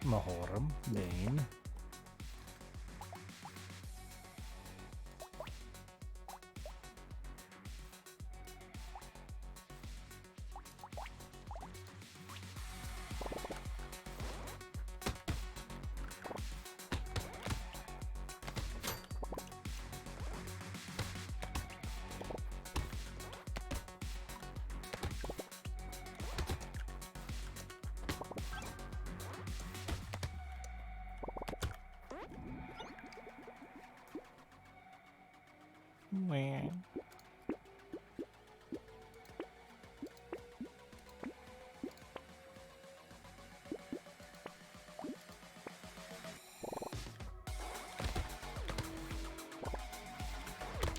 Mahorum, Dane. Meh.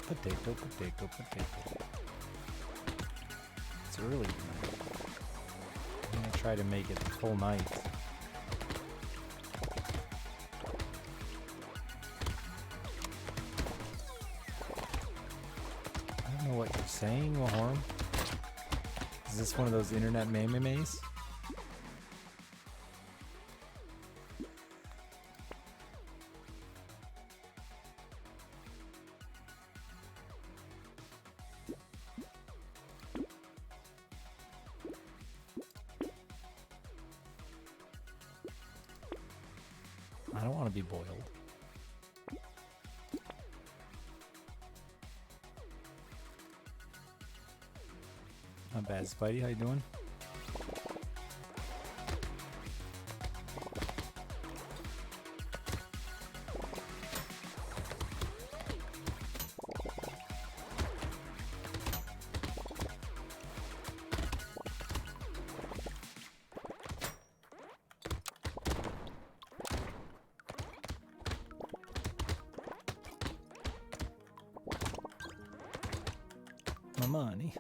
Potato, potato, potato. It's early tonight. I'm gonna try to make it the full night. I don't know what you're saying, Mahorum. Is this one of those internet memes? I don't want to be boiled. Not bad, Spidey. How you doing? My money.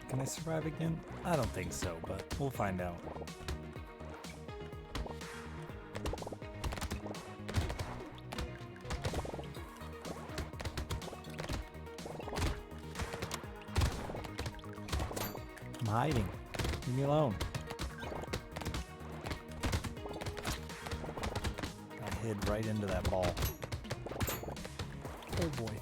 Can I survive again? I don't think so, but we'll find out. I'm hiding. Leave me alone. I hid right into that ball. Oh boy.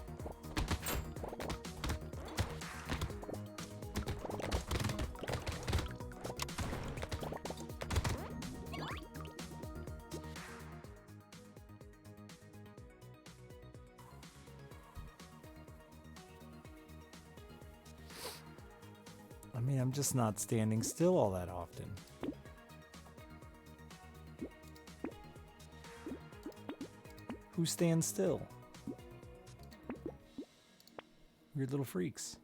I mean, I'm just not standing still all that often. Who stands still? Weird little freaks.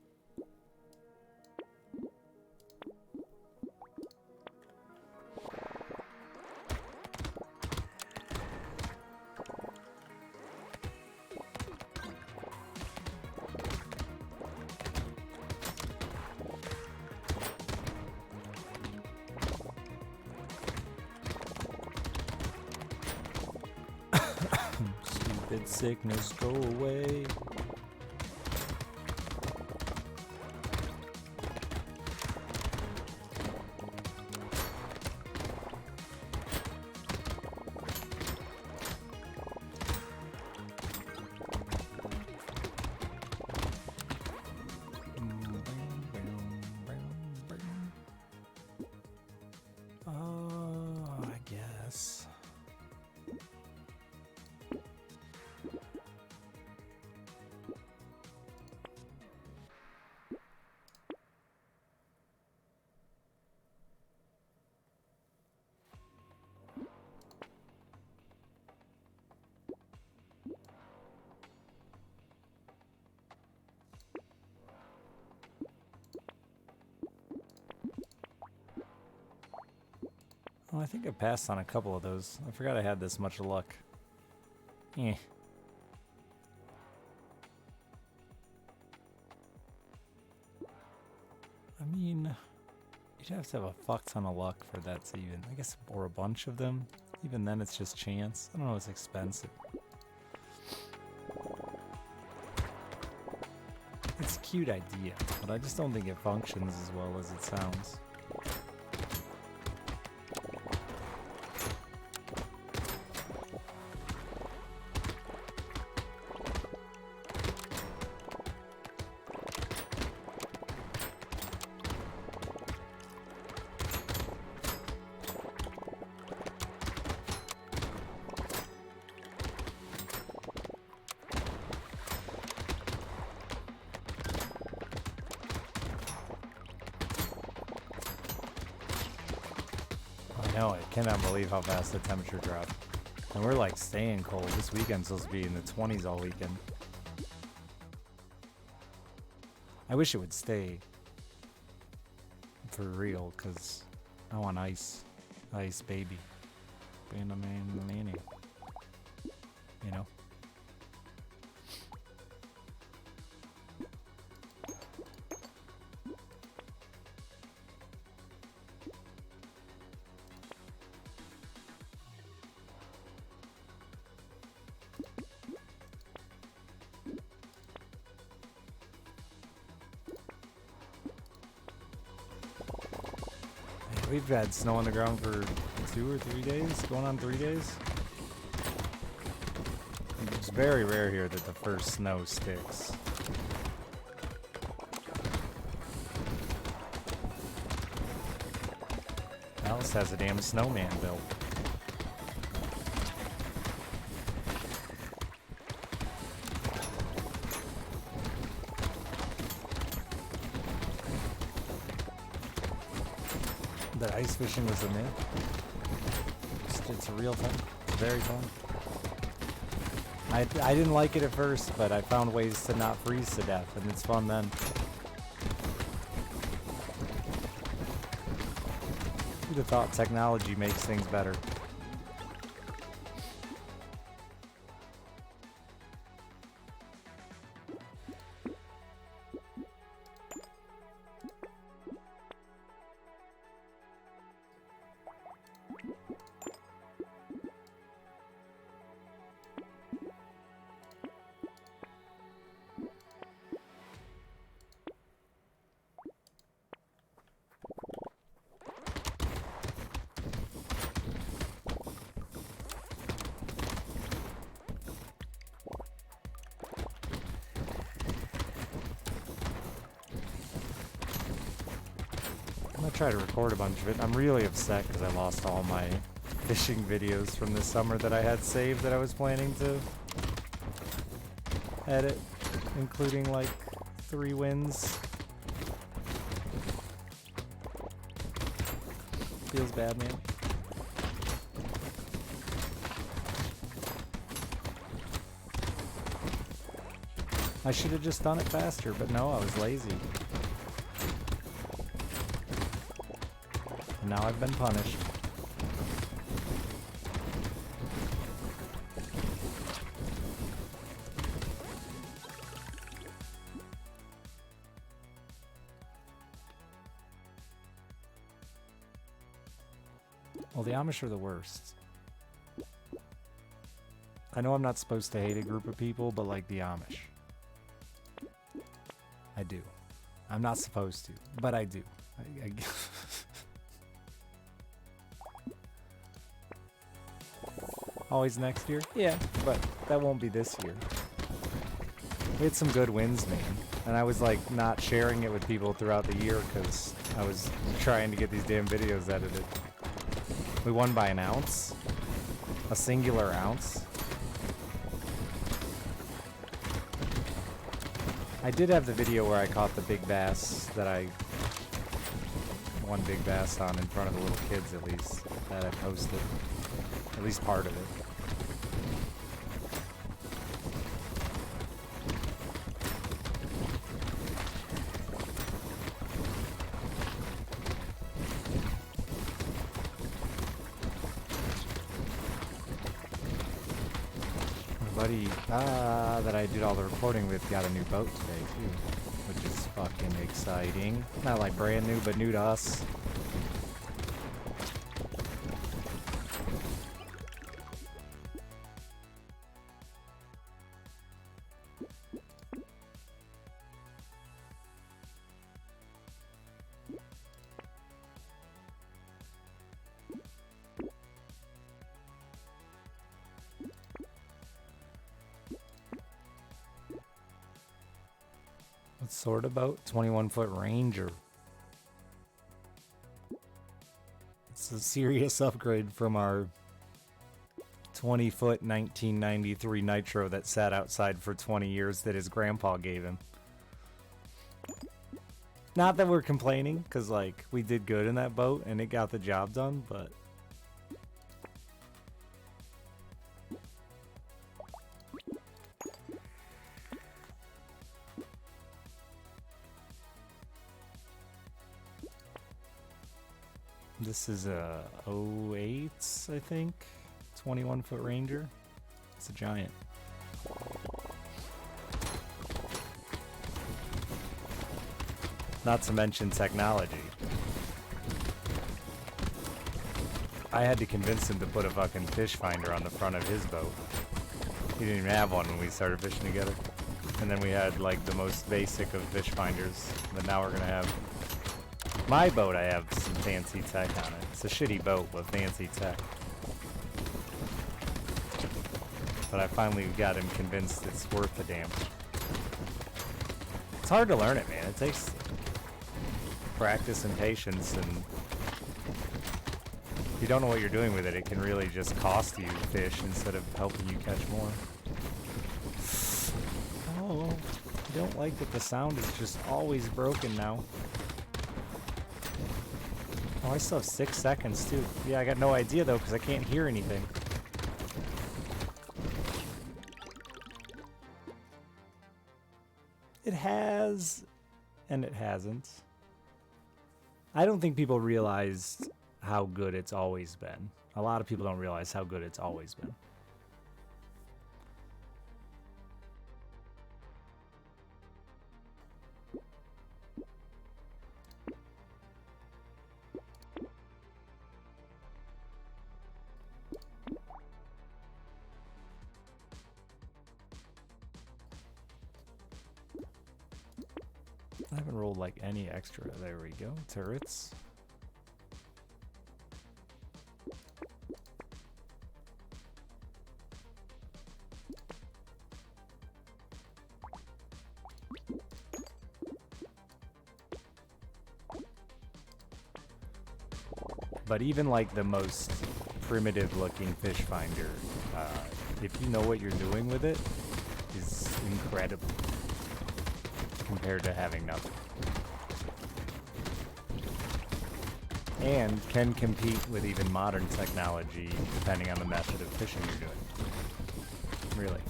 Stupid sickness, go away. I guess. Oh, I think I passed on a couple of those. I forgot I had this much luck. Eh. I mean, you'd have to have a fuck ton of luck for that to even, I guess, or a bunch of them. Even then, it's just chance. I don't know, it's expensive. It's a cute idea, but I just don't think it functions as well as it sounds. I cannot believe how fast the temperature dropped. And we're like staying cold. This weekend's supposed to be in the 20s all weekend. I wish it would stay for real, because I want ice. Ice, baby. Being a man, you know? We've had snow on the ground for 2 or 3 days, going on 3 days. It's very rare here that the first snow sticks. Alice has a damn snowman built. That ice fishing was a myth. It's a real thing. It's very fun. I didn't like it at first, but I found ways to not freeze to death, and it's fun then. Who'd have thought technology makes things better? I'm gonna try to record a bunch of it. I'm really upset because I lost all my fishing videos from this summer that I had saved that I was planning to edit, including like 3 wins. Feels bad, man. I should have just done it faster, but no, I was lazy. And now I've been punished. Well, the Amish are the worst. I know I'm not supposed to hate a group of people, but like the Amish. I do. I'm not supposed to, but I do. Always next year? Yeah, but that won't be this year. We had some good wins, man. And I was like not sharing it with people throughout the year because I was trying to get these damn videos edited. We won by an ounce. A singular ounce. I did have the video where I caught the big bass that I won big bass on in front of the little kids, at least, that I posted. At least part of it. buddy that I did all the recording with got a new boat today too, which is fucking exciting. Not like brand new, but new to us. What sort of boat? 21-foot Ranger. It's a serious upgrade from our 20-foot 1993 Nitro that sat outside for 20 years that his grandpa gave him. Not that we're complaining, because, like, we did good in that boat and it got the job done, but... This is a 08, I think, 21-foot Ranger. It's a giant. Not to mention technology. I had to convince him to put a fucking fish finder on the front of his boat. He didn't even have one when we started fishing together. And then we had like the most basic of fish finders, but now we're gonna have... My boat, I have some fancy tech on it. It's a shitty boat, but fancy tech. But I finally got him convinced it's worth the damn. It's hard to learn it, man. It takes practice and patience, and if you don't know what you're doing with it, it can really just cost you fish instead of helping you catch more. Oh, I don't like that the sound is just always broken now. Oh, I still have 6 seconds, too. Yeah, I got no idea, though, because I can't hear anything. It has, and it hasn't. I don't think people realize how good it's always been. A lot of people don't realize how good it's always been. I haven't rolled like any extra. There we go. Turrets. But even like the most primitive looking fish finder, if you know what you're doing with it, is incredible compared to having nothing. And can compete with even modern technology depending on the method of fishing you're doing. Really.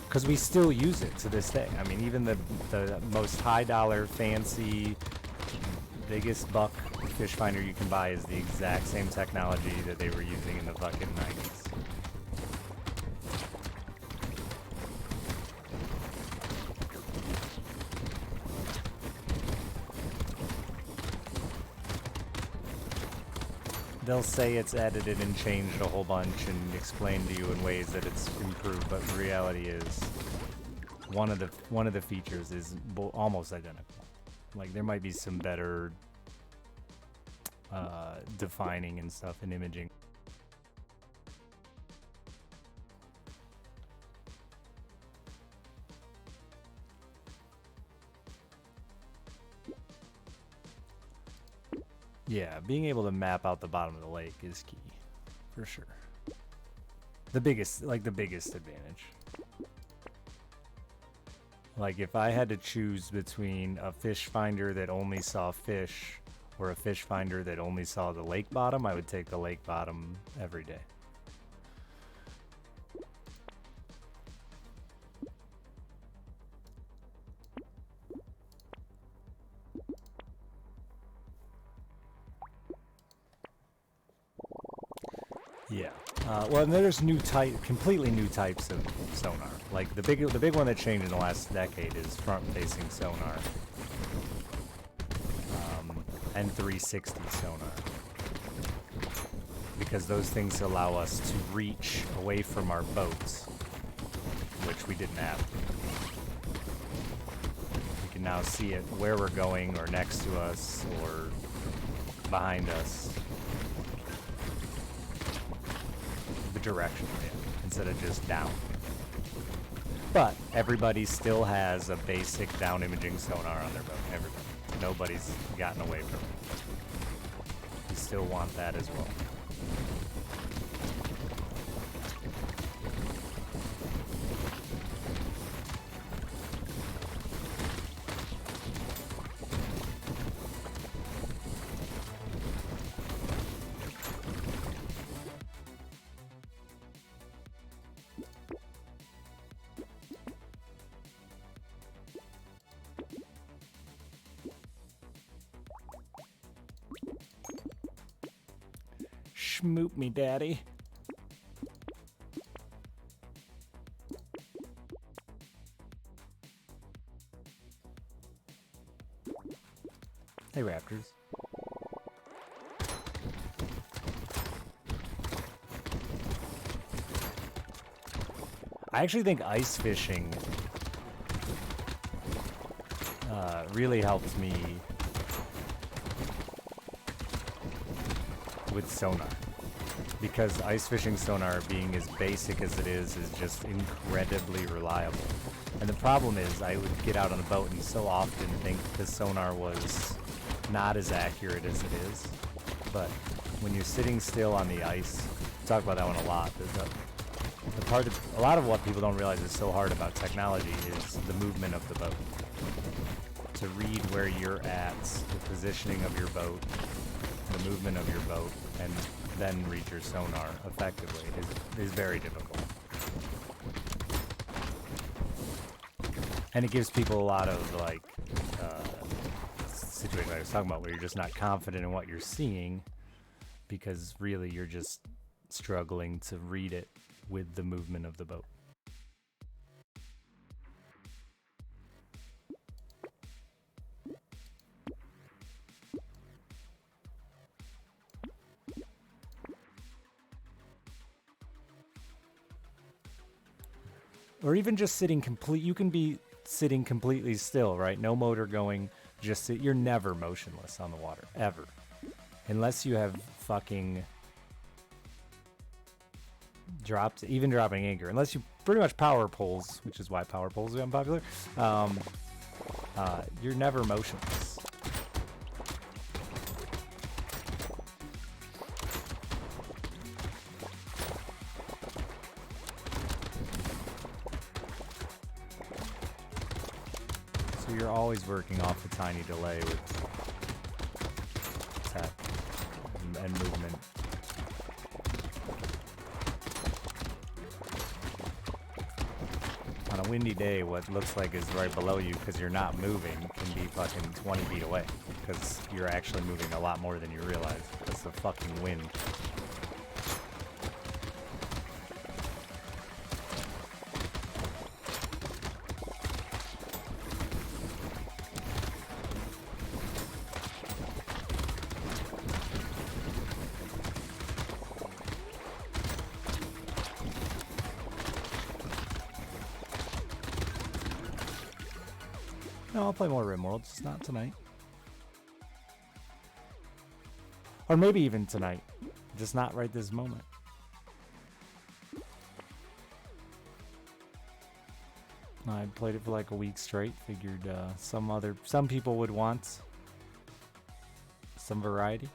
Because we still use it to this day. I mean, even the most high dollar, fancy, biggest buck fish finder you can buy is the exact same technology that they were using in the fucking 90s. They'll say it's edited and changed a whole bunch and explained to you in ways that it's improved, but the reality is one of the features is almost identical. Like there might be some better defining and stuff in imaging. Yeah, being able to map out the bottom of the lake is key, for sure. The biggest advantage. Like if I had to choose between a fish finder that only saw fish or a fish finder that only saw the lake bottom, I would take the lake bottom every day. Yeah. Well, and there's completely new types of sonar. Like the big one that changed in the last decade is front-facing sonar, and 360 sonar, because those things allow us to reach away from our boats, which we didn't have. We can now see it where we're going, or next to us, or behind us. Direction instead of just down. But everybody still has a basic down imaging sonar on their boat. Everybody. Nobody's gotten away from it. You still want that as well. Schmoop me, daddy. Hey, Raptors. I actually think ice fishing really helped me with sonar, because ice fishing sonar, being as basic as it is just incredibly reliable. And the problem is, I would get out on a boat and so often think the sonar was not as accurate as it is. But when you're sitting still on the ice, we talk about that one a lot. The part that, a lot of what people don't realize is so hard about technology is the movement of the boat. To read where you're at, the positioning of your boat, the movement of your boat, and then read your sonar effectively is very difficult. And it gives people a lot of like situations I was talking about where you're just not confident in what you're seeing, because really you're just struggling to read it with the movement of the boat. Or even just sitting you can be sitting completely still, right? No motor going, just sit. You're never motionless on the water, ever. Unless you have fucking dropping anchor. Unless you pretty much power poles, which is why power poles are unpopular. You're never motionless. You're always working off a tiny delay with tech and movement. On a windy day, what looks like is right below you, because you're not moving, can be fucking 20 feet away, because you're actually moving a lot more than you realize. That's the fucking wind. No, I'll play more RimWorld, just not tonight. Or maybe even tonight, just not right this moment. I played it for like a week straight, figured some people would want some variety.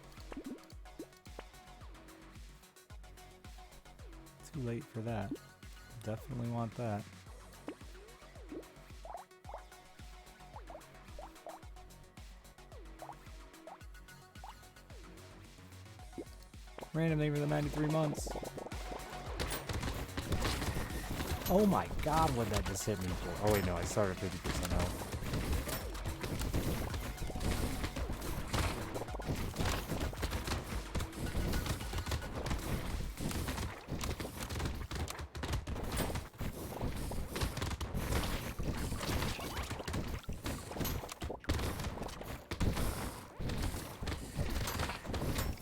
Too late for that. Definitely want that. Random thing for the 93 months. Oh my god, what that just hit me for? Oh wait, no, I started 50% health.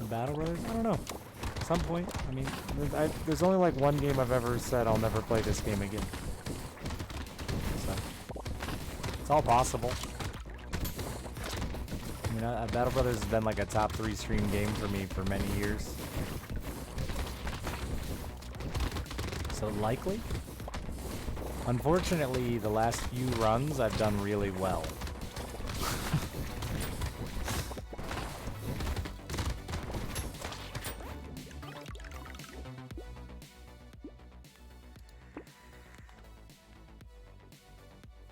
Battle Brothers? I don't know. At some point, I mean, there's only like one game I've ever said I'll never play this game again. So, it's all possible. I mean, Battle Brothers has been like a top 3 stream game for me for many years. So likely. Unfortunately, the last few runs I've done really well.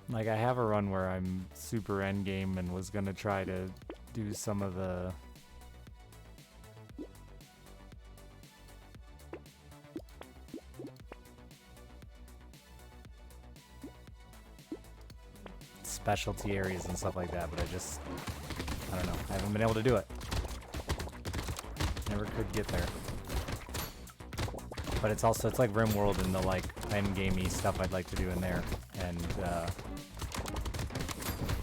Like, I have a run where I'm super endgame and was gonna try to do some of the... specialty areas and stuff like that, but I don't know, I haven't been able to do it. Never could get there. But it's like RimWorld and the like endgamey stuff I'd like to do in there, and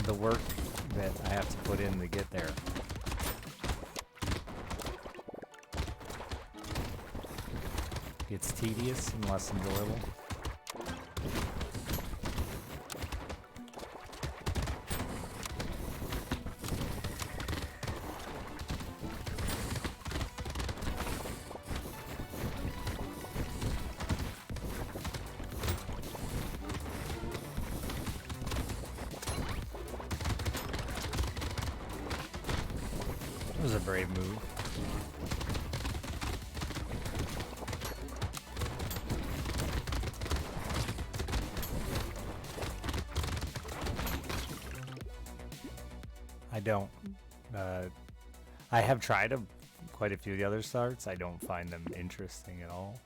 the work that I have to put in to get there. It's tedious and less enjoyable. That was a brave move. I don't. I have tried quite a few of the other starts. I don't find them interesting at all.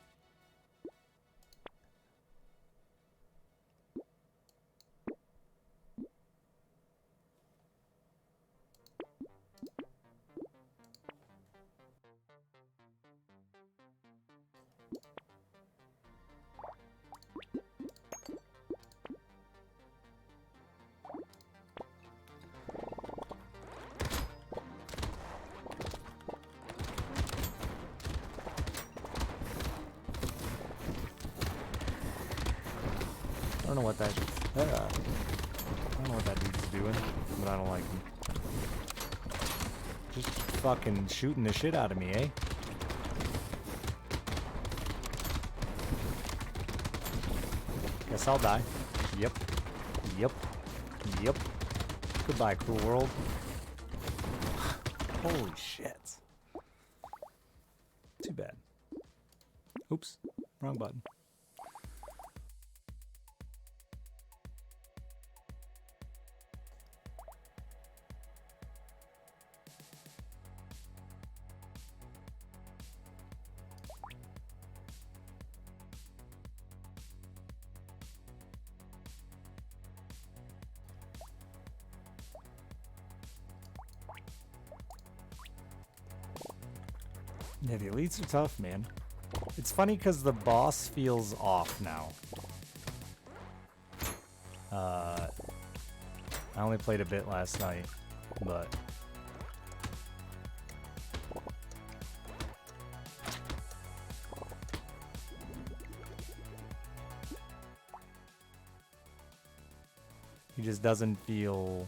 I don't know what that dude's doing, but I don't like him. Just fucking shooting the shit out of me, eh? Guess I'll die. Yep. Yep. Yep. Goodbye, cruel world. Holy shit. Too bad. Oops. Wrong button. Yeah, the elites are tough, man. It's funny because the boss feels off now. I only played a bit last night, but... he just doesn't feel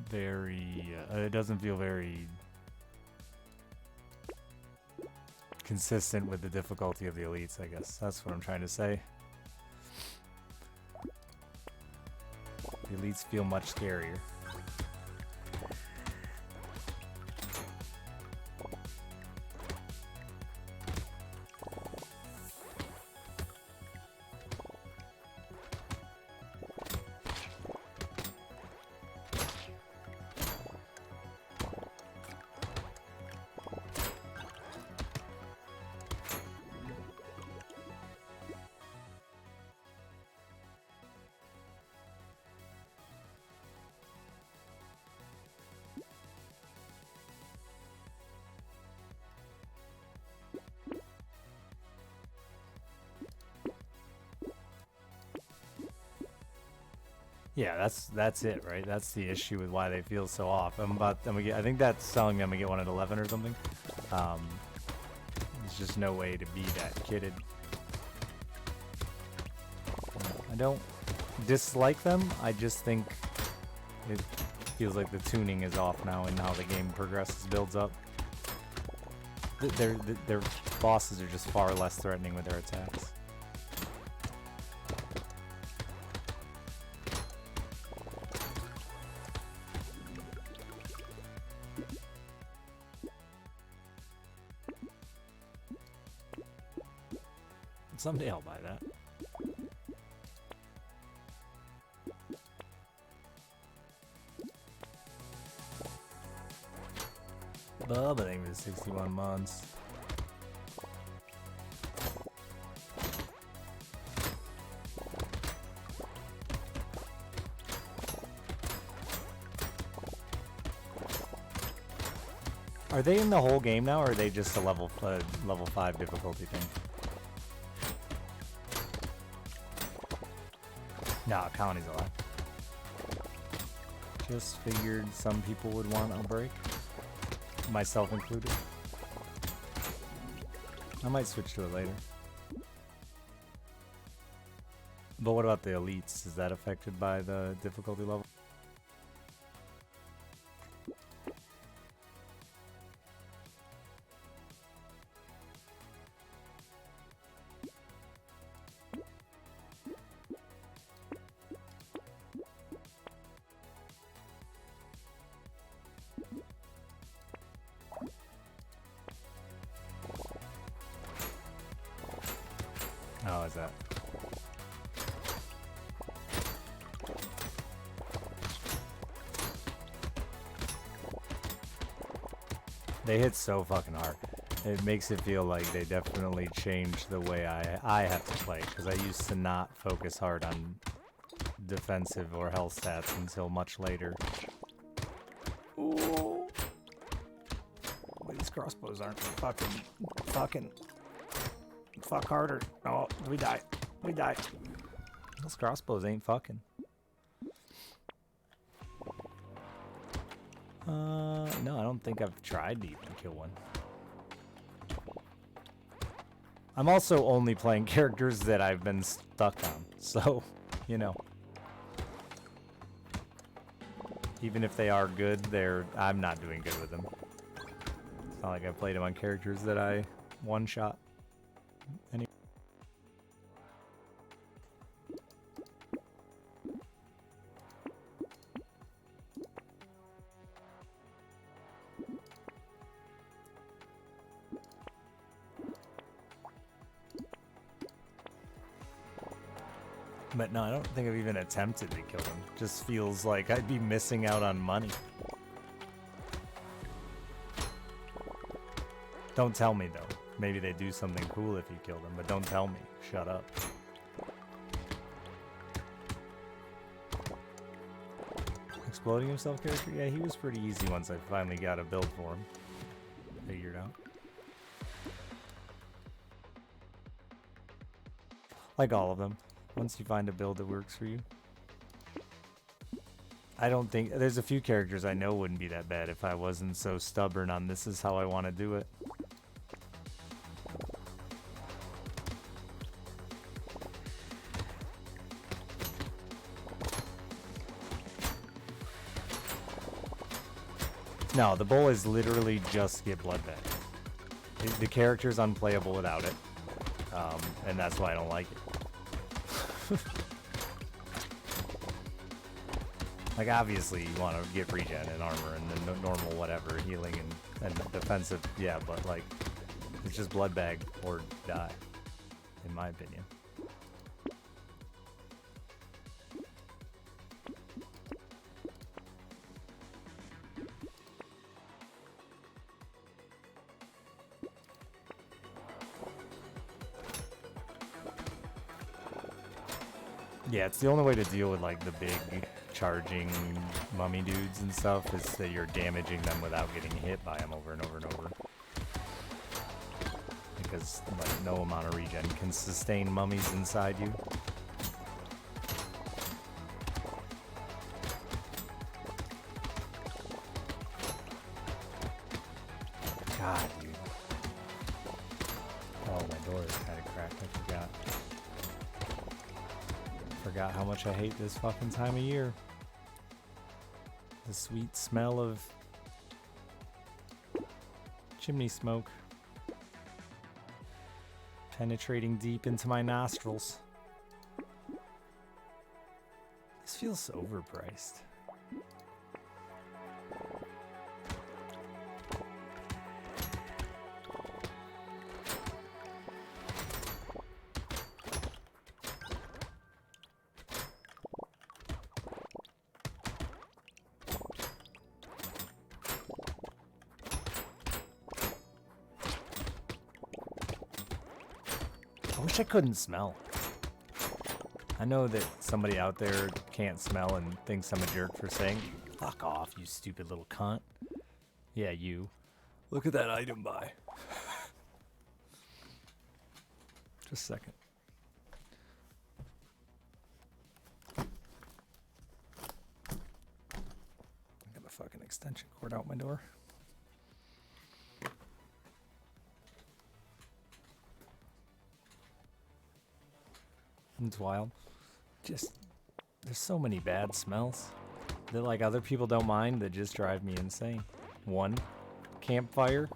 very... it doesn't feel very... consistent with the difficulty of the elites, I guess. That's what I'm trying to say. The elites feel much scarier. Yeah, that's it, right? That's the issue with why they feel so off. I think that's telling me I'm gonna get one at 11 or something. There's just no way to be that kitted. I don't dislike them. I just think it feels like the tuning is off now and how the game progresses, builds up. Their bosses are just far less threatening with their attacks. Someday I'll buy that. Bub, I think it was 61 months. Are they in the whole game now, or are they just a level 5 difficulty thing? Nah, County's alive. Just figured some people would want a break. Myself included. I might switch to it later. But what about the elites? Is that affected by the difficulty level? Oh, is that? They hit so fucking hard. It makes it feel like they definitely changed the way I have to play, because I used to not focus hard on defensive or health stats until much later. Ooh. But these crossbows aren't fucking fuck harder. Oh, we die. We die. Those crossbows ain't fucking. No, I don't think I've tried to even kill one. I'm also only playing characters that I've been stuck on, so, you know. Even if they are good, I'm not doing good with them. It's not like I played them on characters that I one-shot. But no, I don't think I've even attempted to kill them. Just feels like I'd be missing out on money. Don't tell me, though. Maybe they do something cool if you kill them, but don't tell me. Shut up. Exploding himself character? Yeah, he was pretty easy once I finally got a build for him. Figured out. Like all of them. Once you find a build that works for you. I don't think... There's a few characters I know wouldn't be that bad if I wasn't so stubborn on this is how I want to do it. No, the goal is literally just get blood back. The character's unplayable without it. And that's why I don't like it. Like, obviously, you want to get regen and armor and the normal whatever, healing and defensive, yeah, but, like, it's just blood bag or die, in my opinion. Yeah, it's the only way to deal with, like, the big charging mummy dudes and stuff is that you're damaging them without getting hit by them over and over and over. Because, like, no amount of regen can sustain mummies inside you. forgot how much I hate this fucking time of year. The sweet smell of chimney smoke penetrating deep into my nostrils. This feels so overpriced. I wish I couldn't smell. I know that somebody out there can't smell and thinks I'm a jerk for saying, fuck off, you stupid little cunt. Yeah, you. Look at that item buy. Just a second. I got my fucking extension cord out my door. It's wild. Just, there's so many bad smells that like other people don't mind that just drive me insane. One, campfire,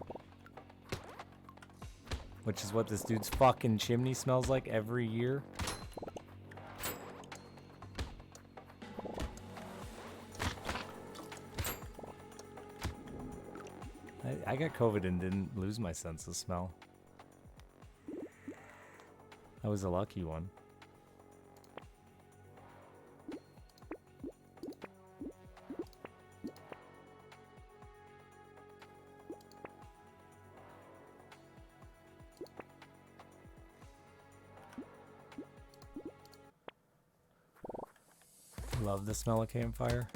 which is what this dude's fucking chimney smells like every year. I got COVID and didn't lose my sense of smell. I was a lucky one. Love the smell of campfire.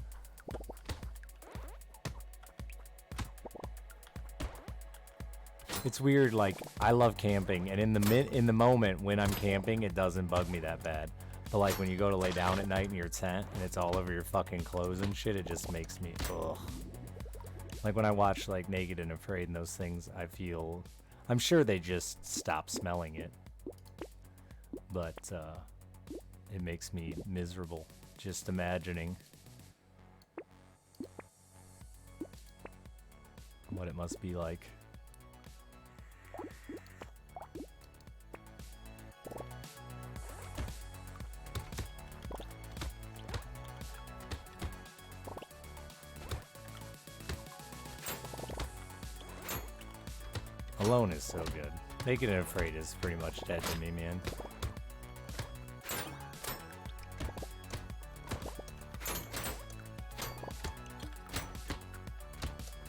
It's weird, like I love camping, and in the moment when I'm camping, it doesn't bug me that bad. But like when you go to lay down at night in your tent and it's all over your fucking clothes and shit, it just makes me ugh. Like when I watch like Naked and Afraid and those things, I feel, I'm sure they just stop smelling it, but it makes me miserable just imagining what it must be like. Alone is so good. Naked and Afraid is pretty much dead to me, man.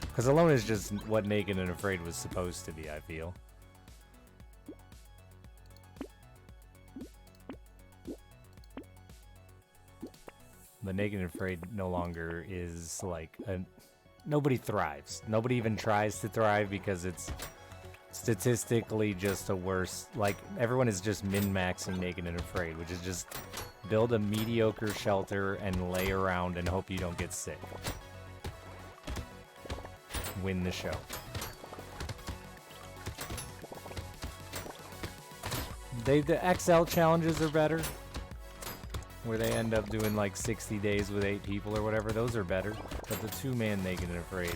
Because Alone is just what Naked and Afraid was supposed to be, I feel. But Naked and Afraid no longer is like a... Nobody thrives. Nobody even tries to thrive because it's statistically just a worse... Like, everyone is just min-maxing Naked and Afraid, which is just build a mediocre shelter and lay around and hope you don't get sick. Win the show. The XL challenges are better, where they end up doing like 60 days with 8 people or whatever. Those are better, but the 2-man Naked and Afraid.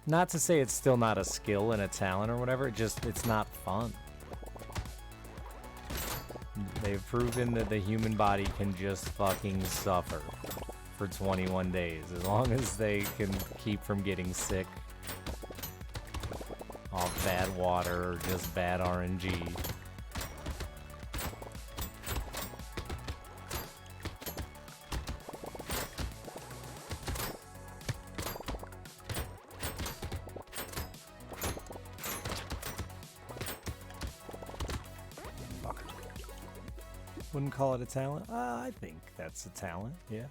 Not to say it's still not a skill and a talent or whatever, it's not fun. They've proven that the human body can just fucking suffer for 21 days, as long as they can keep from getting sick off bad water or just bad RNG. Wouldn't call it a talent. I think that's a talent, yeah.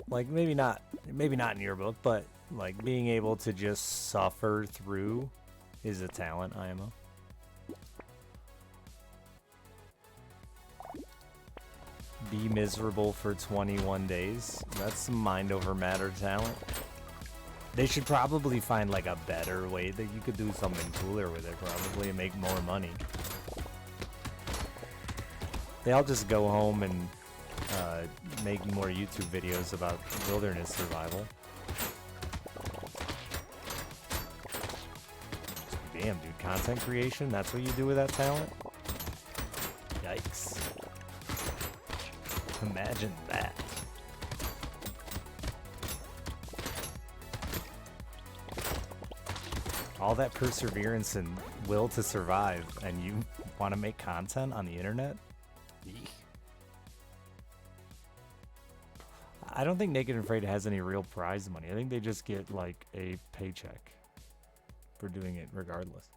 Like maybe not in your book, but like being able to just suffer through is a talent, IMO. Be miserable for 21 days. That's some mind over matter talent. They should probably find like a better way that you could do something cooler with it probably and make more money. They all just go home and make more YouTube videos about wilderness survival. Damn, dude, content creation? That's what you do with that talent? Yikes. Imagine that. All that perseverance and will to survive, and you want to make content on the internet? Eek. I don't think Naked and Afraid has any real prize money. I think they just get like a paycheck for doing it regardless.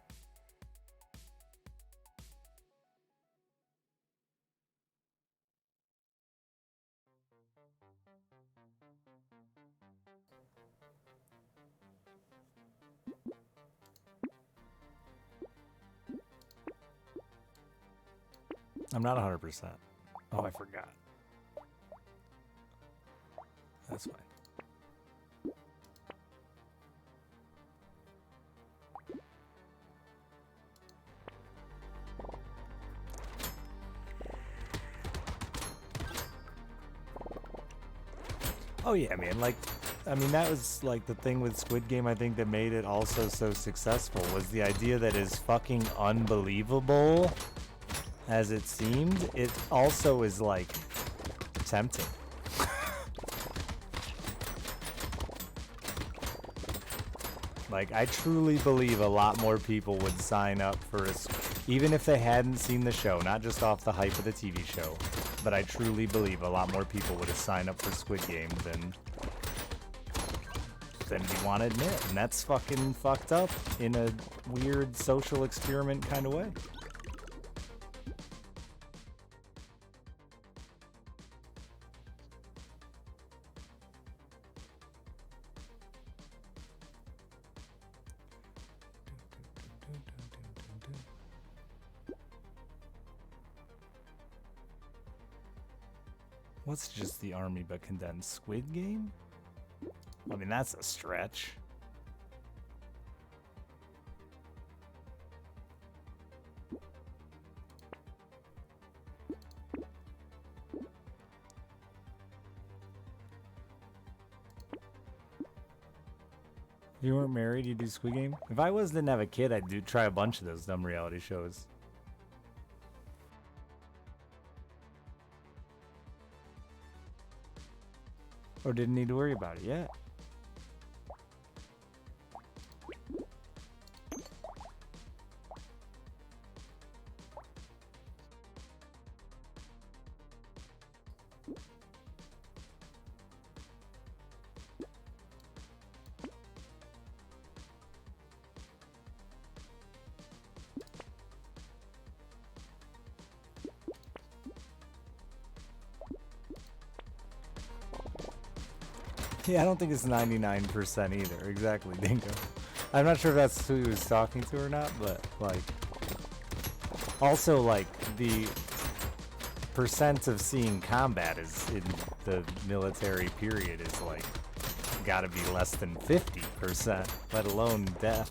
I'm not 100%. Oh, I forgot. That's fine. Oh yeah, man, like, I mean, that was like the thing with Squid Game, I think, that made it also so successful was the idea that as fucking unbelievable as it seemed, it also is like tempting. Like, I truly believe a lot more people would sign up for a, even if they hadn't seen the show, not just off the hype of the TV show, but I truly believe a lot more people would have signed up for Squid Game than we want to admit. And that's fucking fucked up in a weird social experiment kind of way. What's just the army but condensed? Squid Game? I mean, that's a stretch. If you weren't married, you'd do Squid Game? If I didn't have a kid, I'd try a bunch of those dumb reality shows. Or didn't need to worry about it, yeah. Yeah, I don't think it's 99% either. Exactly, Dingo. I'm not sure if that's who he was talking to or not, but, like... Also, like, the percent of seeing combat is in the military period is, like, gotta be less than 50%, let alone death.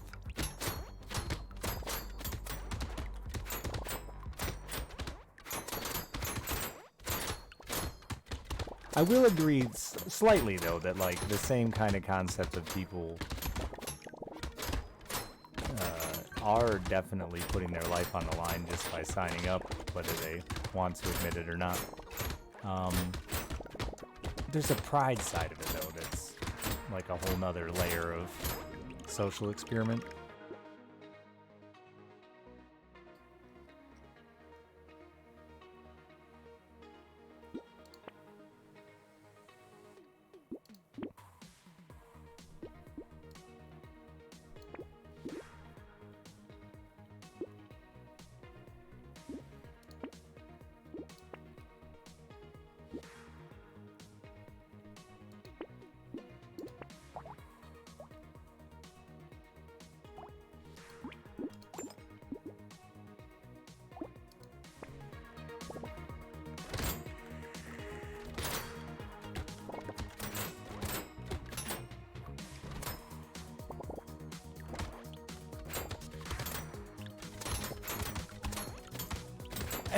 I will agree slightly, though, that, like, the same kind of concept of people are definitely putting their life on the line just by signing up, whether they want to admit it or not. There's a pride side of it, though, that's like a whole nother layer of social experiment.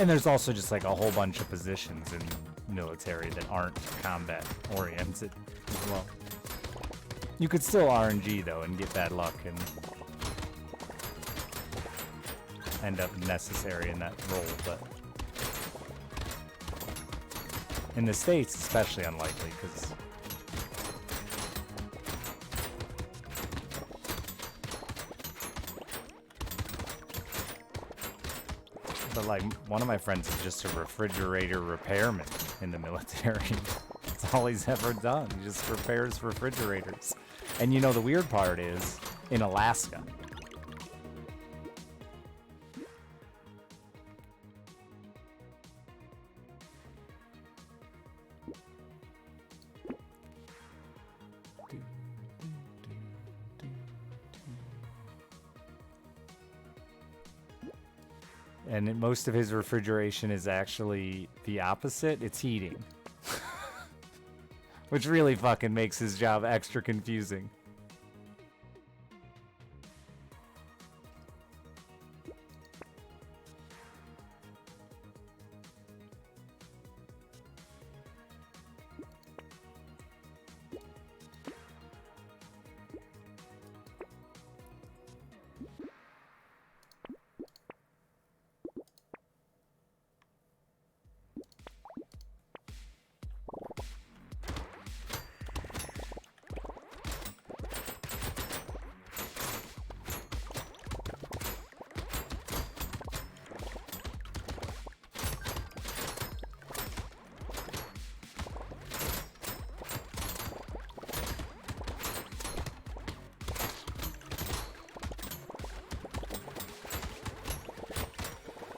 And there's also just like a whole bunch of positions in military that aren't combat oriented as well. You could still RNG though and get bad luck and end up necessary in that role, but in the States especially unlikely because but like one of my friends is just a refrigerator repairman in the military. That's all he's ever done. He just repairs refrigerators. And you know the weird part is in Alaska. And most of his refrigeration is actually the opposite. It's heating. Which really fucking makes his job extra confusing.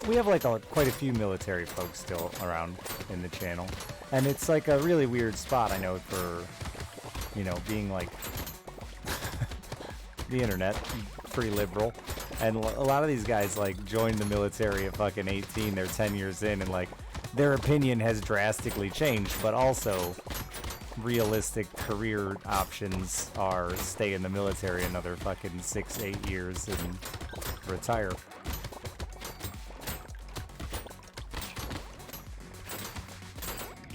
We have like quite a few military folks still around in the channel, and it's like a really weird spot, I know, for, you know, being like the internet, pretty liberal, and a lot of these guys like joined the military at fucking 18, they're 10 years in, and like their opinion has drastically changed, but also realistic career options are stay in the military another fucking 6-8 years and retire.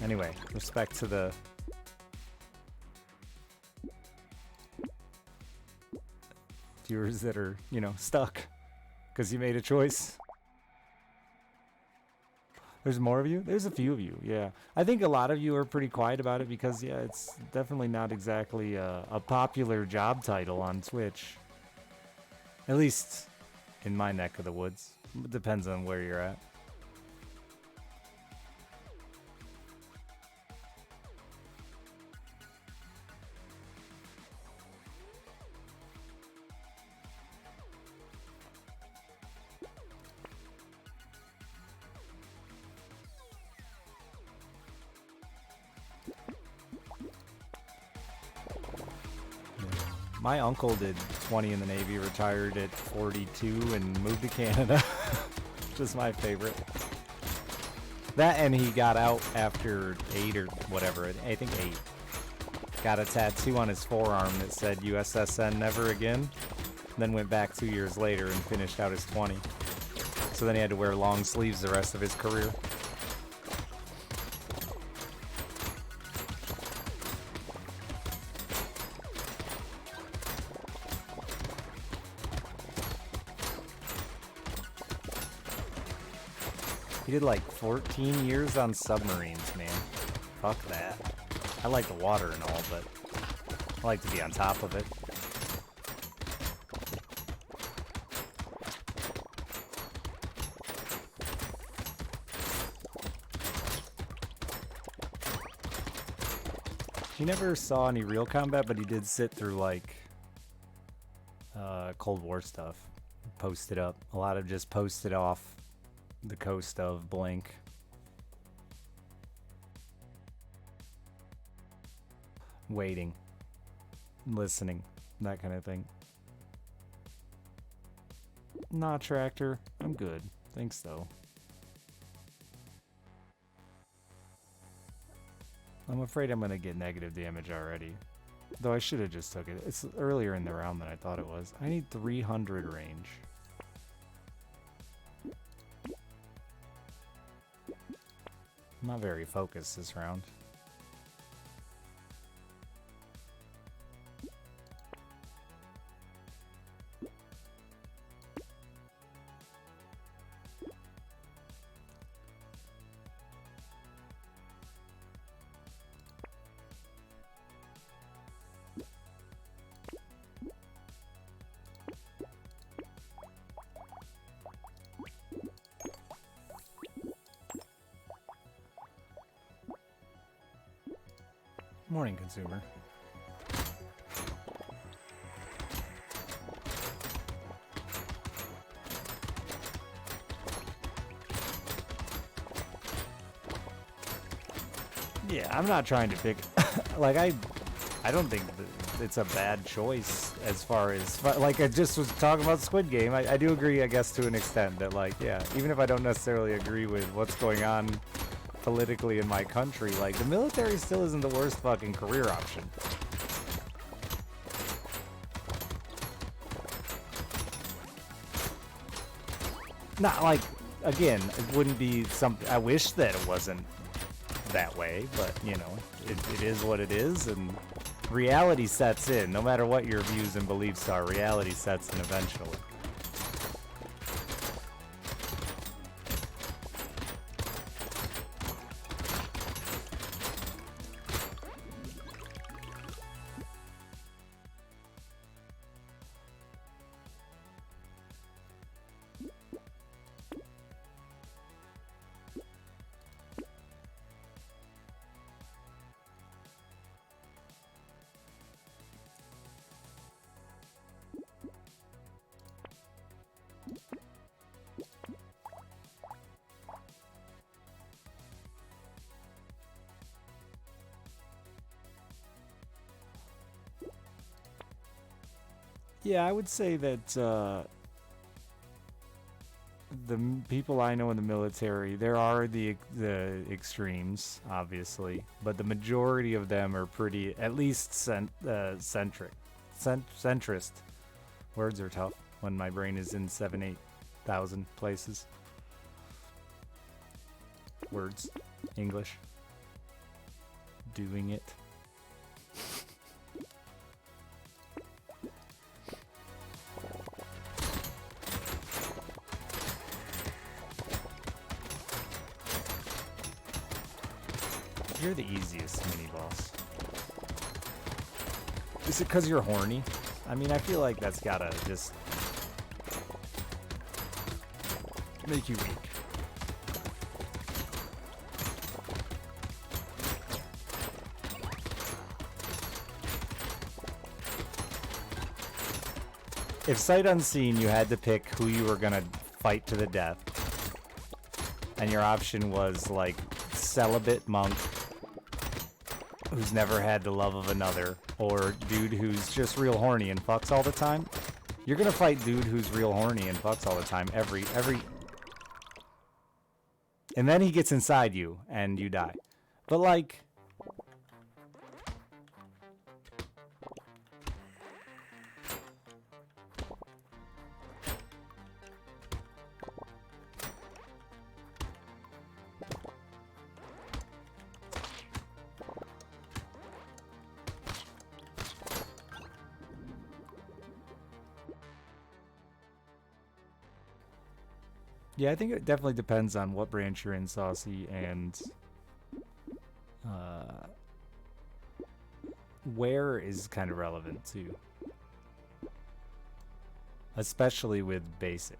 Anyway, respect to the viewers that are, you know, stuck because you made a choice. There's more of you? There's a few of you, yeah. I think a lot of you are pretty quiet about it because, yeah, it's definitely not exactly a popular job title on Twitch. At least in my neck of the woods. It depends on where you're at. My uncle did 20 in the Navy, retired at 42, and moved to Canada. Just my favorite. That, and he got out after 8 or whatever, I think 8. Got a tattoo on his forearm that said USSN never again. Then went back 2 years later and finished out his 20. So then he had to wear long sleeves the rest of his career. He did like 14 years on submarines, man. Fuck that. I like the water and all, but I like to be on top of it. He never saw any real combat, but he did sit through like Cold War stuff. Posted up. A lot of just posted off the coast of blank. Waiting. Listening. That kind of thing. Nah, Tractor. I'm good. Thanks, though. I'm afraid I'm gonna get negative damage already. Though I should have just took it. It's earlier in the round than I thought it was. I need 300 range. I'm not very focused this round. Morning, consumer. Yeah, I'm not trying to pick. Like, I don't think that it's a bad choice as far as like I just was talking about Squid Game. I do agree, I guess, to an extent that, like, yeah, even if I don't necessarily agree with what's going on politically in my country, like, the military still isn't the worst fucking career option. Not like, again, it wouldn't be something. I wish that it wasn't that way, but you know, it is what it is, and reality sets in. No matter what your views and beliefs are, reality sets in eventually. Yeah, I would say that people I know in the military, there are the extremes, obviously, but the majority of them are pretty, at least centrist. Words are tough when my brain is in 7,000, 8,000 places. Words, English, doing it. You're the easiest mini boss. Is it because you're horny? I mean, I feel like that's gotta just make you weak. If sight unseen, you had to pick who you were gonna fight to the death, and your option was like celibate monk who's never had the love of another, or dude who's just real horny and fucks all the time, you're gonna fight dude who's real horny and fucks all the time every and then he gets inside you and you die. But like, yeah, I think it definitely depends on what branch you're in, Saucy, and uh, where is kind of relevant too. Especially with basic.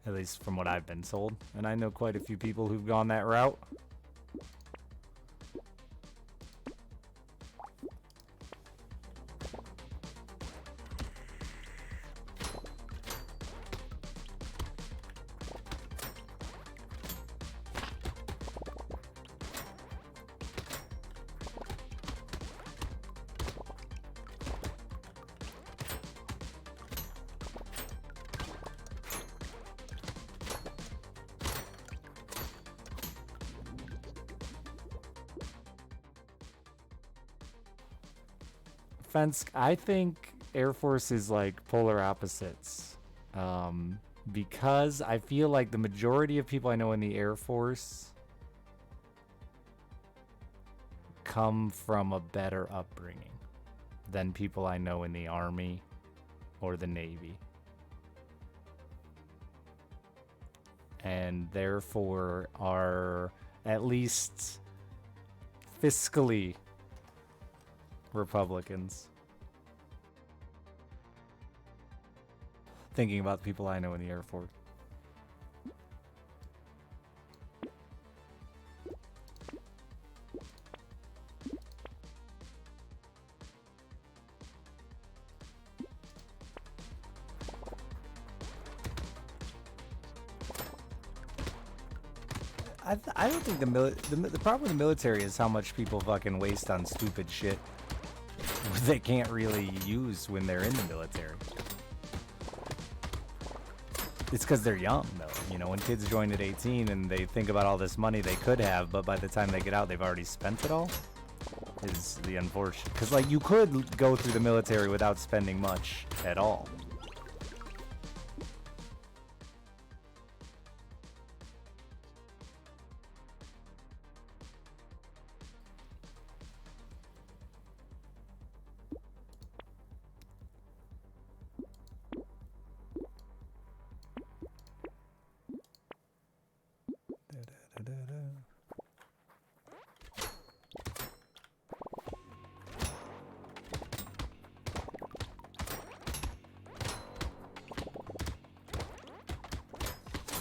At least from what I've been told. And I know quite a few people who've gone that route. Fence, I think Air Force is like polar opposites. because I feel like the majority of people I know in the Air Force come from a better upbringing than people I know in the Army or the Navy. And therefore are at least fiscally Republicans. Thinking about the people I know in the Air Force. I don't think the problem with the military is how much people fucking waste on stupid shit they can't really use when they're in the military. It's because they're young, though. You know, when kids join at 18 and they think about all this money they could have, but by the time they get out, they've already spent it all, is the unfortunate. Because, like, you could go through the military without spending much at all.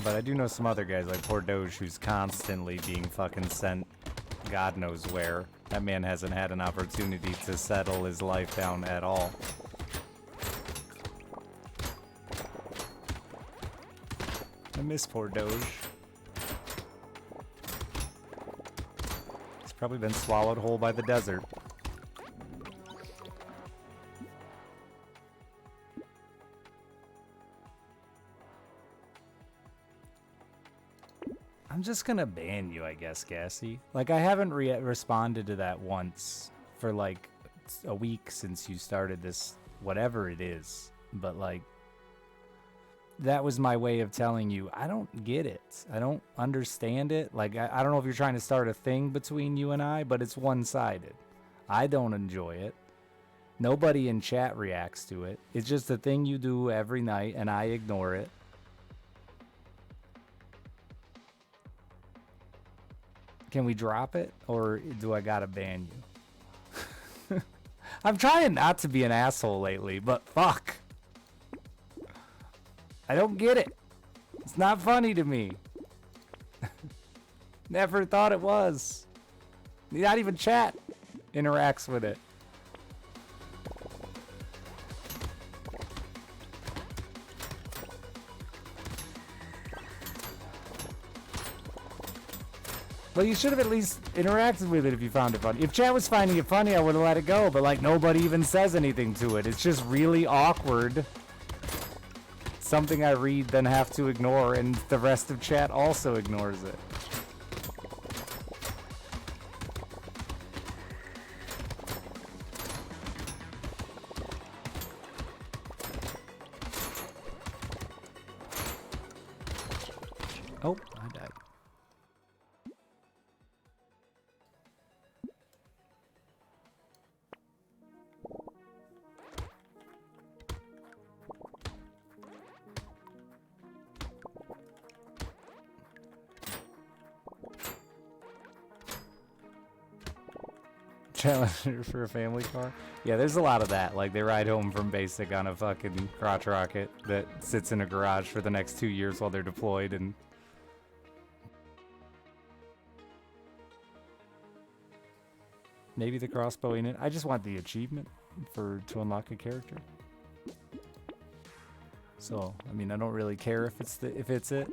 But I do know some other guys like poor Doge who's constantly being fucking sent God knows where. That man hasn't had an opportunity to settle his life down at all. I miss poor Doge. He's probably been swallowed whole by the desert. I'm just gonna ban you, I guess, Gassy. Like, I haven't responded to that once for like a week since you started this, whatever it is. But like, that was my way of telling you, I don't get it. I don't understand it. Like, I don't know if you're trying to start a thing between you and I, but it's one-sided. I don't enjoy it. Nobody in chat reacts to it. It's just a thing you do every night, and I ignore it. Can we drop it, or do I gotta ban you? I'm trying not to be an asshole lately, but fuck. I don't get it. It's not funny to me. Never thought it was. Not even chat interacts with it. Well, you should have at least interacted with it if you found it funny. If chat was finding it funny, I would have let it go, but like nobody even says anything to it. It's just really awkward. Something I read then have to ignore, and the rest of chat also ignores it. Oh, I died. Challenger for a family car? Yeah, there's a lot of that. Like, they ride home from basic on a fucking crotch rocket that sits in a garage for the next 2 years while they're deployed, and maybe the crossbow in it. I just want the achievement to unlock a character. So, I mean, I don't really care if it's it.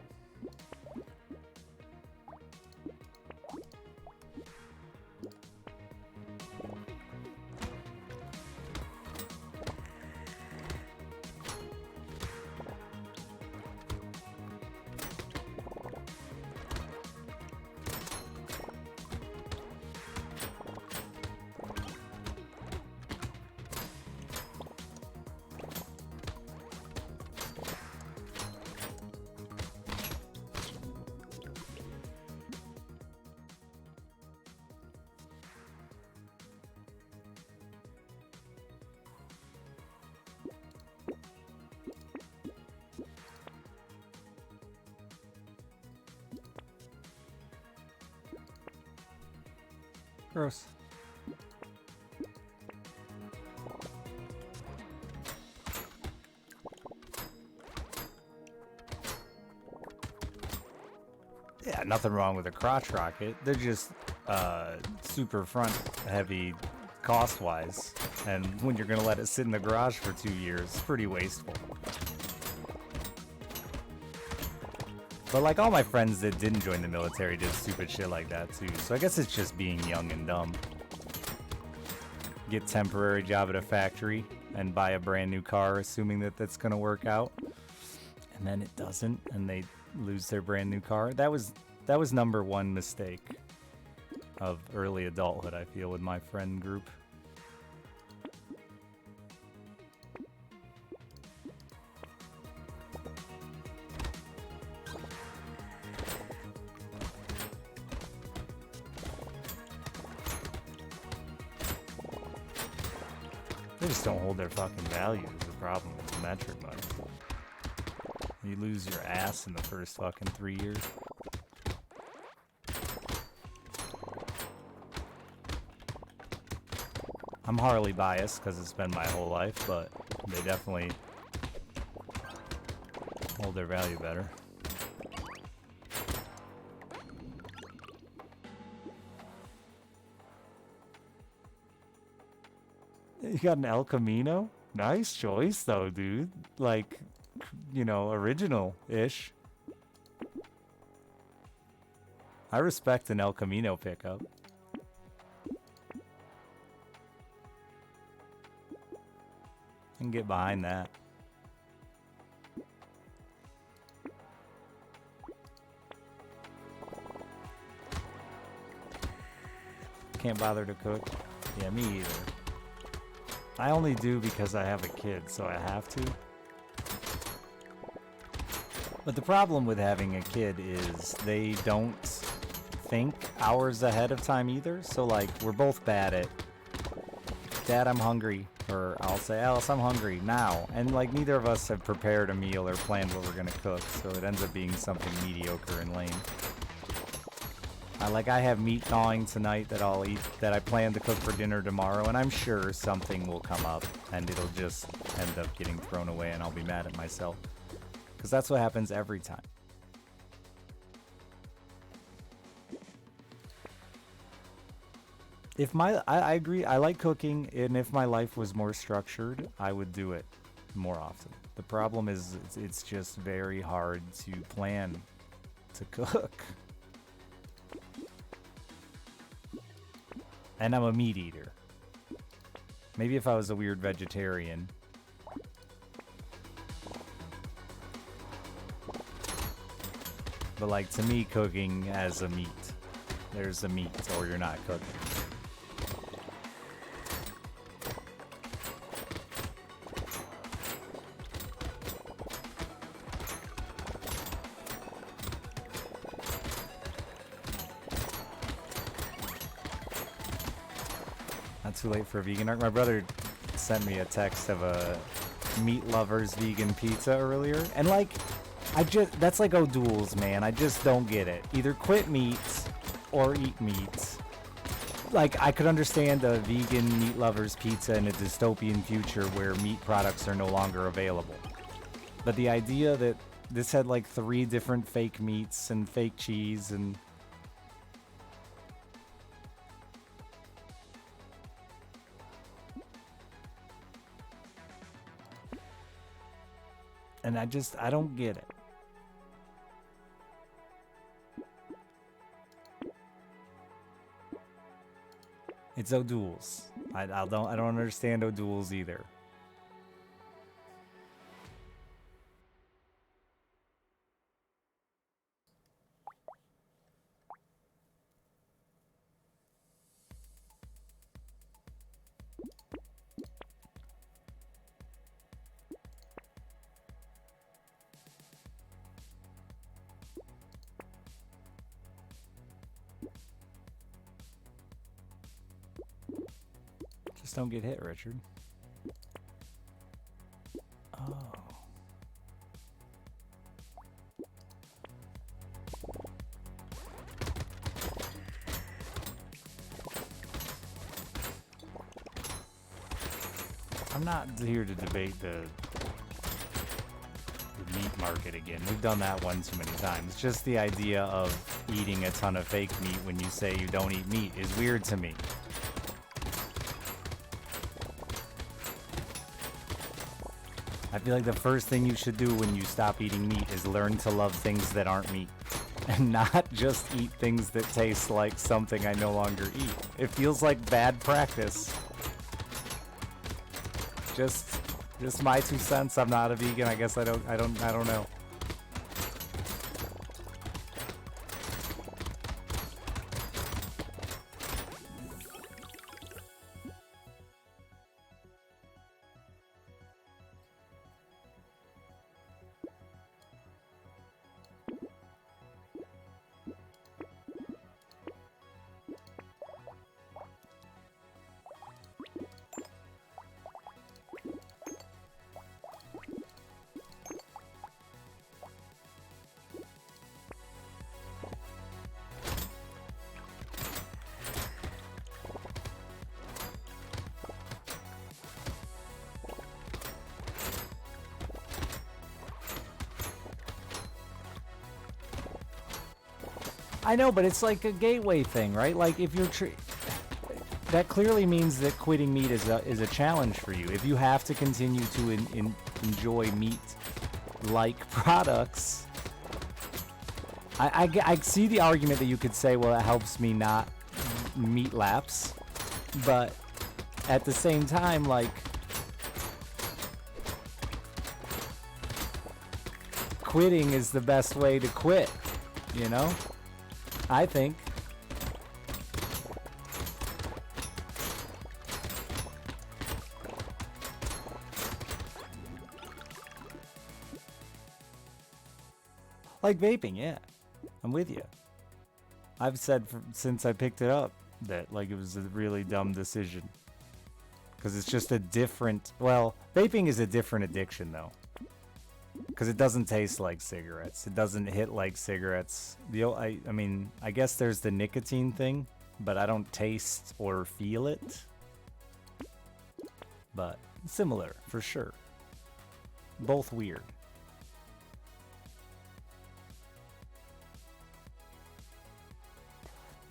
Gross. Yeah, nothing wrong with a crotch rocket. They're just super front heavy cost-wise. And when you're gonna let it sit in the garage for 2 years, it's pretty wasteful. But like all my friends that didn't join the military did stupid shit like that too. So I guess it's just being young and dumb. Get temporary job at a factory and buy a brand new car assuming that that's gonna work out. And then it doesn't and they lose their brand new car. That was number one mistake of early adulthood, I feel, with my friend group. They just don't hold their fucking value is the problem with the metric money. You lose your ass in the first fucking 3 years. I'm Harley biased because it's been my whole life, but they definitely hold their value better. You got an El Camino? Nice choice though, dude. Like, you know, original-ish. I respect an El Camino pickup. I can get behind that. Can't bother to cook. Yeah, me either. I only do because I have a kid, so I have to. But the problem with having a kid is they don't think hours ahead of time either. So like, we're both bad at, Dad, I'm hungry. Or I'll say, Alice, I'm hungry now. And like, neither of us have prepared a meal or planned what we're gonna cook. So it ends up being something mediocre and lame. I have meat thawing tonight that I'll eat, that I plan to cook for dinner tomorrow, and I'm sure something will come up, and it'll just end up getting thrown away, and I'll be mad at myself. Because that's what happens every time. I agree, I like cooking, and if my life was more structured, I would do it more often. The problem is, it's just very hard to plan to cook. And I'm a meat eater. Maybe if I was a weird vegetarian. But like, to me, cooking as a meat. There's a meat, or you're not cooking. Not too late for a vegan arc. My brother sent me a text of a meat lovers vegan pizza earlier, and like, that's like O'Doul's, man. I just don't get it. Either quit meats or eat meats. Like, I could understand a vegan meat lovers pizza in a dystopian future where meat products are no longer available. But the idea that this had like 3 different fake meats and fake cheese and I don't get it. It's O'Doul's. I don't understand O'Doul's either. Just don't get hit, Richard. Oh. I'm not here to debate the meat market again. We've done that one too many times. Just the idea of eating a ton of fake meat when you say you don't eat meat is weird to me. I feel like the first thing you should do when you stop eating meat is learn to love things that aren't meat. And not just eat things that taste like something I no longer eat. It feels like bad practice. Just my 2 cents. I'm not a vegan. I guess I don't know. I know, but it's like a gateway thing, right? Like if you're that clearly means that quitting meat is a challenge for you. If you have to continue to enjoy meat-like products, I see the argument that you could say, well, it helps me not meat lapse, but at the same time, like, quitting is the best way to quit, you know? I think. Like vaping, yeah. I'm with you. I've said since I picked it up that like it was a really dumb decision. Because it's just a different... Well, vaping is a different addiction, though. Because it doesn't taste like cigarettes. It doesn't hit like cigarettes. I mean, I guess there's the nicotine thing, but I don't taste or feel it. But similar, for sure. Both weird.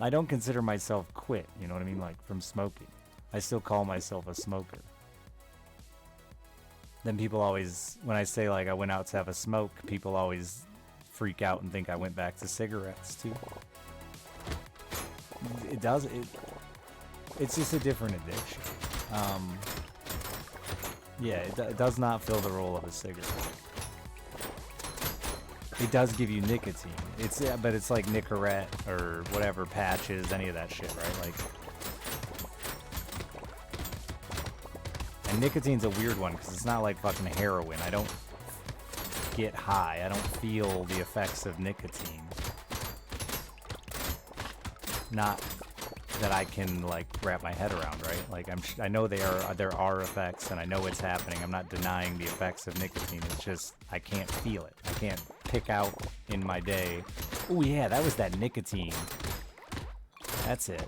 I don't consider myself quit, you know what I mean? Like, from smoking. I still call myself a smoker. Then people always, when I say like I went out to have a smoke, people always freak out and think I went back to cigarettes too. It's just a different addiction. Yeah, it does not fill the role of a cigarette. It does give you nicotine. But it's like Nicorette or whatever, patches, any of that shit, right? Like, and nicotine's a weird one because it's not like fucking heroin. I don't get high. I don't feel the effects of nicotine. Not that I can like wrap my head around, right? Like I know there are effects, and I know it's happening. I'm not denying the effects of nicotine. It's just I can't feel it. I can't pick out in my day. Oh yeah, that was that nicotine. That's it.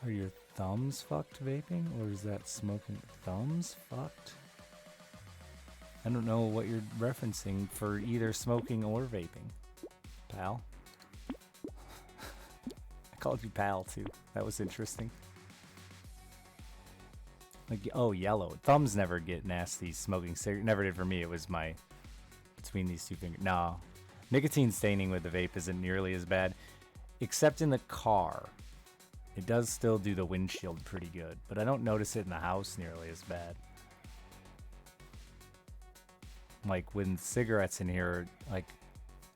Are your thumbs fucked vaping, or is that smoking? Thumbs fucked? I don't know what you're referencing for either smoking or vaping, pal. I called you pal too. That was interesting. Like, oh, yellow. Thumbs never get nasty smoking cigarette. Never did for me. It was my between these two fingers. No, nicotine staining with the vape isn't nearly as bad, except in the car. It does still do the windshield pretty good, but I don't notice it in the house nearly as bad. Like when cigarettes in here, like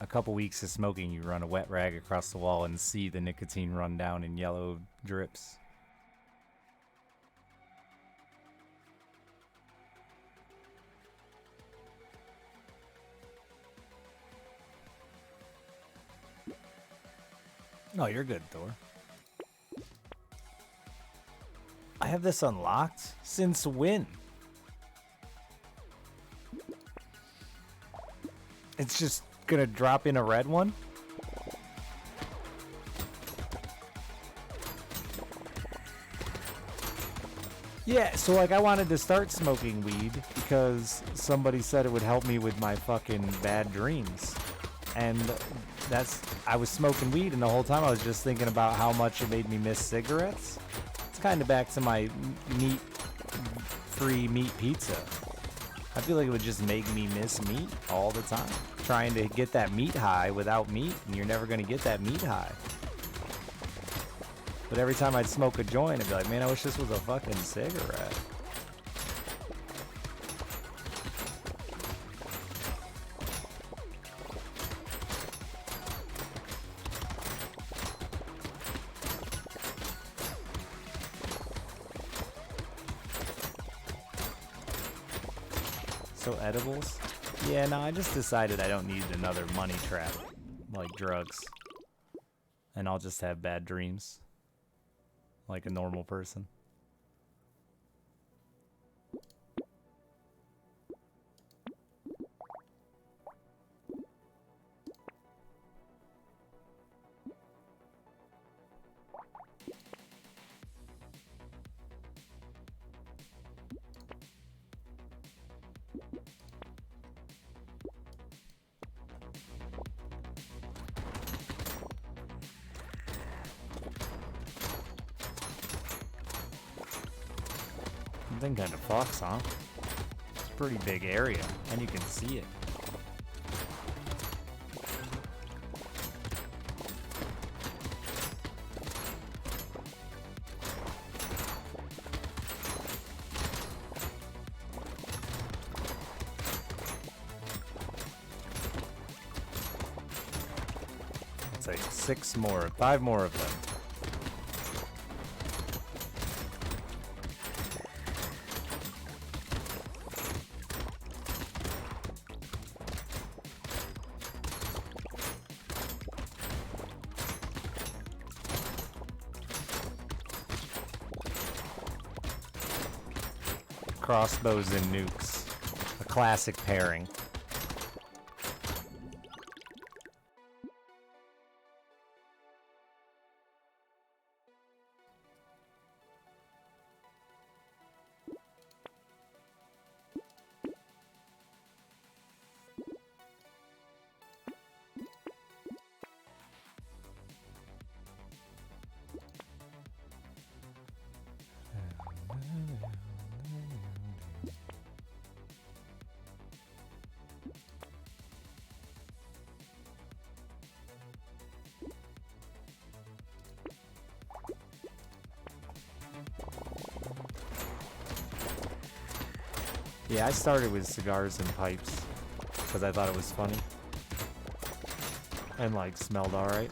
a couple weeks of smoking, you run a wet rag across the wall and see the nicotine run down in yellow drips. Oh, you're good, Thor. I have this unlocked? Since when? It's just gonna drop in a red one? Yeah, so like I wanted to start smoking weed because somebody said it would help me with my fucking bad dreams. And I was smoking weed and the whole time I was just thinking about how much it made me miss cigarettes. It's kind of back to my free meat pizza. I feel like it would just make me miss meat all the time. Trying to get that meat high without meat, and you're never gonna get that meat high. But every time I'd smoke a joint, I'd be like, man, I wish this was a fucking cigarette. So edibles? Yeah, no, I just decided I don't need another money trap, like drugs. And I'll just have bad dreams. Like a normal person. Something kind of fucks, huh? It's a pretty big area, and you can see it. It's like 5 more of them. Crossbows and nukes. A classic pairing. Yeah, I started with cigars and pipes because I thought it was funny and like smelled alright.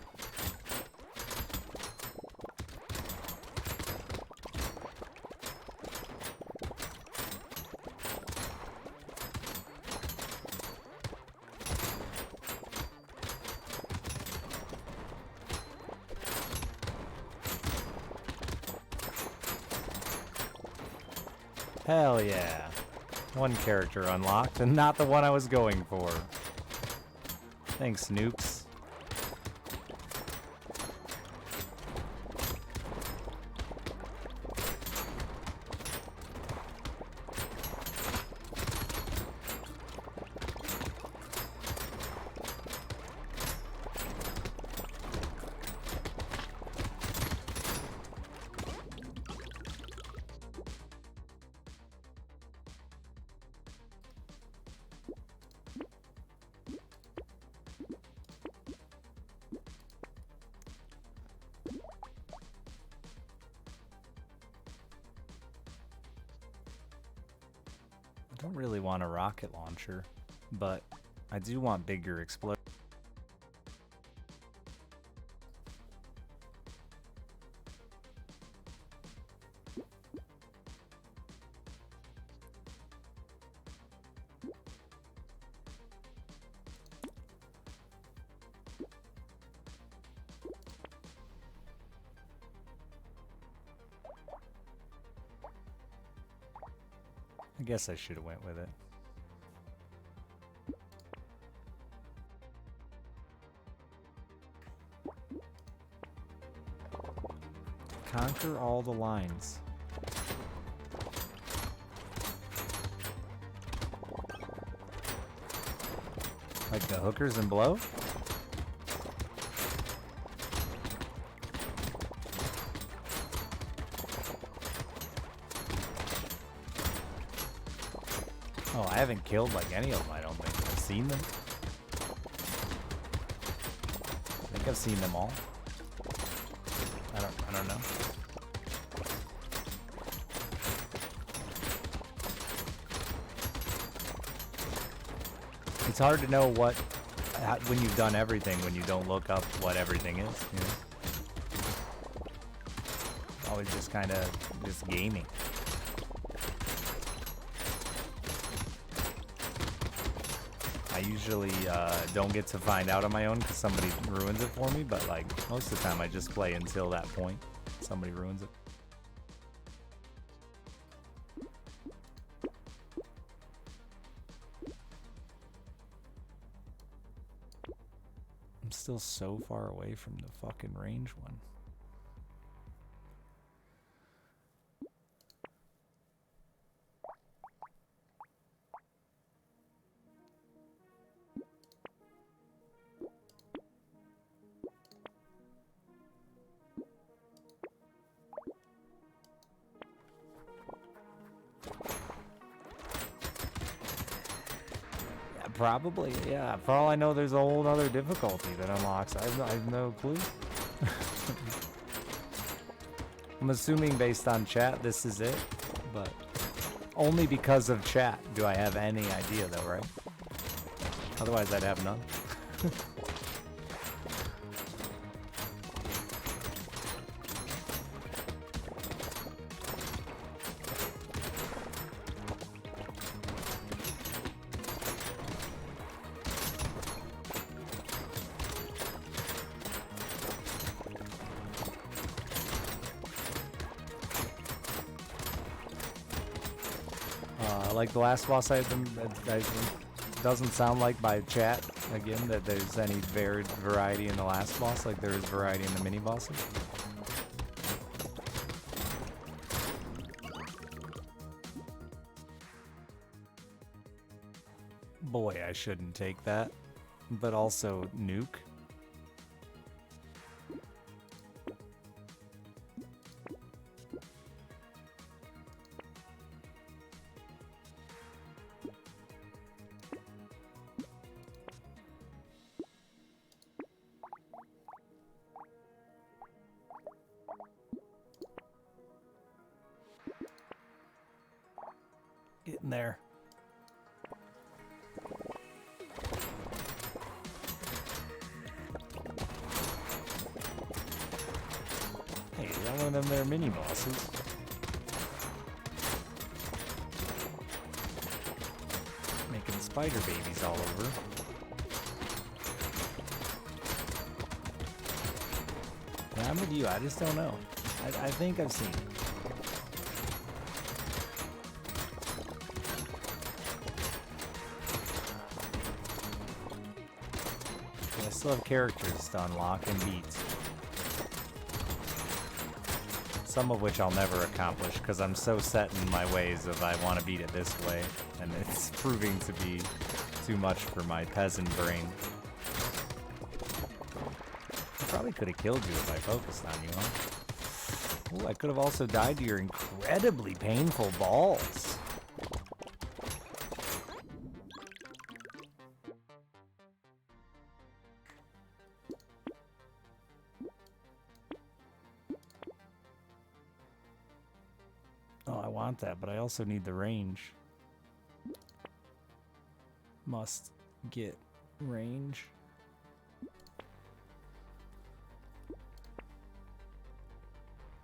Hell yeah. One character unlocked, and not the one I was going for. Thanks, nukes. I don't really want a rocket launcher, but I do want bigger explosions. I guess I should have went with it. Conquer all the lines. Like the hookers and blow? Oh, I haven't killed like any of them, I don't think. I've seen them. I think I've seen them all. I don't know. It's hard to know what, when you've done everything, when you don't look up what everything is, you know? Always just kind of just gaming. I usually don't get to find out on my own because somebody ruins it for me, but like most of the time I just play until that point. Somebody ruins it. I'm still so far away from the fucking range one. Probably, yeah. For all I know, there's a whole other difficulty that unlocks. I have no clue. I'm assuming based on chat, this is it, but only because of chat do I have any idea, though, right? Otherwise, I'd have none. Like the last boss I doesn't sound like by chat again that there's any variety in the last boss like there is variety in the mini bosses. Boy, I shouldn't take that, but also nuke. Getting there. Hey, is that one of them there mini bosses? Making spider babies all over. Yeah, I'm with you. I just don't know. I think I've seen it. I still have characters to unlock and beat. Some of which I'll never accomplish because I'm so set in my ways of I want to beat it this way, and it's proving to be too much for my peasant brain. I probably could have killed you if I focused on you, huh? Ooh, I could have also died to your incredibly painful balls. Oh, I want that, but I also need the range. Must get range.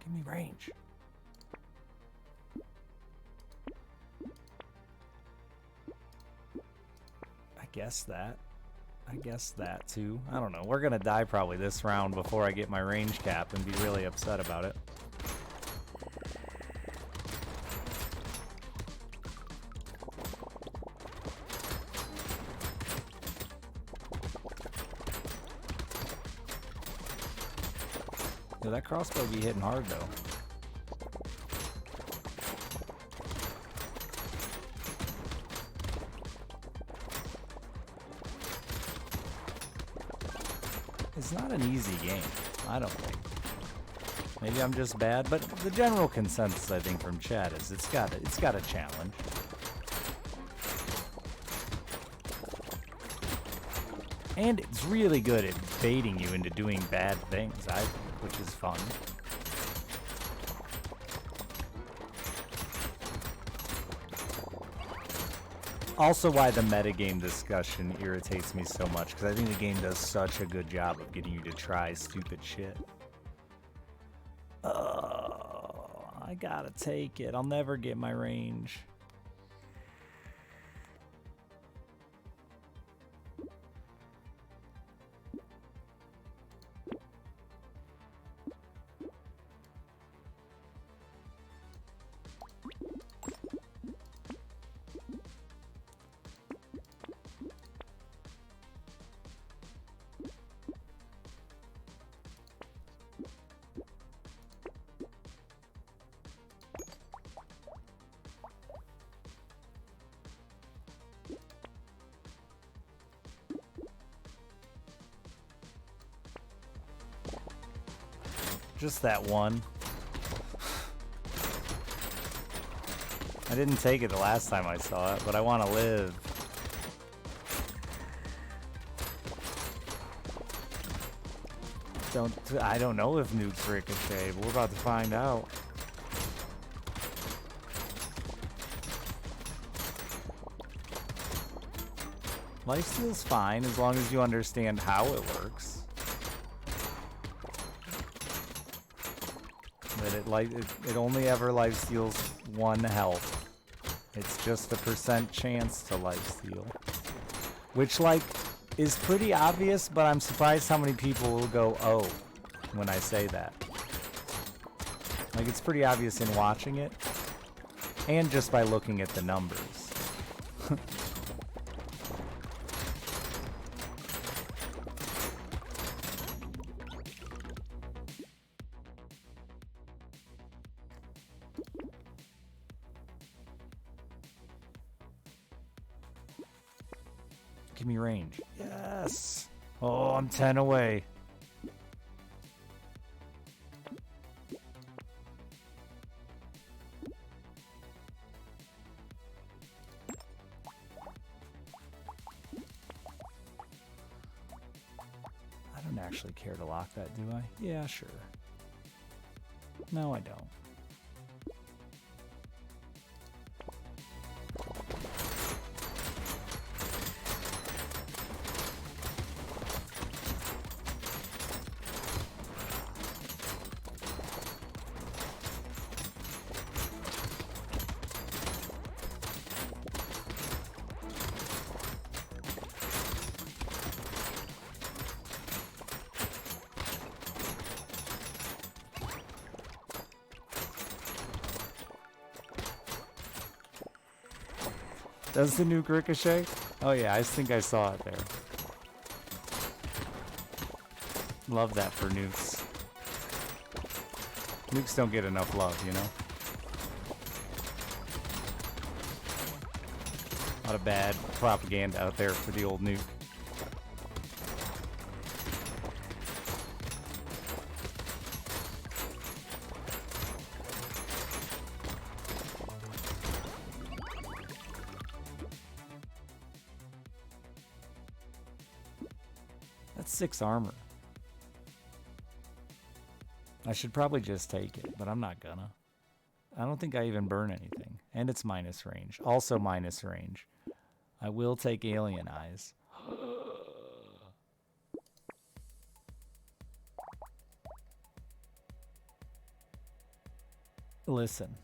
Give me range. I guess that too. I don't know. We're gonna die probably this round before I get my range cap and be really upset about it. Yeah, that crossbow be hitting hard though. It's not an easy game, I don't think. Maybe I'm just bad, but the general consensus I think from chat is it's got a challenge. And it's really good at baiting you into doing bad things, which is fun. Also why the metagame discussion irritates me so much, because I think the game does such a good job of getting you to try stupid shit. I gotta take it. I'll never get my range. Just that one. I didn't take it the last time I saw it, but I want to live. I don't know if nukes ricochet, but we're about to find out. Lifesteal's fine as long as you understand how it works. That it only ever lifesteals 1 health. It's just a % chance to lifesteal. Which, like, is pretty obvious, but I'm surprised how many people will go, oh, when I say that. Like, it's pretty obvious in watching it, and just by looking at the numbers. Give me range. Yes! Oh, I'm 10 away. I don't actually care to lock that, do I? Yeah, sure. No, I don't. Does the nuke ricochet? Oh yeah, I think I saw it there. Love that for nukes. Nukes don't get enough love, you know? A lot of bad propaganda out there for the old nuke. That's 6 armor. I should probably just take it, but I'm not gonna. I don't think I even burn anything. And it's minus range. Also minus range. I will take alien eyes. Listen.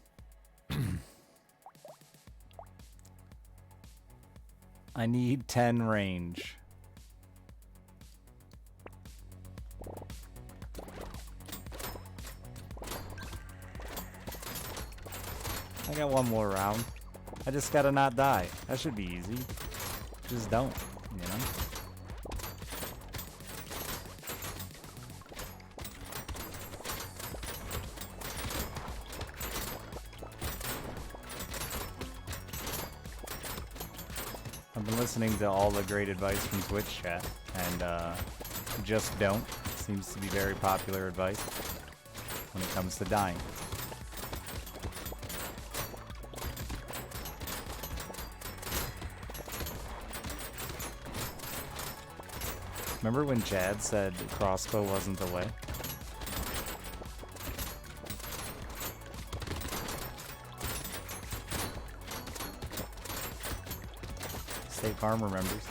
I need 10 range. I got one more round. I just gotta not die. That should be easy. Just don't, you know? I've been listening to all the great advice from Twitch chat, and just don't seems to be very popular advice when it comes to dying. Remember when Chad said crossbow wasn't the way? State Farm remembers.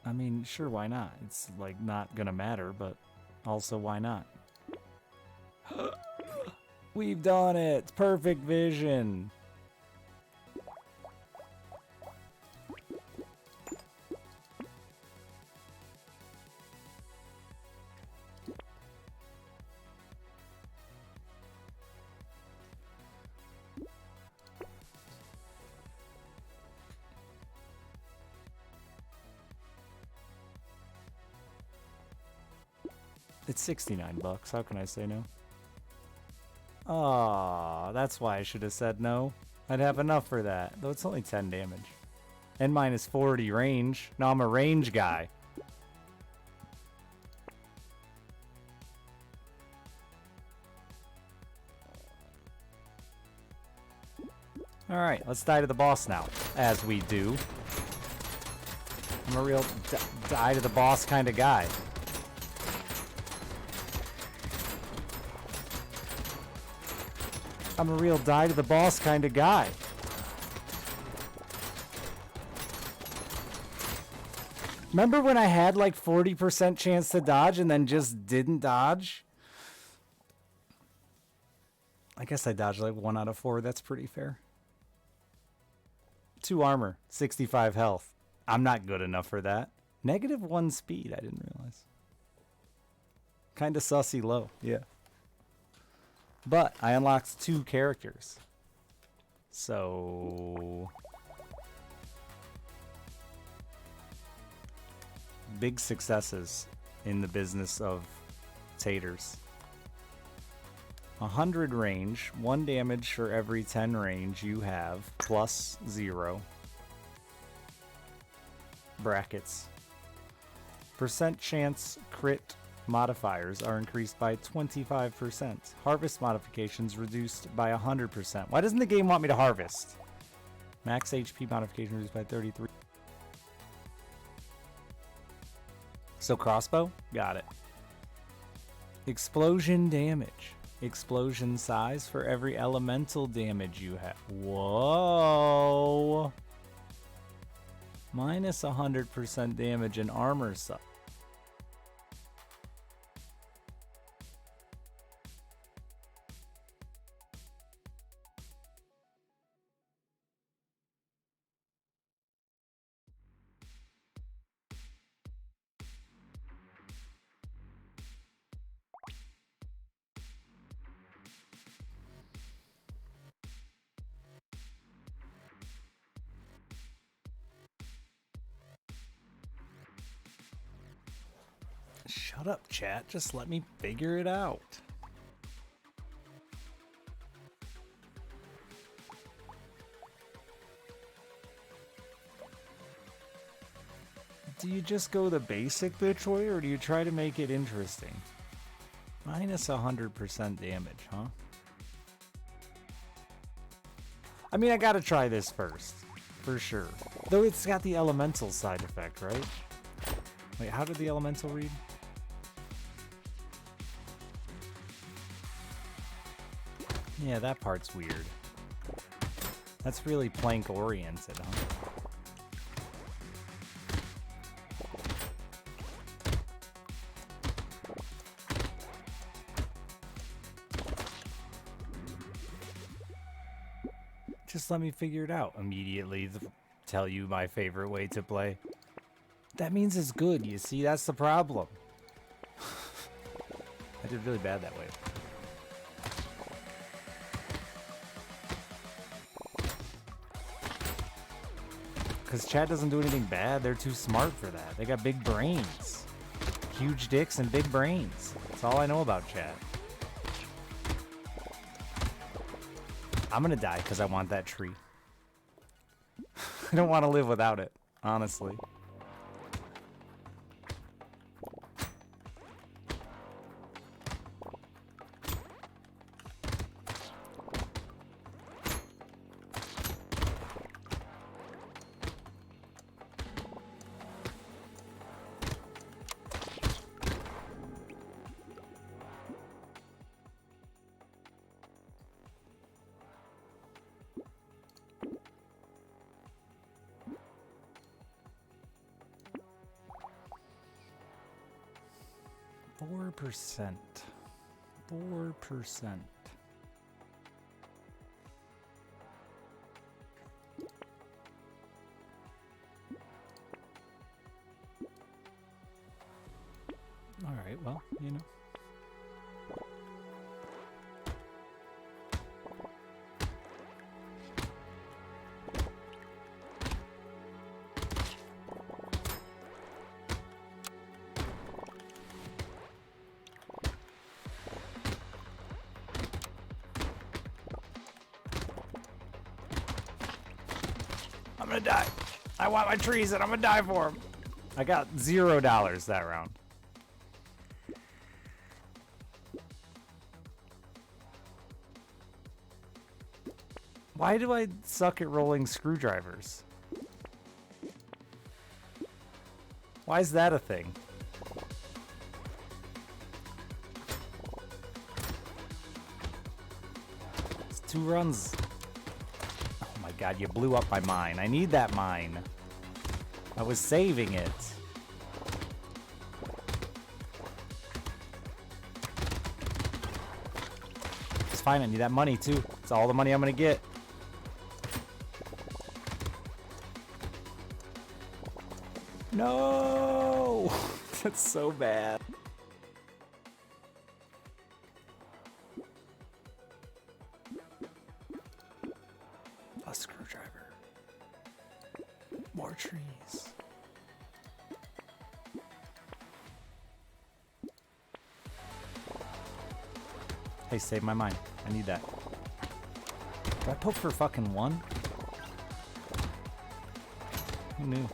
I mean, sure, why not? It's like not gonna matter, but also why not? We've done it! Perfect vision! It's 69 bucks. How can I say no? Ah, that's why I should have said no. I'd have enough for that. Though it's only 10 damage. And minus 40 range. No, I'm a range guy. Alright, let's die to the boss now. As we do. I'm a real die to the boss kind of guy. I'm a real die to the boss kind of guy. Remember when I had like 40% chance to dodge and then just didn't dodge? I guess I dodged like 1 out of 4. That's pretty fair. 2 armor, 65 health. I'm not good enough for that. -1 speed, I didn't realize. Kind of sussy low, yeah. But I unlocked 2 characters. So big successes in the business of taters. 100 range, 1 damage for every 10 range you have, plus 0. Brackets. Percent chance crit modifiers are increased by 25%. Harvest modifications reduced by 100%. Why doesn't the game want me to harvest? Max HP modification reduced by 33. So crossbow? Got it. Explosion damage. Explosion size for every elemental damage you have. Whoa! Minus 100% damage and armor size. Shut up, chat. Just let me figure it out. Do you just go the basic bitch way, or do you try to make it interesting? Minus 100% damage, huh? I mean, I gotta try this first. For sure. Though it's got the elemental side effect, right? Wait, how did the elemental read? Yeah, that part's weird. That's really plank oriented, huh? Just let me figure it out. Immediately tell you my favorite way to play. That means it's good, you see? That's the problem. I did really bad that way. Because chat doesn't do anything bad. They're too smart for that. They got big brains. huge dicks and big brains. That's all I know about chat. I'm gonna die because I want that tree. I don't want to live without it, honestly. %. 4%. All right, well, you know. I'm gonna die. I want my trees and I'm gonna die for them. I got $0 that round. Why do I suck at rolling screwdrivers? Why is that a thing? It's 2 runs. Oh my god, you blew up my mine. I need that mine. I was saving it. It's fine, I need that money too. It's all the money I'm gonna get. No! That's so bad. A screwdriver. More trees. Hey, save my mind. I need that. Did I poke for fucking 1? Who knew?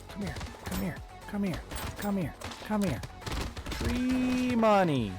Come here, come here, come here, come here, come here. Tree money.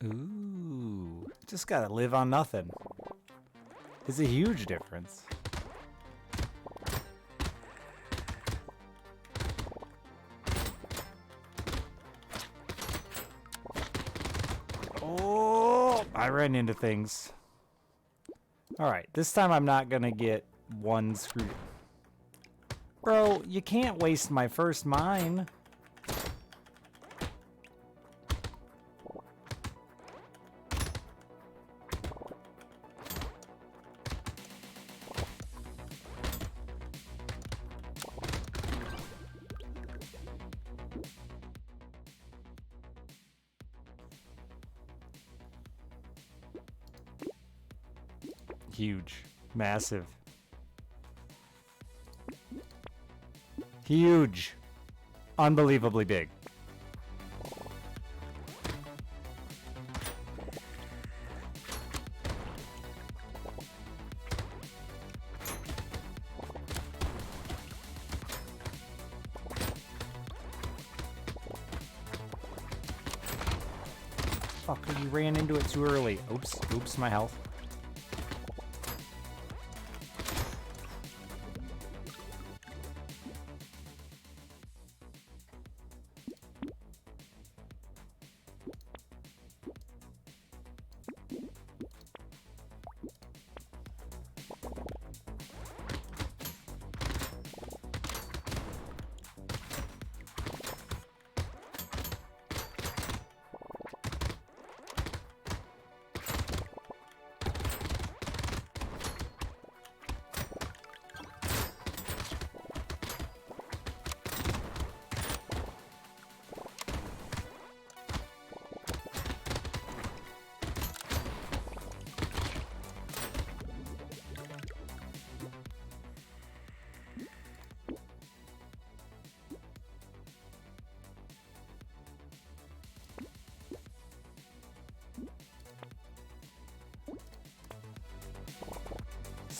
Ooh, just gotta live on nothing. It's a huge difference. Oh, I ran into things. All right, this time I'm not gonna get 1 screw. Bro, you can't waste my first mine. Huge. Massive. Huge. Unbelievably big. Fucker, you ran into it too early. Oops, oops, my health.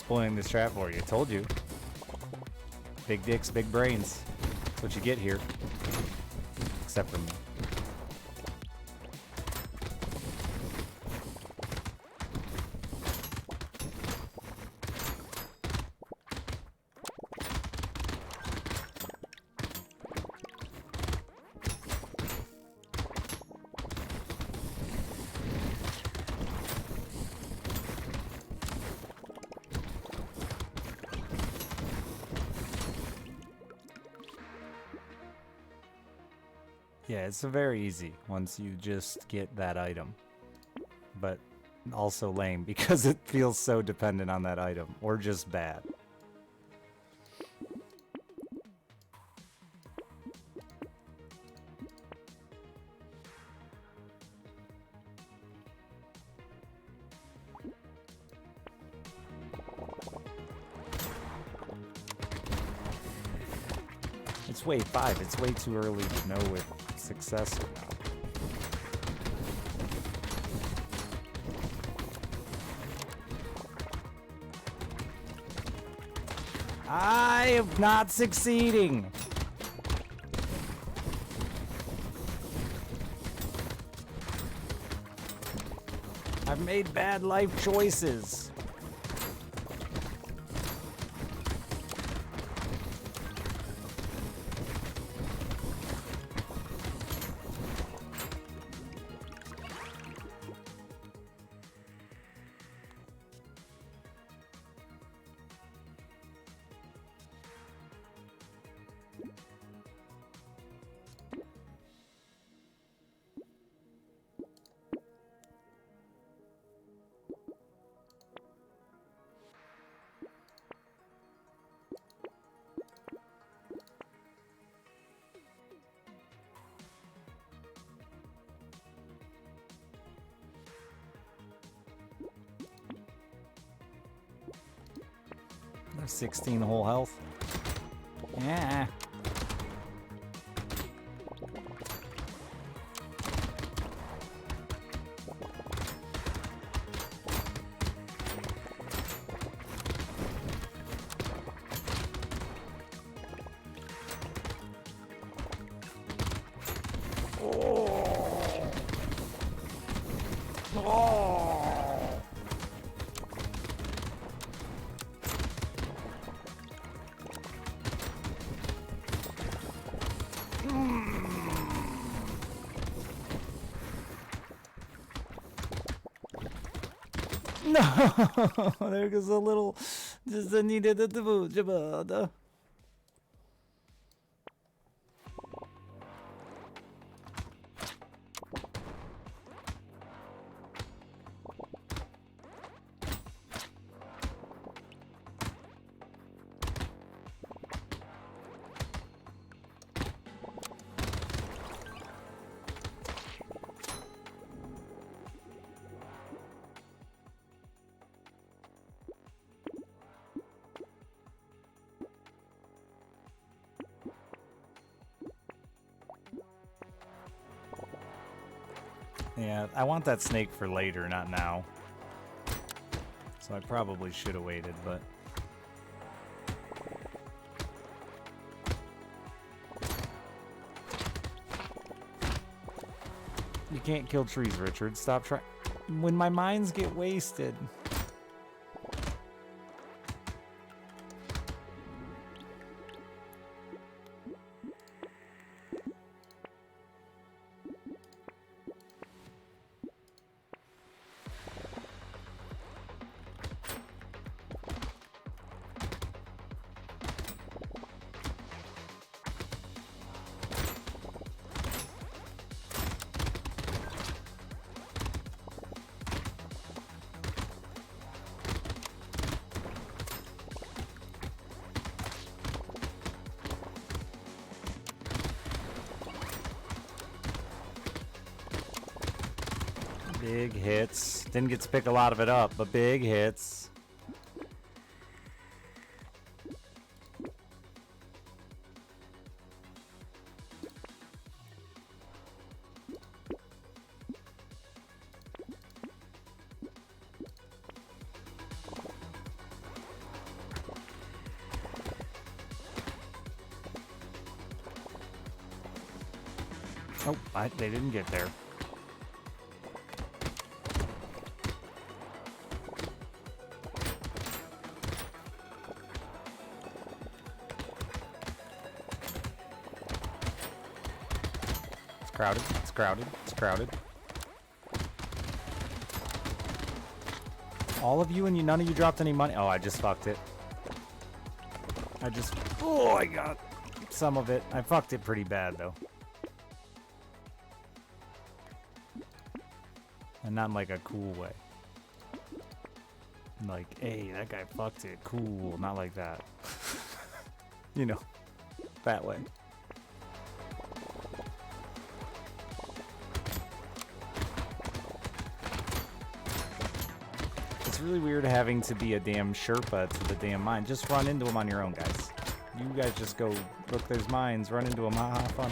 spoiling this trap for you. Told you. Big dicks, big brains. That's what you get here. Except for me. Yeah, it's very easy once you just get that item. But also lame because it feels so dependent on that item, or just bad. It's wave 5, it's way too early to know if success or not. I am not succeeding. I've made bad life choices. There's 16 whole health. Yeah. No, there goes a little. Just needed the. Yeah, I want that snake for later, not now. So I probably should have waited, but... You can't kill trees, Richard. Stop trying. When my mines get wasted... Big hits. Didn't get to pick a lot of it up, but big hits. Oh, they didn't get there. It's crowded, it's crowded, it's crowded. All of you and none of you dropped any money. Oh, I just fucked it. Oh, I got some of it. I fucked it pretty bad, though. And not in like a cool way. Like, hey, that guy fucked it. Cool. Not like that. You know, that way. It's really weird having to be a damn Sherpa to the damn mine. Just run into them on your own, guys. You guys just go, look, there's mines. Run into them. Haha, fun.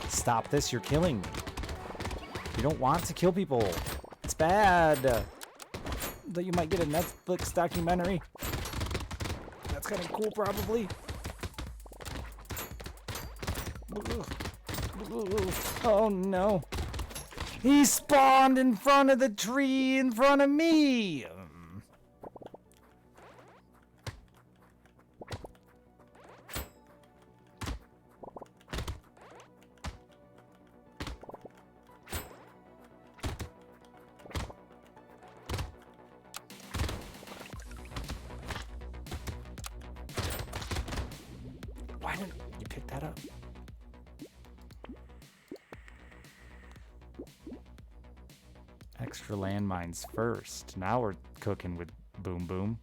Stop this, you're killing me. You don't want to kill people. It's bad. That you might get a Netflix documentary. That's kind of cool, probably. Oh no. He spawned in front of the tree in front of me. Why didn't you pick that up? Extra landmines first. Now we're cooking with Boom Boom.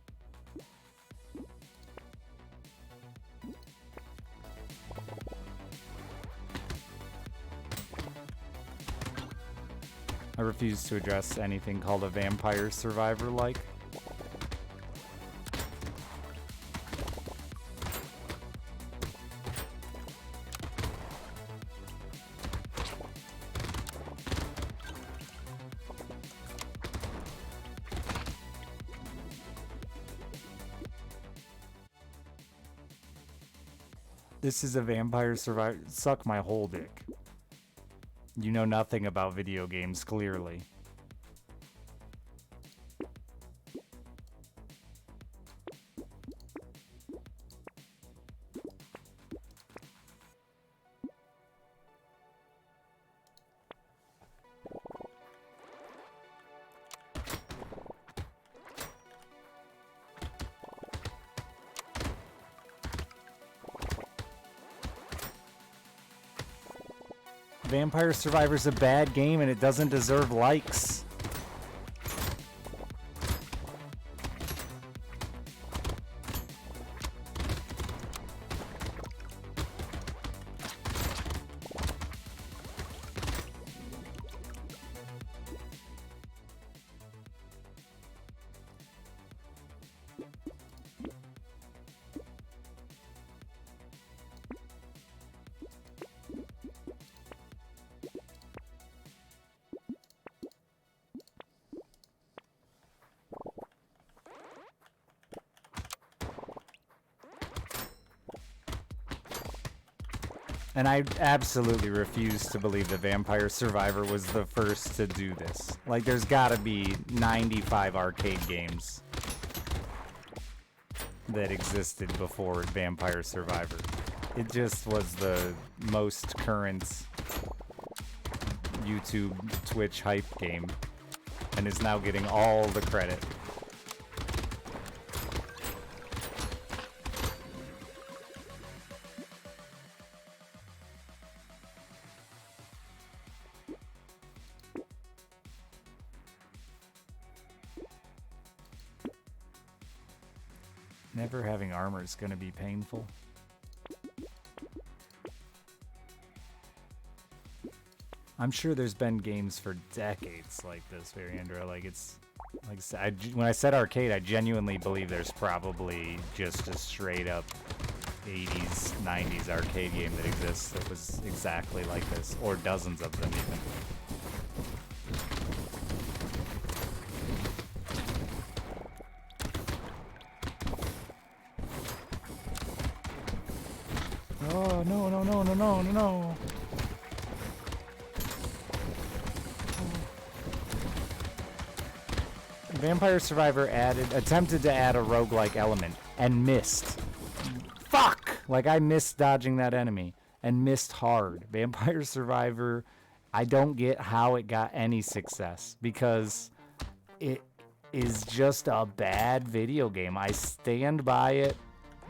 I refuse to address anything called a vampire survivor like. This is a vampire survivor. Suck my whole dick. You know nothing about video games, clearly. Vampire Survivor's a bad game and it doesn't deserve likes. And I absolutely refuse to believe that Vampire Survivor was the first to do this. Like, there's gotta be 95 arcade games that existed before Vampire Survivor. It just was the most current YouTube, Twitch hype game, and is now getting all the credit. Never having armor is going to be painful. I'm sure there's been games for decades like this, Variandra. Like, it's like I said, when I said arcade, I genuinely believe there's probably just a straight up 80s, 90s arcade game that exists that was exactly like this, or dozens of them even. Oh, no, no, no, no, no, no, no. Vampire Survivor attempted to add a roguelike element and missed. Fuck! Like, I missed dodging that enemy and missed hard. Vampire Survivor, I don't get how it got any success because it is just a bad video game. I stand by it.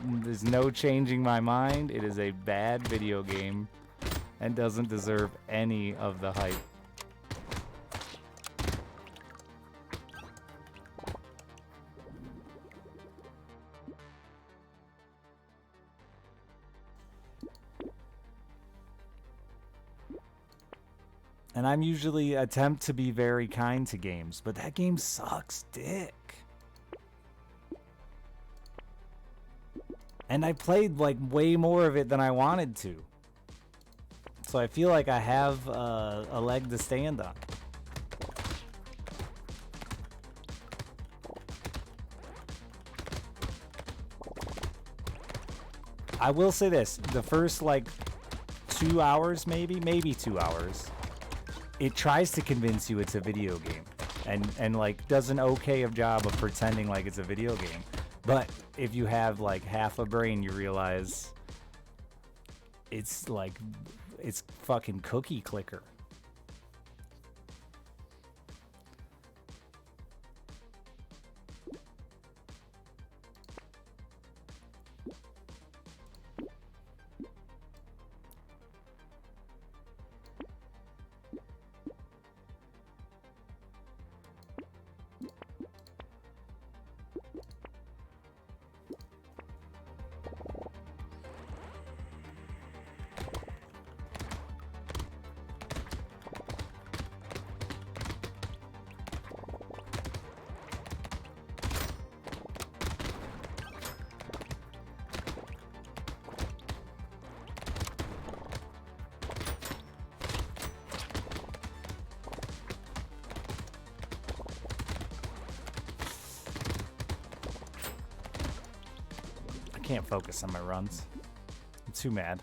There's no changing my mind. It is a bad video game and doesn't deserve any of the hype. And I'm usually attempt to be very kind to games, but that game sucks dick. And I played like way more of it than I wanted to. So I feel like I have a leg to stand on. I will say this, the first like 2 hours, maybe 2 hours, it tries to convince you it's a video game and like does an okay of job of pretending like it's a video game. But if you have like half a brain, you realize it's like, it's fucking cookie clicker. I can't focus on my runs. I'm too mad.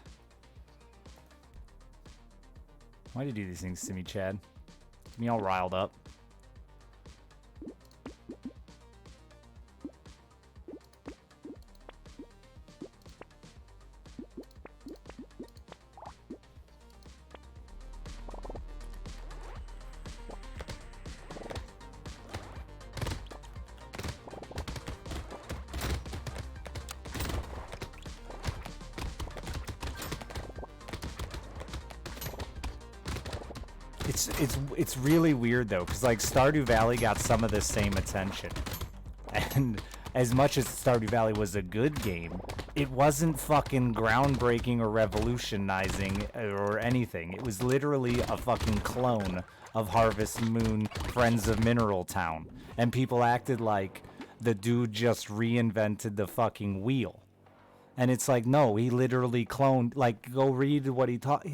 Why do you do these things to me, Chad? Get me all riled up. It's really weird though, because like Stardew Valley got some of the same attention, and as much as Stardew Valley was a good game, it wasn't fucking groundbreaking or revolutionizing or anything. It was literally a fucking clone of Harvest Moon Friends of Mineral Town, and people acted like the dude just reinvented the fucking wheel. And it's like, no, he literally cloned, like, go read what he taught.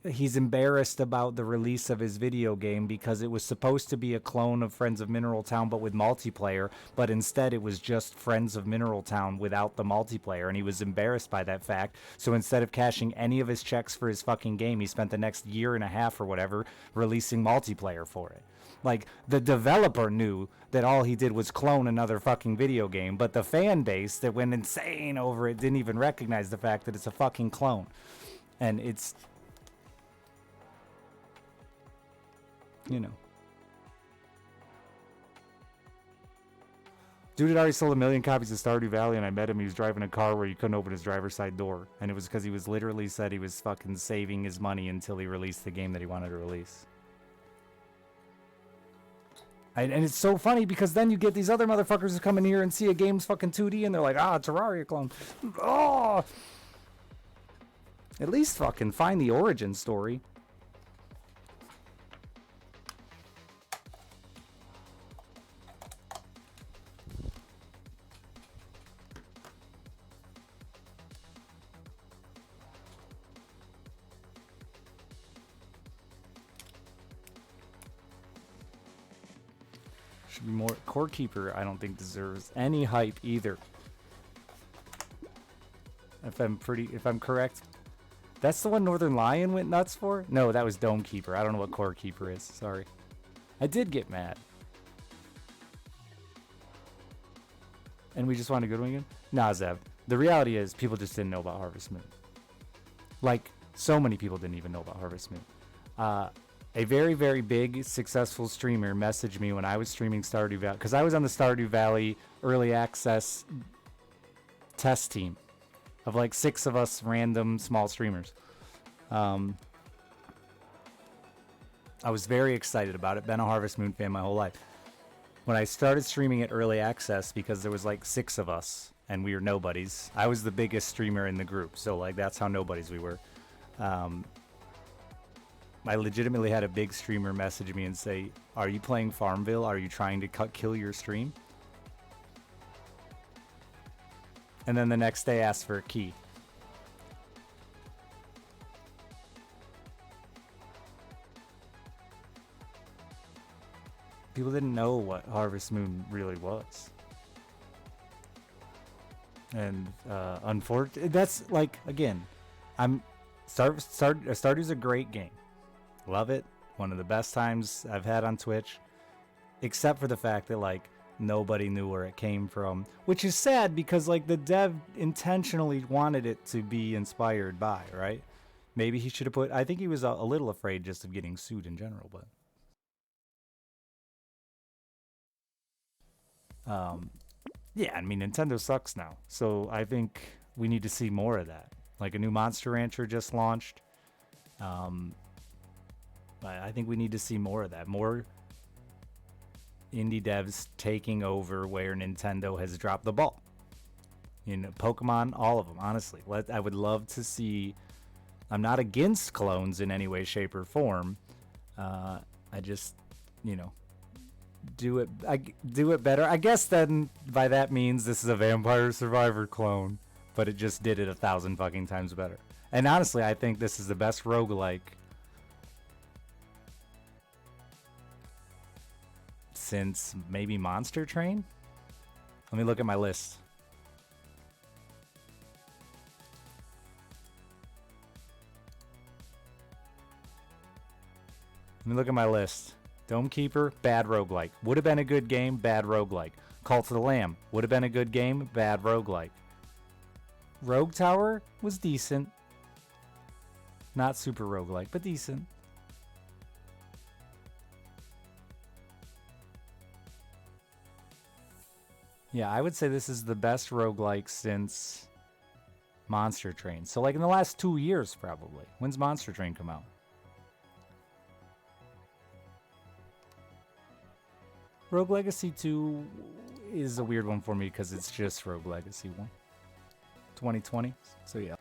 He's embarrassed about the release of his video game because it was supposed to be a clone of Friends of Mineral Town but with multiplayer, but instead it was just Friends of Mineral Town without the multiplayer, and he was embarrassed by that fact. So instead of cashing any of his checks for his fucking game, he spent the next year and a half or whatever releasing multiplayer for it. Like, the developer knew that all he did was clone another fucking video game, but the fan base that went insane over it didn't even recognize the fact that it's a fucking clone. And it's, you know. Dude had already sold 1 million copies of Stardew Valley, and I met him. He was driving a car where you couldn't open his driver's side door. And it was because he was literally said he was fucking saving his money until he released the game that he wanted to release. And it's so funny because then you get these other motherfuckers who come in here and see a game's fucking 2D and they're like, ah, Terraria clone. Oh! At least fucking find the origin story. Should be more. Core Keeper, I don't think deserves any hype either. if I'm correct. That's the one Northern Lion went nuts for? No, that was Dome Keeper. I don't know what Core Keeper is. Sorry. I did get mad. And we just want a good one again? Nah, Zev. The reality is people just didn't know about Harvest Moon. Like, so many people didn't even know about Harvest Moon. A very, very big, successful streamer messaged me when I was streaming Stardew Valley, because I was on the Stardew Valley early access test team of like 6 of us random small streamers. I was very excited about it. Been a Harvest Moon fan my whole life. When I started streaming it early access, because there was like 6 of us and we were nobodies, I was the biggest streamer in the group. So like that's how nobodies we were. I legitimately had a big streamer message me and say, "Are you playing Farmville? Are you trying to kill your stream?" And then the next day asked for a key. People didn't know what Harvest Moon really was. And unfortunately, that's like, again, Stardew's a great game. Love it. One of the best times I've had on Twitch. Except for the fact that, like, nobody knew where it came from. Which is sad because, like, the dev intentionally wanted it to be inspired by, right? Maybe he should have put... I think he was a little afraid just of getting sued in general, but... yeah, I mean, Nintendo sucks now. So I think we need to see more of that. Like, a new Monster Rancher just launched. I think we need to see more of that. More indie devs taking over where Nintendo has dropped the ball. You know, Pokemon, all of them, honestly. I would love to see... I'm not against clones in any way, shape, or form. I just, you know, do it better. I guess then by that means this is a Vampire Survivor clone, but it just did it 1,000 fucking times better. And honestly, I think this is the best roguelike since maybe Monster Train? Let me look at my list. Let me look at my list. Dome Keeper, bad roguelike. Would have been a good game, bad roguelike. Cult of the Lamb, would have been a good game, bad roguelike. Rogue Tower was decent. Not super roguelike, but decent. Yeah, I would say this is the best roguelike since Monster Train. So like in the last 2 years probably. When's Monster Train come out? Rogue Legacy 2 is a weird one for me because it's just Rogue Legacy 1. 2020, so yeah.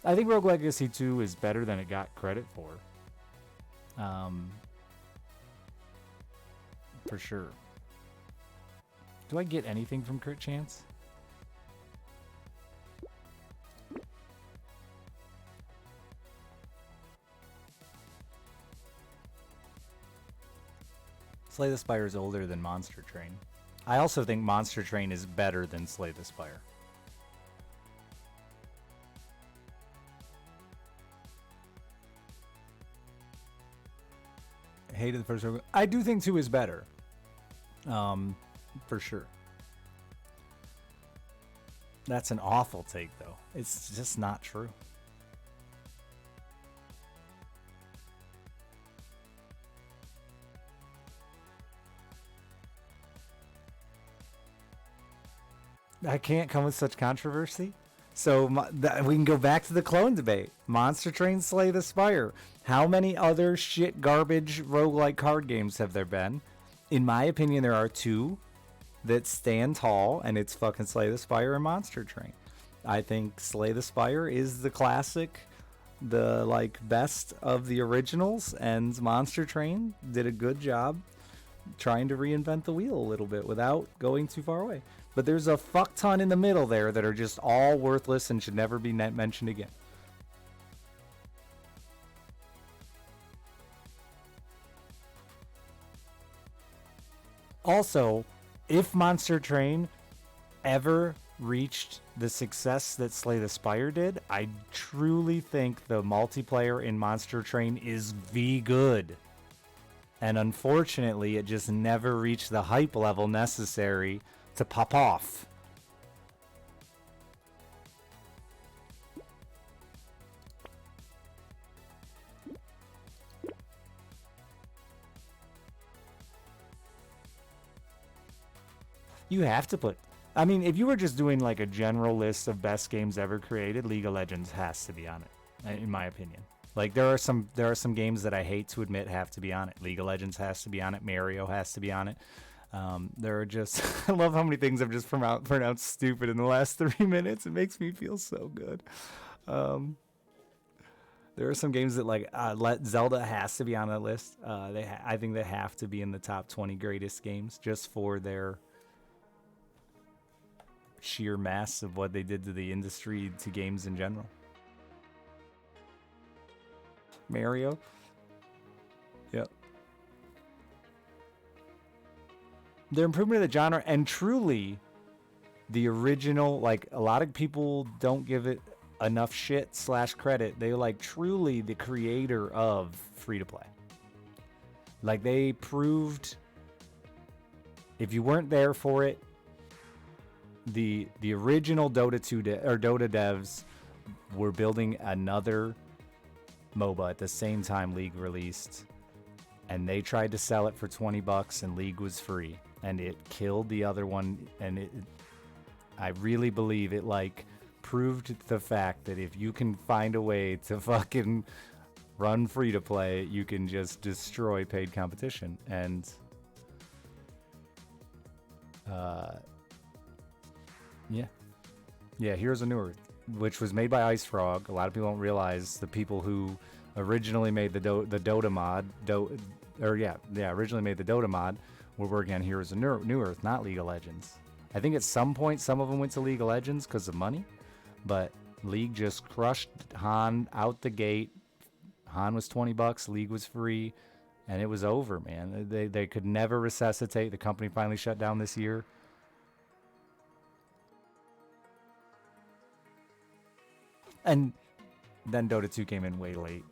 I think Rogue Legacy 2 is better than it got credit for. For sure. Do I get anything from Crit Chance? Slay the Spire is older than Monster Train. I also think Monster Train is better than Slay the Spire. Hated the first rogue. I do think 2 is better. For sure. That's an awful take, though. It's just not true. I can't come with such controversy. So we can go back to the clone debate. Monster Train, Slay the Spire. How many other shit garbage roguelike card games have there been? In my opinion, there are 2 that stand tall, and it's fucking Slay the Spire and Monster Train. I think Slay the Spire is the classic, the like best of the originals, and Monster Train did a good job trying to reinvent the wheel a little bit without going too far away. But there's a fuck ton in the middle there that are just all worthless and should never be mentioned again. Also, if Monster Train ever reached the success that Slay the Spire did, I truly think the multiplayer in Monster Train is V good. And unfortunately, it just never reached the hype level necessary to pop off. You have to put... I mean, if you were just doing like a general list of best games ever created, League of Legends has to be on it, in my opinion. Like there are some games that I hate to admit have to be on it. League of Legends has to be on it. Mario has to be on it. There are just I love how many things I've just pronounced stupid in the last 3 minutes. It makes me feel so good. There are some games that like Zelda has to be on that list. I think they have to be in the top 20 greatest games just for their sheer mass of what they did to the industry, to games in general. Mario. Yep. Their improvement of the genre, and truly the original, like a lot of people don't give it enough shit / credit. They like truly the creator of free to play. Like they proved, if you weren't there for it, the original Dota 2 Dota devs were building another MOBA at the same time League released, and they tried to sell it for $20 and League was free, and it killed the other one. And I really believe it like proved the fact that if you can find a way to fucking run free to play, you can just destroy paid competition. And yeah, Heroes of New Earth, which was made by Ice Frog. A lot of people don't realize the people who originally made the Dota mod, originally made the Dota mod, were working on Heroes of New Earth, not League of Legends. I think at some point some of them went to League of Legends because of money, but League just crushed Han out the gate. Han was $20, League was free, and it was over, man. They could never resuscitate. The company finally shut down this year. And then Dota 2 came in way late.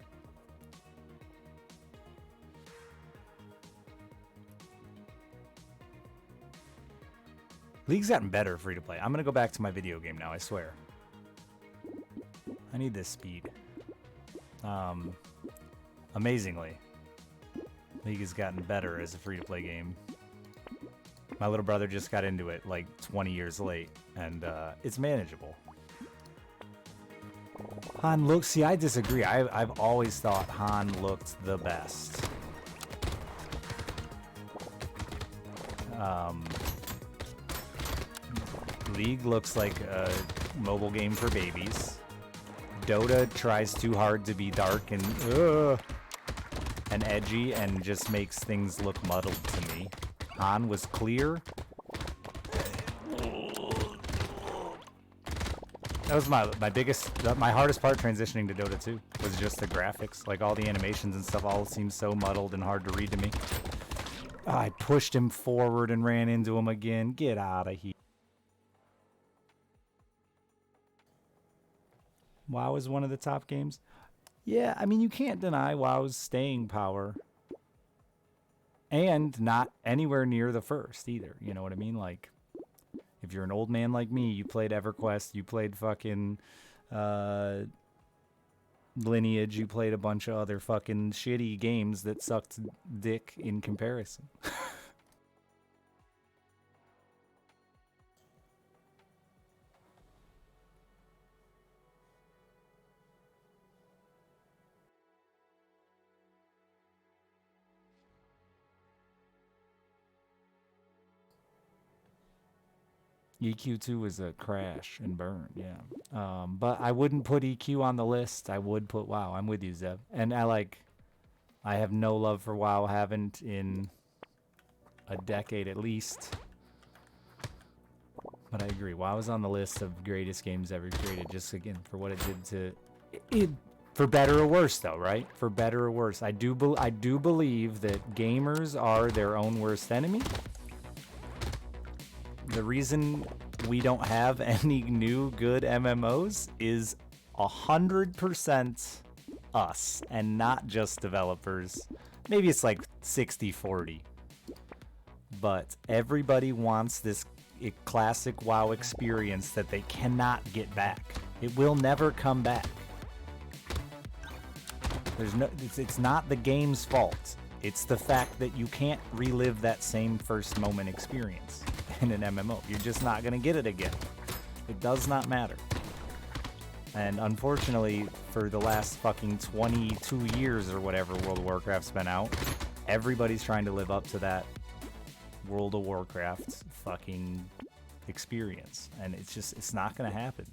League's gotten better free to play. I'm going to go back to my video game now, I swear. I need this speed. Amazingly, League has gotten better as a free to play game. My little brother just got into it like 20 years late, and it's manageable. Han looks... See, I disagree. I've always thought Han looked the best. League looks like a mobile game for babies. Dota tries too hard to be dark and edgy and just makes things look muddled to me. Han was clear. That was my hardest part transitioning to Dota 2 was just the graphics. Like all the animations and stuff all seemed so muddled and hard to read to me. I pushed him forward and ran into him again. Get out of here. WoW is one of the top games. Yeah, I mean, you can't deny WoW's staying power. And not anywhere near the first either. You know what I mean? Like, if you're an old man like me, you played EverQuest, you played fucking Lineage, you played a bunch of other fucking shitty games that sucked dick in comparison. EQ2 is a crash and burn, yeah. But I wouldn't put EQ on the list. I would put WoW. I'm with you, Zeb. And I have no love for WoW. Haven't in a decade at least. But I agree. WoW is on the list of greatest games ever created, just again for what it did to it. For better or worse, though, right? For better or worse, I do believe that gamers are their own worst enemy. The reason we don't have any new good MMOs is 100% us and not just developers. Maybe it's like 60-40. But everybody wants this classic WoW experience that they cannot get back. It will never come back. It's not the game's fault. It's the fact that you can't relive that same first moment experience in an MMO. You're just not going to get it again. It does not matter. And unfortunately, for the last fucking 22 years or whatever World of Warcraft's been out, everybody's trying to live up to that World of Warcraft fucking experience. And it's not going to happen.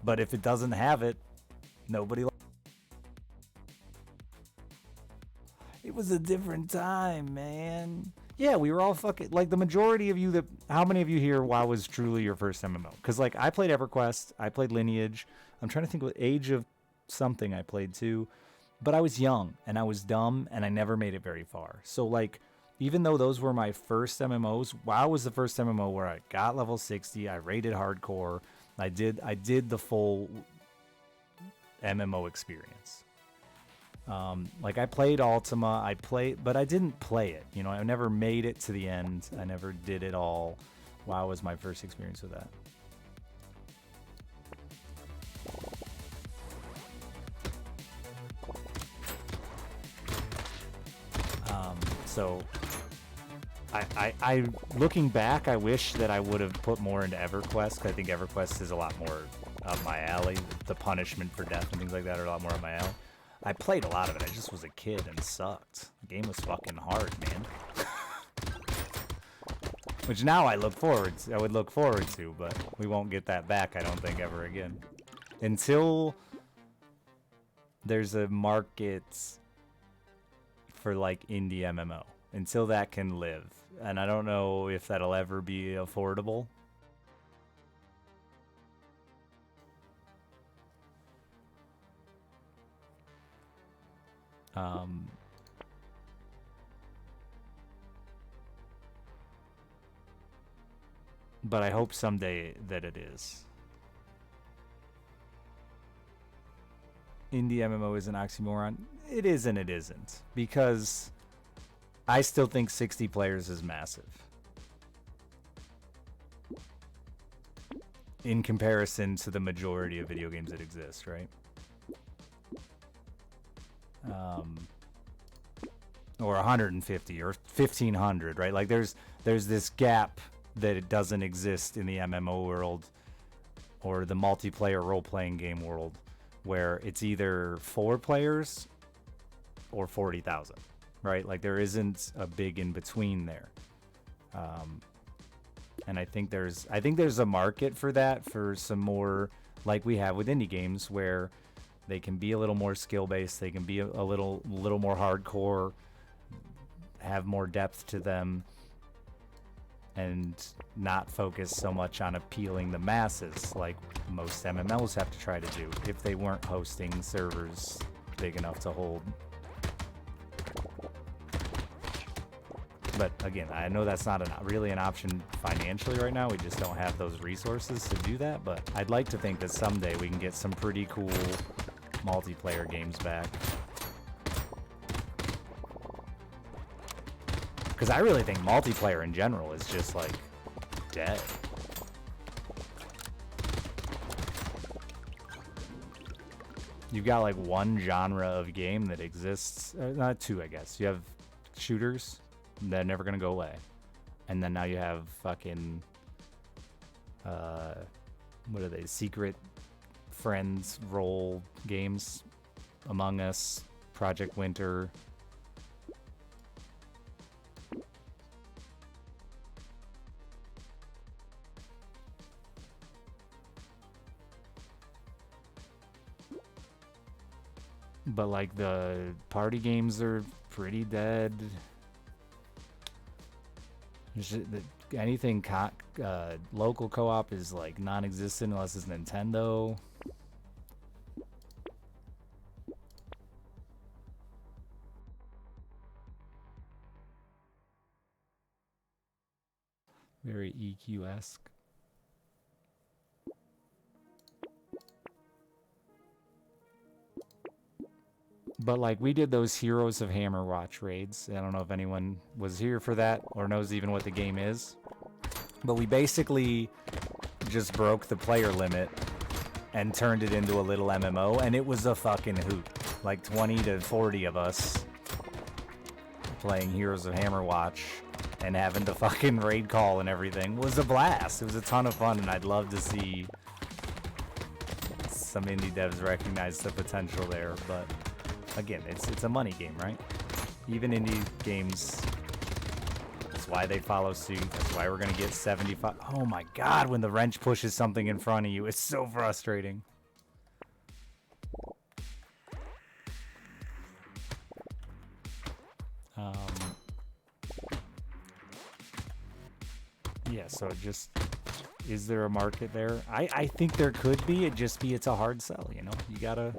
But if it doesn't have it, nobody. It was a different time, man. Yeah, we were all fucking, like, the majority of you how many of you here WoW was truly your first MMO? Because, like, I played EverQuest, I played Lineage, I'm trying to think what Age of something I played too, but I was young, and I was dumb, and I never made it very far. So, like, even though those were my first MMOs, WoW was the first MMO where I got level 60, I rated hardcore, I did the full MMO experience. Like, I played Ultima, but I didn't play it. You know, I never made it to the end. I never did it all. WoW was my first experience with that. So, I looking back, I wish that I would have put more into EverQuest, 'cause I think EverQuest is a lot more up my alley. The punishment for death and things like that are a lot more up my alley. I played a lot of it. I just was a kid and sucked. The game was fucking hard, man. Which now I would look forward to, but we won't get that back, I don't think, ever again. Until there's a market for, like, indie MMO. Until that can live. And I don't know if that'll ever be affordable. But I hope someday that it is. Indie MMO is an oxymoron. It is and it isn't. Because I still think 60 players is massive. In comparison to the majority of video games that exist, right? Or 150 or 1,500, right? Like, there's this gap that it doesn't exist in the MMO world or the multiplayer role-playing game world, where it's either 4 players or 40,000, right? Like, there isn't a big in between there. And I think there's a market for that, for some more, like we have with indie games, where they can be a little more skill-based, they can be a little more hardcore, have more depth to them, and not focus so much on appealing the masses like most MMOs have to try to do if they weren't hosting servers big enough to hold. But again, I know that's not really an option financially right now. We just don't have those resources to do that. But I'd like to think that someday we can get some pretty cool multiplayer games back. Because I really think multiplayer in general is just, like, dead. You've got, like, one genre of game that exists. Not two, I guess. You have shooters. They're never going to go away. And then now you have fucking... what are they? Secret Friends role games. Among Us. Project Winter. But, like, the party games are pretty dead. Anything local co-op is, like, non-existent unless it's Nintendo. Very EQ-esque. But like we did those Heroes of Hammerwatch raids. I don't know if anyone was here for that or knows even what the game is. But we basically just broke the player limit and turned it into a little MMO, and it was a fucking hoot. Like 20 to 40 of us playing Heroes of Hammerwatch and having to fucking raid call and everything was a blast. It was a ton of fun, and I'd love to see some indie devs recognize the potential there, but again, it's a money game, right? Even indie games, that's why they follow suit. That's why we're gonna get 75. Oh my god, when the wrench pushes something in front of you, it's so frustrating. Yeah, so it just, is there a market there? I think there could be. It's a hard sell, you know? You gotta...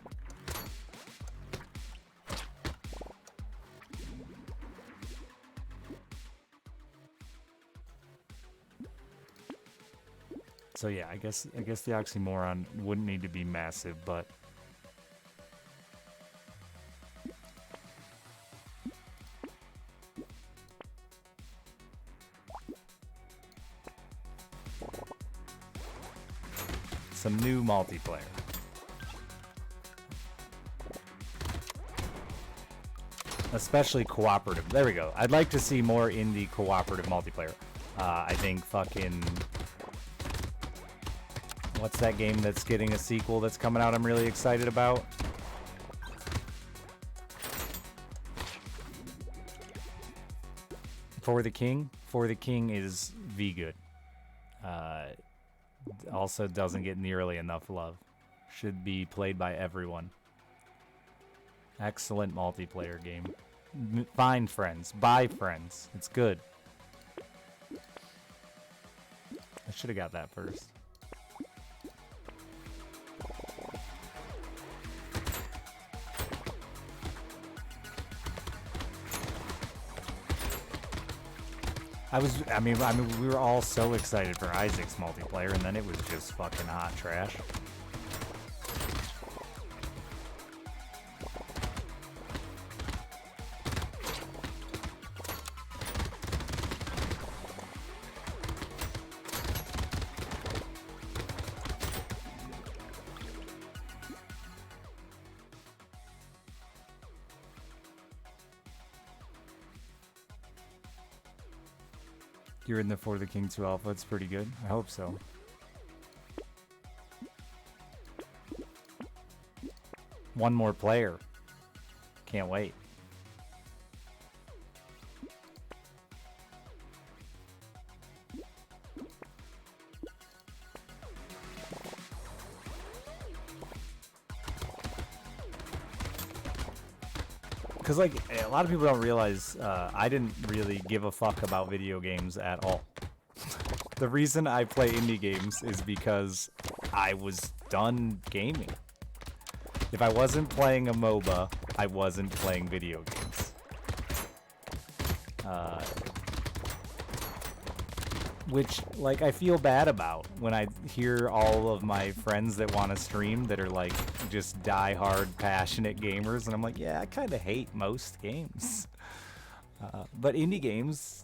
So yeah, I guess the oxymoron wouldn't need to be massive, but some new multiplayer. Especially cooperative. There we go. I'd like to see more indie cooperative multiplayer. I think fucking... What's that game that's getting a sequel that's coming out I'm really excited about? For the King? For the King is V-good. Also doesn't get nearly enough love. Should be played by everyone. Excellent multiplayer game. Find friends. Buy friends. It's good. I should have got that first. I mean, we were all so excited for Isaac's multiplayer, and then it was just fucking hot trash. You're in the For the King 2 alpha. It's pretty good. I hope so. One more player. Can't wait. Because, like, a lot of people don't realize I didn't really give a fuck about video games at all. The reason I play indie games is because I was done gaming. If I wasn't playing a MOBA, I wasn't playing video games. Which, like, I feel bad about when I hear all of my friends that want to stream that are, like, just die-hard, passionate gamers, and I'm like, yeah, I kind of hate most games. But indie games,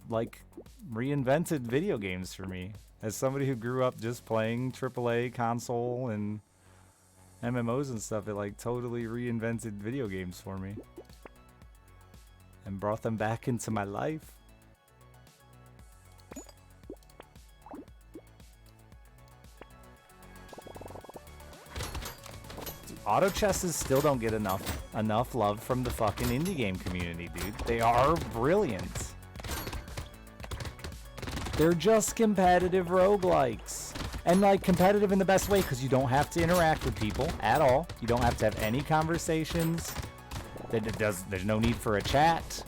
like, reinvented video games for me. As somebody who grew up just playing AAA console and MMOs and stuff, it, like, totally reinvented video games for me. And brought them back into my life. Auto chesses still don't get enough love from the fucking indie game community, dude. They are brilliant. They're just competitive roguelikes. And, like, competitive in the best way, because you don't have to interact with people at all. You don't have to have any conversations. There's no need for a chat.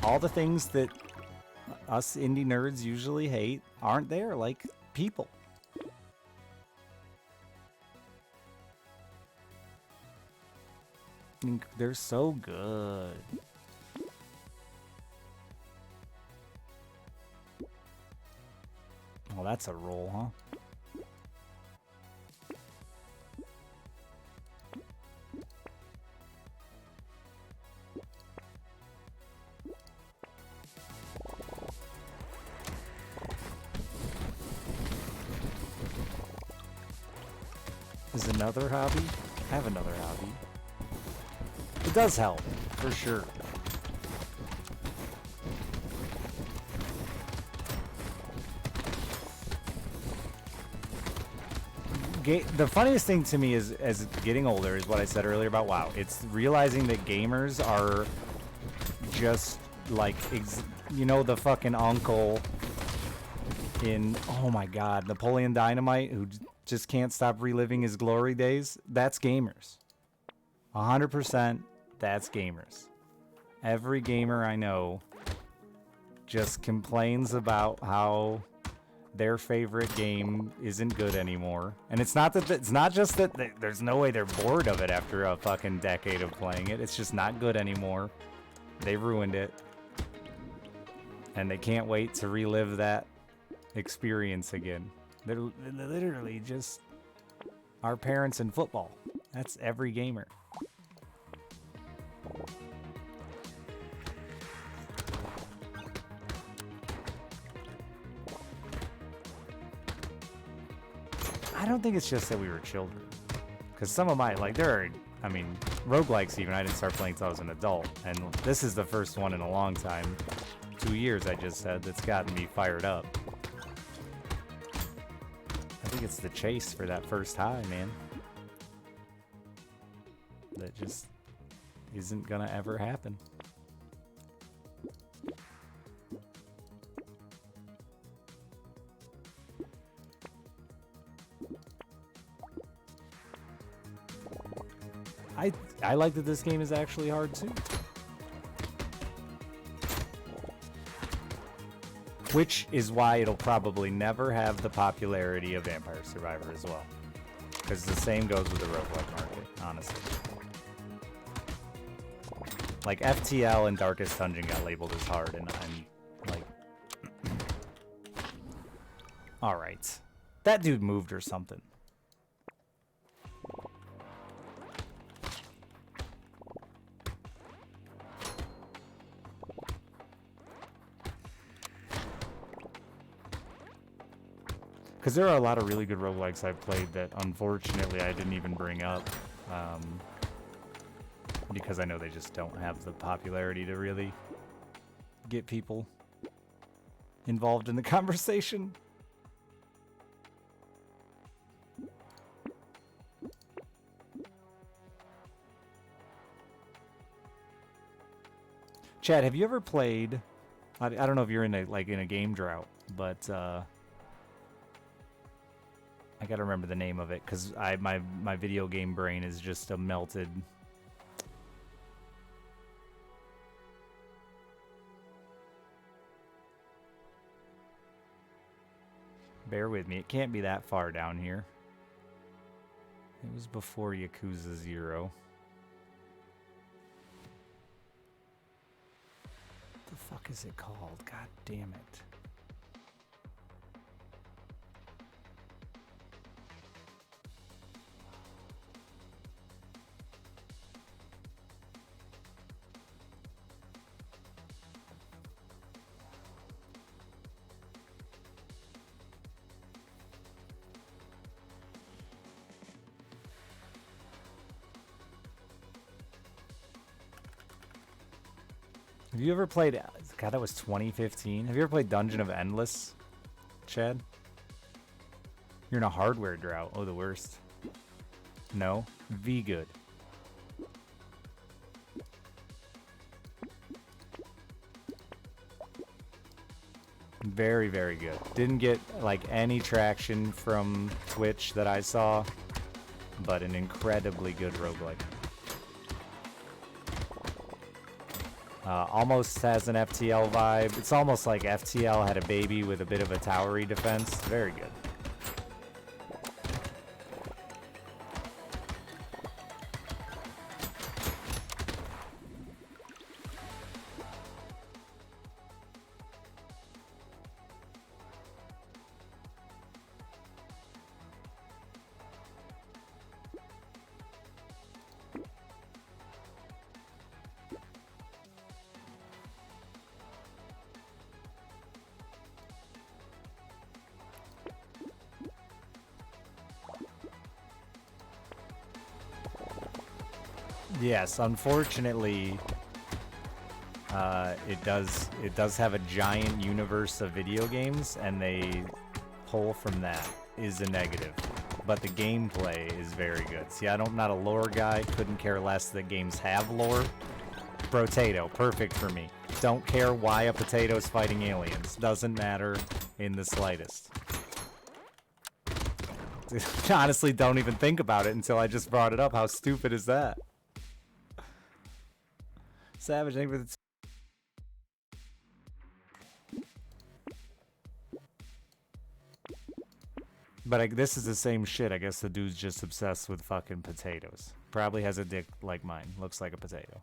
all the things that us indie nerds usually hate aren't there, like people. They're so good. Well, that's a roll, huh? Is another hobby? I have another hobby. It does help, for sure. The funniest thing to me is, as getting older, is what I said earlier about WoW. It's realizing that gamers are just like, you know, the fucking uncle in, oh my god, Napoleon Dynamite, who just can't stop reliving his glory days. That's gamers. 100%, that's gamers. Every gamer I know just complains about how their favorite game isn't good anymore. And it's not that it's not just that there's no way they're bored of it after a fucking decade of playing it. It's just not good anymore. They ruined it. And they can't wait to relive that experience again. They're literally just our parents in football. That's every gamer. I don't think it's just that we were children. Because some of my, like, I mean, roguelikes even, I didn't start playing until I was an adult. And this is the first one in a long time. 2 years, I just said, that's gotten me fired up. I think it's the chase for that first high, man. That just isn't gonna ever happen. I like that this game is actually hard too. Which is why it'll probably never have the popularity of Vampire Survivor as well. Because the same goes with the roguelike market, honestly. Like, FTL and Darkest Dungeon got labeled as hard, and I'm like... Alright. That dude moved or something. Because there are a lot of really good roguelikes I've played that, unfortunately, I didn't even bring up. Because I know they just don't have the popularity to really get people involved in the conversation. Chad, have you ever played... I don't know if you're in a game drought, but... I gotta remember the name of it, because my video game brain is just a melted... Bear with me, it can't be that far down here. It was before Yakuza 0. What the fuck is it called? God damn it. Have you ever played... God, that was 2015. Have you ever played Dungeon of Endless, Chad? You're in a hardware drought. Oh, the worst. No? V good. Very, very good. Didn't get, like, any traction from Twitch that I saw, but an incredibly good roguelike. Almost has an FTL vibe. It's almost like FTL had a baby with a bit of a towery defense. Very good. Yes, unfortunately, it does have a giant universe of video games, and they pull from that is a negative. But the gameplay is very good. See, I'm not a lore guy. Couldn't care less that games have lore. Brotato, perfect for me. Don't care why a potato's fighting aliens. Doesn't matter in the slightest. Honestly, don't even think about it until I just brought it up. How stupid is that? Savage, thank you for the But this is the same shit. I guess the dude's just obsessed with fucking potatoes. Probably has a dick like mine. Looks like a potato.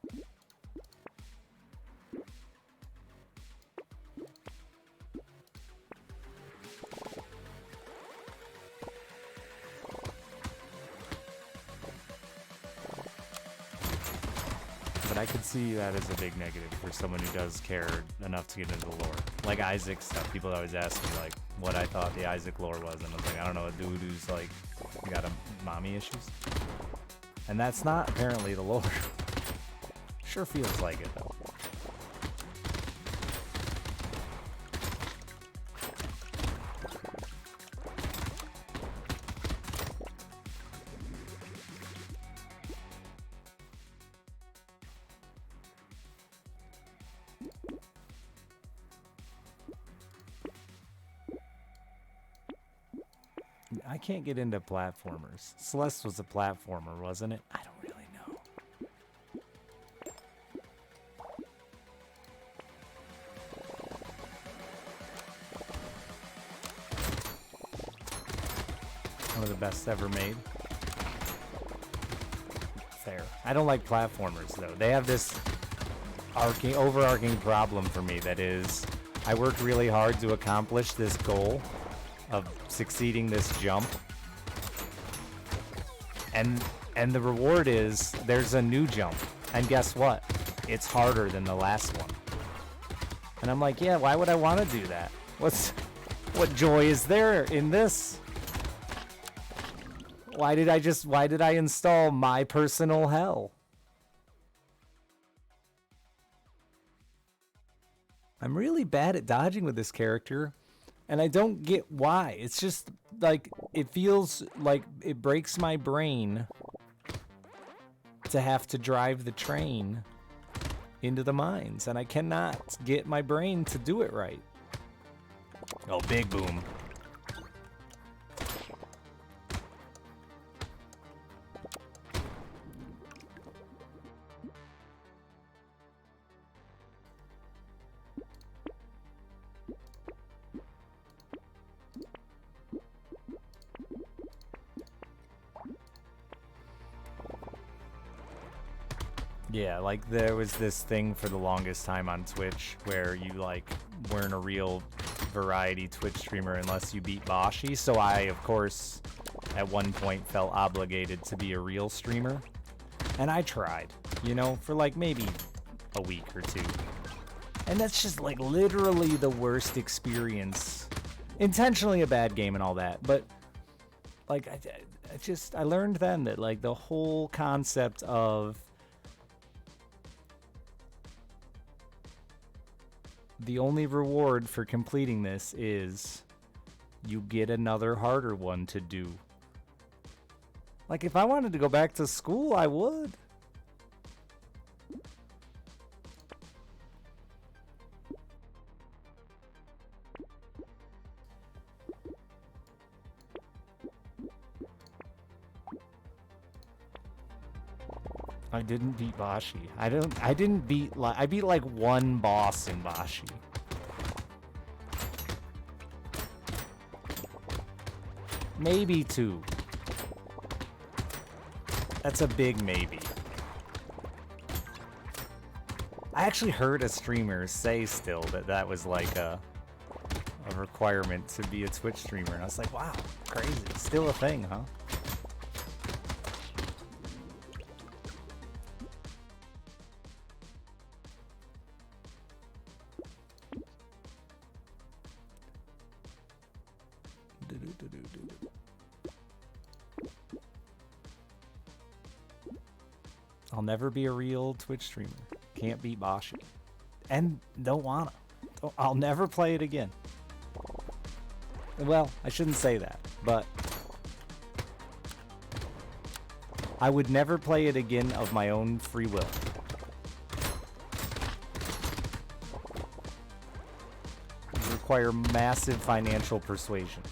But I could see that as a big negative for someone who does care enough to get into the lore. Like Isaac stuff. People always ask me like what I thought the Isaac lore was, and I was like, I don't know, a dude who's like got a mommy issues. And that's not apparently the lore. Sure feels like it though. I can't get into platformers. Celeste was a platformer, wasn't it? I don't really know. One of the best ever made. Fair. I don't like platformers though. They have this overarching problem for me that is, I worked really hard to accomplish this goal of succeeding this jump, and the reward is there's a new jump, and guess what, it's harder than the last one. And I'm like, yeah, why would I want to do that? What joy is there in this? Why did I install my personal hell? I'm really bad at dodging with this character. And I don't get why. It's just, like, it feels like it breaks my brain to have to drive the train into the mines. And I cannot get my brain to do it right. Oh, big boom. Yeah, like there was this thing for the longest time on Twitch where you like weren't a real variety Twitch streamer unless you beat Boshi. So I, of course, at one point felt obligated to be a real streamer. And I tried, you know, for like maybe a week or two. And that's just like literally the worst experience. Intentionally a bad game and all that, but like I learned then that like the whole concept of the only reward for completing this is you get another harder one to do. Like, if I wanted to go back to school, I would. I didn't beat Bashi. I didn't beat, I beat like one boss in Bashi. Maybe two. That's a big maybe. I actually heard a streamer say still that that was like a requirement to be a Twitch streamer. And I was like, wow, crazy. Still a thing, huh? I'll never be a real Twitch streamer. Can't beat Bashi. And don't wanna. I'll never play it again. Well, I shouldn't say that, but I would never play it again of my own free will. It would require massive financial persuasion.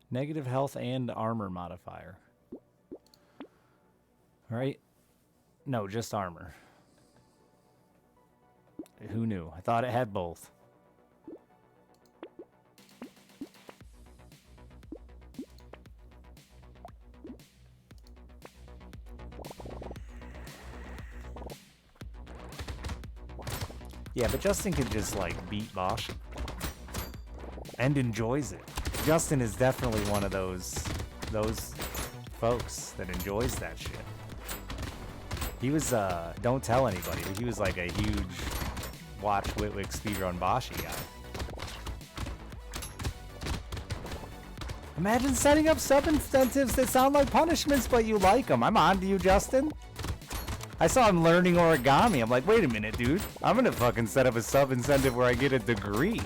Negative health and armor modifier. Alright. No, just armor. Who knew? I thought it had both. Yeah, but Justin can just, like, beat Bosch. And enjoys it. Justin is definitely one of those folks that enjoys that shit. He was, don't tell anybody, but he was like a huge watch Witwick speedrun Bashi guy. Imagine setting up sub incentives that sound like punishments, but you like them. I'm on to you, Justin. I saw him learning origami. I'm like, wait a minute, dude. I'm gonna fucking set up a sub incentive where I get a degree.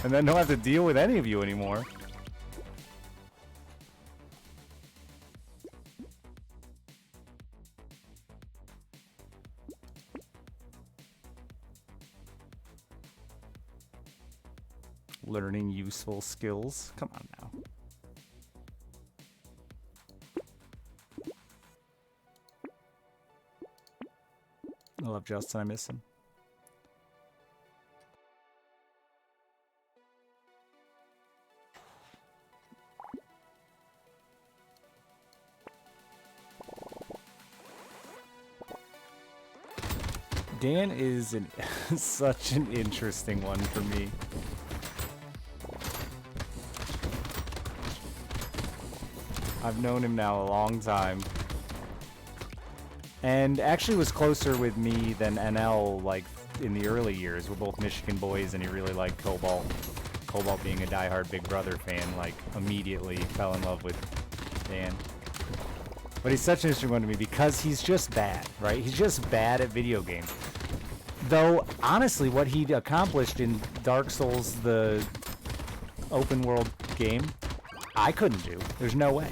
And then don't have to deal with any of you anymore. Learning useful skills. Come on now. I love Justin. I miss him. Dan is such an interesting one for me. I've known him now a long time. And actually was closer with me than NL, like, in the early years. We're both Michigan boys, and he really liked Cobalt. Cobalt being a diehard Big Brother fan, like, immediately fell in love with Dan. But he's such an interesting one to me because he's just bad, right? He's just bad at video games. Though, honestly, what he accomplished in Dark Souls, the open world game, I couldn't do. There's no way.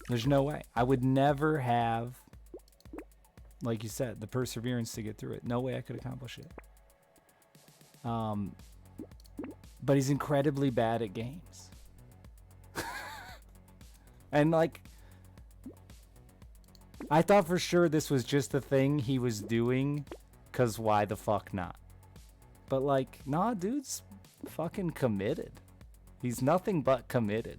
There's no way. I would never have, like you said, the perseverance to get through it. No way I could accomplish it. But he's incredibly bad at games. And, like, I thought for sure this was just a thing he was doing, because why the fuck not? But, like, nah, dude's fucking committed. He's nothing but committed.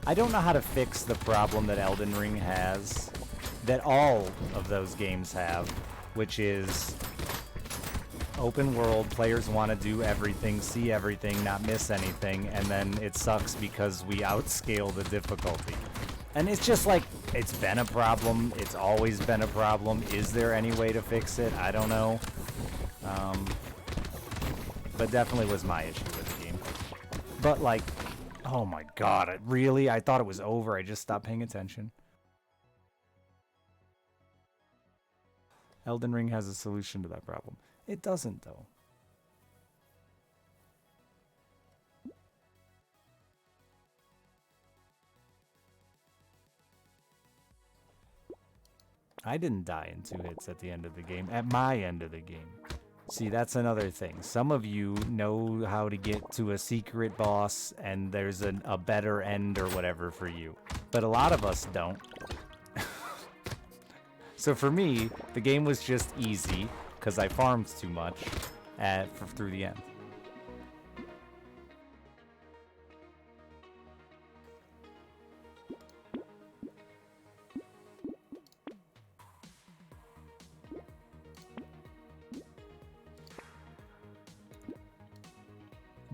I don't know how to fix the problem that Elden Ring has, that all of those games have, which is open world, players want to do everything, see everything, not miss anything, and then it sucks because we outscale the difficulty. And it's just like, it's been a problem. It's always been a problem. Is there any way to fix it? I don't know. But definitely was my issue with the game. But like, oh my god, really? I thought it was over. I just stopped paying attention. Elden Ring has a solution to that problem. It doesn't, though. I didn't die in 2 hits at the end of the game, at my end of the game. See, that's another thing. Some of you know how to get to a secret boss and there's a better end or whatever for you. But a lot of us don't. So for me, the game was just easy because I farmed too much through the end.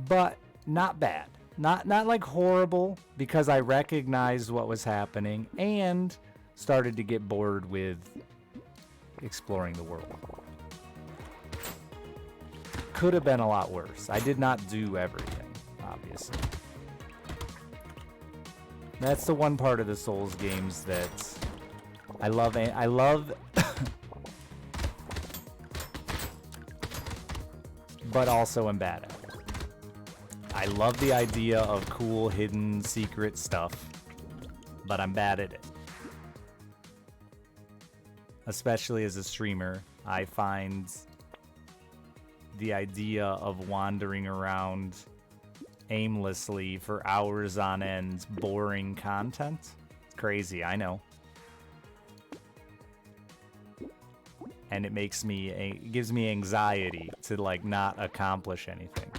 But not bad. Not like horrible, because I recognized what was happening and started to get bored with exploring the world. Could have been a lot worse. I did not do everything, obviously. That's the one part of the Souls games that I love. I love, but also am bad at. I love the idea of cool, hidden, secret stuff, but I'm bad at it. Especially as a streamer, I find the idea of wandering around aimlessly for hours on end boring content. It's crazy, I know. And it gives me anxiety to like not accomplish anything.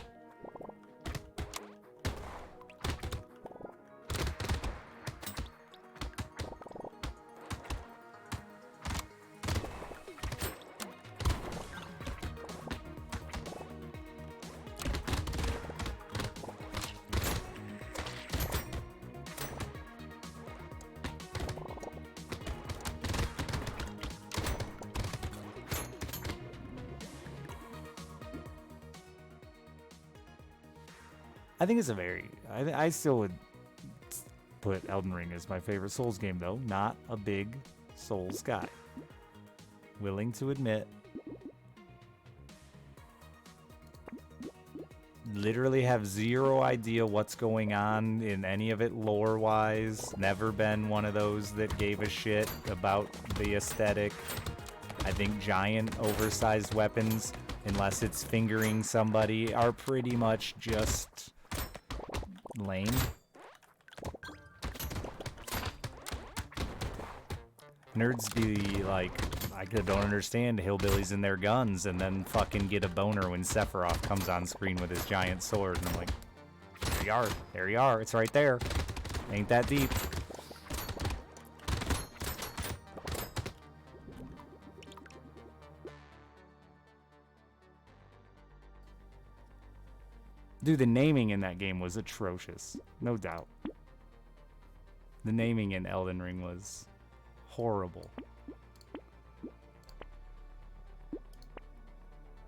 I think it's a very... I still would put Elden Ring as my favorite Souls game, though. Not a big Souls guy. Willing to admit. Literally have zero idea what's going on in any of it lore-wise. Never been one of those that gave a shit about the aesthetic. I think giant, oversized weapons, unless it's fingering somebody, are pretty much just... lame. Nerds be like, I don't understand hillbillies and their guns, and then fucking get a boner when Sephiroth comes on screen with his giant sword, and I'm like, there you are, it's right there. Ain't that deep. Dude, the naming in that game was atrocious. No doubt. The naming in Elden Ring was horrible.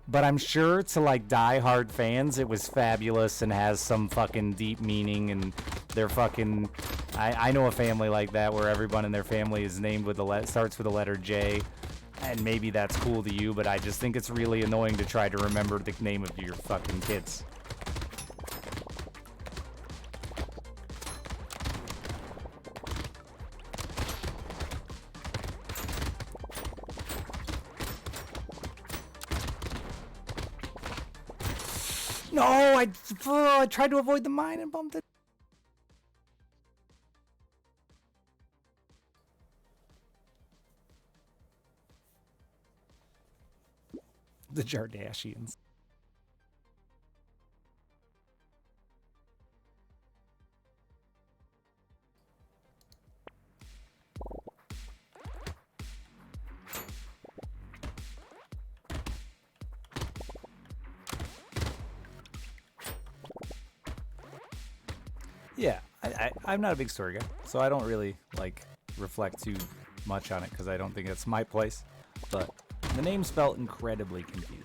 But I'm sure to like die-hard fans, it was fabulous and has some fucking deep meaning, and they're fucking... I know a family like that where everyone in their family is named with starts with the letter J, and maybe that's cool to you, but I just think it's really annoying to try to remember the name of your fucking kids. No, I tried to avoid the mine and bumped it. The Jardashians. Yeah, I'm not a big story guy, so I don't really like reflect too much on it because I don't think that's my place. But the names felt incredibly confusing.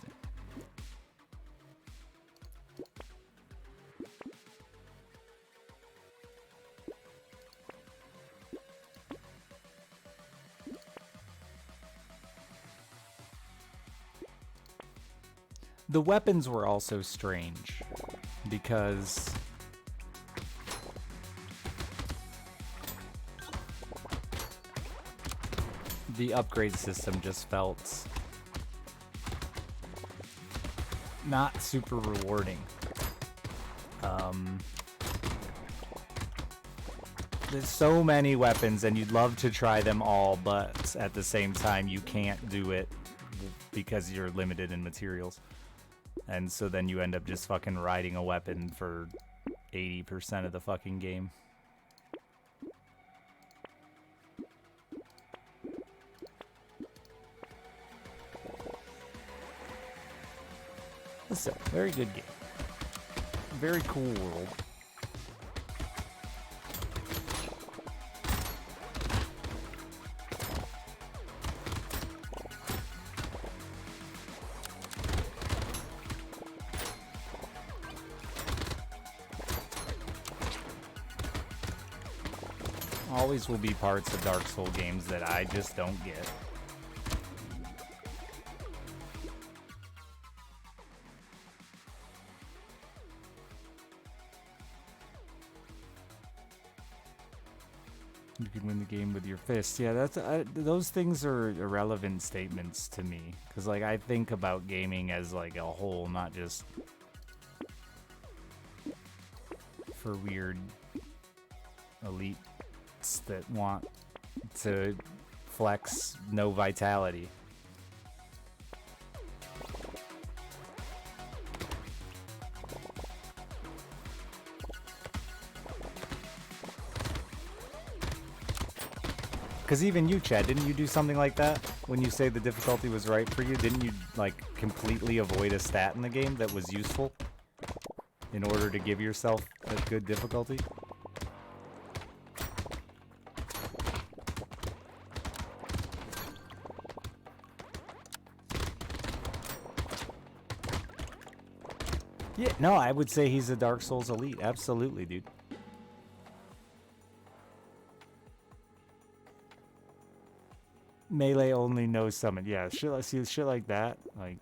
The weapons were also strange because the upgrade system just felt not super rewarding. There's so many weapons and you'd love to try them all, but at the same time you can't do it because you're limited in materials. And so then you end up just fucking riding a weapon for 80% of the fucking game. Listen, very good game. Very cool world. Always will be parts of Dark Souls games that I just don't get. You can win the game with your fist. Yeah, that's those things are irrelevant statements to me, because like I think about gaming as like a whole, not just for weird elites that want to flex no vitality. Because even you, Chad, didn't you do something like that when you say the difficulty was right for you? Didn't you like completely avoid a stat in the game that was useful in order to give yourself a good difficulty? Yeah, no, I would say he's a Dark Souls elite. Absolutely, dude. Melee only, no summon. Yeah, shit like that. Like,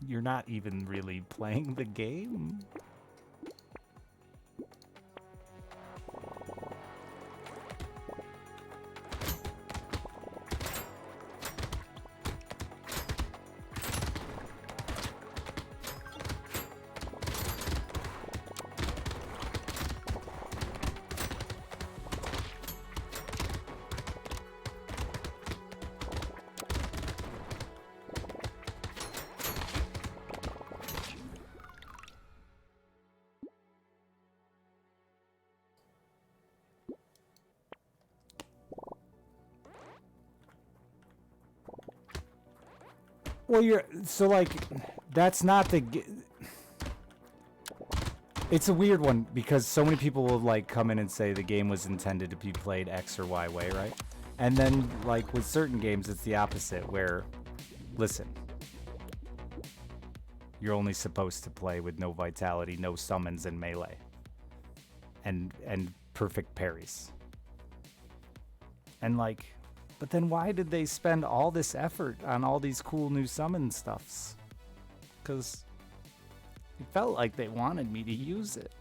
you're not even really playing the game. Well, so like, that's not the. It's a weird one because so many people will like come in and say the game was intended to be played X or Y way, right? And then like with certain games, it's the opposite where, listen, you're only supposed to play with no vitality, no summons, and melee, and perfect parries. And like. But then why did they spend all this effort on all these cool new summon stuffs? Because it felt like they wanted me to use it.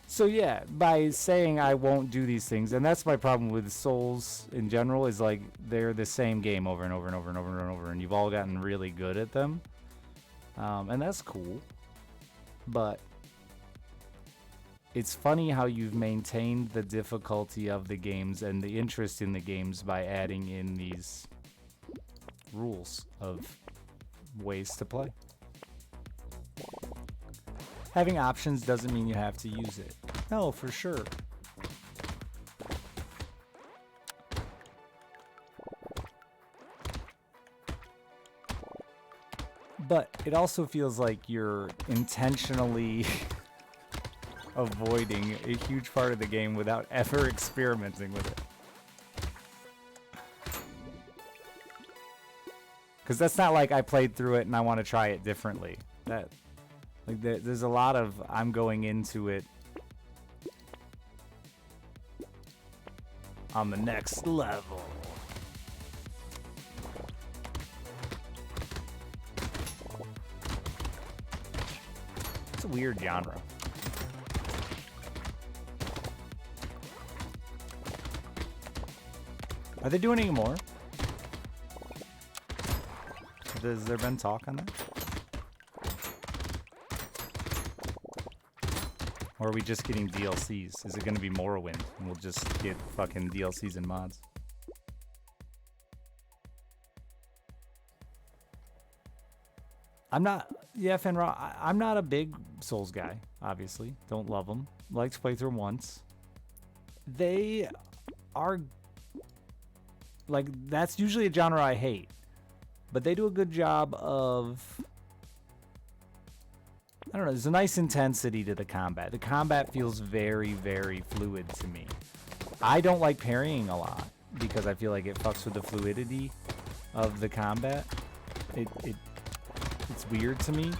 So yeah, by saying I won't do these things, and that's my problem with Souls in general, is like they're the same game over and over and over and over and over, and you've all gotten really good at them. And that's cool. But it's funny how you've maintained the difficulty of the games and the interest in the games by adding in these rules of ways to play. Having options doesn't mean you have to use it. No, for sure. But it also feels like you're intentionally avoiding a huge part of the game without ever experimenting with it. Because that's not like I played through it and I want to try it differently. There's a lot of I'm going into it on the next level. It's a weird genre. Are they doing any more? Has there been talk on that? Or are we just getting DLCs? Is it going to be Morrowind and we'll just get fucking DLCs and mods? I'm not, yeah, Fenra, I'm not a big Souls guy, obviously. Don't love them. Like to play through them once. They are, like, that's usually a genre I hate. But they do a good job of, I don't know, there's a nice intensity to the combat. The combat feels very, very fluid to me. I don't like parrying a lot because I feel like it fucks with the fluidity of the combat. It's weird to me.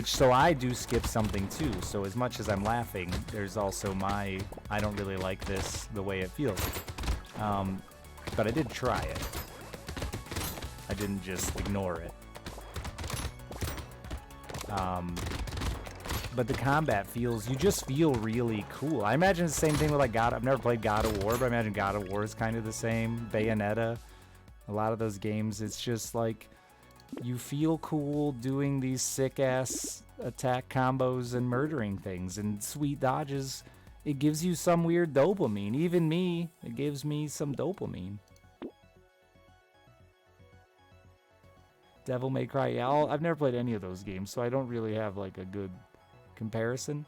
So I do skip something too. So as much as I'm laughing, there's also I don't really like this the way it feels. But I did try it. I didn't just ignore it. But the combat feels, you just feel really cool. I imagine it's the same thing with like I've never played God of War, but I imagine God of War is kind of the same. Bayonetta, a lot of those games, it's just like, you feel cool doing these sick-ass attack combos and murdering things and sweet dodges. It gives you some weird dopamine. Even me, it gives me some dopamine. Devil May Cry, yeah, I've never played any of those games, so I don't really have like a good comparison.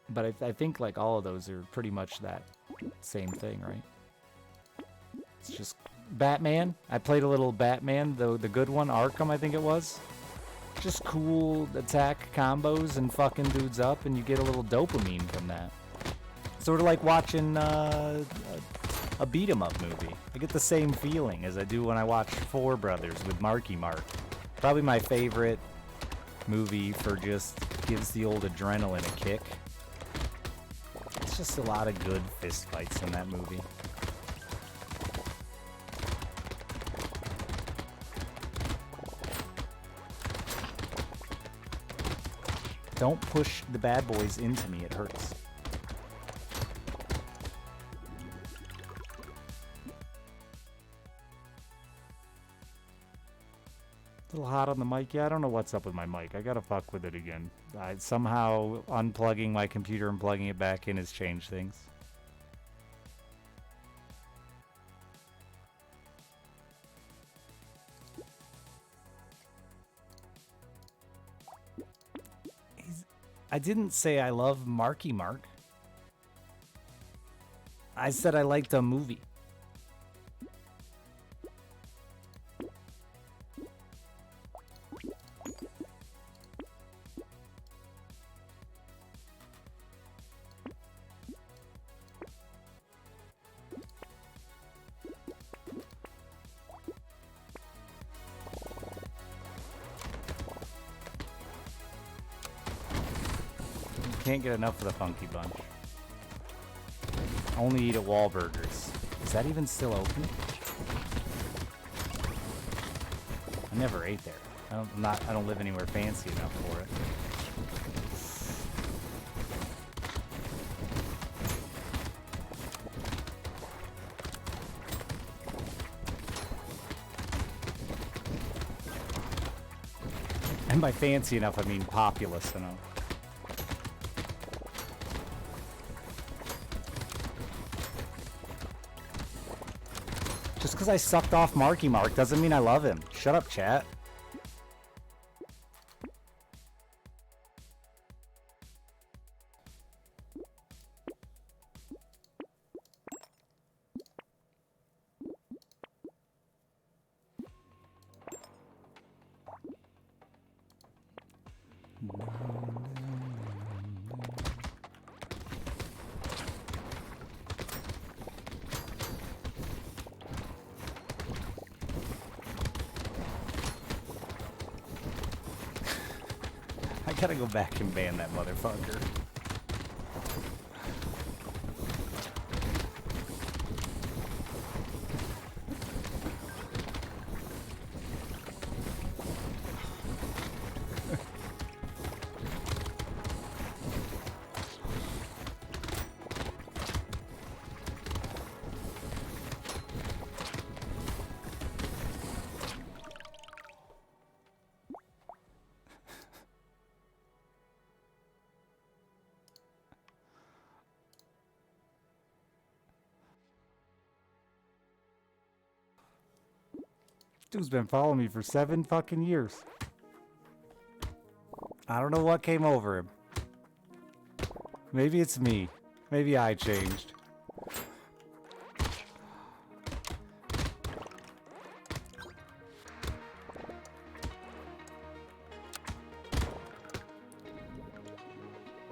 But I think like all of those are pretty much that same thing, right? It's just Batman. I played a little Batman, the good one, Arkham, I think it was. Just cool attack combos and fucking dudes up, and you get a little dopamine from that. Sort of like watching a beat-em-up movie. I get the same feeling as I do when I watch Four Brothers with Marky Mark. Probably my favorite movie for just gives the old adrenaline a kick. It's just a lot of good fist fights in that movie. Don't push the bad boys into me, it hurts. A little hot on the mic. Yeah, I don't know what's up with my mic. I gotta fuck with it again. Somehow unplugging my computer and plugging it back in has changed things. I didn't say I love Marky Mark. I said I liked a movie. Can't get enough of the Funky Bunch. Only eat at Wahlburgers. Is that even still open? I never ate there. I don't live anywhere fancy enough for it. And by fancy enough, I mean populous enough. Just because I sucked off Marky Mark doesn't mean I love him. Shut up, chat. Gotta go back and ban that motherfucker. Dude's been following me for 7 fucking years. I don't know what came over him. Maybe it's me. Maybe I changed.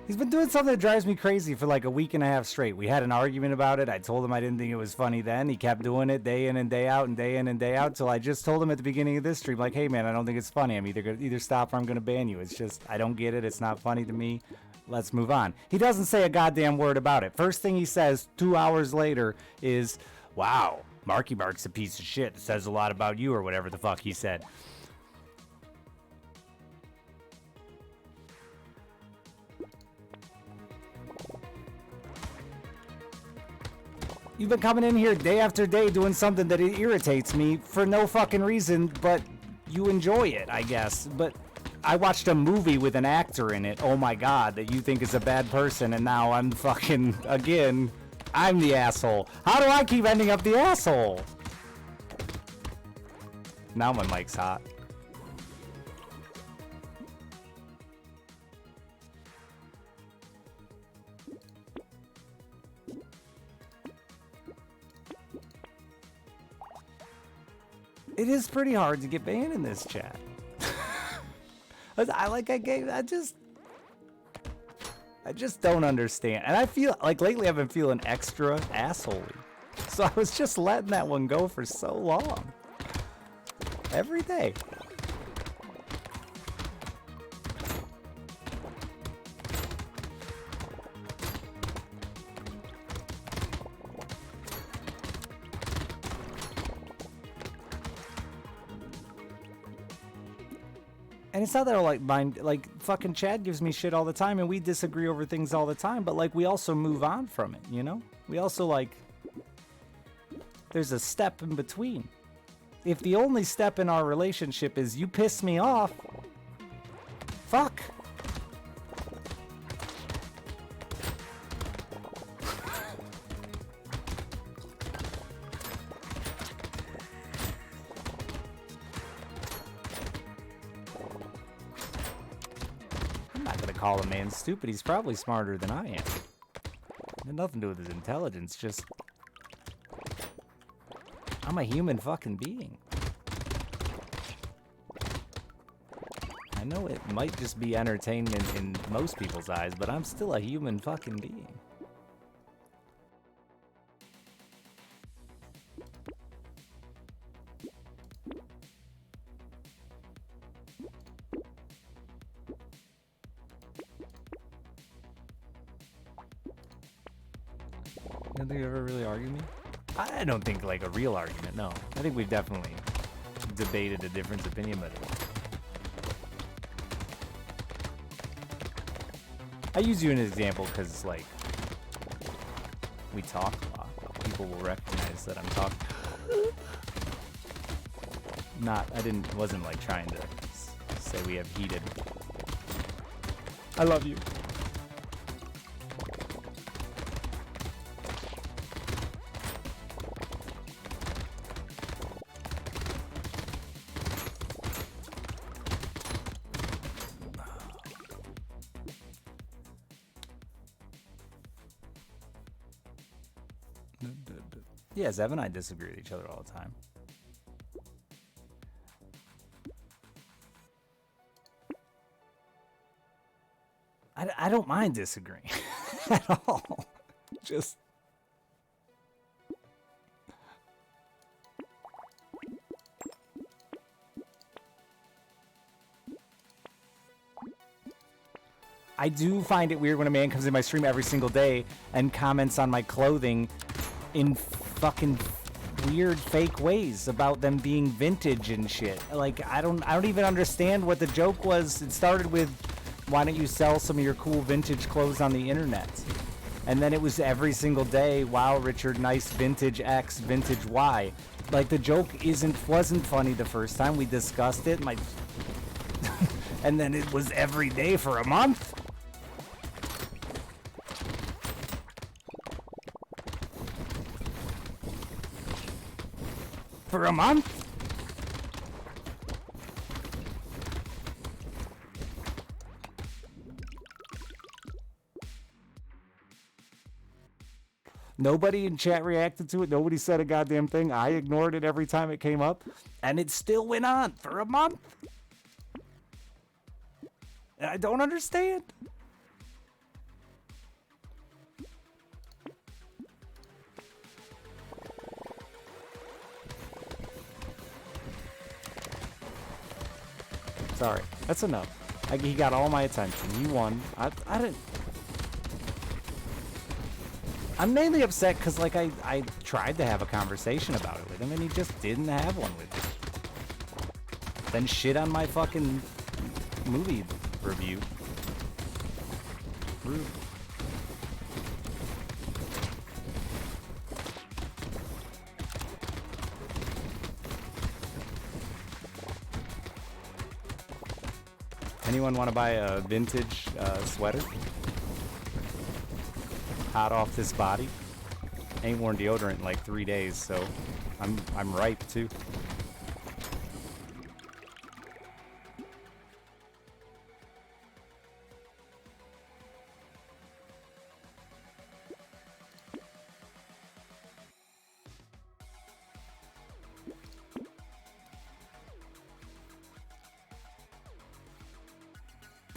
He's been doing something that drives me crazy for like a week and a half straight. We had an argument about it. I told him I didn't think it was funny then. He kept doing it day in and day out and day in and day out. So I just told him at the beginning of this stream, like, hey man, I don't think it's funny. I'm either stop or I'm going to ban you. It's just, I don't get it. It's not funny to me. Let's move on. He doesn't say a goddamn word about it. First thing he says 2 hours later is, wow, Marky Mark's a piece of shit. It says a lot about you or whatever the fuck he said. You've been coming in here day after day doing something that irritates me for no fucking reason, but you enjoy it, I guess. But I watched a movie with an actor in it, oh my god, that you think is a bad person, and now I'm fucking, again, I'm the asshole. How do I keep ending up the asshole? Now my mic's hot. It is pretty hard to get banned in this chat. I just don't understand. And I feel like lately I've been feeling extra assholey. So I was just letting that one go for so long. Every day. And it's not that I like mind, like fucking Chad gives me shit all the time and we disagree over things all the time, but like we also move on from it, you know? We also like, there's a step in between. If the only step in our relationship is you piss me off, fuck. Call a man stupid. He's probably smarter than I am. It had nothing to do with his intelligence, just I'm a human fucking being. I know it might just be entertainment in most people's eyes, but I'm still a human fucking being. You don't think you ever really argued me? I don't think like a real argument, no. I think we've definitely debated a difference of opinion, but I use you as an example because like we talk a lot. People will recognize that I'm talking. Wasn't like trying to say we have heated. I love you. Yeah, Zev and I disagree with each other all the time. I don't mind disagreeing at all. Just I do find it weird when a man comes in my stream every single day and comments on my clothing in fucking weird fake ways about them being vintage and shit. Like, I don't even understand what the joke was. It started with, why don't you sell some of your cool vintage clothes on the internet? And then it was every single day, wow, Richard, nice vintage X, vintage Y. Like, the joke wasn't funny the first time we discussed it. And then it was every day for a month. For a month? Nobody in chat reacted to it. Nobody said a goddamn thing. I ignored it every time it came up. And it still went on for a month. And I don't understand. Sorry, that's enough. He got all my attention. He won. I didn't. I'm mainly upset because, like, I tried to have a conversation about it with him, and he just didn't have one with me. Then shit on my fucking movie review. Rude. Anyone want to buy a vintage sweater? Hot off this body. Ain't worn deodorant in like 3 days, so I'm ripe too.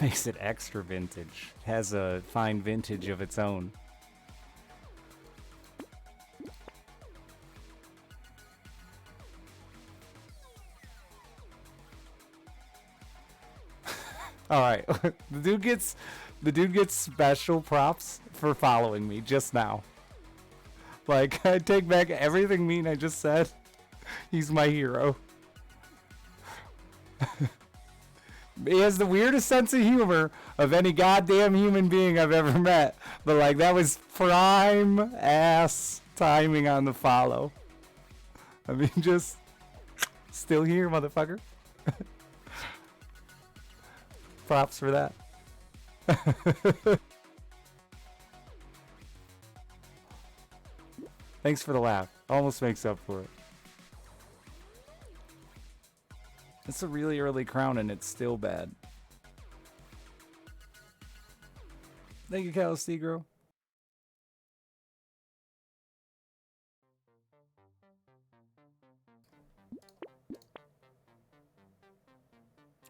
Makes it extra vintage. Has a fine vintage of its own. All right, the dude gets special props for following me just now. Like, I take back everything mean I just said. He's my hero. He has the weirdest sense of humor of any goddamn human being I've ever met. But, like, that was prime ass timing on the follow. I mean, just still here, motherfucker. Props for that. Thanks for the laugh. Almost makes up for it. It's a really early crown and it's still bad. Thank you, Calastigro.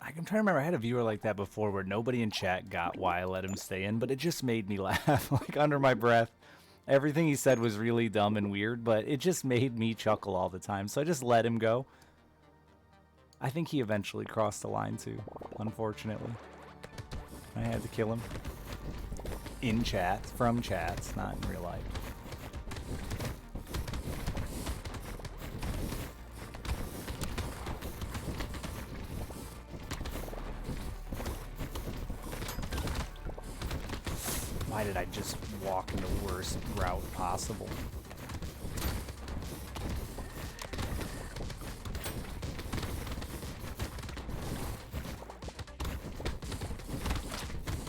I'm trying to remember, I had a viewer like that before where nobody in chat got why I let him stay in, but it just made me laugh, like under my breath. Everything he said was really dumb and weird, but it just made me chuckle all the time, so I just let him go. I think he eventually crossed the line too, unfortunately. I had to kill him. In chat, from chats, not in real life. Why did I just walk in the worst route possible?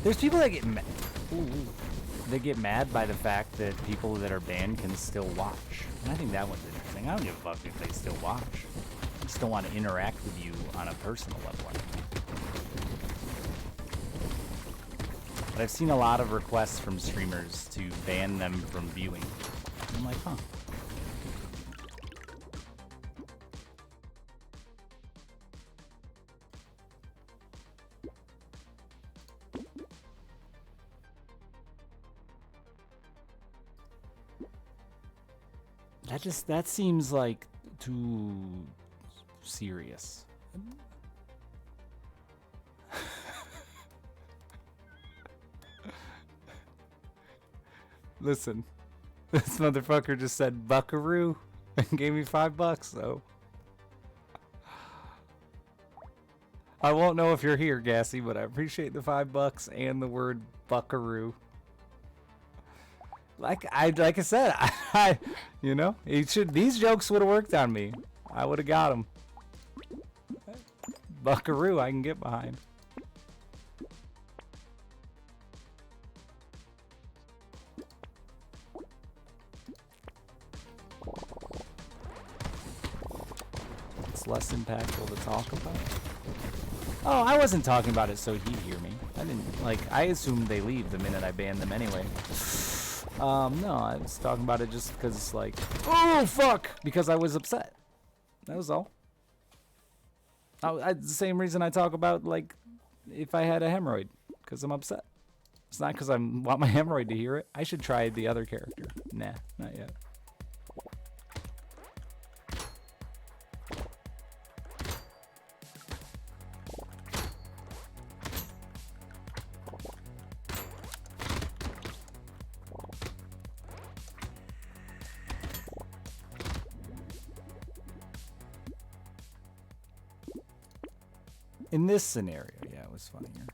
There's people that get mad. They get mad by the fact that people that are banned can still watch. And I think that one's interesting. I don't give a fuck if they still watch. I just don't want to interact with you on a personal level anymore. But I've seen a lot of requests from streamers to ban them from viewing. I'm like, huh. That seems like too serious. Listen, this motherfucker just said buckaroo and gave me $5, so I won't know if you're here, Gassy, but I appreciate the $5 and the word buckaroo. Like I said, you know, these jokes would have worked on me. I would have got them. Buckaroo, I can get behind. It's less impactful to talk about. Oh, I wasn't talking about it so he'd hear me. I didn't, like, I assumed they leave the minute I banned them anyway. No, I was talking about it just because, like, oh, fuck! Because I was upset. That was all. The same reason I talk about, like, if I had a hemorrhoid. Because I'm upset. It's not because I want my hemorrhoid to hear it. I should try the other character. Nah, not yet. In this scenario, yeah, it was funnier.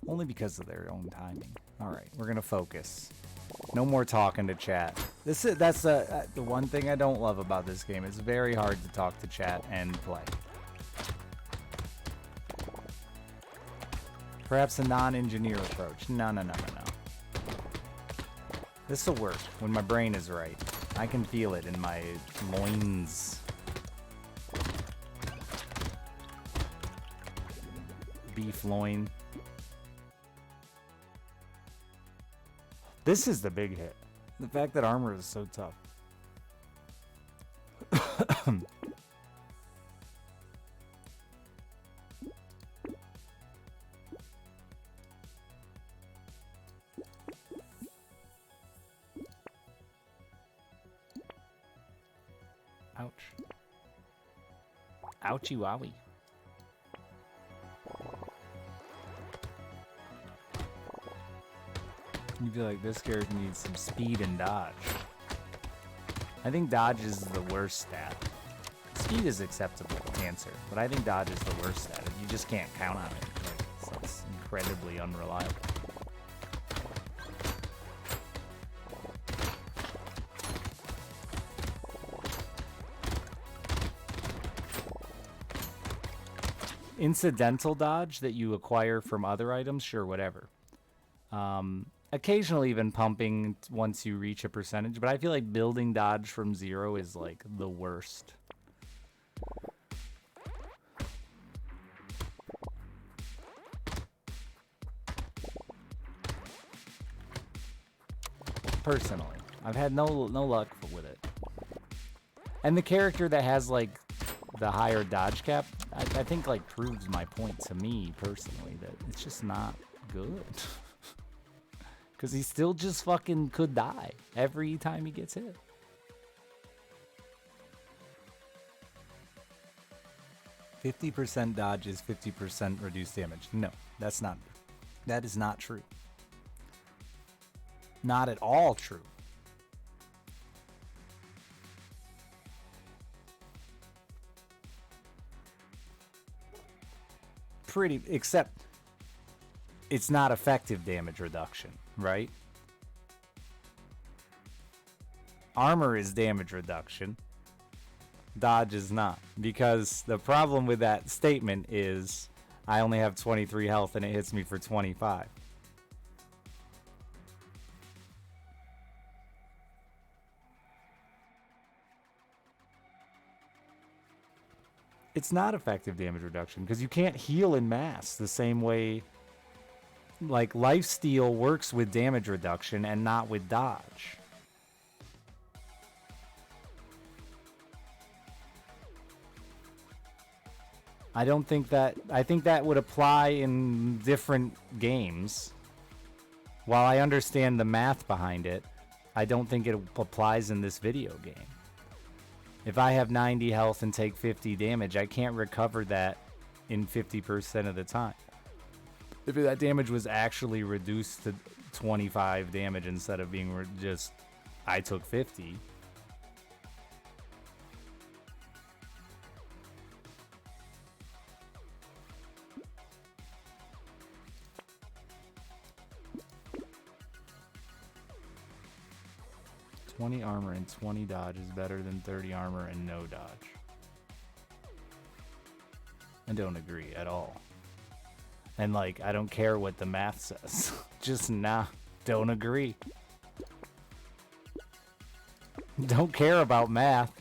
Only because of their own timing. All right, we're gonna focus. No more talking to chat. That's the one thing I don't love about this game. It's very hard to talk to chat and play. Perhaps a non-engineer approach. No. This will work when my brain is right. I can feel it in my loins. Beef loin. This is the big hit. The fact that armor is so tough. Ouch. Ouchie wowie. You feel like this character needs some speed and dodge. I think dodge is the worst stat. Speed is acceptable answer, but I think dodge is the worst stat. You just can't count on it. So it's incredibly unreliable. Incidental dodge that you acquire from other items, sure, whatever. Occasionally even pumping once you reach a percentage, but I feel like building dodge from 0 is like the worst. Personally, I've had no luck with it. And the character that has like the higher dodge cap, I think like proves my point to me personally that it's just not good. Because he still just fucking could die every time he gets hit. %50 dodge is 50% reduced damage. No, that is not true. Not at all true. Except it's not effective damage reduction, right? Armor is damage reduction. Dodge is not. Because the problem with that statement is I only have 23 health and it hits me for 25. It's not effective damage reduction because you can't heal in mass the same way. Like, lifesteal works with damage reduction and not with dodge. I think that would apply in different games. While I understand the math behind it, I don't think it applies in this video game. If I have 90 health and take 50 damage, I can't recover that in 50% of the time. If that damage was actually reduced 25 damage instead of being just I took 50. $20 armor and 20 dodge is better than 30 armor and no dodge. I don't agree at all. And like, I don't care what the math says. Just nah, don't agree. Don't care about math.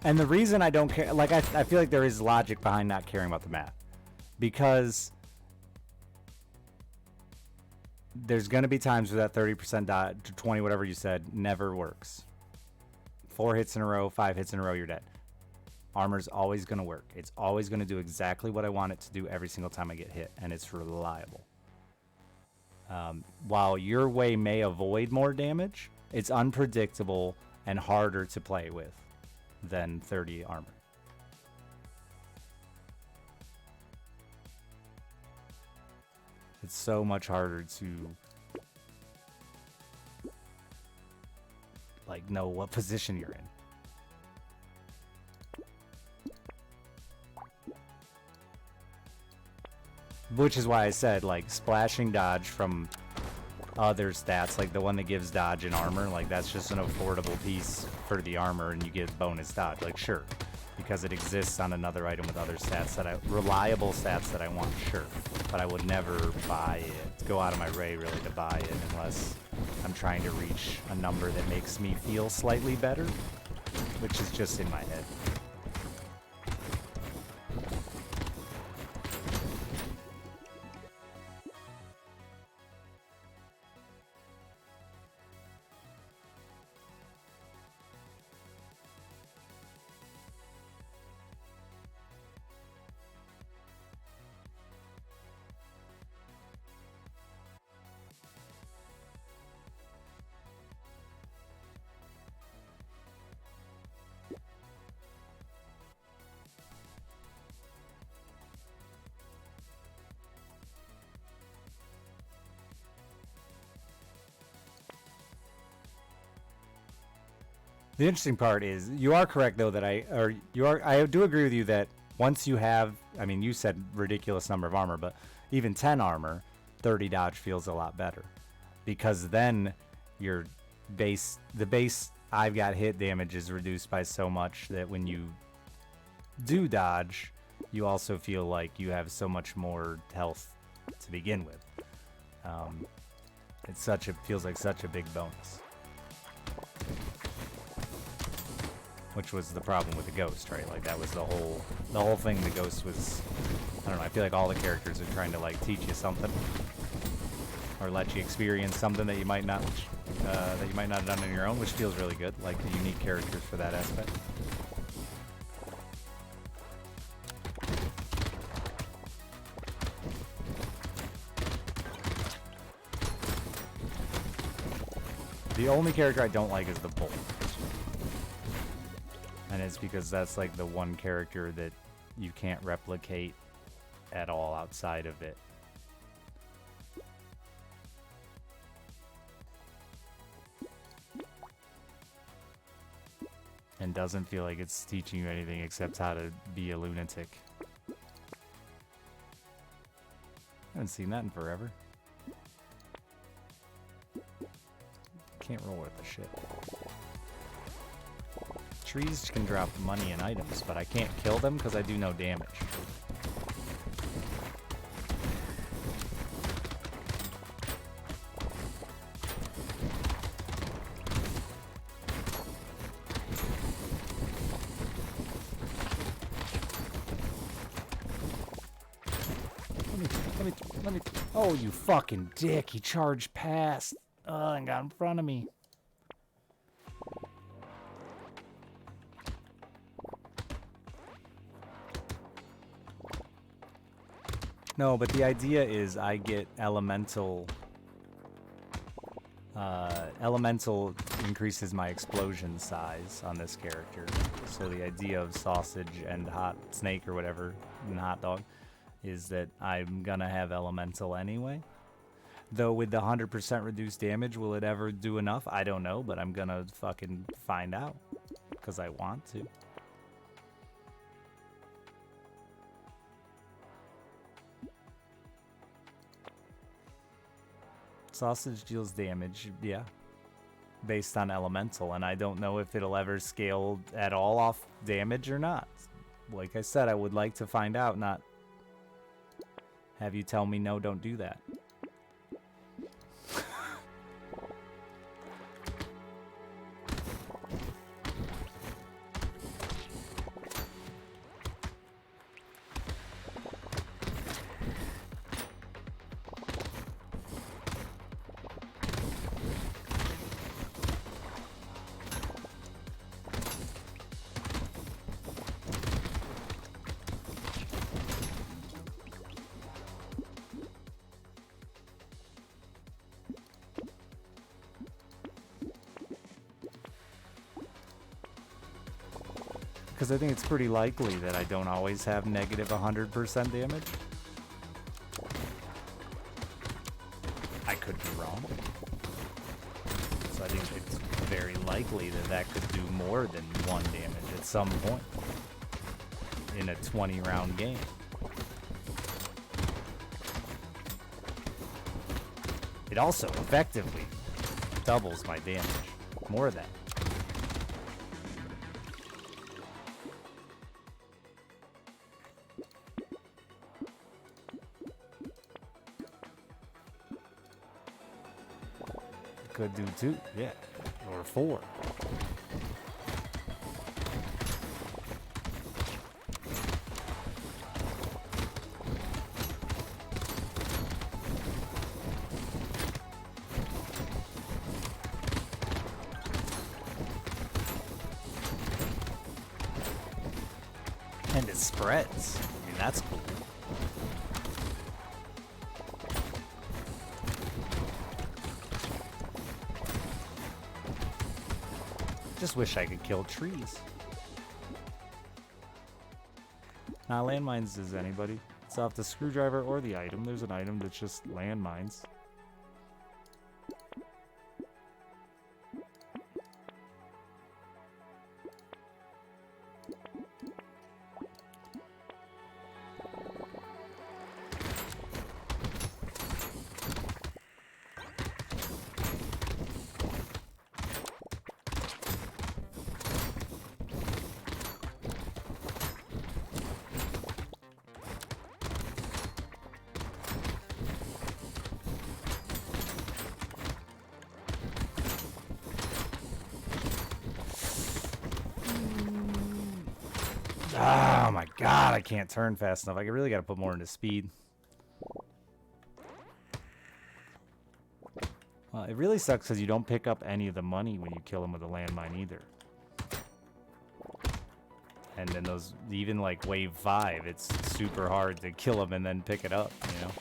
And the reason I don't care, like, I feel like there is logic behind not caring about the math. Because there's going to be times where that 30% dodge, 20, whatever you said, never works. 4 hits in a row, 5 hits in a row, you're dead. Armor's always going to work. It's always going to do exactly what I want it to do every single time I get hit, and it's reliable. While your way may avoid more damage, it's unpredictable and harder to play with than 30 armor. It's so much harder to like know what position you're in. Which is why I said like splashing dodge from other stats, like the one that gives dodge and armor, like that's just an affordable piece for the armor and you get bonus dodge. Like sure, because it exists on another item with other stats that reliable stats that I want, sure. But I would never buy it, go out of my way really to buy it unless I'm trying to reach a number that makes me feel slightly better, which is just in my head. The interesting part is you are correct though that I do agree with you that once you have, I mean you said ridiculous number of armor, but even 10 armor, 30 dodge feels a lot better because then your the base I've got hit damage is reduced by so much that when you do dodge, you also feel like you have so much more health to begin with. It feels like such a big bonus. Which was the problem with the ghost, right? Like that was the whole thing. The ghost was, I don't know. I feel like all the characters are trying to like teach you something, or let you experience something that you might not have done on your own, which feels really good. Like the unique characters for that aspect. The only character I don't like is the Bolt. And it's because that's like the one character that you can't replicate at all outside of it. And doesn't feel like it's teaching you anything except how to be a lunatic. I haven't seen that in forever. Can't roll with the shit. Trees can drop money and items, but I can't kill them because I do no damage. Let me. Oh, you fucking dick! He charged past. And got in front of me. No, but the idea is I get elemental. Elemental increases my explosion size on this character. So the idea of sausage and hot snake or whatever, and hot dog, is that I'm gonna have elemental anyway. Though with the 100% reduced damage, will it ever do enough? I don't know, but I'm gonna fucking find out. Because I want to. Sausage deals damage, yeah. Based on elemental, and I don't know if it'll ever scale at all off damage or not. Like I said, I would like to find out, not have you tell me no, don't do that. Because I think it's pretty likely that I don't always have negative 100% damage. I could be wrong. So I think it's very likely that that could do more than 1 damage at some point in a 20-round game. It also effectively doubles my damage. More than that. Could do 2, yeah, or 4. And it spreads. I mean, that's cool. Just wish I could kill trees. Not landmines is anybody. It's off the screwdriver or the item. There's an item that's just landmines. Oh my god, I can't turn fast enough. I really gotta put more into speed. Well, it really sucks because you don't pick up any of the money when you kill him with a landmine either. And then those, even like wave 5, it's super hard to kill him and then pick it up, you know?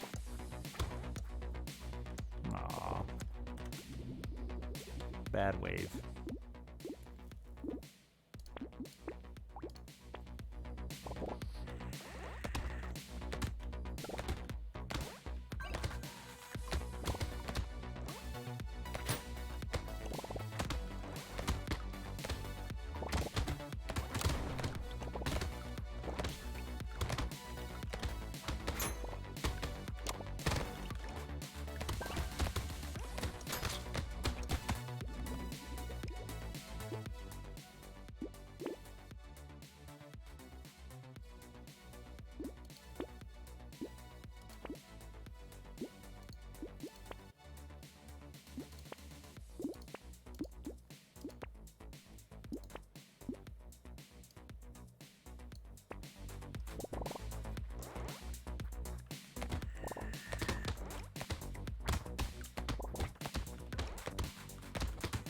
Aww. Bad wave.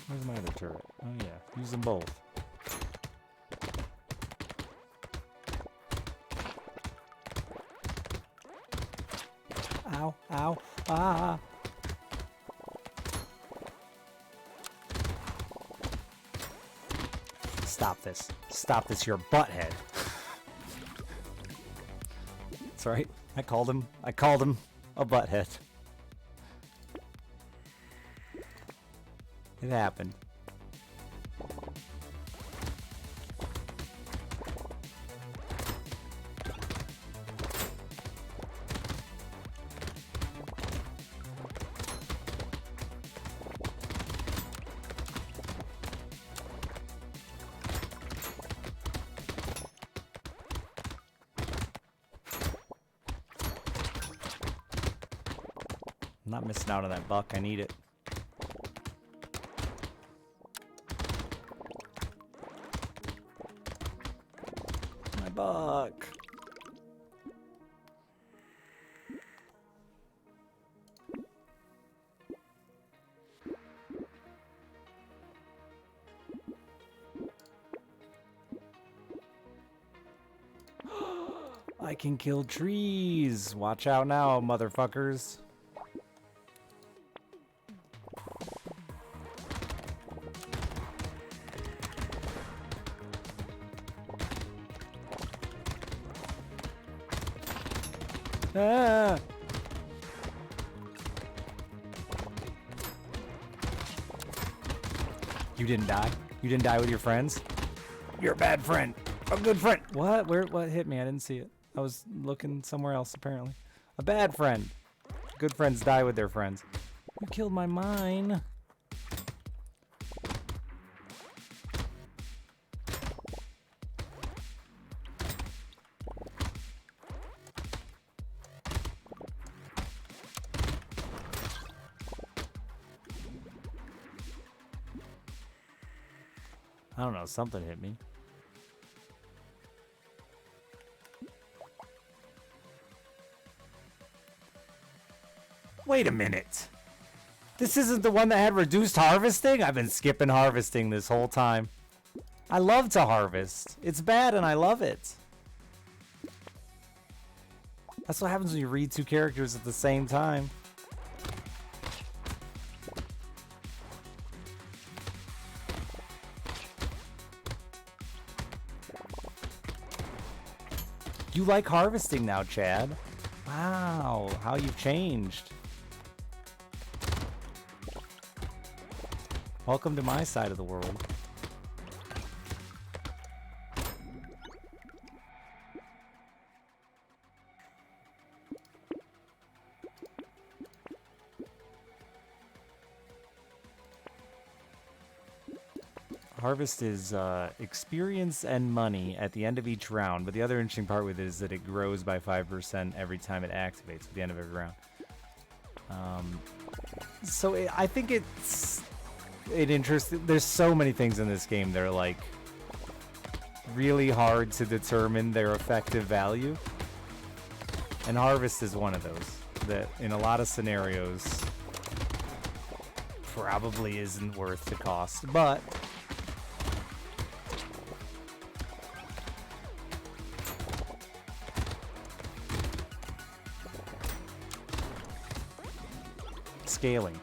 Where's my other turret? Oh yeah, use them both. Ow, ow, ah. Stop this. Stop this, you're a butthead. That's right. I called him a butthead. It happened. I'm not missing out on that buck. I need it. My buck. I can kill trees. Watch out now, motherfuckers. Ah. You didn't die? You didn't die with your friends? You're a bad friend. A good friend. What? What hit me? I didn't see it. I was looking somewhere else, apparently. A bad friend. Good friends die with their friends. You killed my mine. I don't know, something hit me. Wait a minute. This isn't the one that had reduced harvesting? I've been skipping harvesting this whole time. I love to harvest. It's bad and I love it. That's what happens when you read two characters at the same time. You like harvesting now, Chad. Wow, how you've changed. Welcome to my side of the world. Harvest is experience and money at the end of each round, but the other interesting part with it is that it grows by 5% every time it activates at the end of every round. I think it's interesting. There's so many things in this game that are like really hard to determine their effective value, and Harvest is one of those that in a lot of scenarios probably isn't worth the cost, but scaling.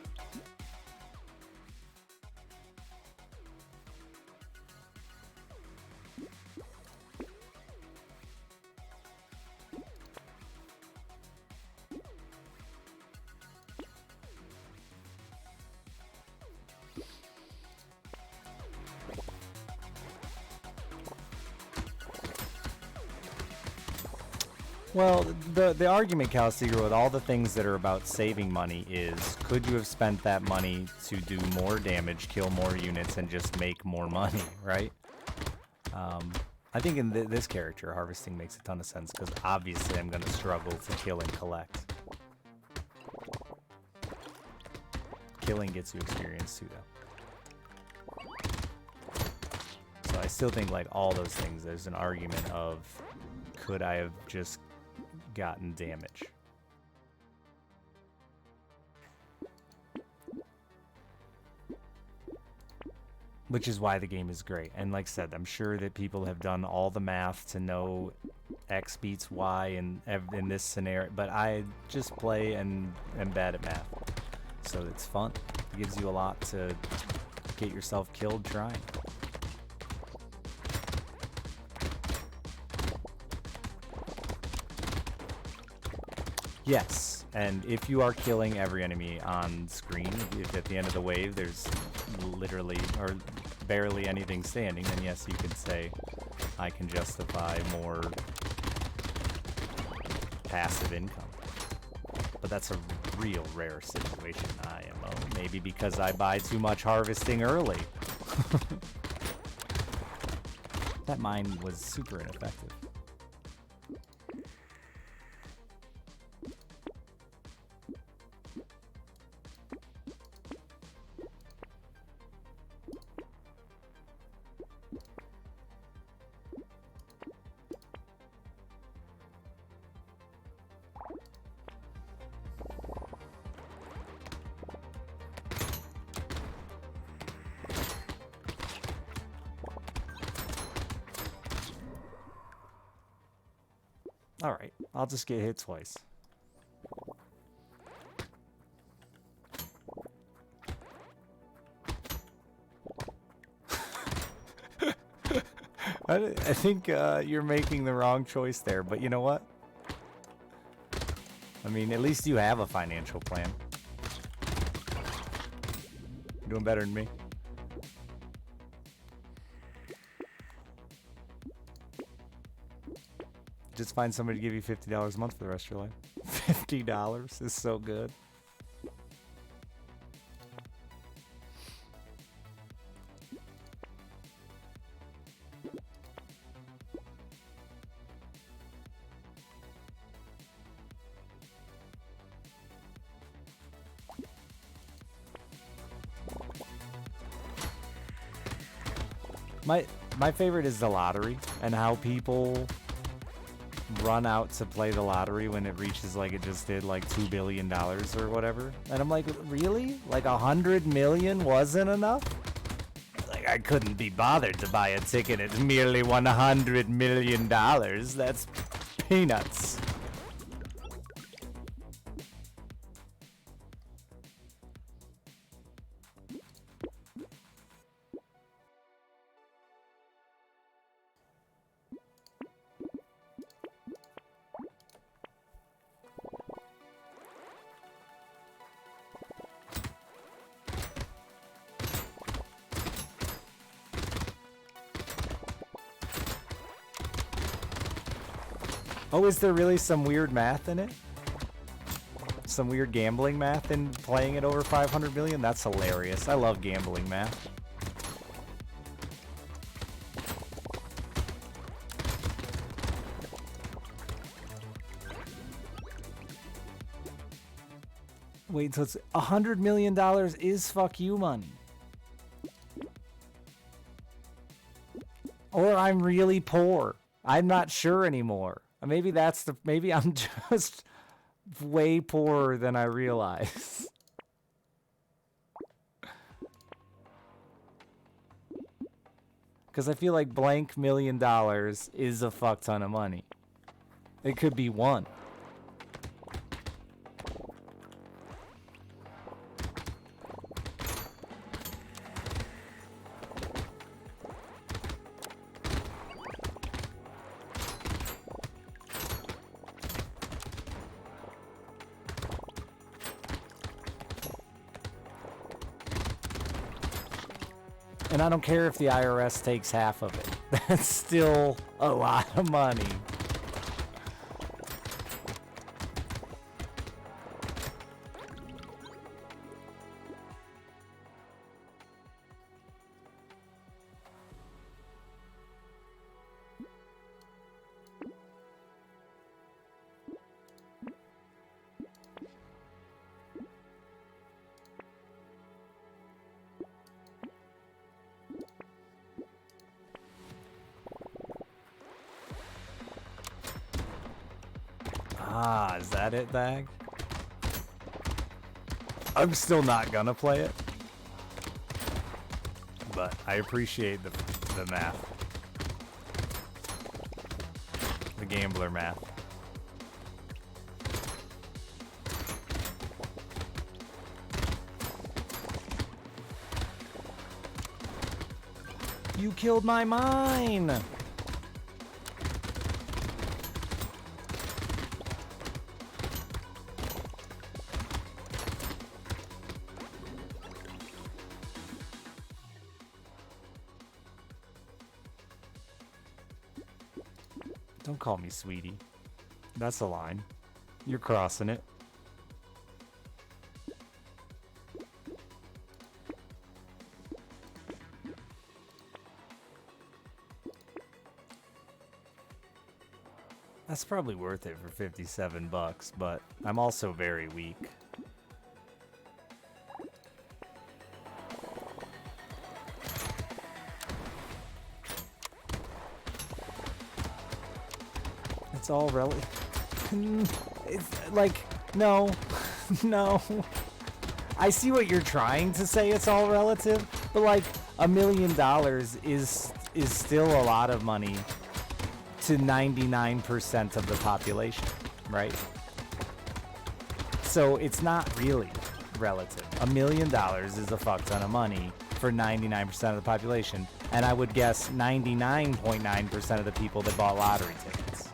Well, the argument, Calciger, with all the things that are about saving money is, could you have spent that money to do more damage, kill more units, and just make more money, right? I think in this character, harvesting makes a ton of sense, because obviously I'm going to struggle to kill and collect. Killing gets you experience too, though. So I still think, like, all those things, there's an argument of, could I have just gotten damage? Which is why the game is great. And like I said, I'm sure that people have done all the math to know X beats Y in this scenario, but I just play and am bad at math. So it's fun. It gives you a lot to get yourself killed trying. Yes, and if you are killing every enemy on screen, if at the end of the wave there's literally or barely anything standing, then yes, you could say I can justify more passive income. But that's a real rare situation, IMO. Maybe because I buy too much harvesting early. That mine was super ineffective. Alright, I'll just get hit twice. I think you're making the wrong choice there, but you know what? I mean, at least you have a financial plan. You're doing better than me. Just find somebody to give you $50 a month for the rest of your life. $50 is so good. My favorite is the lottery and how people run out to play the lottery when it reaches like it just did like $2 billion or whatever. And I'm like, really? Like 100 million wasn't enough? Like I couldn't be bothered to buy a ticket at merely $100 million. That's peanuts. Oh, is there really some weird math in it? Some weird gambling math in playing it over 500 million? That's hilarious. I love gambling math. Wait, so it's $100 million is fuck you money. Or I'm really poor. I'm not sure anymore. Maybe that's the. Maybe I'm just way poorer than I realize. Because I feel like blank $1 million is a fuck ton of money. It could be one. And I don't care if the IRS takes half of it. That's still a lot of money. Ah, is that it, Bag? I'm still not gonna play it. But I appreciate the math. the gambler math. You killed my mine! Don't call me sweetie. That's a line. You're crossing it. That's probably worth it for 57 bucks, but I'm also very weak. It's all relative. It's like, no, no. I see what you're trying to say, it's all relative, but like $1 million is still a lot of money to 99% of the population, right? So it's not really relative. $1 million is a fuck ton of money for 99% of the population, and I would guess 99.9% of the people that bought lottery tickets.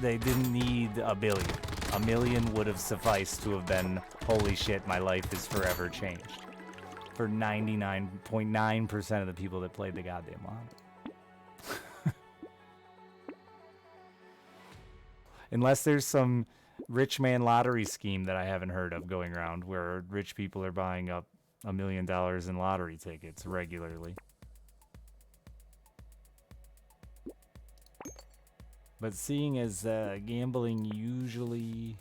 They didn't need $1 billion. $1 million would have sufficed to have been, holy shit, my life is forever changed. For 99.9% of the people that played the goddamn lottery. Unless there's some rich man lottery scheme that I haven't heard of going around where rich people are buying up $1 million in lottery tickets regularly. But seeing as gambling usually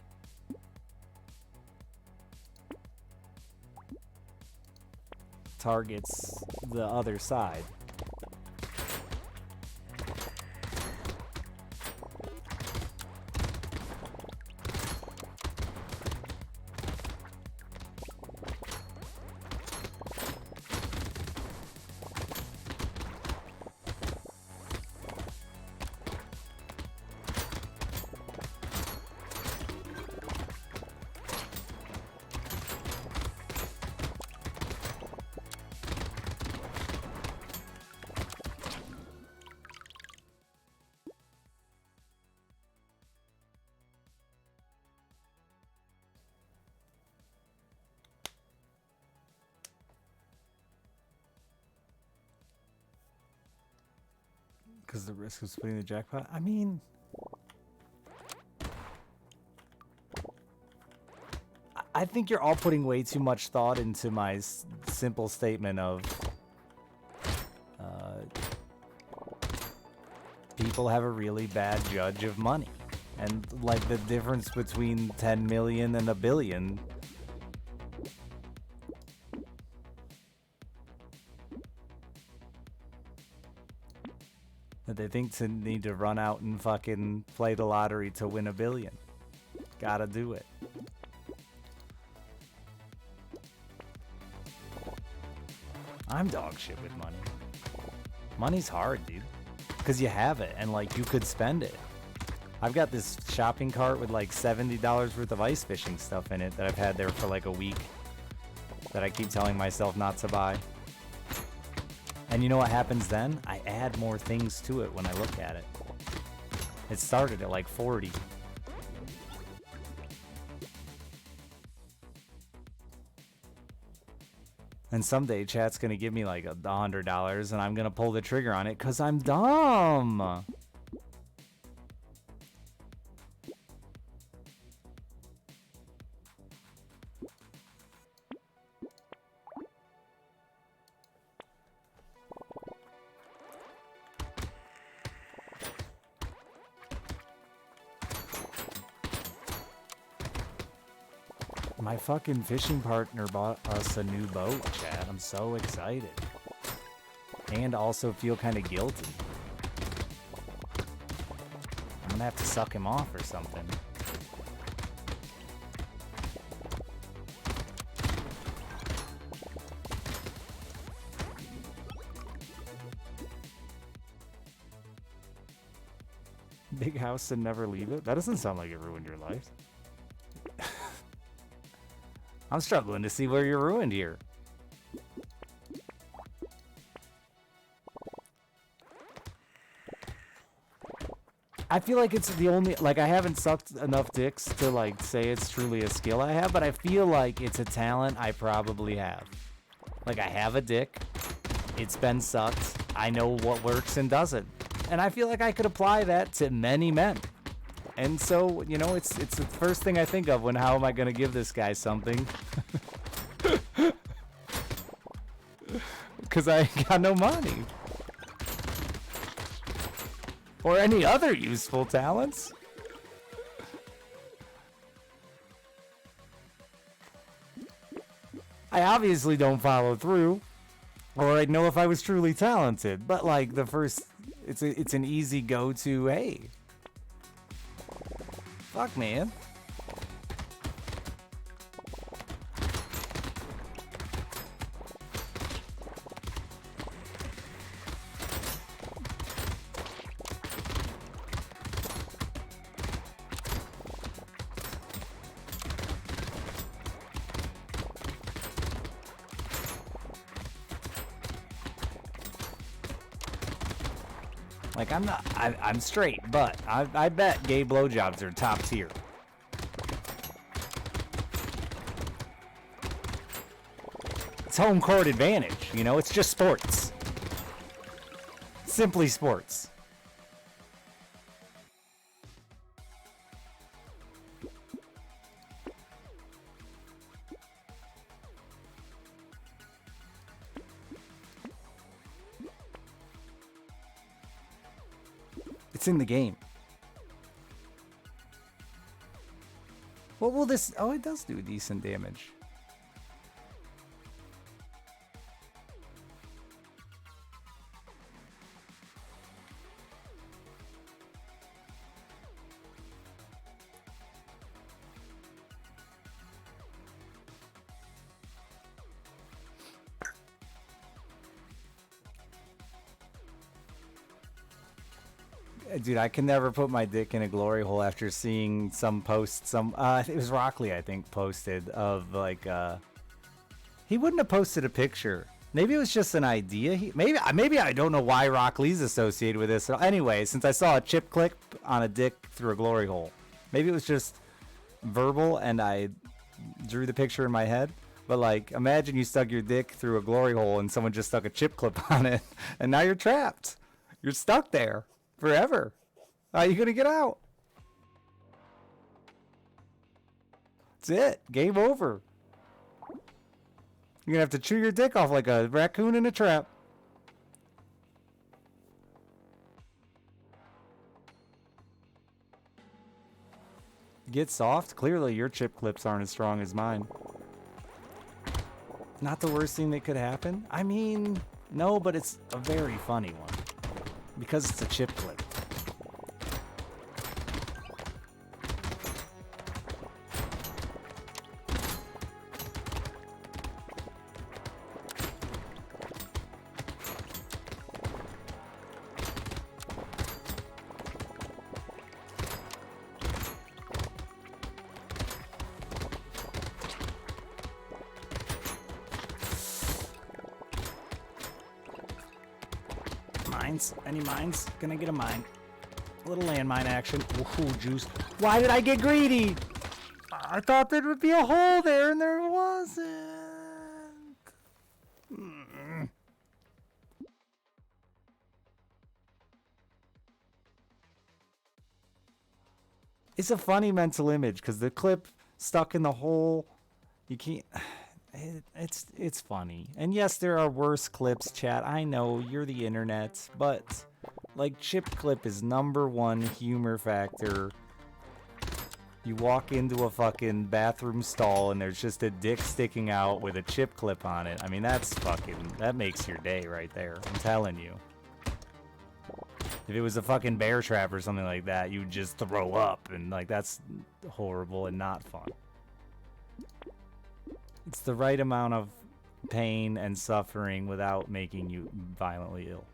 targets the other side, because the risk of splitting the jackpot. I mean, I think you're all putting way too much thought into my simple statement of people have a really bad judge of money, and like the difference between 10 million and $1 billion. That they think to need to run out and fucking play the lottery to win $1 billion. Gotta do it. I'm dog shit with money. Money's hard, dude. Because you have it, and like you could spend it. I've got this shopping cart with like $70 worth of ice fishing stuff in it that I've had there for like a week. That I keep telling myself not to buy. And you know what happens then? I add more things to it when I look at it. It started at like 40. And someday chat's gonna give me like $100 and I'm gonna pull the trigger on it because I'm dumb. My fucking fishing partner bought us a new boat, chat. I'm so excited. And also feel kind of guilty. I'm gonna have to suck him off or something. big house and never leave it? That doesn't sound like it ruined your life. I'm struggling to see where you're ruined here. I feel like it's the only, like, I haven't sucked enough dicks to, like, say it's truly a skill I have, but I feel like it's a talent I probably have. Like, I have a dick, it's been sucked, I know what works and doesn't. And I feel like I could apply that to many men. And so, you know, it's the first thing I think of when how am I going to give this guy something? Because I ain't got no money. Or any other useful talents. I obviously don't follow through. Or I'd know if I was truly talented. But like the first, it's an easy go-to, hey. Fuck, man. Like, I'm straight, but I bet gay blowjobs are top tier. It's home court advantage, you know? It's just sports. Simply sports. It's in the game. What will this... Oh, it does do decent damage. Dude, I can never put my dick in a glory hole after seeing some posts. It was Rockley, I think, posted of like, he wouldn't have posted a picture. Maybe it was just an idea. Maybe I don't know why Rockley's associated with this. Anyway, since I saw a chip clip on a dick through a glory hole, maybe it was just verbal and I drew the picture in my head. But like, imagine you stuck your dick through a glory hole and someone just stuck a chip clip on it, and now you're trapped. You're stuck there. Forever. How are you gonna get out? That's it. Game over. You're gonna have to chew your dick off like a raccoon in a trap. Get soft? Clearly your chip clips aren't as strong as mine. Not the worst thing that could happen? I mean, no, but it's a very funny one. Because it's a chip clip. Mines? Any mines? Gonna get a mine. A little landmine action. Ooh, juice. Why did I get greedy? I thought there would be a hole there and there wasn't. It's a funny mental image because the clip stuck in the hole. You can't... It's funny. And yes, there are worse clips, chat. I know, you're the internet. But, like, chip clip is #1 humor factor. You walk into a fucking bathroom stall and there's just a dick sticking out with a chip clip on it. I mean, that makes your day right there. I'm telling you. If it was a fucking bear trap or something like that, you'd just throw up. And, like, that's horrible and not fun. It's the right amount of pain and suffering without making you violently ill.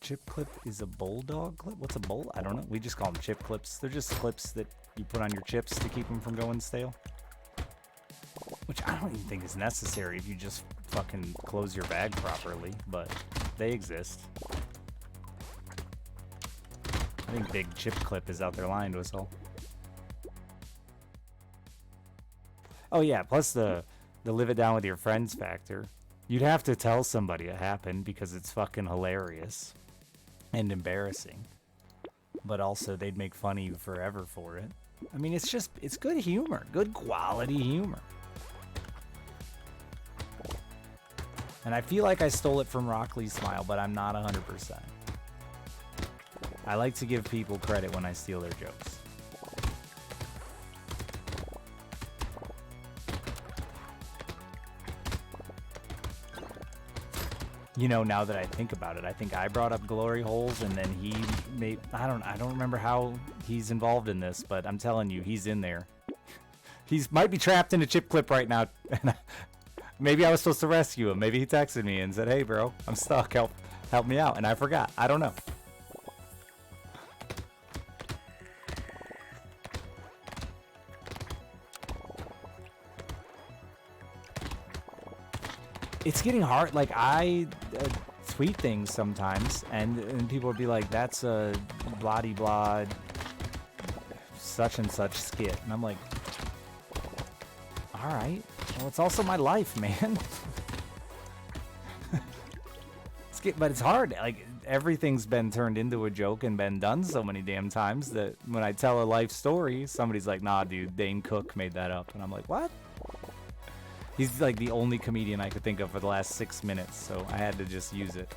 chip clip is a bulldog clip? What's a bull? I don't know. We just call them chip clips. They're just clips that you put on your chips to keep them from going stale. Which I don't even think is necessary if you just fucking close your bag properly, but they exist. I think Big Chip Clip is out there lying to us all. Oh yeah, plus the live it down with your friends factor. You'd have to tell somebody it happened because it's fucking hilarious and embarrassing. But also they'd make fun of you forever for it. I mean, it's good humor, good quality humor. And I feel like I stole it from Rock Lee Smile, but I'm not 100%. I like to give people credit when I steal their jokes. You know, now that I think about it, I think I brought up glory holes, and then he made. I don't remember how he's involved in this, but I'm telling you, he's in there. He's might be trapped in a chip clip right now. Maybe I was supposed to rescue him. Maybe he texted me and said, "Hey, bro, I'm stuck. Help me out," and I forgot. I don't know. It's getting hard. Like, I tweet things sometimes, and people would be like, "That's a blah-de-blah such and such skit," and I'm like, "All right, well, it's also my life, man." But it's hard. Like, everything's been turned into a joke and been done so many damn times that when I tell a life story, somebody's like, "Nah, dude, Dane Cook made that up," and I'm like, "What?" He's like the only comedian I could think of for the last 6 minutes, so I had to just use it.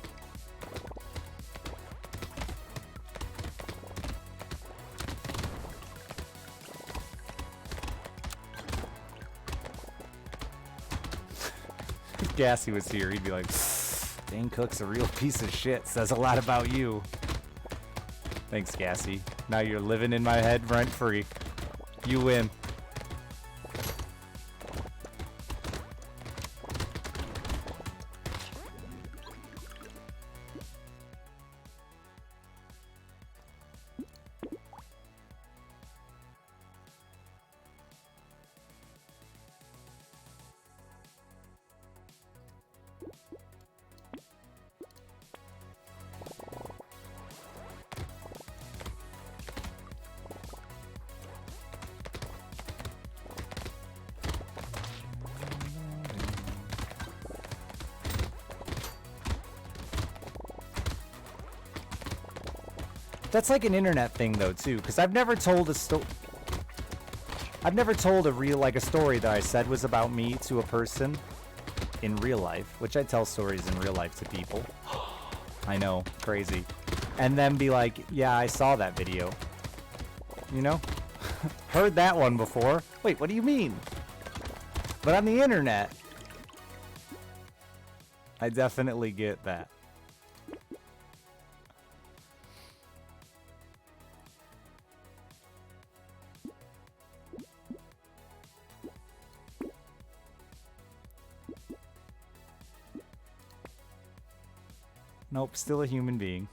If Gassy was here, he'd be like, "Dane Cook's a real piece of shit. Says a lot about you." Thanks, Gassy. Now you're living in my head rent-free. You win. That's like an internet thing though too, because I've never told a story. I've never told a story that I said was about me to a person in real life, which I tell stories in real life to people. I know, crazy. And then be like, "Yeah, I saw that video." You know? Heard that one before. Wait, what do you mean? But on the internet, I definitely get that. Nope, still a human being.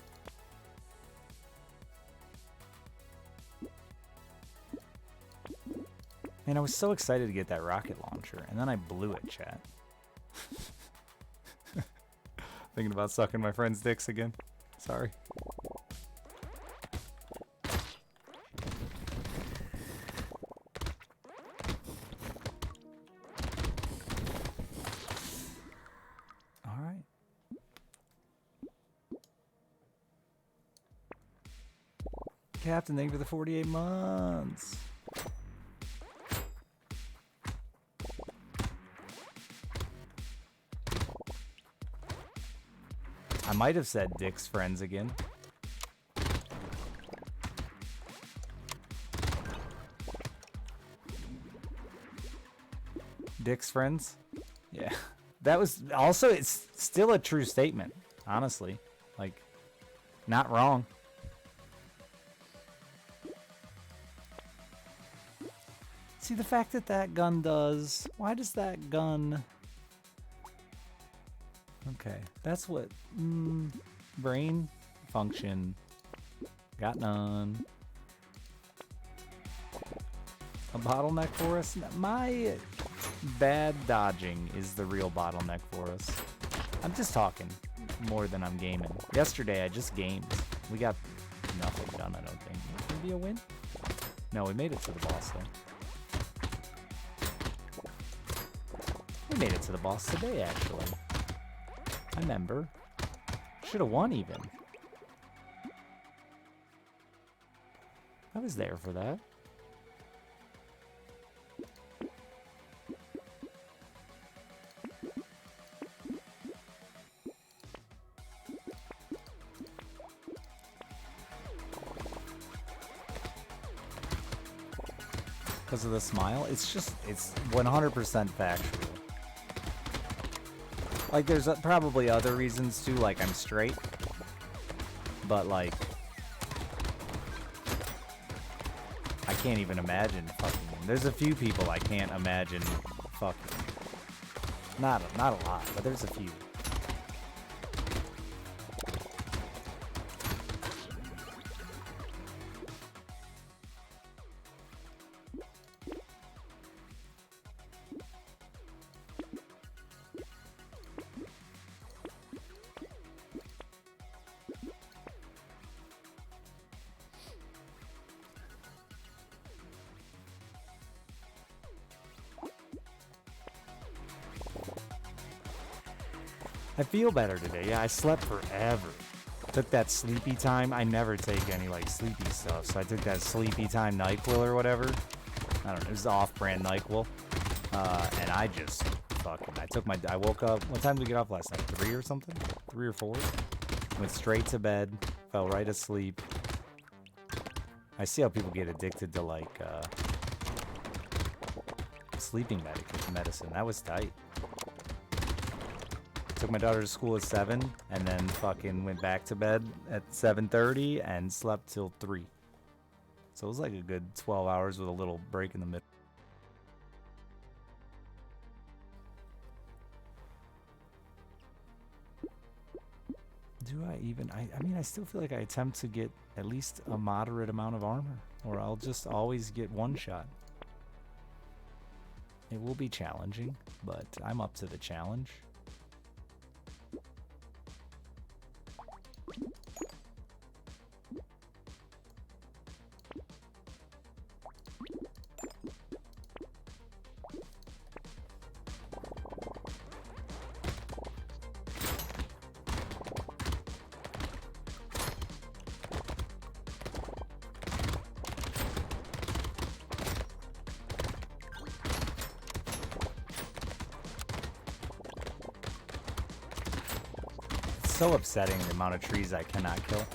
Man, I was so excited to get that rocket launcher, and then I blew it, chat. Thinking about sucking my friend's dicks again. Sorry. Captain, thank you for the 48 months. I might have said Dick's friends again. Dick's friends? Yeah. That was also, it's still a true statement, honestly. Like, not wrong. See, the fact that that gun does... Why does that gun... Okay, that's what... brain? function. Got none. A bottleneck for us? My bad dodging is the real bottleneck for us. I'm just talking more than I'm gaming. Yesterday, I just gamed. We got nothing done, I don't think. Maybe a win? No, we made it to the boss, though. We made it to the boss today, actually. I remember. Should have won, even. I was there for that. Because of the smile? It's 100% factual. Like, there's probably other reasons too, like I'm straight. But, like, I can't even imagine fucking. There's a few people I can't imagine fucking. Not a lot, but there's a few. I feel better today. Yeah, I slept forever. Took that sleepy time. I never take any, like, sleepy stuff. So I took that sleepy time NyQuil or whatever. I don't know. It was off-brand NyQuil. And I just fucking... I woke up... What time did we get off last night? 3 or something? 3 or 4? Went straight to bed. Fell right asleep. I see how people get addicted to, like, sleeping medicine. That was tight. Took my daughter to school at 7, and then fucking went back to bed at 7:30 and slept till 3. So it was like a good 12 hours with a little break in the middle. Do I even... I mean, I still feel like I attempt to get at least a moderate amount of armor, or I'll just always get one shot. It will be challenging, but I'm up to the challenge. So upsetting the amount of trees I cannot kill.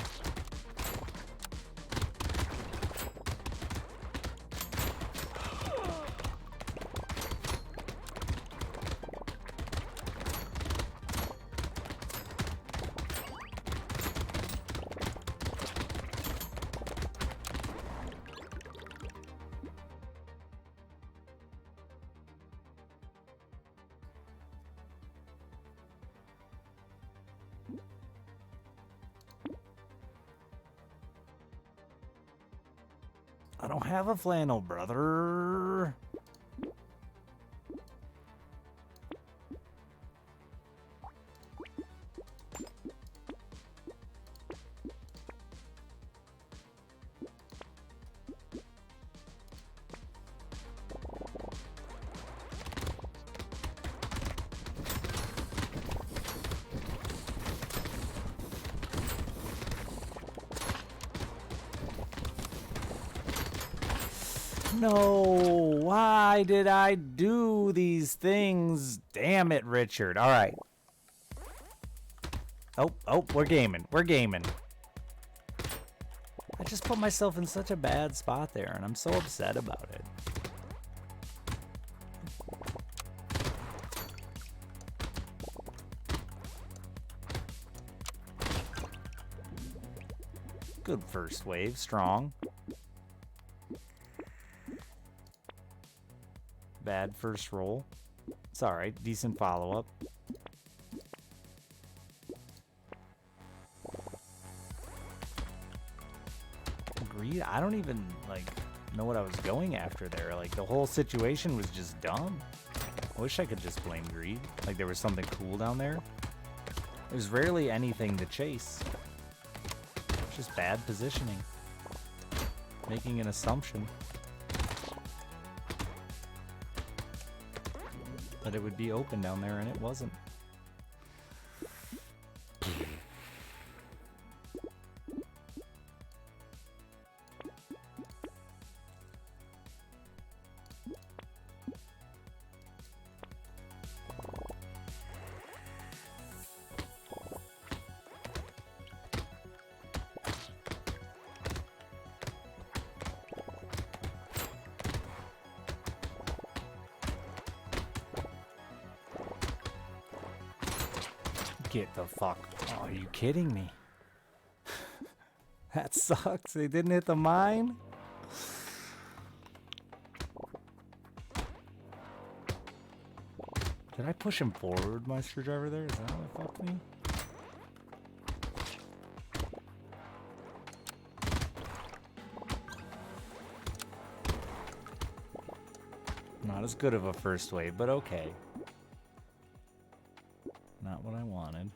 I don't have a flannel, brother. No, why did I do these things? Damn it, Richard. All right. Oh, we're gaming. We're gaming. I just put myself in such a bad spot there, and I'm so upset about it. Good first wave, strong. Bad first roll. It's alright, decent follow-up. greed? I don't even, like, know what I was going after there. Like, the whole situation was just dumb. I wish I could just blame greed. Like, there was something cool down there. There's rarely anything to chase. It's just bad positioning. Making an assumption that it would be open down there, and it wasn't. Get the fuck. Oh, are you kidding me? That sucks. They didn't hit the mine? Did I push him forward, my screwdriver there? Is that what fucked me? Not as good of a first wave, but okay. Not what I wanted.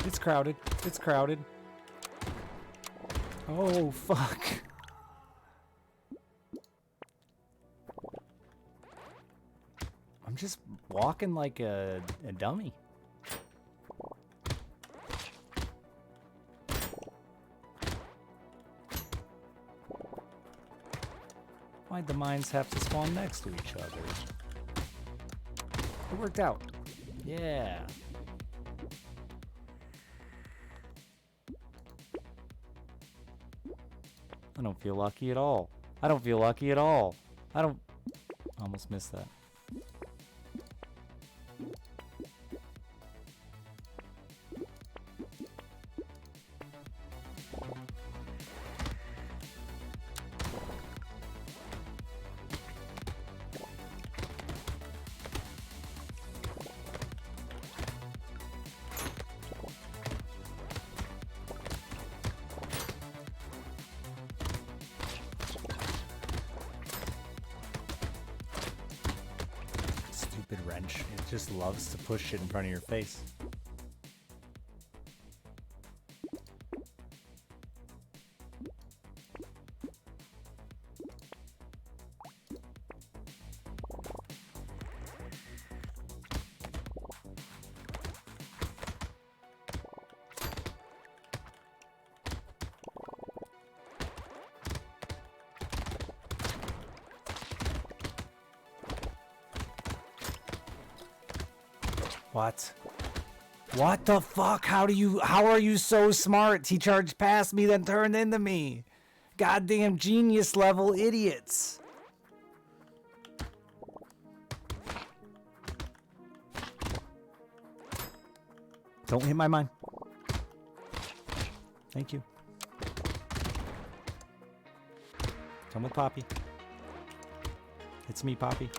It's crowded. It's crowded. Oh, fuck. I'm just walking like a dummy. Why'd the mines have to spawn next to each other? It worked out. Yeah. I don't feel lucky at all. I don't feel lucky at all. I don't... Almost missed that. Stupid wrench. It just loves to push shit in front of your face. What? What the fuck? How are you so smart? He charged past me, then turned into me. Goddamn genius level idiots. Don't hit my mine. Thank you. Come with Poppy. It's me, Poppy.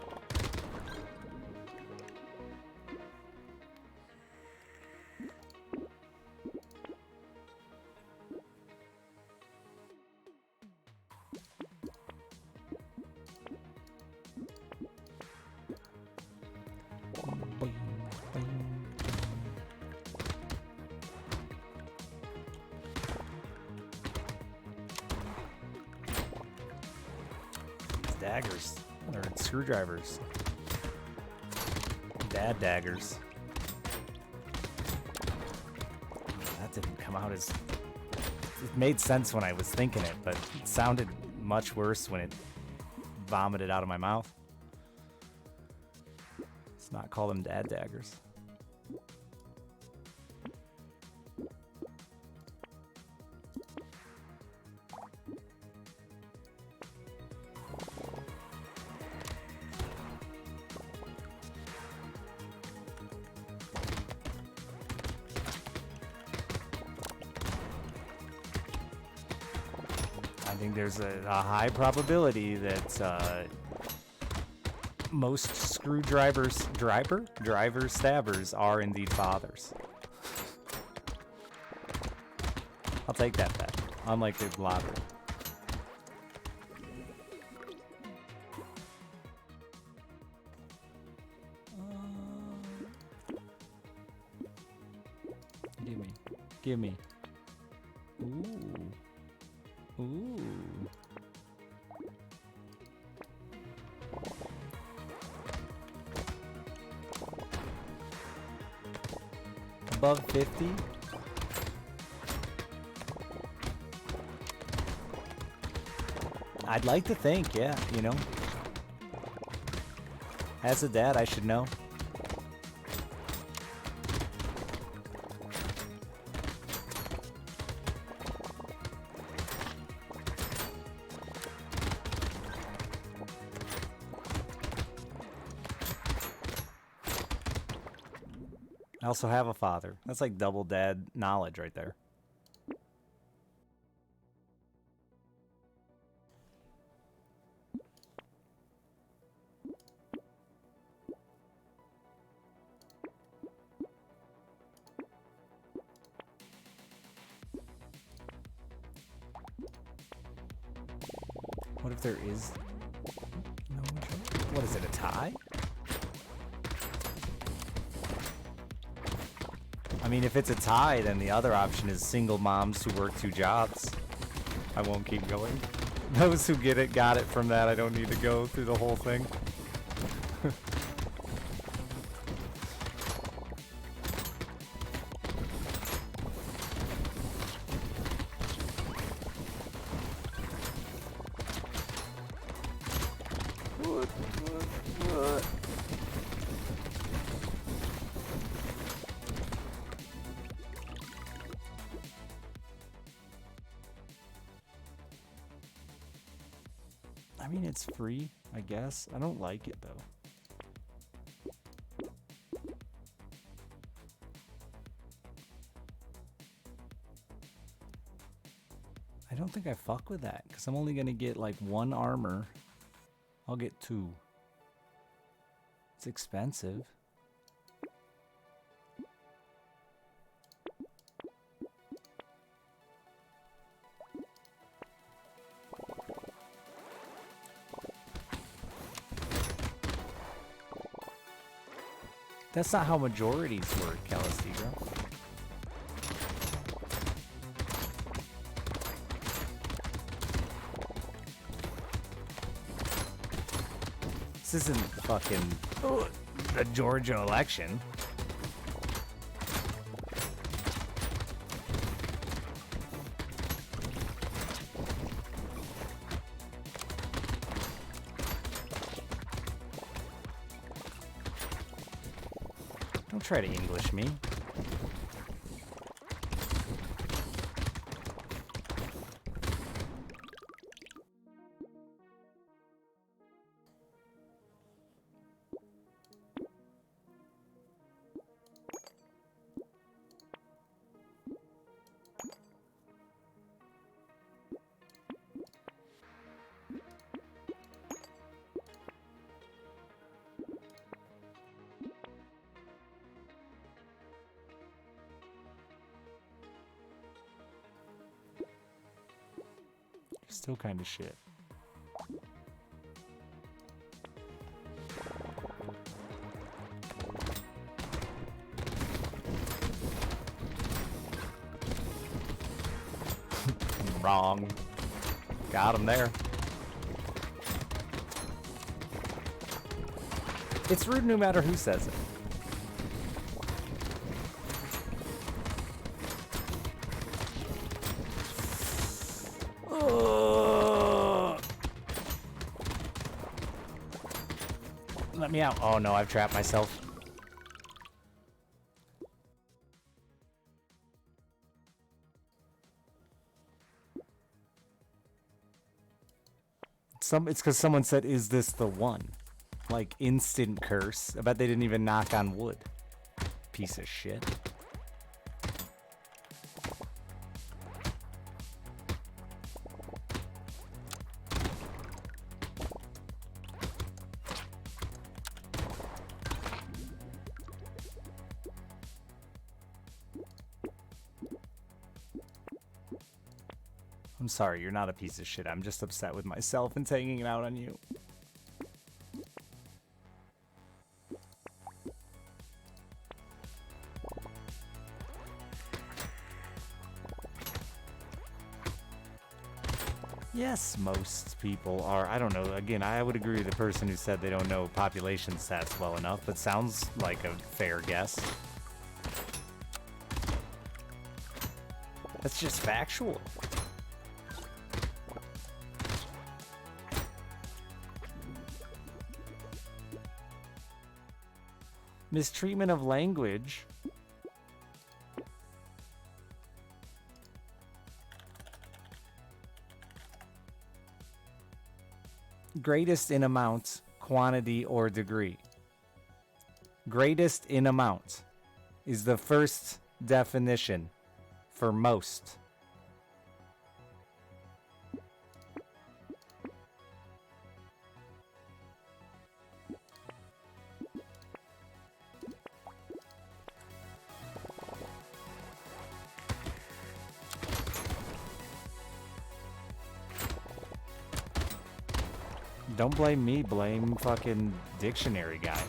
Daggers. Or screwdrivers. Dad daggers. That didn't come out as... It made sense when I was thinking it, but it sounded much worse when it vomited out of my mouth. Let's not call them dad daggers. think there's a high probability that most driver stabbers are indeed fathers. I'll take that bet. Unlike the lottery. Give me. Ooh. Above 50? I'd like to think, yeah, you know. As a dad, I should know. I also have a father. That's like double dad knowledge right there. What if there is no majority? What is it, a tie? I mean, if it's a tie, then the other option is single moms who work 2 jobs. I won't keep going. Those who get it, got it from that. I don't need to go through the whole thing. I mean, it's free, I guess. I don't like it, though. I don't think I fuck with that, because I'm only going to get, like, 1 armor. I'll get 2. It's expensive. That's not how majorities work, Calistigo. This isn't fucking the Georgia election. Don't try to English me. Still kind of shit. Wrong. Got him there. It's rude no matter who says it. Let me out. Oh no, I've trapped myself. It's because someone said, "Is this the one?" Like instant curse. I bet they didn't even knock on wood. Piece of shit. I'm sorry, you're not a piece of shit. I'm just upset with myself and taking it out on you. Yes, most people are. I don't know. Again, I would agree with the person who said they don't know population stats well enough, but sounds like a fair guess. That's just factual. Mistreatment of language. Greatest in amount, quantity, or degree. Greatest in amount is the first definition for most. Don't blame me, blame fucking dictionary guy.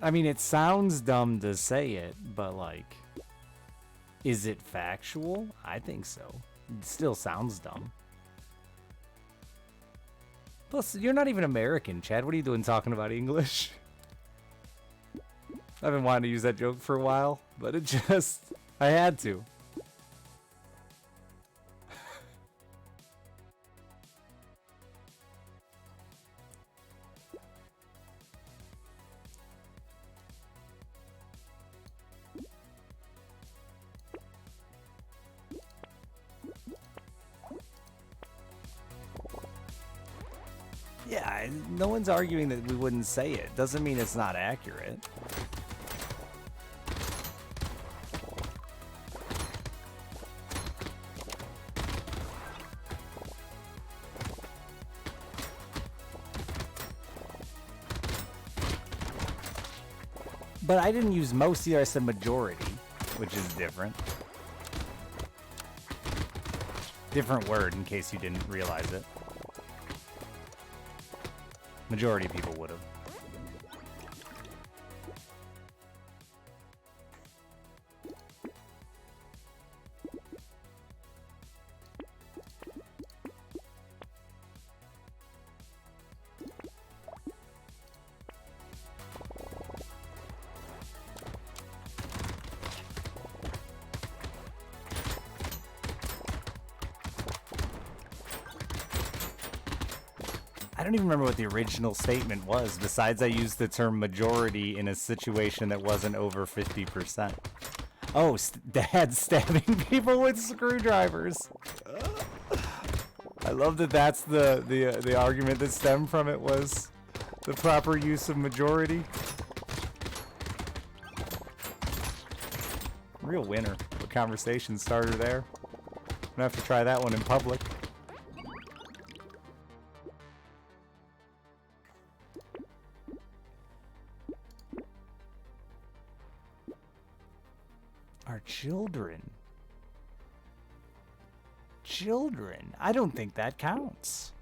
I mean, it sounds dumb to say it, but like, is it factual? I think so. It still sounds dumb. Plus, you're not even American, Chad. What are you doing talking about English? I've been wanting to use that joke for a while, but it just... I had to. Yeah, no one's arguing that we wouldn't say it. Doesn't mean it's not accurate. But I didn't use most either, I said majority, which is different. Different word in case you didn't realize it. Majority of people would have. I don't even remember what the original statement was, besides I used the term majority in a situation that wasn't over 50%. Oh, Dad stabbing people with screwdrivers. I love that that's the argument that stemmed from it was the proper use of majority. Real winner. A conversation starter there. I'm gonna have to try that one in public. Our children. Children? I don't think that counts.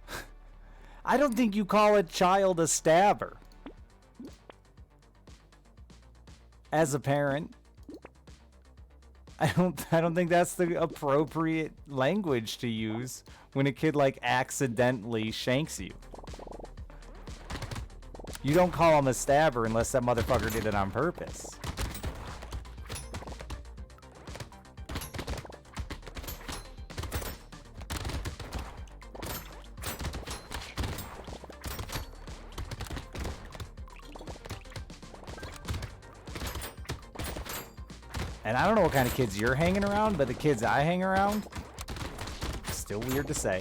I don't think you call a child a stabber. As a parent. I don't think that's the appropriate language to use when a kid like accidentally shanks you. You don't call him a stabber unless that motherfucker did it on purpose. And I don't know what kind of kids you're hanging around, but the kids I hang around, still weird to say.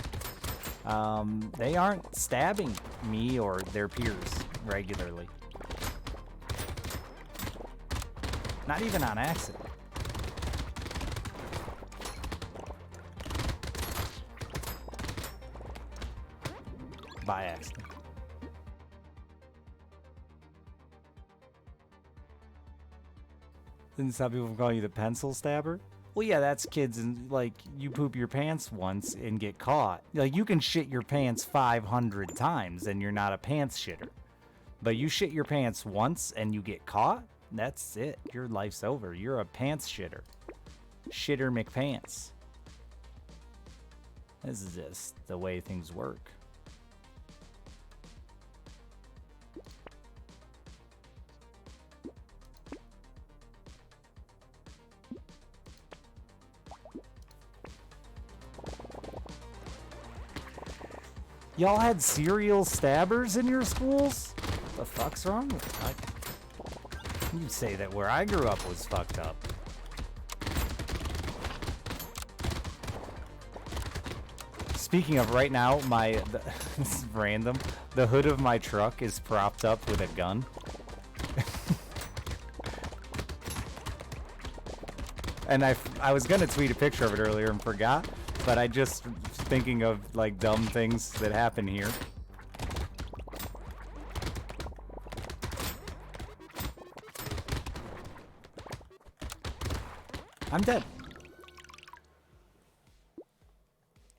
They aren't stabbing me or their peers regularly. Not even on accident. By accident. Didn't stop people from calling you the pencil stabber? Well, yeah, that's kids and like you poop your pants once and get caught. Like you can shit your pants 500 times and you're not a pants shitter. But you shit your pants once and you get caught? That's it. Your life's over. You're a pants shitter. Shitter McPants. This is just the way things work. Y'all had serial stabbers in your schools? What the fuck's wrong with it? You say that where I grew up was fucked up. Speaking of, right now, this is random. The hood of my truck is propped up with a gun. And I was gonna tweet a picture of it earlier and forgot, but I just thinking of like dumb things that happen here. I'm dead.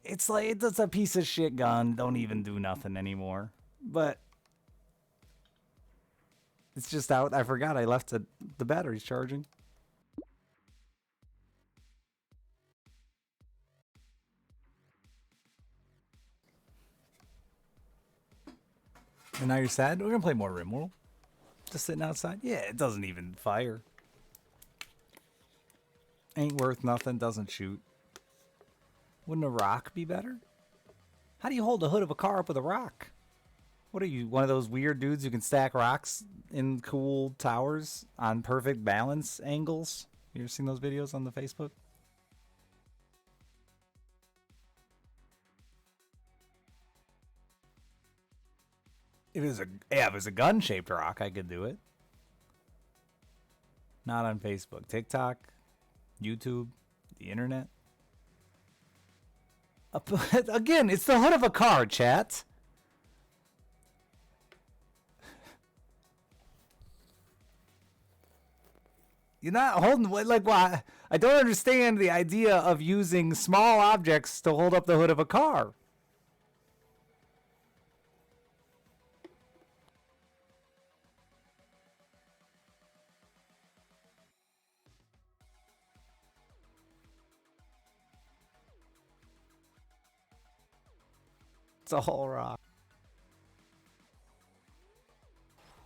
It's like, it's a piece of shit gun. Don't even do nothing anymore. But it's just out. I forgot I left the batteries charging. And now you're sad? We're gonna play more RimWorld. Just sitting outside? Yeah, it doesn't even fire. Ain't worth nothing, doesn't shoot. Wouldn't a rock be better? How do you hold the hood of a car up with a rock? What are you, one of those weird dudes who can stack rocks in cool towers on perfect balance angles? You ever seen those videos on the Facebook? If it was a gun-shaped rock, I could do it. Not on Facebook. TikTok, YouTube, the internet. Again, it's the hood of a car, chat. You're not holding, like, why? I don't understand the idea of using small objects to hold up the hood of a car. It's a whole rock.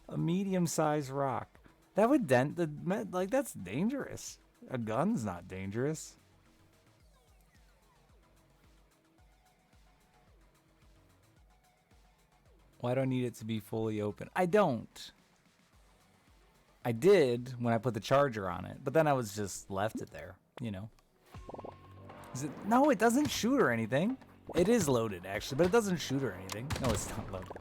A medium-sized rock. That would dent the... Like, that's dangerous. A gun's not dangerous. Why do I need it to be fully open? I don't. I did when I put the charger on it, but then I was just left it there, you know. Is it? No, it doesn't shoot or anything. It is loaded, actually, but it doesn't shoot or anything. No, it's not loaded.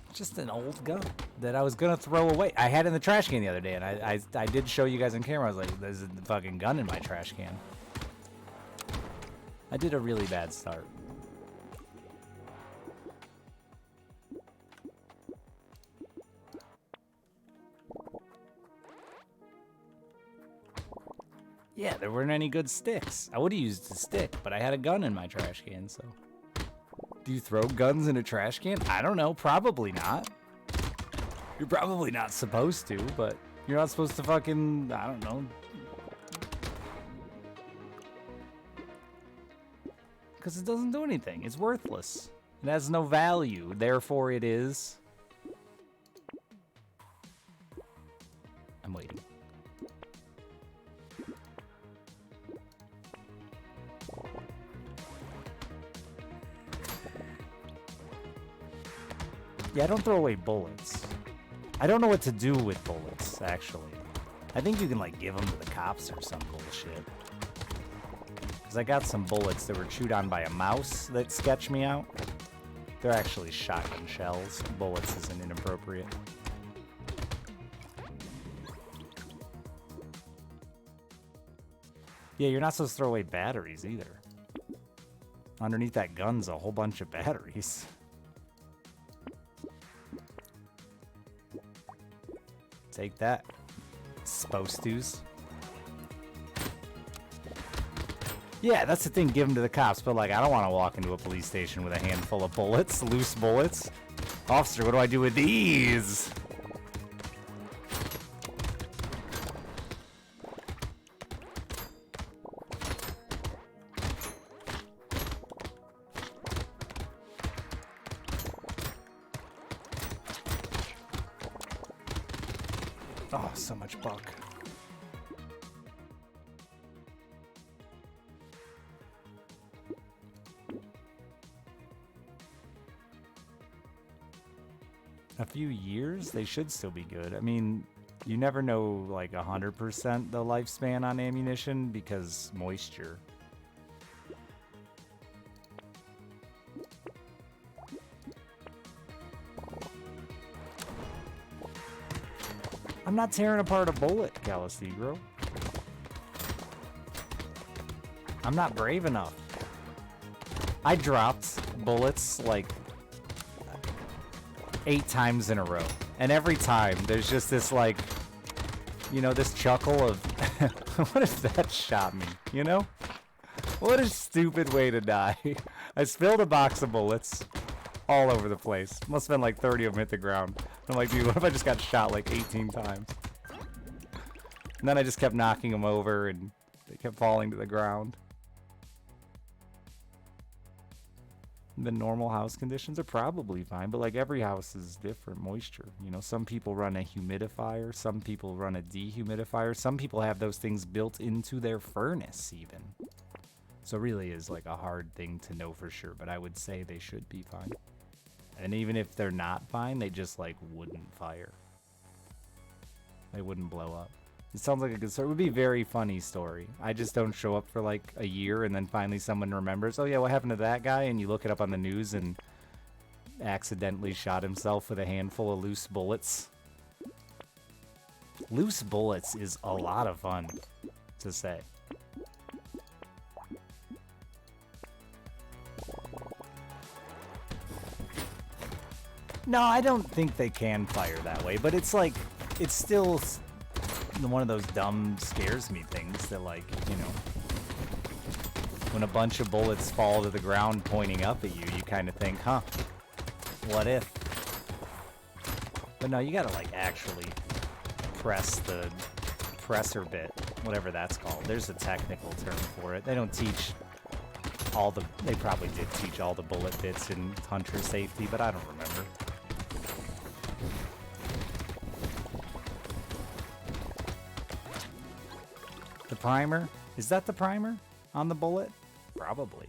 It's just an old gun that I was going to throw away. I had it in the trash can the other day, and I did show you guys on camera. I was like, there's a fucking gun in my trash can. I did a really bad start. Yeah, there weren't any good sticks. I would have used a stick, but I had a gun in my trash can, so. Do you throw guns in a trash can? I don't know. Probably not. You're probably not supposed to, but you're not supposed to fucking, I don't know. Because it doesn't do anything. It's worthless. It has no value. Therefore, it is. I'm waiting. Yeah, I don't throw away bullets. I don't know what to do with bullets, actually. I think you can, like, give them to the cops or some bullshit. Because I got some bullets that were chewed on by a mouse that sketch me out. They're actually shotgun shells. Bullets isn't inappropriate. Yeah, you're not supposed to throw away batteries either. Underneath that gun's a whole bunch of batteries. Take that, supposed to's. Yeah, that's the thing, give them to the cops, but like, I don't want to walk into a police station with a handful of bullets, loose bullets. Officer, what do I do with these? Oh, so much buck. A few years, they should still be good. I mean, you never know like 100% the lifespan on ammunition because moisture. I'm not tearing apart a bullet, Calisigro. I'm not brave enough. I dropped bullets like 8 times in a row. And every time, there's just this like, you know, this chuckle of, what if that shot me, you know? What a stupid way to die. I spilled a box of bullets all over the place. Must have been like 30 of them hit the ground. I'm like, dude, what if I just got shot like 18 times? And then I just kept knocking them over and they kept falling to the ground. The normal house conditions are probably fine, but like every house is different moisture. You know, some people run a humidifier, some people run a dehumidifier, some people have those things built into their furnace even. So it really is like a hard thing to know for sure, but I would say they should be fine. And even if they're not fine, they just like wouldn't fire. They wouldn't blow up. It sounds like a good story. It would be a very funny story. I just don't show up for like a year and then finally someone remembers, oh yeah, what happened to that guy? And you look it up on the news and accidentally shot himself with a handful of loose bullets. Loose bullets is a lot of fun to say. No, I don't think they can fire that way, but it's like, it's still one of those dumb scares me things that, like, you know, when a bunch of bullets fall to the ground pointing up at you, you kind of think, huh, what if? But no, you gotta like actually press the presser bit, whatever that's called. There's a technical term for it. They don't teach all the, they probably did teach all the bullet bits in hunter safety, but I don't remember. The primer? Is that the primer on the bullet? Probably.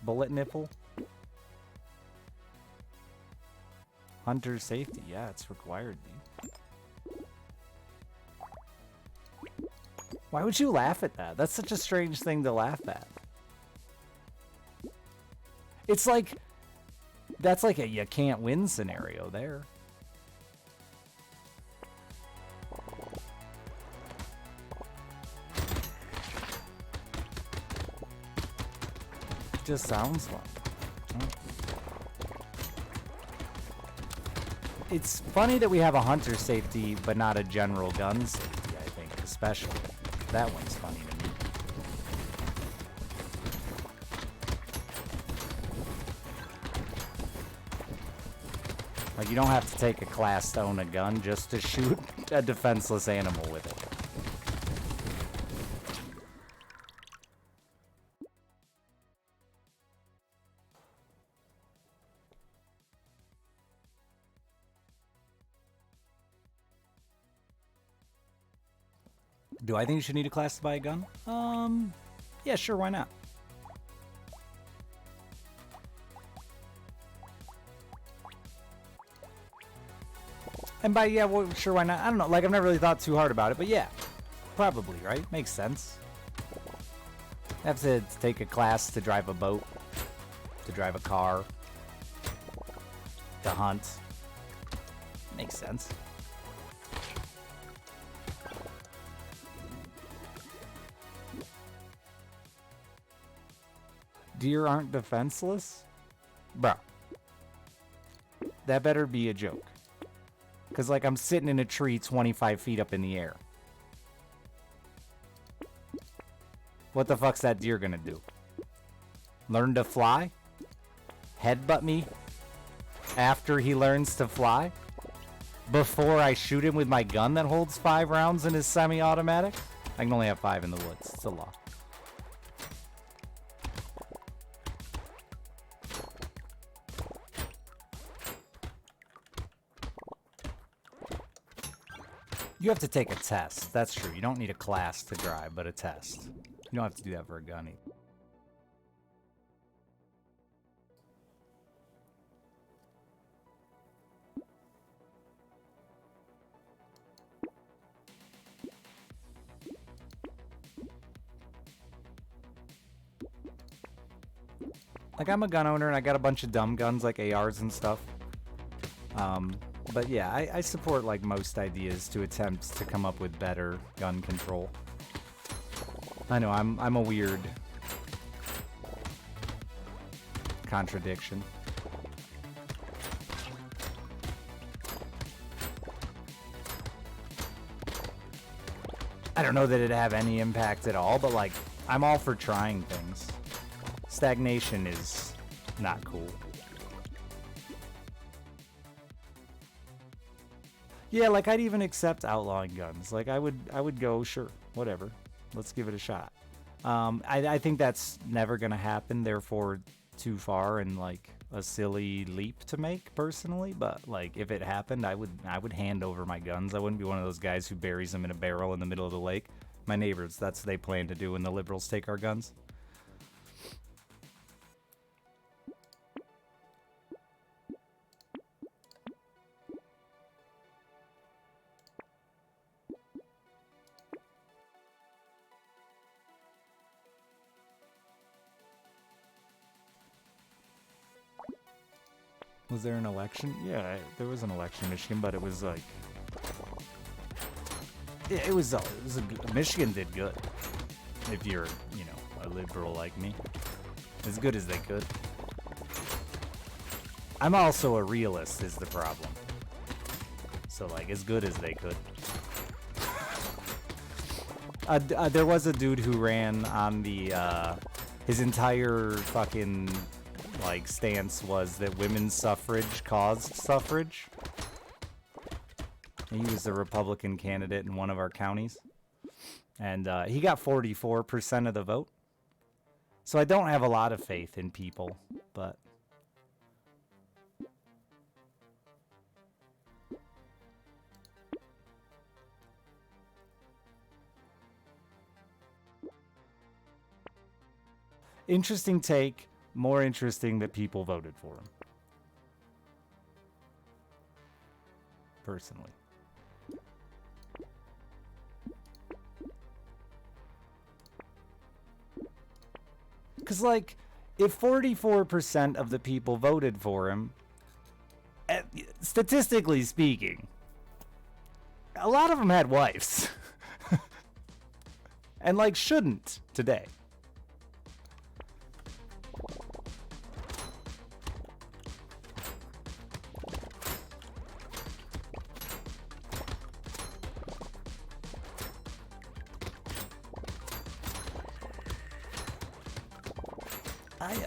Bullet nipple? Hunter safety, yeah, it's required, dude. Why would you laugh at that? That's such a strange thing to laugh at. It's like, that's like a you can't win scenario there. Just sounds like. It's funny that we have a hunter safety, but not a general gun safety, I think, especially. That one's funny to me. Like, you don't have to take a class to own a gun just to shoot a defenseless animal with it. Do I think you should need a class to buy a gun? Yeah, sure, why not? And by, yeah, well, sure, why not? I don't know, like, I've never really thought too hard about it, but yeah, probably, right? Makes sense. Have to take a class to drive a boat, to drive a car, to hunt. Makes sense. Deer aren't defenseless? Bro. That better be a joke. Because, like, I'm sitting in a tree 25 feet up in the air. What the fuck's that deer gonna do? Learn to fly? Headbutt me after he learns to fly? Before I shoot him with my gun that holds 5 rounds and is semi-automatic? I can only have 5 in the woods. It's a law. You have to take a test. That's true. You don't need a class to drive, but a test. You don't have to do that for a gun either. Like, I'm a gun owner and I got a bunch of dumb guns like ARs and stuff. But yeah, I support like most ideas to attempt to come up with better gun control. I know I'm a weird contradiction. I don't know that it'd have any impact at all, but like, I'm all for trying things. Stagnation is not cool. Yeah, like I'd even accept outlawing guns. Like I would go, sure, whatever. Let's give it a shot. I think that's never gonna happen, therefore too far and like a silly leap to make personally, but like if it happened, I would hand over my guns. I wouldn't be one of those guys who buries them in a barrel in the middle of the lake. My neighbors, that's what they plan to do when the liberals take our guns. Was there an election? Yeah, there was an election in Michigan, but it was like... Yeah, it was Michigan did good. If you're, you know, a liberal like me. As good as they could. I'm also a realist is the problem. So, like, as good as they could. There was a dude who ran on the, his entire fucking... like stance was that women's suffrage caused suffrage. He was the Republican candidate in one of our counties, and he got 44% of the vote. So I don't have a lot of faith in people, but interesting take. More interesting that people voted for him. Personally. Because, like, if 44% of the people voted for him, statistically speaking, a lot of them had wives. And, like, shouldn't today.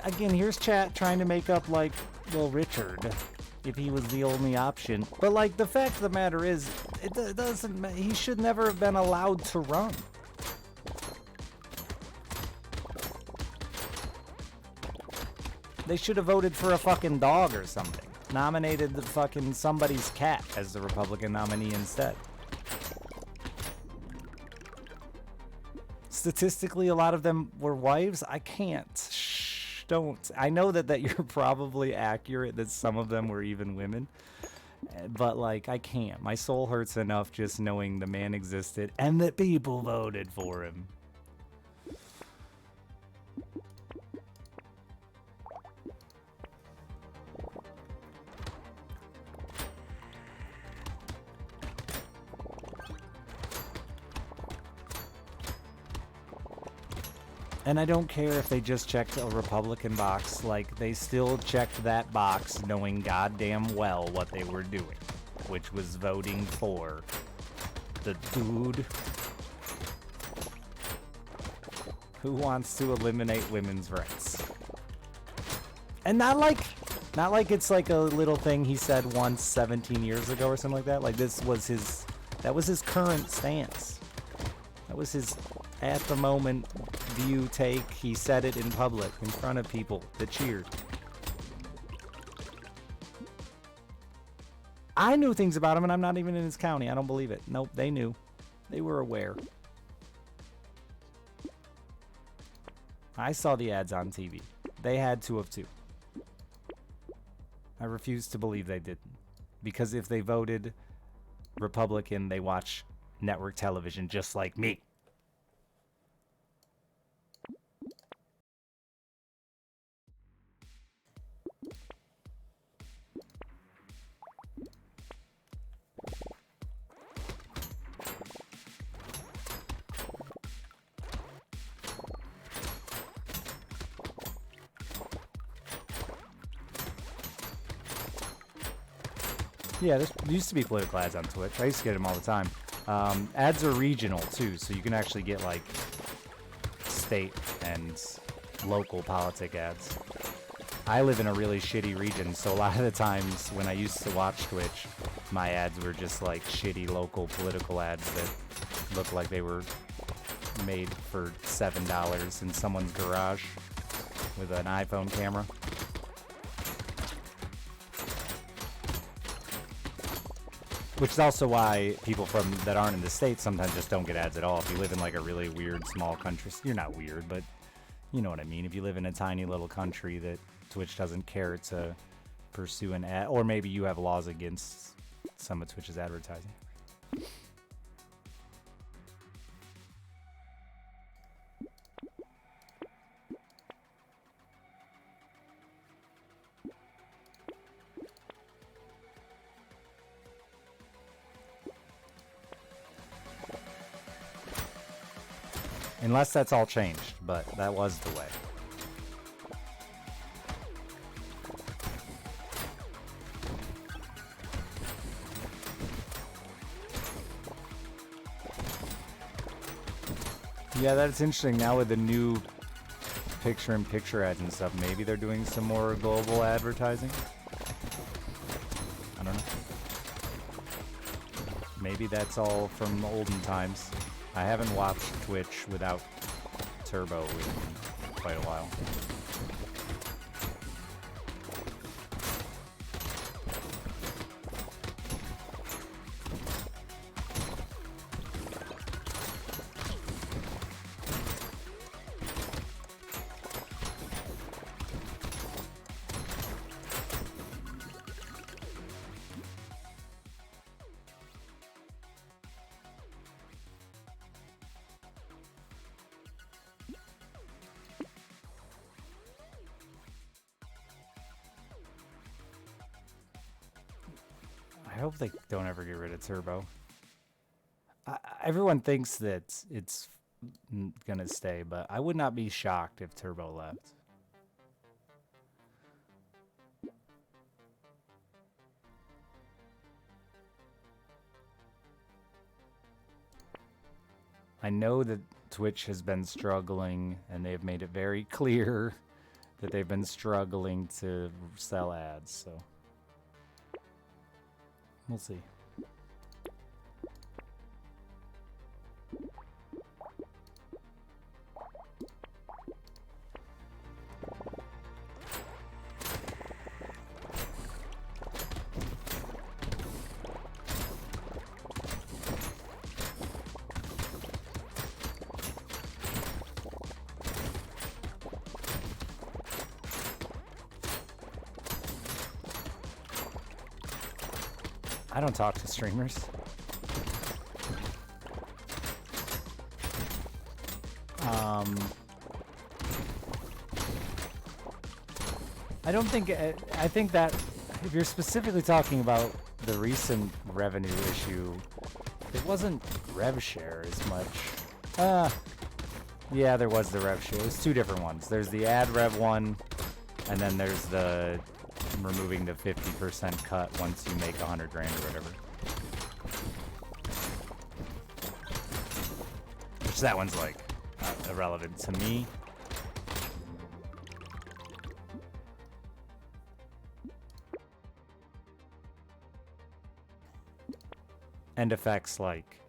Again, here's chat trying to make up, like, well, Richard, if he was the only option. But, like, the fact of the matter is, it doesn't, he should never have been allowed to run. They should have voted for a fucking dog or something. Nominated the fucking somebody's cat as the Republican nominee instead. Statistically, a lot of them were wives. I can't. Don't. I know that you're probably accurate that some of them were even women, but like I can't. My soul hurts enough just knowing the man existed and that people voted for him. And I don't care if they just checked a Republican box, like, they still checked that box knowing goddamn well what they were doing, which was voting for the dude who wants to eliminate women's rights. And not like it's like a little thing he said once 17 years ago or something like that. Like, that was his current stance. That was his at the moment view take. He said it in public in front of people that cheered. I knew things about him, and I'm not even in his county. I don't believe it. Nope, they knew. They were aware. I saw the ads on TV. They had to have too. I refuse to believe they didn't. Because if they voted Republican, they watch network television just like me. Yeah, there used to be political ads on Twitch. I used to get them all the time. Ads are regional, too, so you can actually get, like, state and local politic ads. I live in a really shitty region, so a lot of the times when I used to watch Twitch, my ads were just, like, shitty local political ads that looked like they were made for $7 in someone's garage with an iPhone camera. Which is also why people that aren't in the States sometimes just don't get ads at all. If you live in like a really weird small country, you're not weird, but you know what I mean. If you live in a tiny little country that Twitch doesn't care to pursue an ad, or maybe you have laws against some of Twitch's advertising. Unless that's all changed, but that was the way. Yeah, that's interesting. Now with the new picture-in-picture ads and stuff, maybe they're doing some more global advertising? I don't know. Maybe that's all from olden times. I haven't watched Twitch without Turbo in quite a while. I hope they don't ever get rid of Turbo. Everyone thinks that it's gonna stay, but I would not be shocked if Turbo left. I know that Twitch has been struggling, and they've made it very clear that they've been struggling to sell ads, so we'll see. I don't talk to streamers. I don't think, I think that if you're specifically talking about the recent revenue issue, it wasn't rev share as much. Yeah, there was the rev share. There's two different ones. There's the ad rev one, and then there's the removing the 50% cut once you make 100 grand or whatever. Which that one's like irrelevant to me. And affects like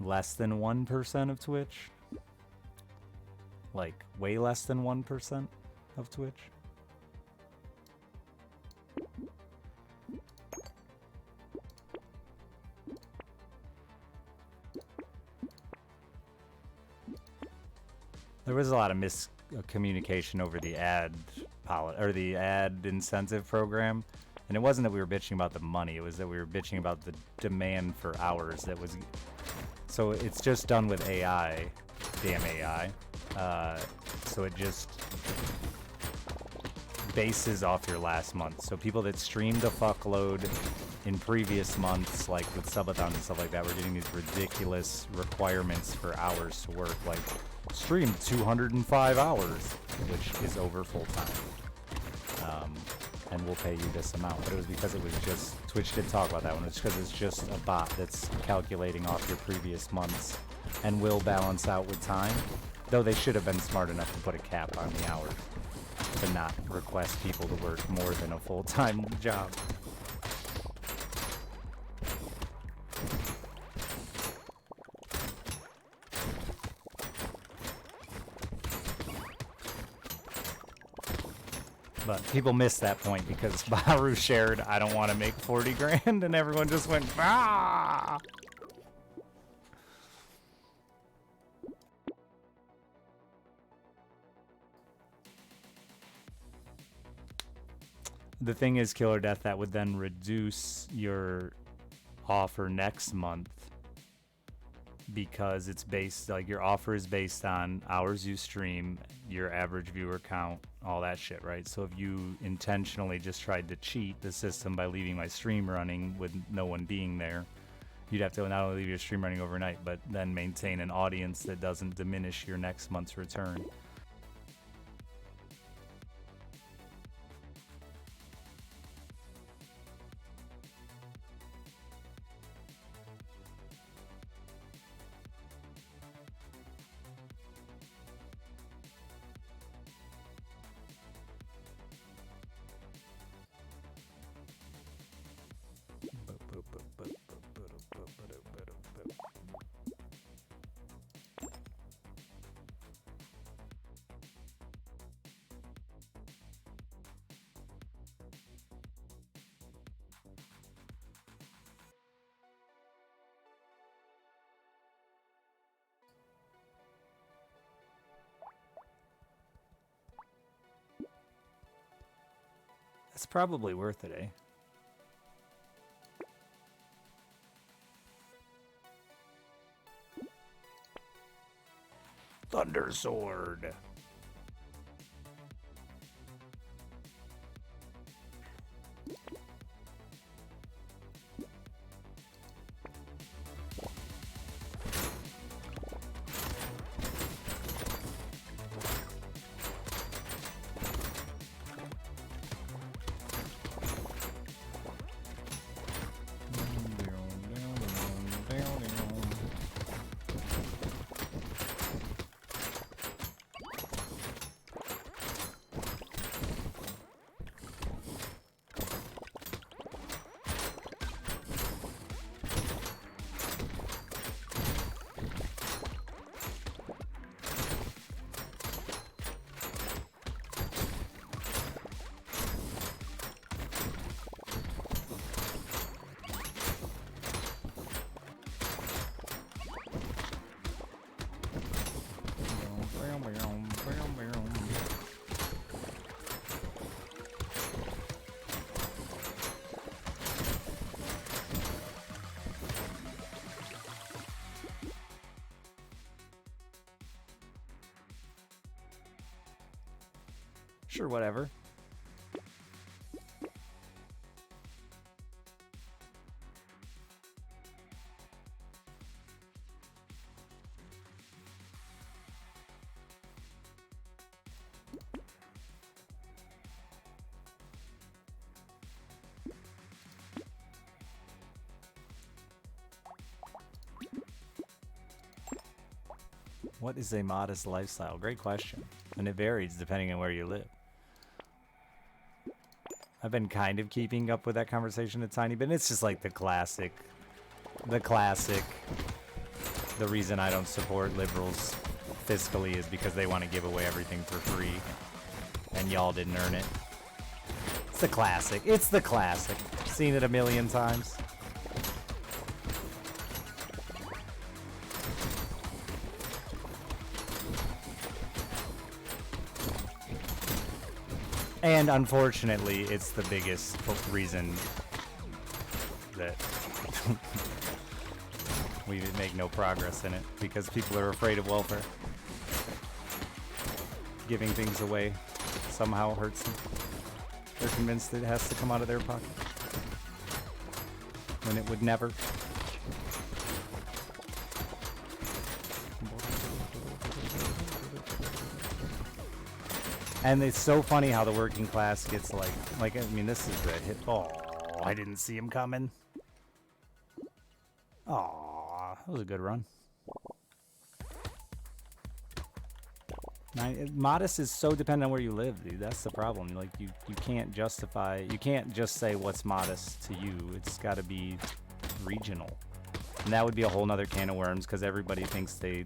less than 1% of Twitch. Like way less than 1% of Twitch. There was a lot of miscommunication over the ad or the ad incentive program, and it wasn't that we were bitching about the money; it was that we were bitching about the demand for hours. That was so it's just done with AI, damn AI. So it just bases off your last month. So people that streamed a fuckload in previous months, like with subathon and stuff like that, were getting these ridiculous requirements for hours to work, like streamed 205 hours, which is over full time. And we'll pay you this amount. But it was because it was just, Twitch didn't talk about that one. It's because it's just a bot that's calculating off your previous months and will balance out with time. Though they should have been smart enough to put a cap on the hours to not request people to work more than a full-time job. But people missed that point because Baharu shared, I don't want to make 40 grand, and everyone just went, ah! The thing is, Killer Death, that would then reduce your offer next month because it's based, like, your offer is based on hours you stream, your average viewer count, all that shit, right? So if you intentionally just tried to cheat the system by leaving my stream running with no one being there, you'd have to not only leave your stream running overnight, but then maintain an audience that doesn't diminish your next month's return. It's probably worth it, eh? Thunder Sword. Sure, whatever. What is a modest lifestyle? Great question. And it varies depending on where you live. I've been kind of keeping up with that conversation a tiny bit. And it's just like the classic. The reason I don't support liberals fiscally is because they want to give away everything for free. And y'all didn't earn it. It's the classic. It's the classic. Seen it a million times. And unfortunately, it's the biggest reason that we make no progress in it, because people are afraid of welfare. Giving things away somehow hurts them. They're convinced it has to come out of their pocket, when it would never. And it's so funny how the working class gets like I mean, this is the hit. Oh, I didn't see him coming. Oh, that was a good run. Modest is so dependent on where you live, dude. That's the problem. Like, you can't justify, you can't just say what's modest to you. It's got to be regional. And that would be a whole nother can of worms, because everybody thinks they...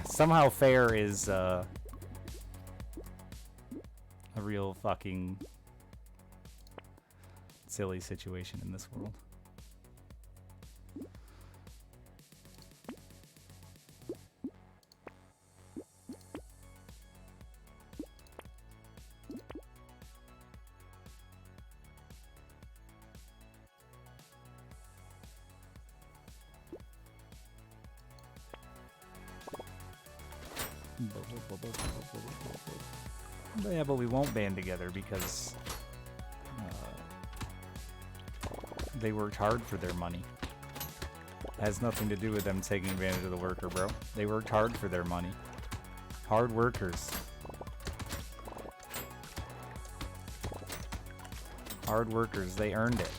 Somehow fair is a real fucking silly situation in this world. Yeah, but we won't band together because they worked hard for their money. It has nothing to do with them taking advantage of the worker, bro. They worked hard for their money. Hard workers. Hard workers, they earned it.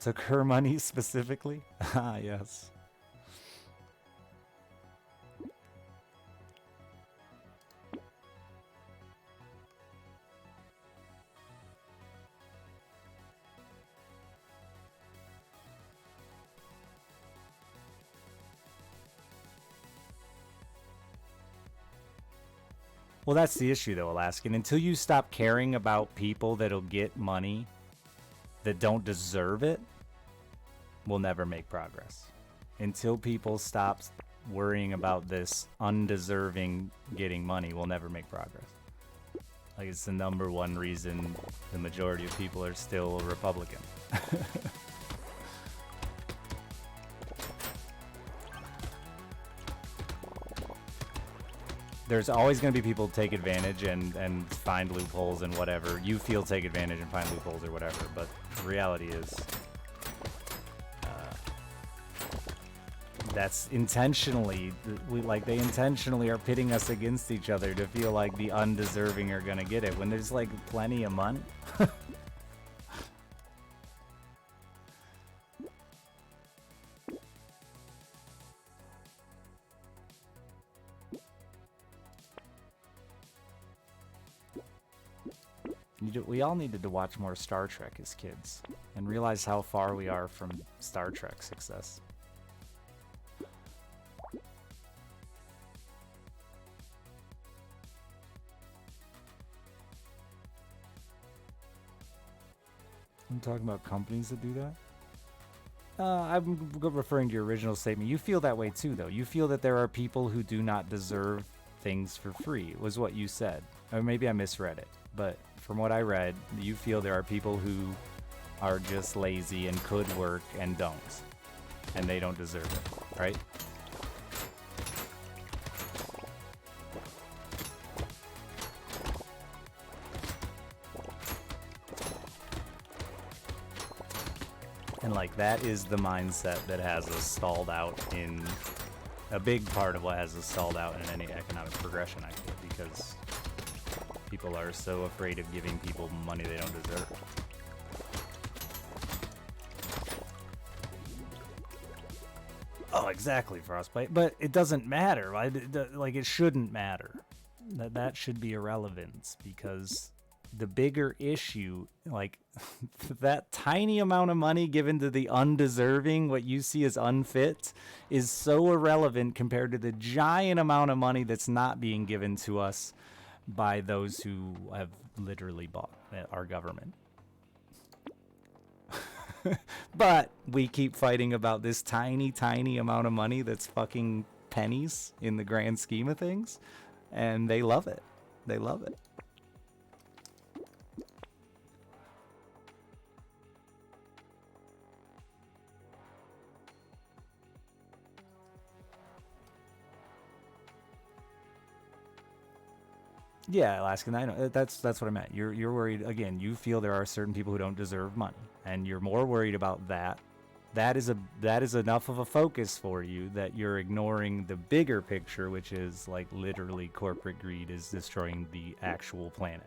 Took her money specifically? Ah, yes. Well, that's the issue, though, Alaskan. Until you stop caring about people that'll get money that don't deserve it, we'll never make progress. Until people stop worrying about this undeserving getting money, we'll never make progress. Like, it's the number one reason the majority of people are still Republican. There's always going to be people who take advantage and find loopholes and whatever. You feel take advantage and find loopholes or whatever, but the reality is that's intentionally, they intentionally are pitting us against each other to feel like the undeserving are going to get it when there's like plenty of money. We all needed to watch more Star Trek as kids and realize how far we are from Star Trek success. I'm talking about companies that do that? I'm referring to your original statement. You feel that way too, though. You feel that there are people who do not deserve things for free, was what you said. Or maybe I misread it. But from what I read, you feel there are people who are just lazy and could work and don't. And they don't deserve it, right? And like, that is the mindset that has us stalled out in a big part of what has us stalled out in any economic progression, I feel, because People are so afraid of giving people money they don't deserve. Oh, exactly, Frostbite. But it doesn't matter. Like, it shouldn't matter. That should be irrelevant, because the bigger issue, like, that tiny amount of money given to the undeserving, what you see as unfit, is so irrelevant compared to the giant amount of money that's not being given to us by those who have literally bought our government. But we keep fighting about this tiny, tiny amount of money that's fucking pennies in the grand scheme of things. And they love it. They love it. Yeah, Alaskan, I know. That's what I meant. You're worried, again, you feel there are certain people who don't deserve money, and you're more worried about that. That is enough of a focus for you that you're ignoring the bigger picture, which is, like, literally corporate greed is destroying the actual planet.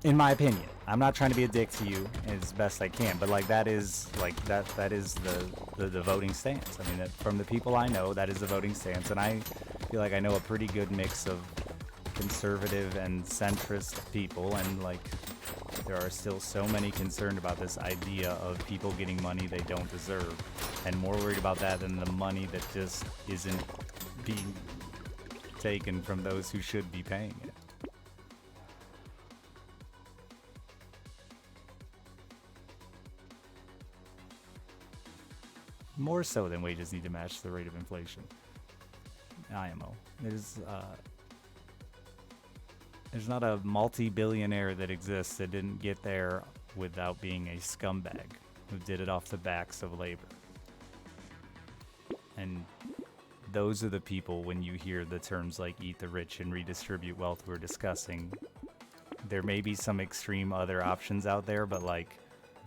In my opinion, I'm not trying to be a dick to you as best I can, but like that is the voting stance. I mean, from the people I know, that is the voting stance, and I feel like I know a pretty good mix of conservative and centrist people, and like there are still so many concerned about this idea of people getting money they don't deserve, and more worried about that than the money that just isn't being taken from those who should be paying it. More so than wages need to match the rate of inflation. IMO. There's not a multi-billionaire that exists that didn't get there without being a scumbag who did it off the backs of labor. And those are the people, when you hear the terms like eat the rich and redistribute wealth we're discussing, there may be some extreme other options out there, but like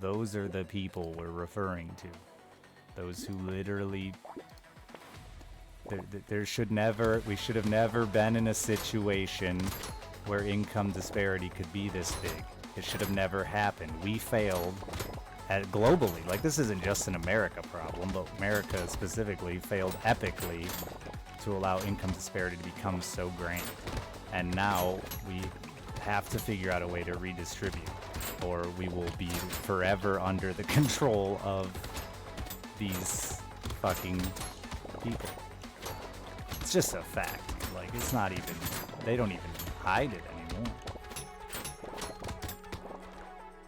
those are the people we're referring to. Those who literally, we should have never been in a situation where income disparity could be this big. It should have never happened. We failed globally. Like, this isn't just an America problem, but America specifically failed epically to allow income disparity to become so grand. And now we have to figure out a way to redistribute, or we will be forever under the control of these fucking people. It's just a fact. Like, it's not even, they don't even hide it anymore.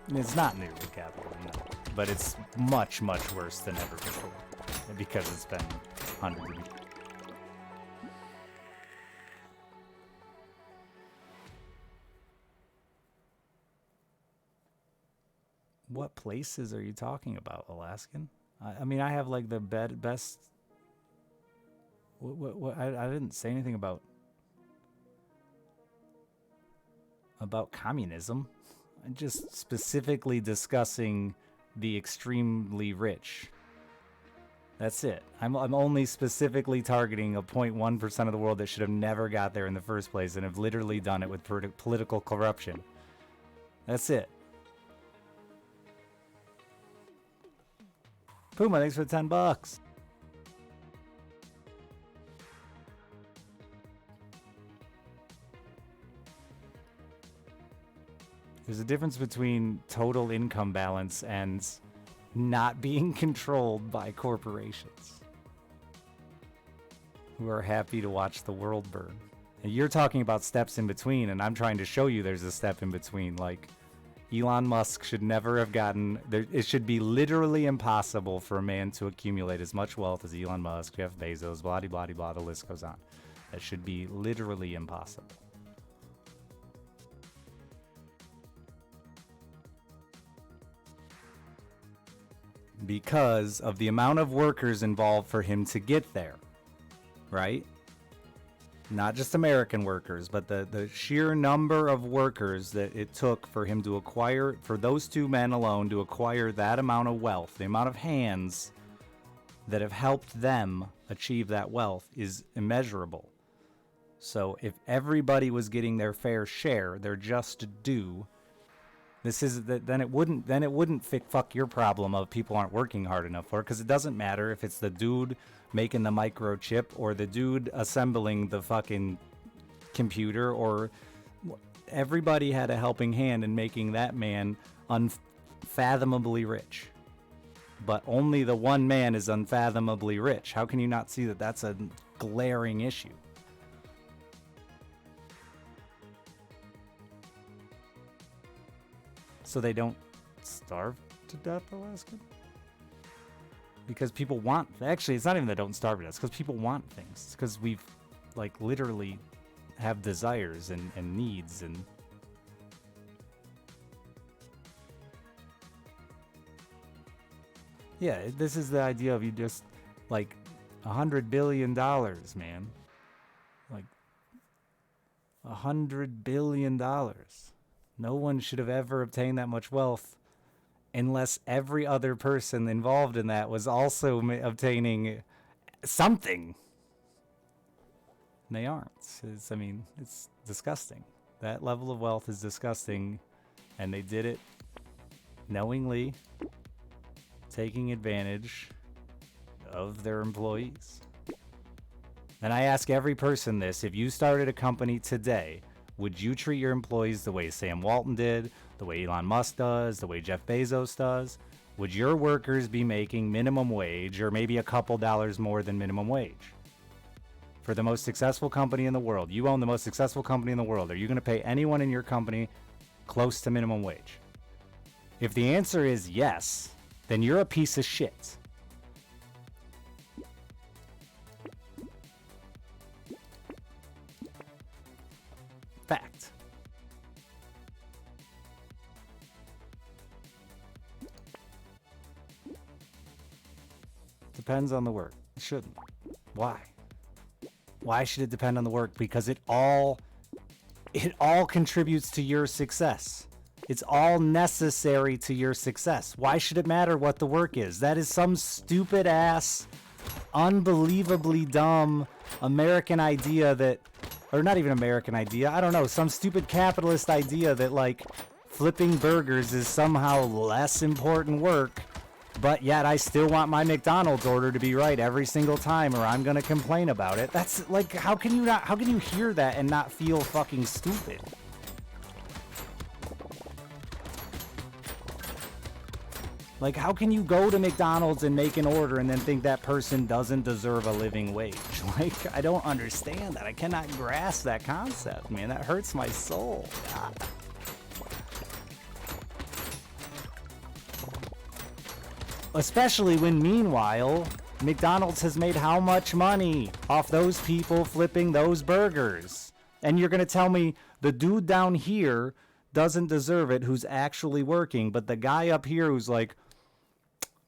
And it's not new with capitalism, no. But it's much, much worse than ever before. Because it's been hundreds of years. What places are you talking about, Alaskan? I mean, I have like the best. What? I didn't say anything about communism. I'm just specifically discussing the extremely rich. That's it. I'm only specifically targeting a 0.1% of the world that should have never got there in the first place and have literally done it with political corruption. That's it. Puma, thanks for the $10. There's a difference between total income balance and not being controlled by corporations who are happy to watch the world burn. And you're talking about steps in between, and I'm trying to show you there's a step in between. Like, Elon Musk should never have gotten there. It should be literally impossible for a man to accumulate as much wealth as Elon Musk, Jeff Bezos, blah, blah, blah, the list goes on. That should be literally impossible. Because of the amount of workers involved for him to get there, right? not just American workers, but the sheer number of workers that it took for him to acquire, for those two men alone to acquire that amount of wealth, the amount of hands that have helped them achieve that wealth is immeasurable. So if everybody was getting their fair share, their just due, then it wouldn't fuck your problem of people aren't working hard enough for it, because it doesn't matter if it's the dude making the microchip or the dude assembling the fucking computer, or everybody had a helping hand in making that man unfathomably rich. But only the one man is unfathomably rich. How can you not see that that's a glaring issue? So they don't starve to death, Alaska? Because people want... Actually, it's not even they don't starve to death. It's because people want things. It's because we've, like, literally have desires and needs and... Yeah, this is the idea of you just, like, $100 billion, man. Like, $100 billion. No one should have ever obtained that much wealth unless every other person involved in that was also obtaining something. And they aren't. It's disgusting. That level of wealth is disgusting, and they did it knowingly, taking advantage of their employees. And I ask every person this: if you started a company today, would you treat your employees the way Sam Walton did, the way Elon Musk does, the way Jeff Bezos does? Would your workers be making minimum wage, or maybe a couple dollars more than minimum wage? For the most successful company in the world, you own the most successful company in the world, are you going to pay anyone in your company close to minimum wage? If the answer is yes, then you're a piece of shit. Fact. Depends on the work. It shouldn't. Why? Why should it depend on the work? Because it all contributes to your success. It's all necessary to your success. Why should it matter what the work is? That is some stupid ass, unbelievably dumb American idea that, or not even American idea, I don't know, some stupid capitalist idea that, like, flipping burgers is somehow less important work, but yet I still want my McDonald's order to be right every single time, or I'm gonna complain about it. That's, like, how can you hear that and not feel fucking stupid? Like, how can you go to McDonald's and make an order and then think that person doesn't deserve a living wage? Like, I don't understand that. I cannot grasp that concept, man. That hurts my soul. God. Especially when, meanwhile, McDonald's has made how much money off those people flipping those burgers? And you're going to tell me the dude down here doesn't deserve it who's actually working, but the guy up here who's like,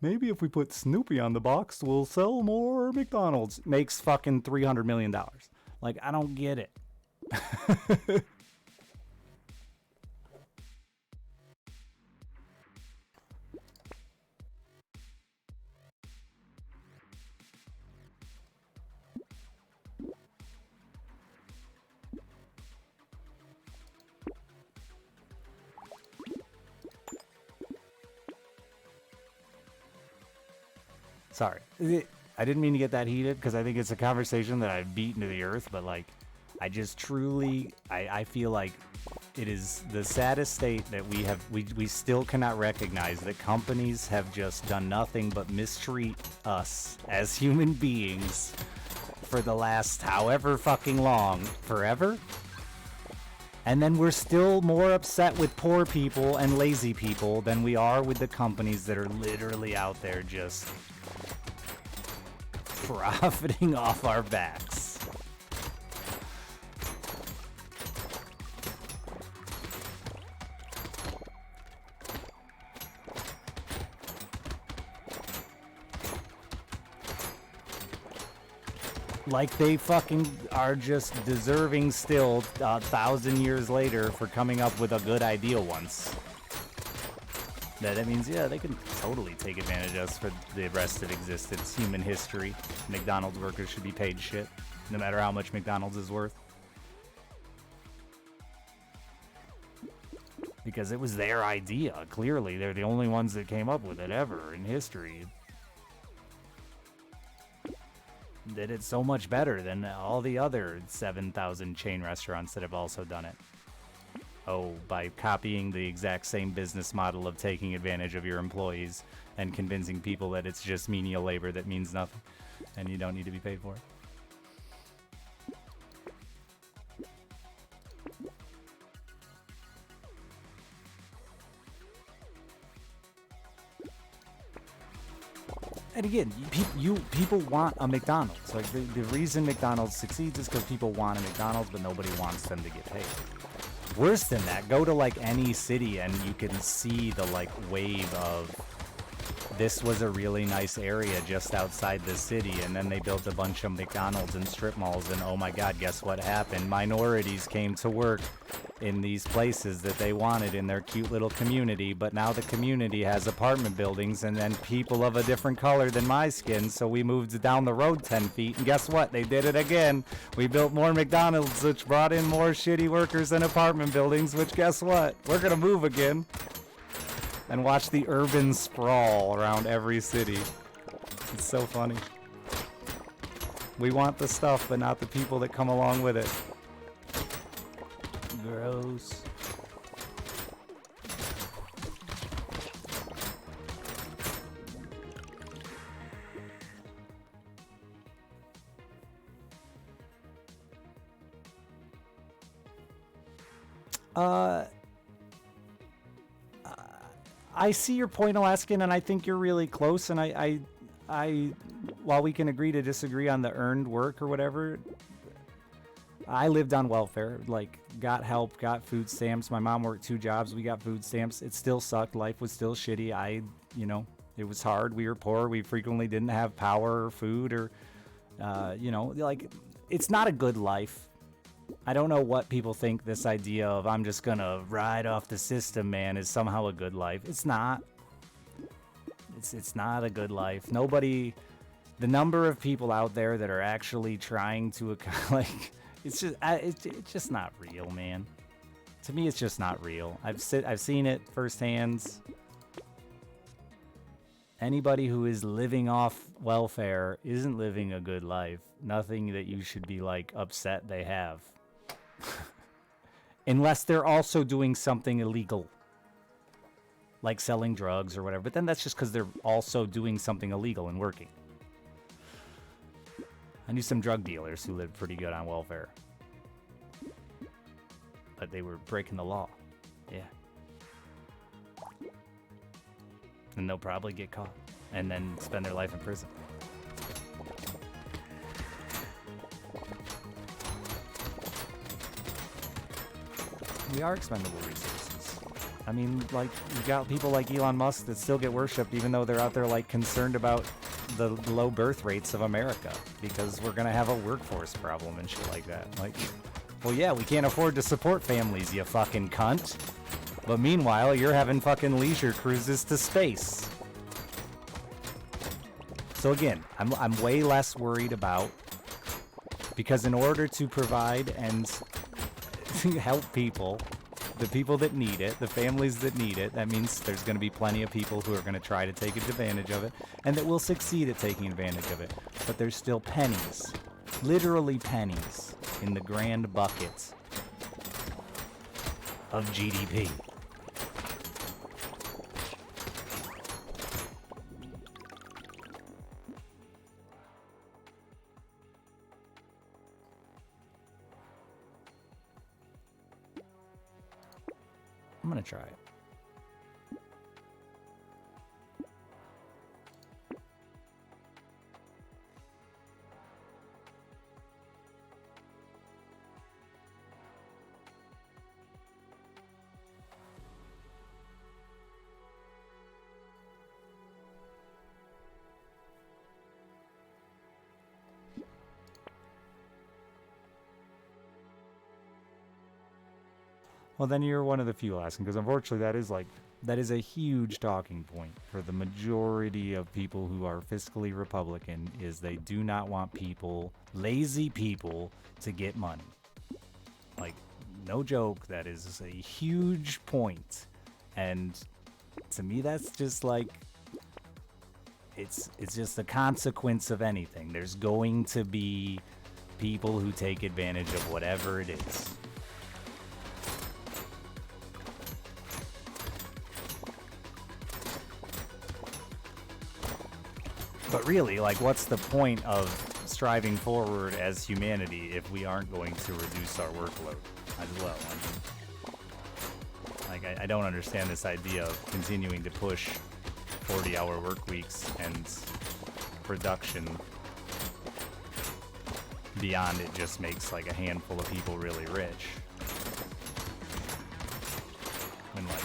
maybe if we put Snoopy on the box, we'll sell more McDonald's, makes fucking $300 million. Like, I don't get it. Sorry. I didn't mean to get that heated, because I think it's a conversation that I've beaten to the earth, but, like, I just truly, I feel like it is the saddest state that we still cannot recognize that companies have just done nothing but mistreat us as human beings for the last however fucking long. Forever? And then we're still more upset with poor people and lazy people than we are with the companies that are literally out there just profiting off our backs. Like they fucking are just deserving still 1,000 years later for coming up with a good idea once. That means, yeah, they can totally take advantage of us for the rest of existence, human history. McDonald's workers should be paid shit, no matter how much McDonald's is worth. Because it was their idea. Clearly, they're the only ones that came up with it ever in history. Did it so much better than all the other 7,000 chain restaurants that have also done it. Oh, by copying the exact same business model of taking advantage of your employees and convincing people that it's just menial labor that means nothing and you don't need to be paid for it. And again, people want a McDonald's. Like the reason McDonald's succeeds is because people want a McDonald's, but nobody wants them to get paid. Worse than that, go to like any city and you can see the like wave of this was a really nice area just outside the city, and then they built a bunch of McDonald's and strip malls, and oh my god, guess what happened? Minorities came to work in these places that they wanted in their cute little community, but now the community has apartment buildings and then people of a different color than my skin, so we moved down the road 10 feet, and guess what? They did it again. We built more McDonald's, which brought in more shitty workers and apartment buildings, which guess what? We're gonna move again. And watch the urban sprawl around every city. It's so funny. We want the stuff, but not the people that come along with it. Gross. I see your point, Alaskan, and I think you're really close. And I, while we can agree to disagree on the earned work or whatever, I lived on welfare. Like, got help, got food stamps. My mom worked 2 jobs. We got food stamps. It still sucked. Life was still shitty. It was hard. We were poor. We frequently didn't have power or food or, like, it's not a good life. I don't know what people think this idea of I'm just gonna ride off the system, man, is somehow a good life. It's not. It's not a good life. Nobody, the number of people out there that are actually trying to, like, it's just not real, man. To me, it's just not real. I've seen it firsthand. Anybody who is living off welfare isn't living a good life. Nothing that you should be, like, upset they have. Unless they're also doing something illegal. Like selling drugs or whatever. But then that's just because they're also doing something illegal and working. I knew some drug dealers who lived pretty good on welfare. But they were breaking the law. Yeah. And they'll probably get caught. And then spend their life in prison. We are expendable resources. I mean, like, you got people like Elon Musk that still get worshipped even though they're out there, like, concerned about the low birth rates of America because we're gonna have a workforce problem and shit like that. Like, well, yeah, we can't afford to support families, you fucking cunt. But meanwhile, you're having fucking leisure cruises to space. So again, I'm way less worried about, because in order to provide and help people, the people that need it, the families that need it, that means there's going to be plenty of people who are going to try to take advantage of it and that will succeed at taking advantage of it. But there's still pennies, literally pennies, in the grand bucket of GDP. I'm gonna try it. Well, then you're one of the few asking, because unfortunately that is a huge talking point for the majority of people who are fiscally Republican, is they do not want people, lazy people, to get money. Like, no joke, that is a huge point. And to me, that's just like, it's just a consequence of anything. There's going to be people who take advantage of whatever it is. But really, like, what's the point of striving forward as humanity if we aren't going to reduce our workload as well? I mean, like, I don't understand this idea of continuing to push 40-hour work weeks and production beyond it just makes like a handful of people really rich. And like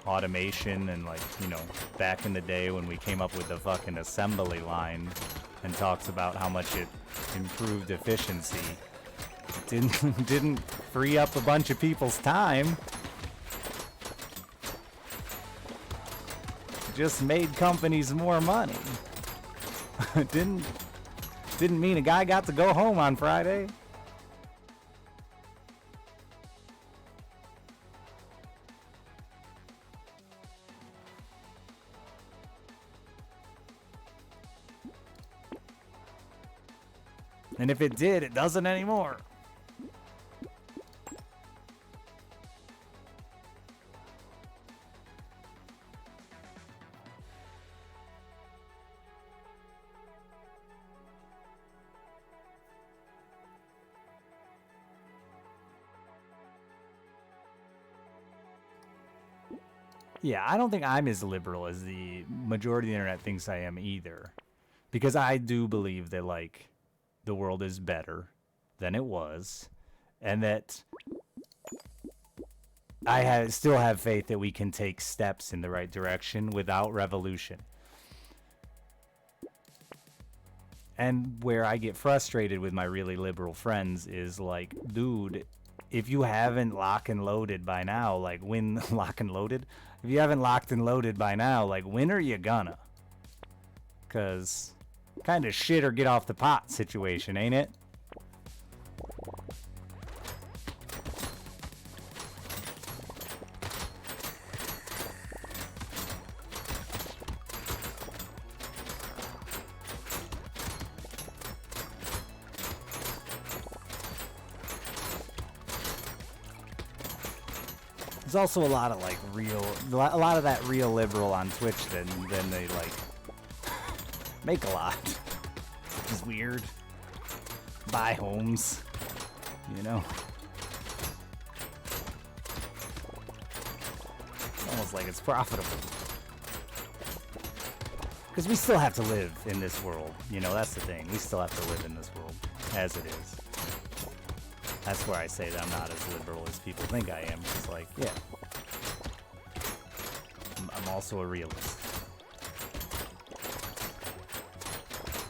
automation and like, you know, back in the day when we came up with the fucking assembly line and talks about how much it improved efficiency, it didn't free up a bunch of people's time. Just made companies more money. didn't mean a guy got to go home on Friday. And if it did, it doesn't anymore. Yeah, I don't think I'm as liberal as the majority of the internet thinks I am either. Because I do believe that, like, the world is better than it was. And that still have faith that we can take steps in the right direction without revolution. And where I get frustrated with my really liberal friends is like, dude, if you haven't lock and loaded by now, like when lock and loaded? If you haven't locked and loaded by now, like when are you gonna? Cause kind of shit or get off the pot situation, ain't it? There's also a lot of like a lot of that real liberal on Twitch. Then they like make a lot, which is weird. Buy homes, you know. Almost like it's profitable. Because we still have to live in this world, you know. That's the thing. We still have to live in this world as it is. That's where I say that I'm not as liberal as people think I am. It's like, yeah, I'm also a realist.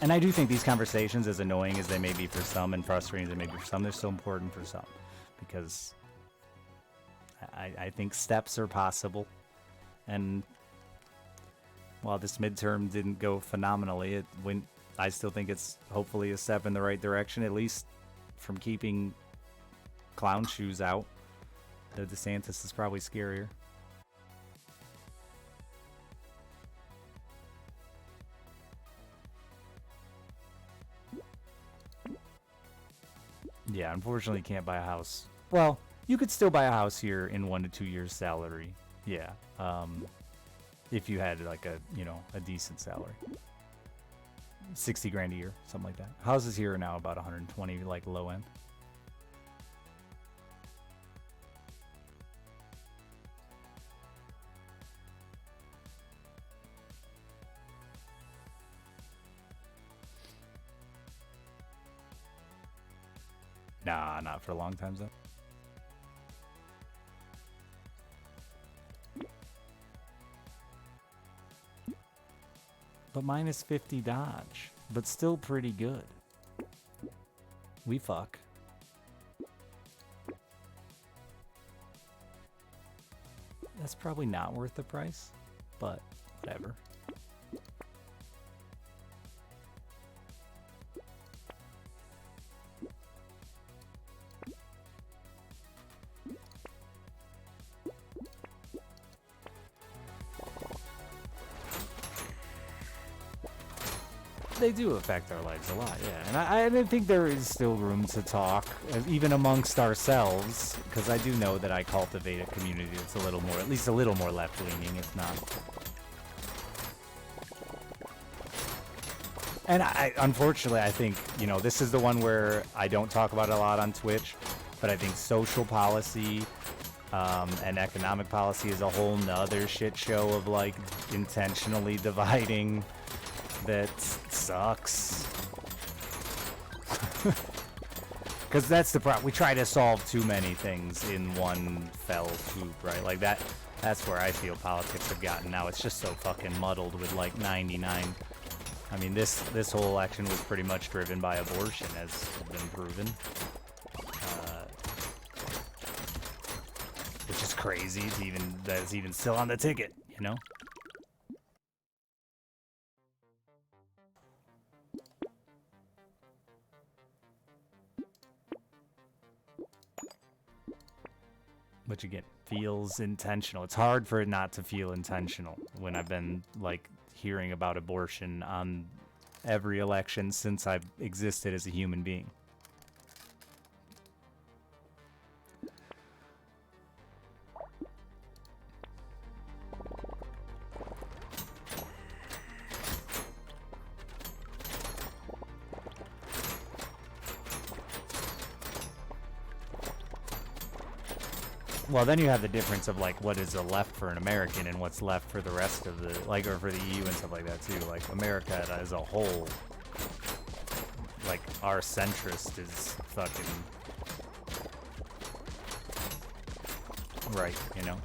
And I do think these conversations, as annoying as they may be for some and frustrating as they may be for some, they're still important for some. Because I think steps are possible. And while this midterm didn't go phenomenally, I still think it's hopefully a step in the right direction, at least from keeping clown shoes out. The DeSantis is probably scarier. Yeah, unfortunately you can't buy a house. Well, you could still buy a house here in 1 to 2 years salary. Yeah. If you had like a decent salary. 60 grand a year, something like that. Houses here are now about 120, like low end. Nah, not for a long time, though. But minus 50 dodge. But still pretty good. We fuck. that's probably not worth the price, but whatever. They do affect our lives a lot, yeah. And I think there is still room to talk, even amongst ourselves, because I do know that I cultivate a community that's a little more, at least a little more left-leaning, if not. And unfortunately, I think, you know, this is the one where I don't talk about it a lot on Twitch, but I think social policy and economic policy is a whole nother shit show of, like, intentionally dividing that sucks. Because that's the problem. We try to solve too many things in one fell swoop, right? Like that's where I feel politics have gotten now. It's just so fucking muddled with like 99. I mean, this whole election was pretty much driven by abortion, as has been proven. Which is crazy to even, that's even still on the ticket, you know? Which again feels intentional. It's hard for it not to feel intentional when I've been like hearing about abortion on every election since I've existed as a human being. Well, then you have the difference of like what is left for an American and what's left for the rest of the, like, or for the EU and stuff like that too. Like America as a whole, like our centrist is fucking right, you know.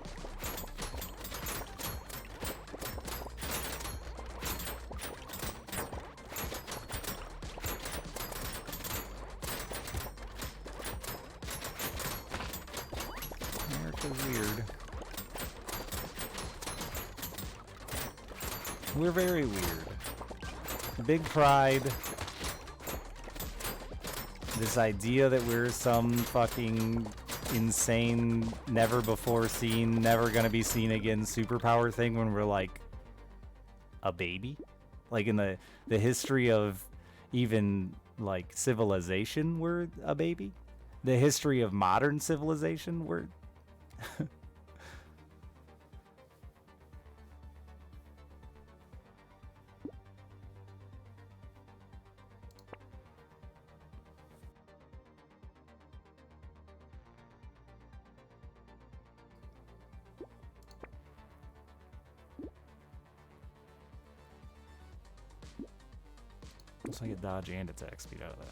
Weird. We're very weird. Big pride. This idea that we're some fucking insane, never before seen, never gonna be seen again superpower thing when we're like a baby. Like in the history of even like civilization, we're a baby. The history of modern civilization, we're looks like a dodge and attack speed out of that.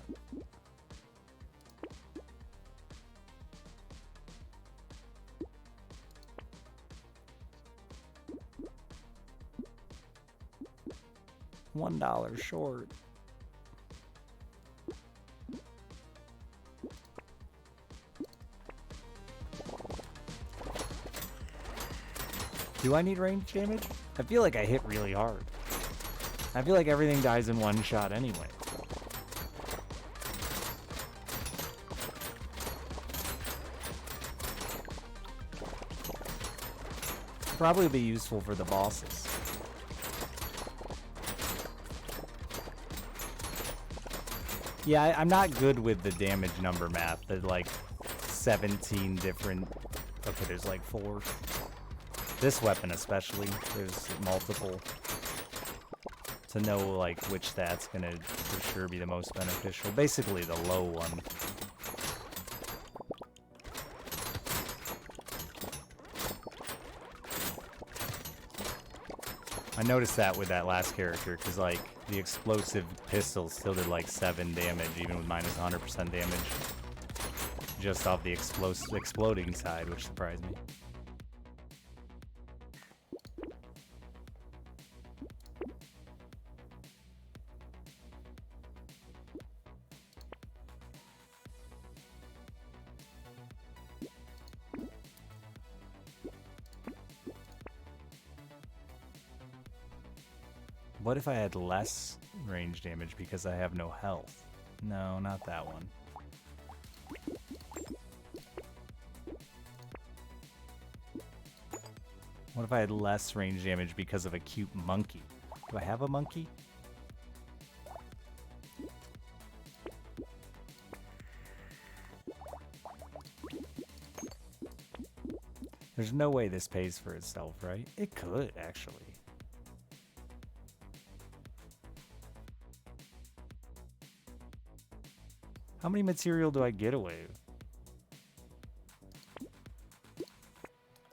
$1 short. Do I need range damage? I feel like I hit really hard. I feel like everything dies in one shot anyway. Probably be useful for the bosses. Yeah, I'm not good with the damage number math. There's like 17 different... Okay, there's like 4. This weapon especially, there's multiple. To know like which stat's gonna for sure be the most beneficial. Basically the low one. I noticed that with that last character, because like the explosive pistol still did like 7 damage, even with minus 100% damage. Just off the exploding side, which surprised me. What if I had less range damage because I have no health? No, not that one. What if I had less range damage because of a cute monkey? Do I have a monkey? There's no way this pays for itself, right? It could, actually. How many material do I get away with?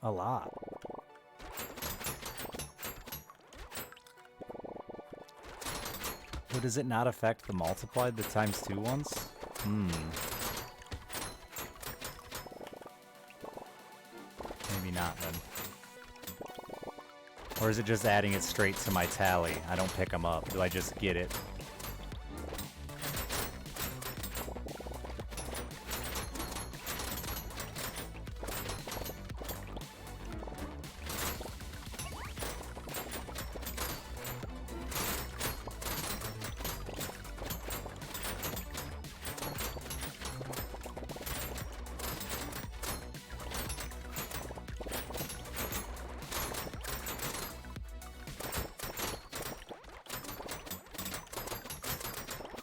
A lot. So does it not affect the multiplied, the ×2 ones? Maybe not then. Or is it just adding it straight to my tally? I don't pick them up. Do I just get it?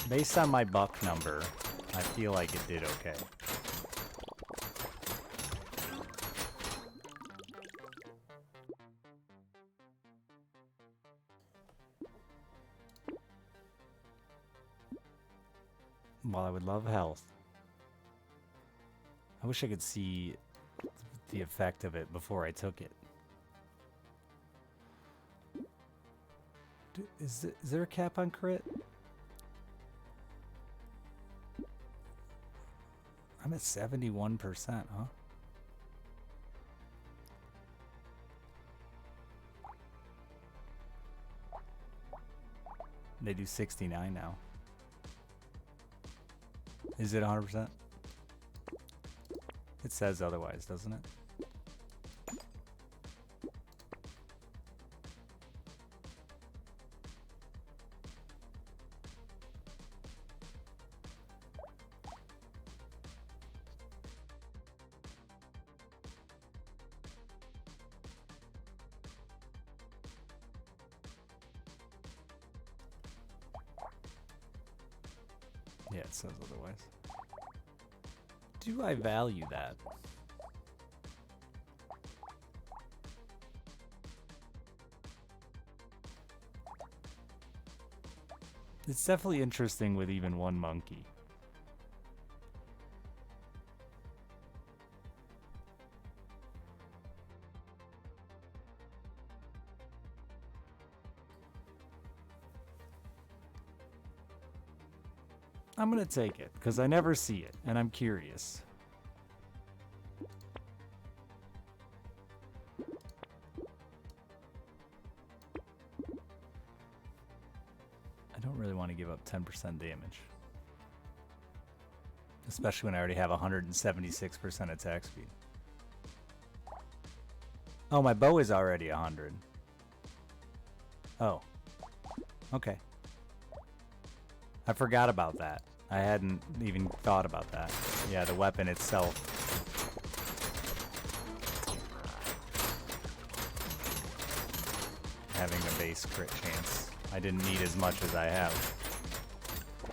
Based on my buck number, I feel like it did okay. Well, I would love health. I wish I could see the effect of it before I took it. Is there a cap on crit? I'm at 71%, huh? They do 69 now. Is it 100%? It says otherwise, doesn't it? Yeah, it says otherwise. Do I value that? It's definitely interesting with even one monkey. I'm gonna take it, because I never see it, and I'm curious. I don't really want to give up 10% damage. Especially when I already have 176% attack speed. Oh, my bow is already 100. Oh. Okay. I forgot about that. I hadn't even thought about that. Yeah, the weapon itself. Having a base crit chance. I didn't need as much as I have.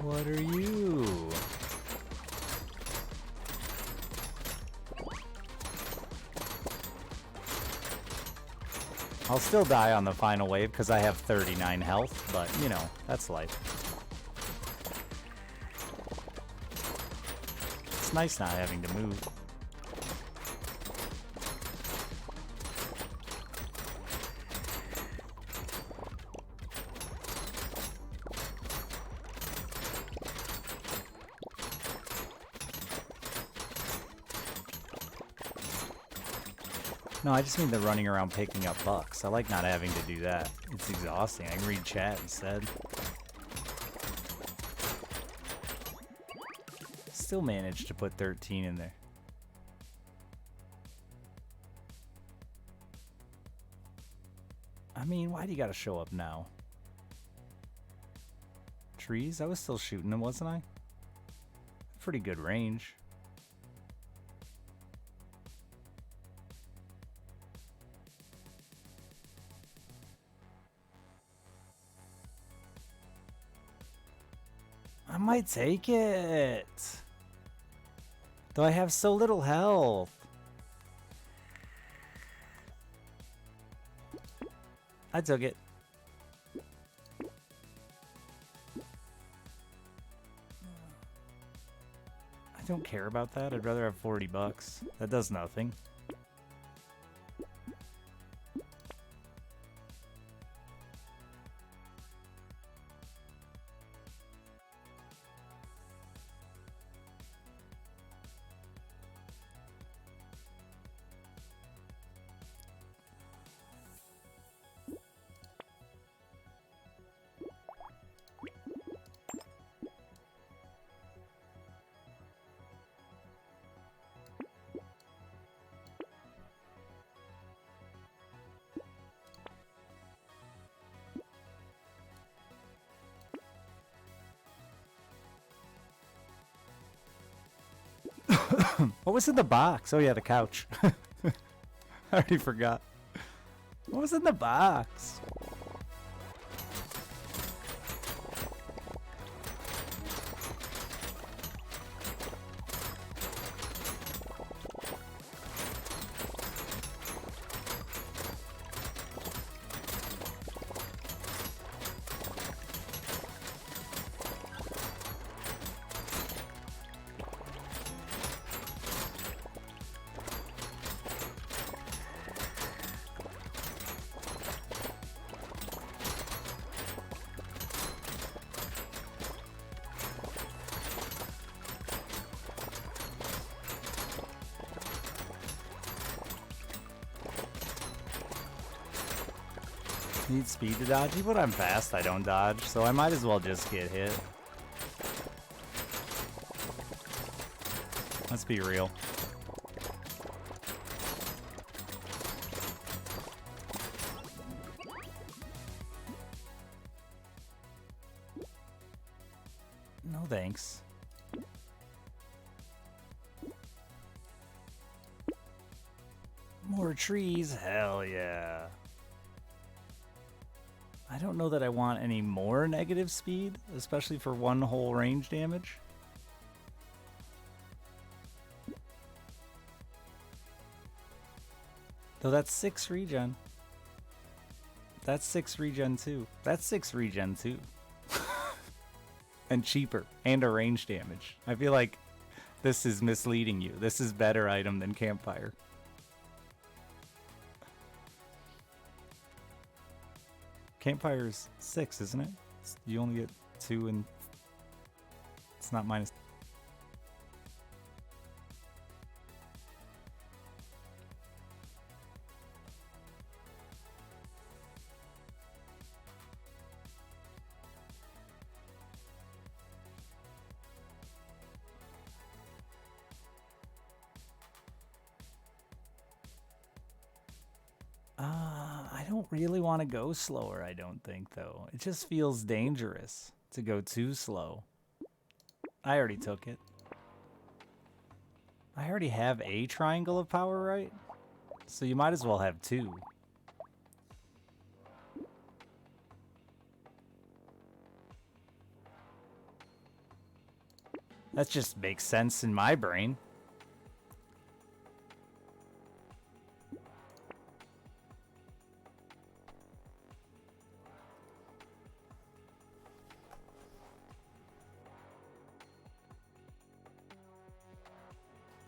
What are you? I'll still die on the final wave because I have 39 health, but, you know, that's life. It's nice not having to move. No, I just mean the running around picking up bucks. I like not having to do that. It's exhausting. I can read chat instead. Still managed to put 13 in there. I mean, why do you gotta show up now? trees? I was still shooting them, wasn't I? Pretty good range. I might take it. Though I have so little health. I took it. I don't care about that. I'd rather have 40 bucks. That does nothing. What was in the box? Oh yeah, the couch. I already forgot. What was in the box? Need speed to dodge? But I'm fast, I don't dodge, so I might as well just get hit. Let's be real. No thanks. More trees? Hell yeah. I don't know that I want any more negative speed, especially for one whole range damage. Though that's 6 regen. That's 6 regen too. That's 6 regen too. And cheaper. And a range damage. I feel like this is misleading you. This is better item than campfire. Campfire's 6, isn't it? You only get 2 and it's not minus. I don't really want to go slower, I don't think, though. It just feels dangerous to go too slow. I already took it. I already have a triangle of power, right? So you might as well have 2. That just makes sense in my brain.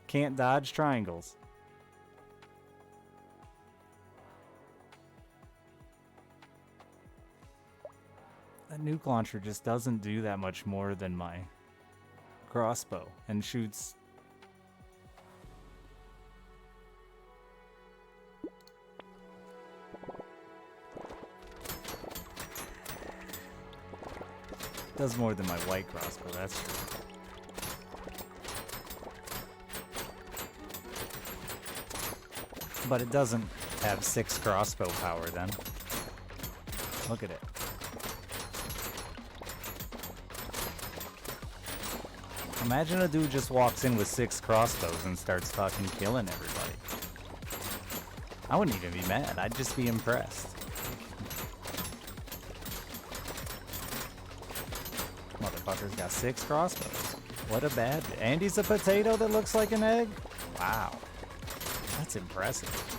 Can't dodge triangles. That nuke launcher just doesn't do that much more than my crossbow and shoots. Does more than my white crossbow, that's true. But it doesn't have 6 crossbow power then. Look at it. Imagine a dude just walks in with 6 crossbows and starts fucking killing everybody. I wouldn't even be mad. I'd just be impressed. Motherfucker's got 6 crossbows. What a bad... And he's a potato that looks like an egg? Wow. That's impressive.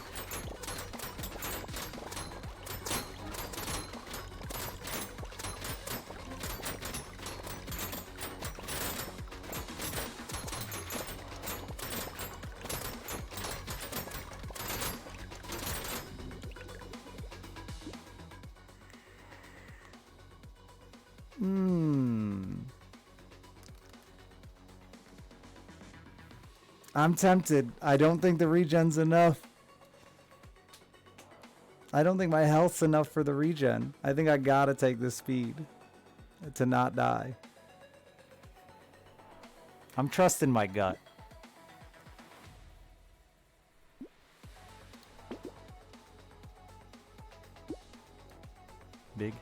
I'm tempted. I don't think the regen's enough. I don't think my health's enough for the regen. I think I gotta take the speed to not die. I'm trusting my gut. Big.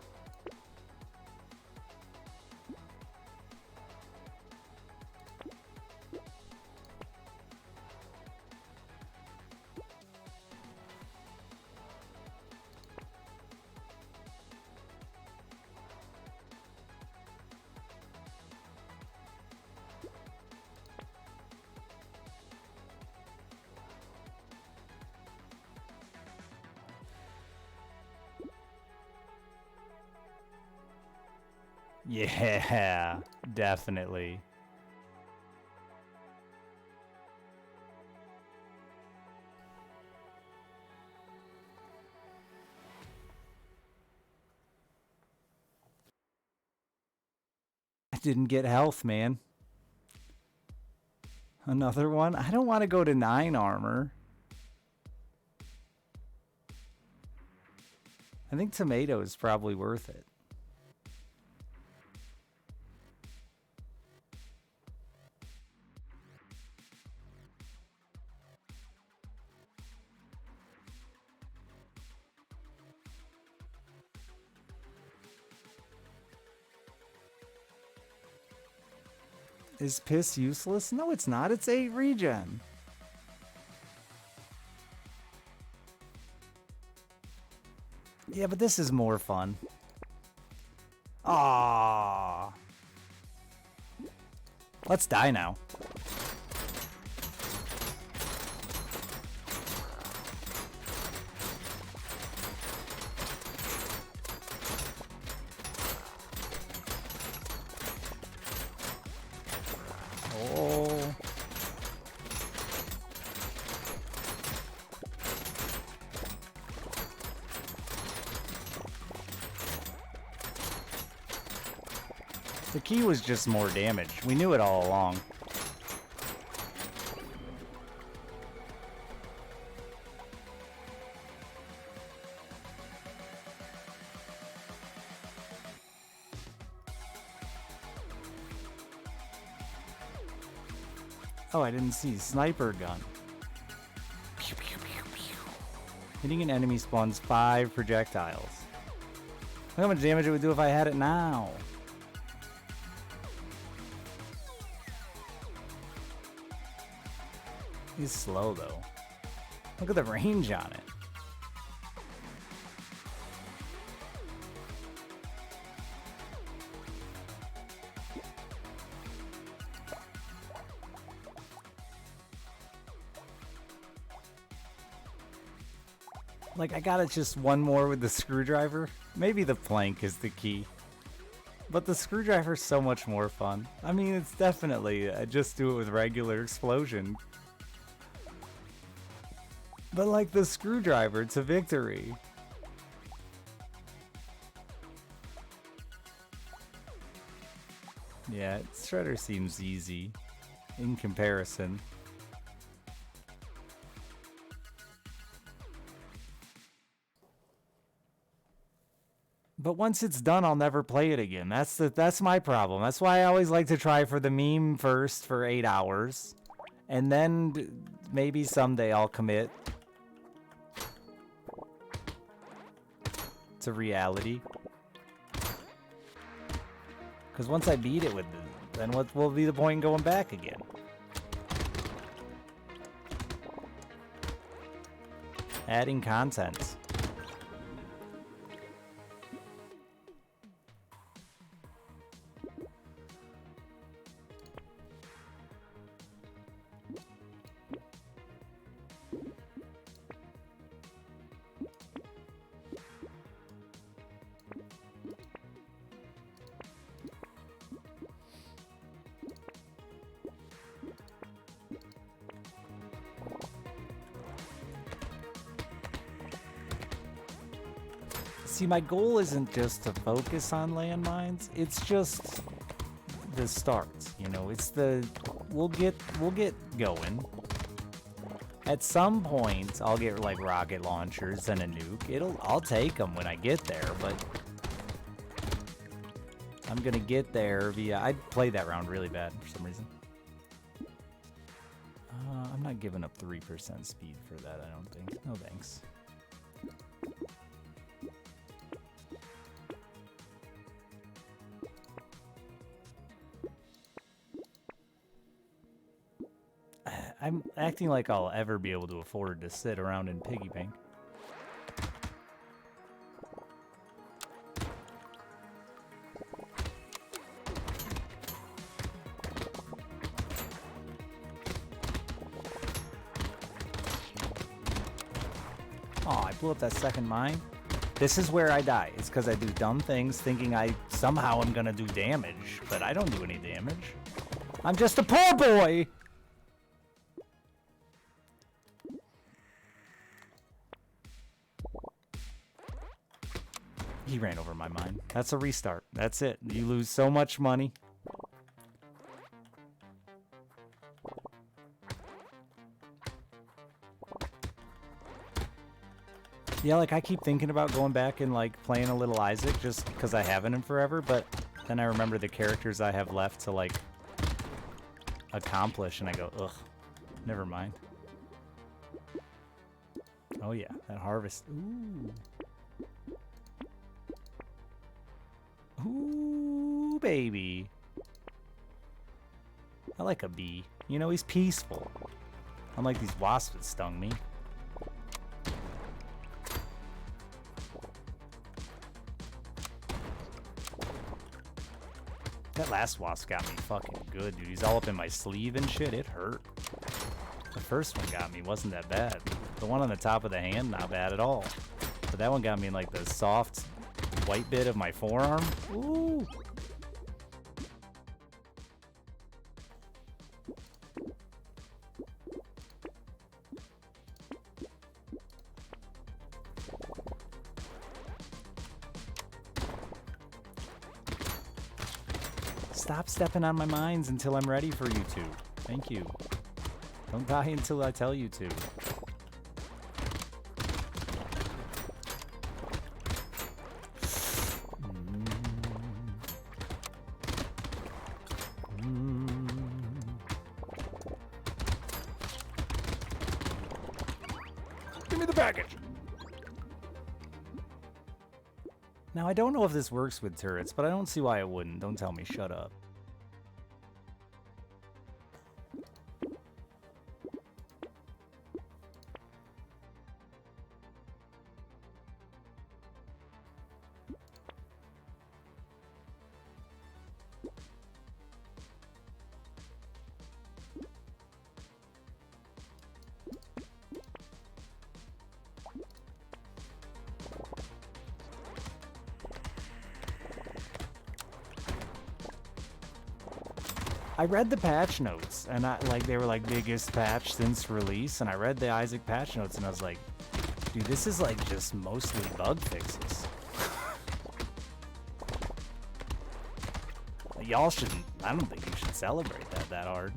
Yeah, definitely. I didn't get health, man. Another one? I don't want to go to 9 armor. I think tomato is probably worth it. Is piss useless? No, it's not. It's 8 regen. Yeah, but this is more fun. Ah. Let's die now. Oh. The key was just more damage. We knew it all along. Oh, I didn't see. Sniper gun. Pew, pew, pew, pew. Hitting an enemy spawns 5 projectiles. Look how much damage it would do if I had it now. He's slow though. Look at the range on it. Like, I got it just one more with the screwdriver. Maybe the plank is the key. But the screwdriver's so much more fun. I mean, it's definitely, just do it with regular explosion. But like the screwdriver, it's a victory. Yeah, Shredder seems easy in comparison. But once it's done, I'll never play it again. That's my problem. That's why I always like to try for the meme first for 8 hours. And then maybe someday I'll commit to reality. Because once I beat it with then what will be the point in going back again? Adding content. See, my goal isn't just to focus on landmines. It's just the start, you know. It's the we'll get going. At some point, I'll get like rocket launchers and a nuke. I'll take them when I get there, but I'm gonna get there via. I'd play that round really bad for some reason. I'm not giving up 3% speed for that. I don't think. No thanks. I'm acting like I'll ever be able to afford to sit around in piggy bank. Oh, I blew up that second mine. This is where I die. It's because I do dumb things thinking I somehow am gonna do damage, but I don't do any damage. I'm just a poor boy! He ran over my mine. That's a restart. That's it. You lose so much money. Yeah, like I keep thinking about going back and like playing a little Isaac just because I haven't in forever, but then I remember the characters I have left to like accomplish and I go, ugh, never mind. Oh yeah, that harvest. Ooh. Ooh, baby. I like a bee. You know, he's peaceful. Unlike these wasps that stung me. That last wasp got me fucking good, dude. He's all up in my sleeve and shit. It hurt. The first one got me. Wasn't that bad. The one on the top of the hand, not bad at all. But that one got me in like the soft white bit of my forearm. Ooh. Stop stepping on my mines until I'm ready for you to. Thank you. Don't die until I tell you to. Give me the package! Now, I don't know if this works with turrets, but I don't see why it wouldn't. Don't tell me, shut up. I read the patch notes, and they were like biggest patch since release, and I read the Isaac patch notes, and I was like, dude, this is like just mostly bug fixes. Y'all shouldn't, I don't think you should celebrate that hard.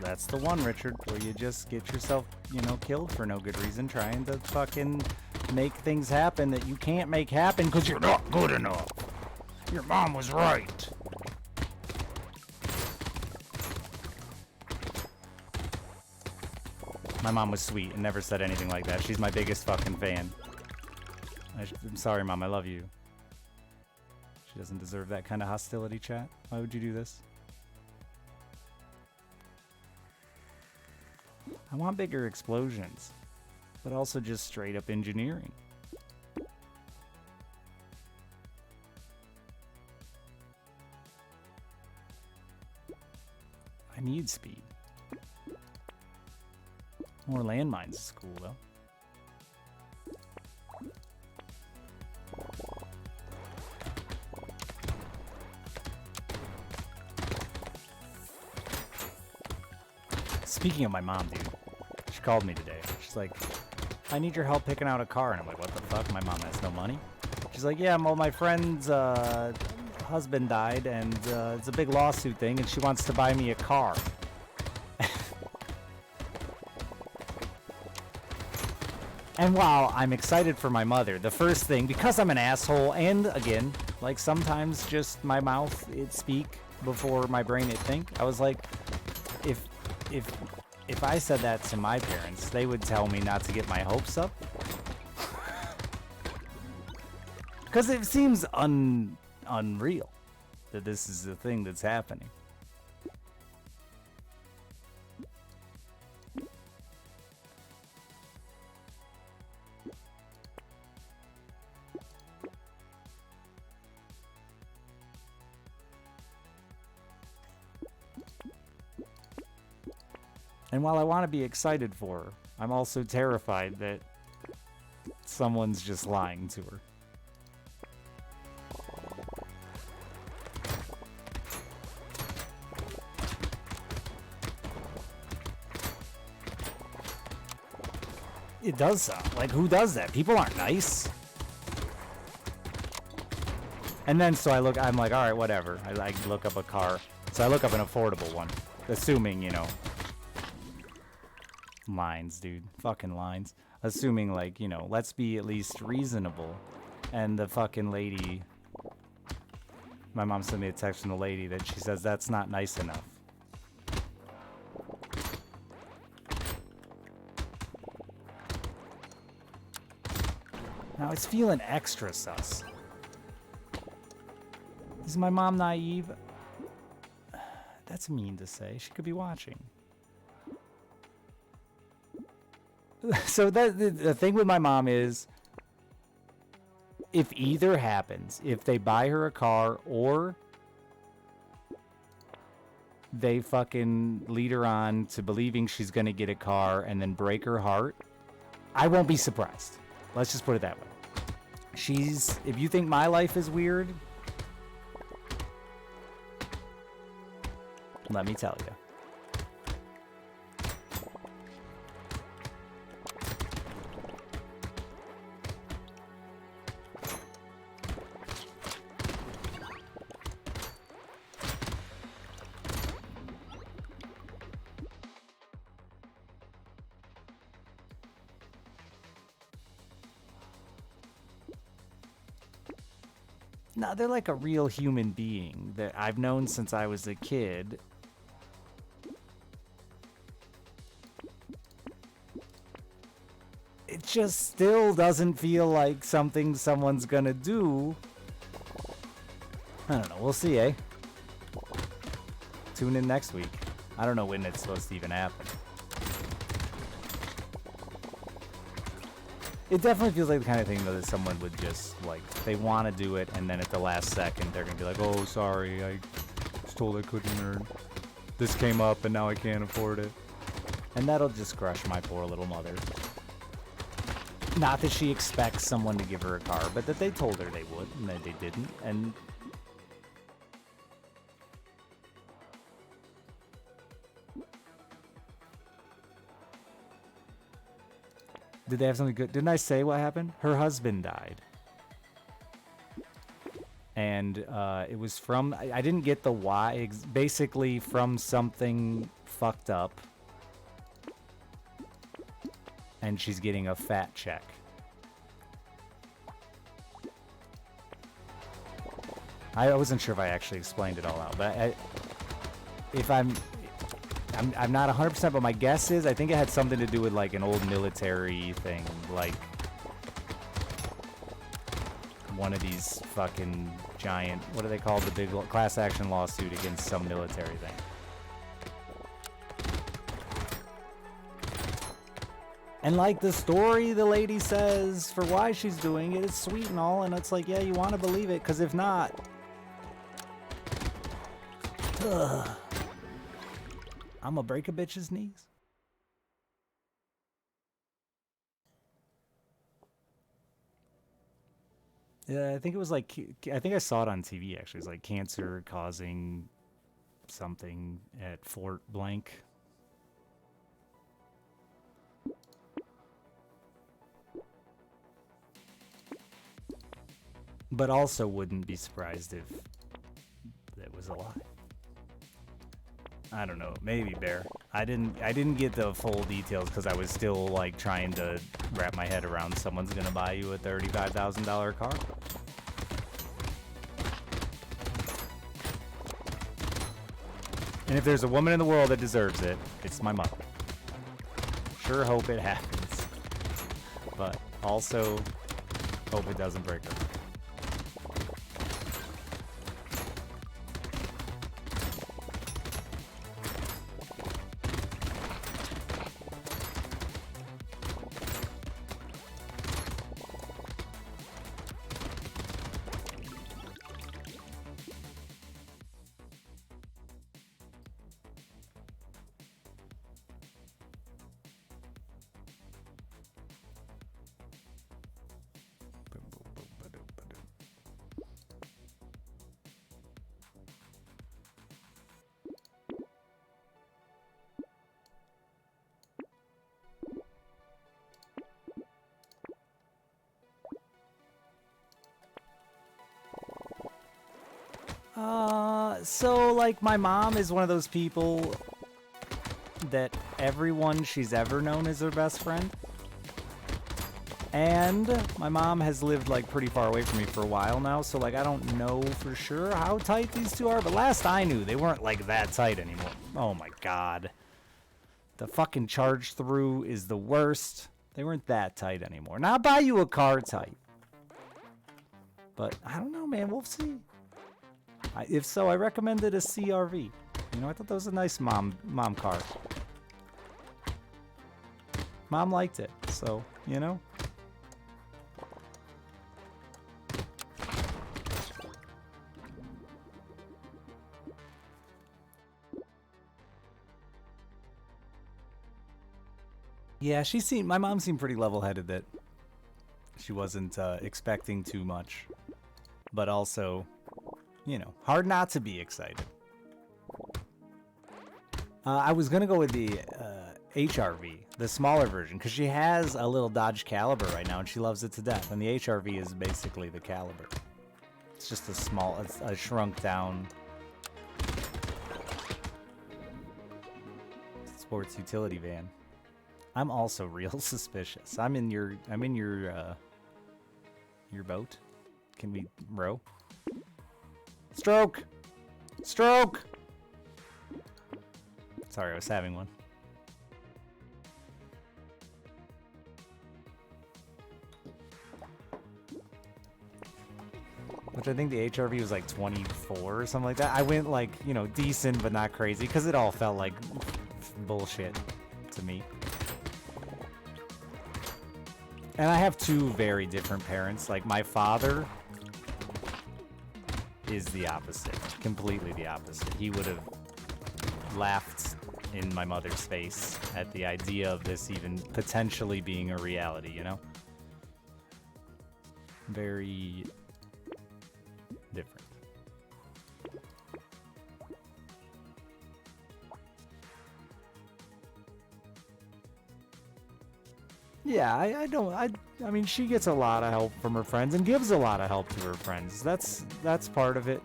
That's the one, Richard, where you just get yourself, you know, killed for no good reason, trying to fucking make things happen that you can't make happen because you're not good enough. Your mom was right. My mom was sweet and never said anything like that. She's my biggest fucking fan. I'm sorry, Mom. I love you. She doesn't deserve that kind of hostility, chat. Why would you do this? I want bigger explosions, but also just straight up engineering. I need speed. More landmines is cool, though. Speaking of my mom, dude, she called me today. She's like, I need your help picking out a car. And I'm like, what the fuck? My mom has no money. She's like, yeah, well, my friend's husband died, and it's a big lawsuit thing, and she wants to buy me a car. And while I'm excited for my mother, the first thing, because I'm an asshole, and again, like sometimes just my mouth, it speak before my brain it think, I was like, if I said that to my parents, they would tell me not to get my hopes up. Because it seems unreal that this is the thing that's happening. And while I want to be excited for her, I'm also terrified that someone's just lying to her. It does sound like, who does that? People aren't nice. And then so I'm like, all right, whatever. I look up a car. So I look up an affordable one, assuming, you know, lines, dude. Fucking lines. Assuming, like, you know, let's be at least reasonable. And the fucking lady... My mom sent me a text from the lady that she says that's not nice enough. Now it's feeling extra sus. Is my mom naive? That's mean to say. She could be watching. So the thing with my mom is, if either happens, if they buy her a car or they fucking lead her on to believing she's gonna get a car and then break her heart, I won't be surprised. Let's just put it that way. If you think my life is weird, let me tell you. No, they're like a real human being that I've known since I was a kid. It just still doesn't feel like something someone's gonna do. I don't know, we'll see, eh? Tune in next week. I don't know when it's supposed to even happen. It definitely feels like the kind of thing, though, that someone would just, like, they want to do it, and then at the last second, they're going to be like, oh, sorry, I was told I couldn't, or this came up, and now I can't afford it. And that'll just crush my poor little mother. Not that she expects someone to give her a car, but that they told her they would, and that they didn't, and... Did they have something good? Didn't I say what happened? Her husband died. And it was from... I didn't get the why. Basically from something fucked up. And she's getting a fat check. I wasn't sure if I actually explained it all out, but if I'm not 100%, but my guess is I think it had something to do with like an old military thing, like one of these fucking giant, what are they called, the big class action lawsuit against some military thing. And like the story the lady says for why she's doing it, it's sweet and all, and it's like, yeah, you want to believe it, because if not, I'm gonna break a bitch's knees. Yeah, I think it was like, I think I saw it on TV actually. It's like cancer causing something at Fort Blank. But also wouldn't be surprised if that was a lie. I don't know, maybe Bear. I didn't get the full details because I was still like trying to wrap my head around someone's gonna buy you a $35,000 car. And if there's a woman in the world that deserves it, it's my mother. Sure hope it happens. But also hope it doesn't break her. So like my mom is one of those people that everyone she's ever known is her best friend. And my mom has lived like pretty far away from me for a while now, so like I don't know for sure how tight these two are, but last I knew they weren't like that tight anymore. Oh my god. The fucking charge through is the worst. They weren't that tight anymore. Now I'll buy you a car tight. But I don't know, man, we'll see. If so, I recommended a CRV. You know, I thought that was a nice mom car. Mom liked it, so, you know. Yeah, my mom seemed pretty level-headed that she wasn't expecting too much. But also, you know, hard not to be excited. I was going to go with the HRV, the smaller version, because she has a little Dodge Caliber right now, and she loves it to death. And the HRV is basically the Caliber. It's just a shrunk down sports utility van. I'm also real suspicious. I'm in your boat. Can we row? Stroke! Stroke! Sorry, I was having one. Which I think the HRV was like 24 or something like that. I went like, you know, decent but not crazy because it all felt like bullshit to me. And I have two very different parents. Like my father is the opposite, completely the opposite. He would have laughed in my mother's face at the idea of this even potentially being a reality, you know? Very different. Yeah, I mean, she gets a lot of help from her friends and gives a lot of help to her friends. That's part of it.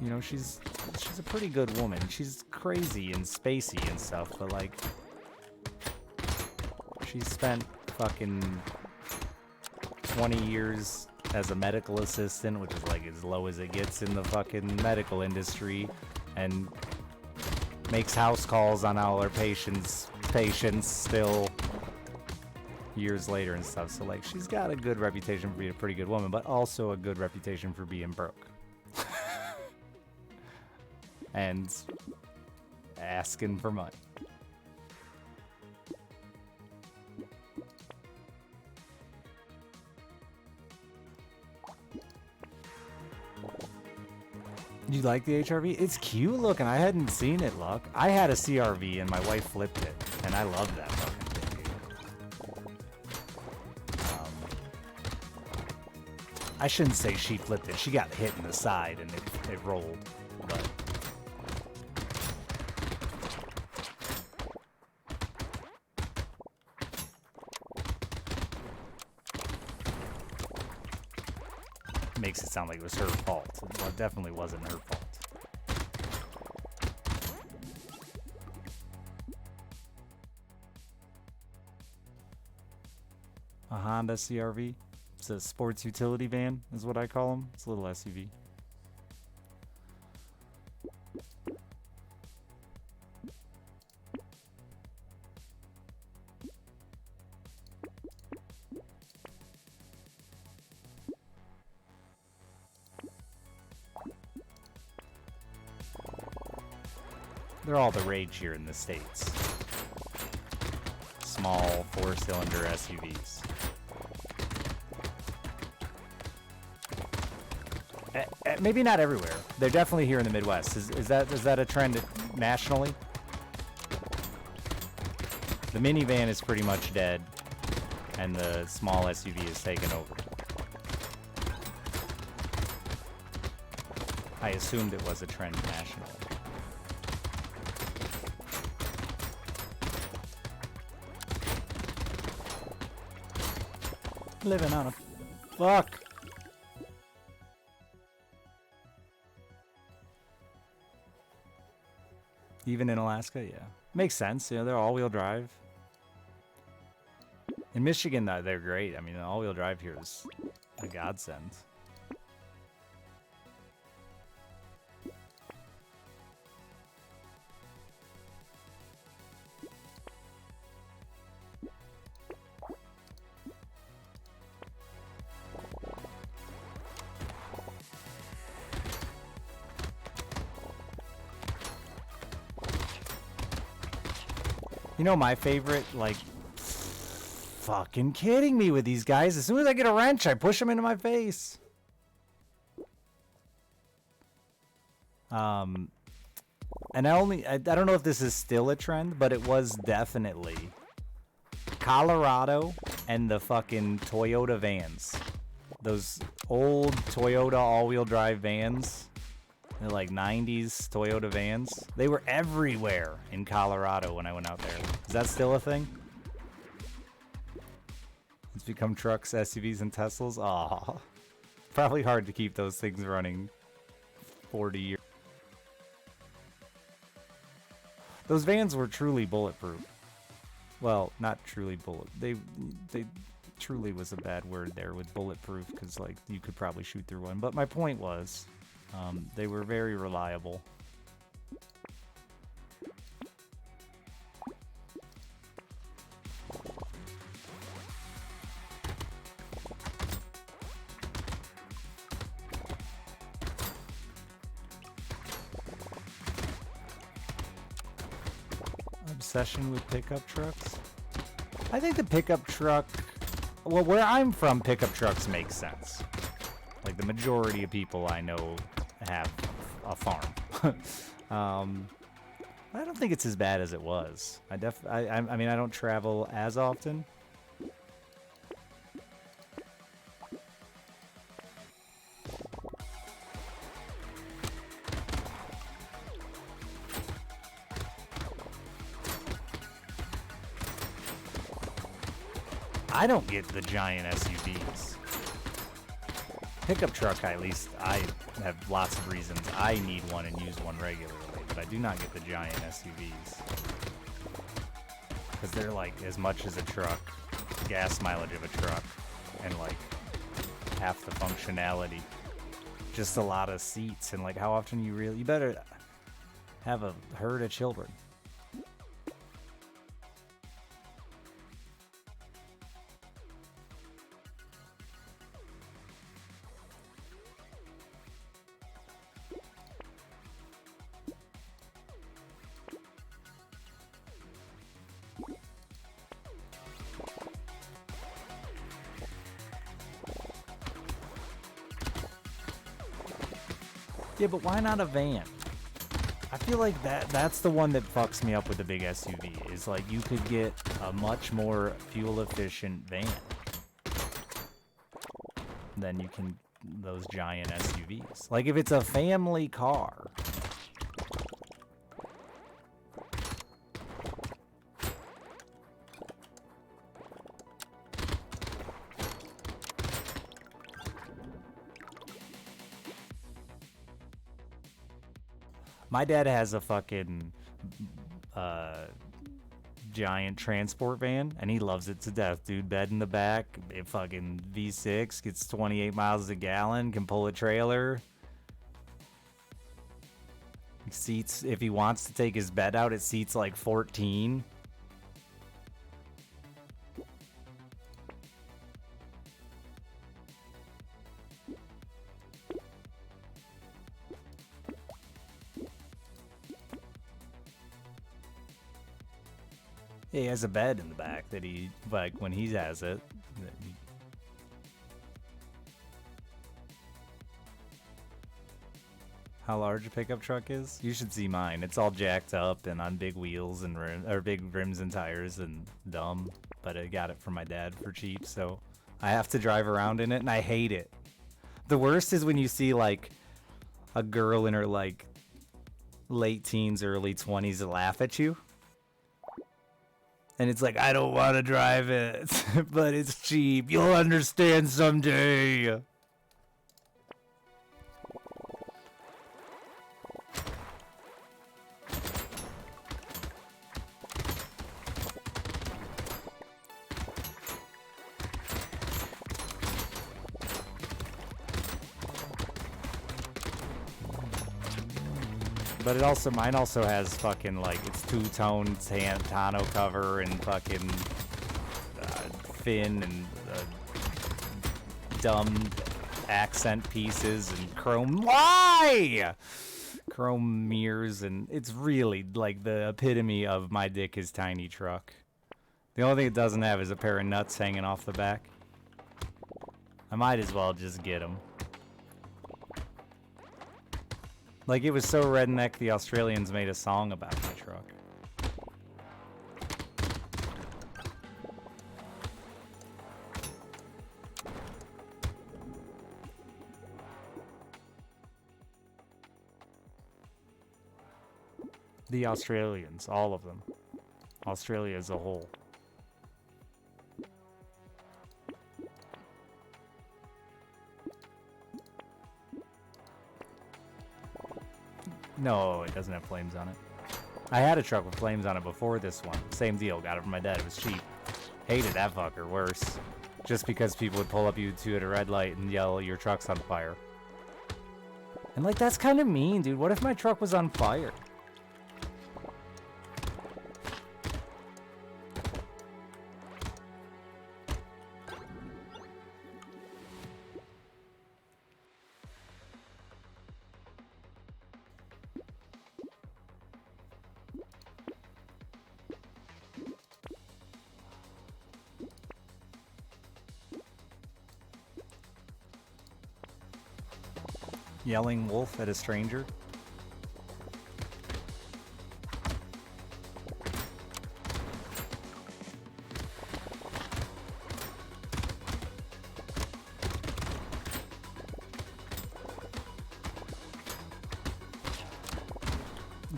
You know, she's she's a pretty good woman. She's crazy and spacey and stuff, but like, she spent fucking 20 years as a medical assistant, which is like as low as it gets in the fucking medical industry, and makes house calls on all her patients still years later and stuff. So like, she's got a good reputation for being a pretty good woman, but also a good reputation for being broke. And asking for money. You like the HRV? It's cute looking. I hadn't seen it look. I had a CRV and my wife flipped it, and I love that fucking thing. I shouldn't say she flipped it. She got hit in the side and it rolled. But makes it sound like it was her fault. Well, it definitely wasn't her fault. A Honda CRV. It's a sports utility van, is what I call them. It's a little SUV. They're all the rage here in the States. Small 4-cylinder SUVs. Maybe not everywhere. They're definitely here in the Midwest. Is that a trend nationally? The minivan is pretty much dead, and the small SUV is taken over. I assumed it was a trend nationally. Living on a fuck. Even in Alaska, yeah. Makes sense. You know, they're all-wheel drive. In Michigan, they're great. I mean, all-wheel drive here is a godsend. You know my favorite, like, fucking kidding me with these guys. As soon as I get a wrench, I push them into my face. And I don't know if this is still a trend, but it was definitely Colorado and the fucking Toyota vans. Those old Toyota all-wheel drive vans. They're like 90s Toyota vans. They were everywhere in Colorado when I went out there. Is that still a thing? It's become trucks, SUVs, and Teslas? Aw. Probably hard to keep those things running 40 years. Those vans were truly bulletproof. Well, not truly they truly was a bad word there with bulletproof, because like you could probably shoot through one. But my point was, they were very reliable. Obsession with pickup trucks? I think the pickup truck, well, where I'm from, pickup trucks make sense. Like the majority of people I know have a farm. I don't think it's as bad as it was. I mean, I don't travel as often. I don't get the giant SUVs. Pickup truck, at least I have lots of reasons I need one and use one regularly, but I do not get the giant SUVs. Because they're like as much as a truck, gas mileage of a truck, and like half the functionality. Just a lot of seats, and like how often you better have a herd of children. Yeah, but why not a van? I feel like that's the one that fucks me up with the big SUV, is like you could get a much more fuel efficient van than you can those giant SUVs. Like if it's a family car, my dad has a fucking giant transport van, and he loves it to death, dude. Bed in the back, it fucking V6, gets 28 miles a gallon, can pull a trailer. Seats, if he wants to take his bed out, it seats like 14. He has a bed in the back that he, like, when he has it. How large a pickup truck is? You should see mine. It's all jacked up and on big wheels and big rims and tires and dumb. But I got it from my dad for cheap, so I have to drive around in it, and I hate it. The worst is when you see, like, a girl in her, like, late teens, early 20s laugh at you. And it's like, I don't want to drive it, but it's cheap. You'll understand someday. But mine also has fucking, like, it's two-tone tonneau cover and fucking fin and dumb accent pieces and chrome. Why? Chrome mirrors, and it's really, like, the epitome of my dick is tiny truck. The only thing it doesn't have is a pair of nuts hanging off the back. I might as well just get them. Like, it was so redneck, the Australians made a song about my truck. The Australians, all of them. Australia as a whole. No, it doesn't have flames on it. I had a truck with flames on it before this one. Same deal, got it from my dad, it was cheap. Hated that fucker, worse. Just because people would pull up you two at a red light and yell, your truck's on fire. And like, that's kind of mean, dude. What if my truck was on fire? Yelling wolf at a stranger.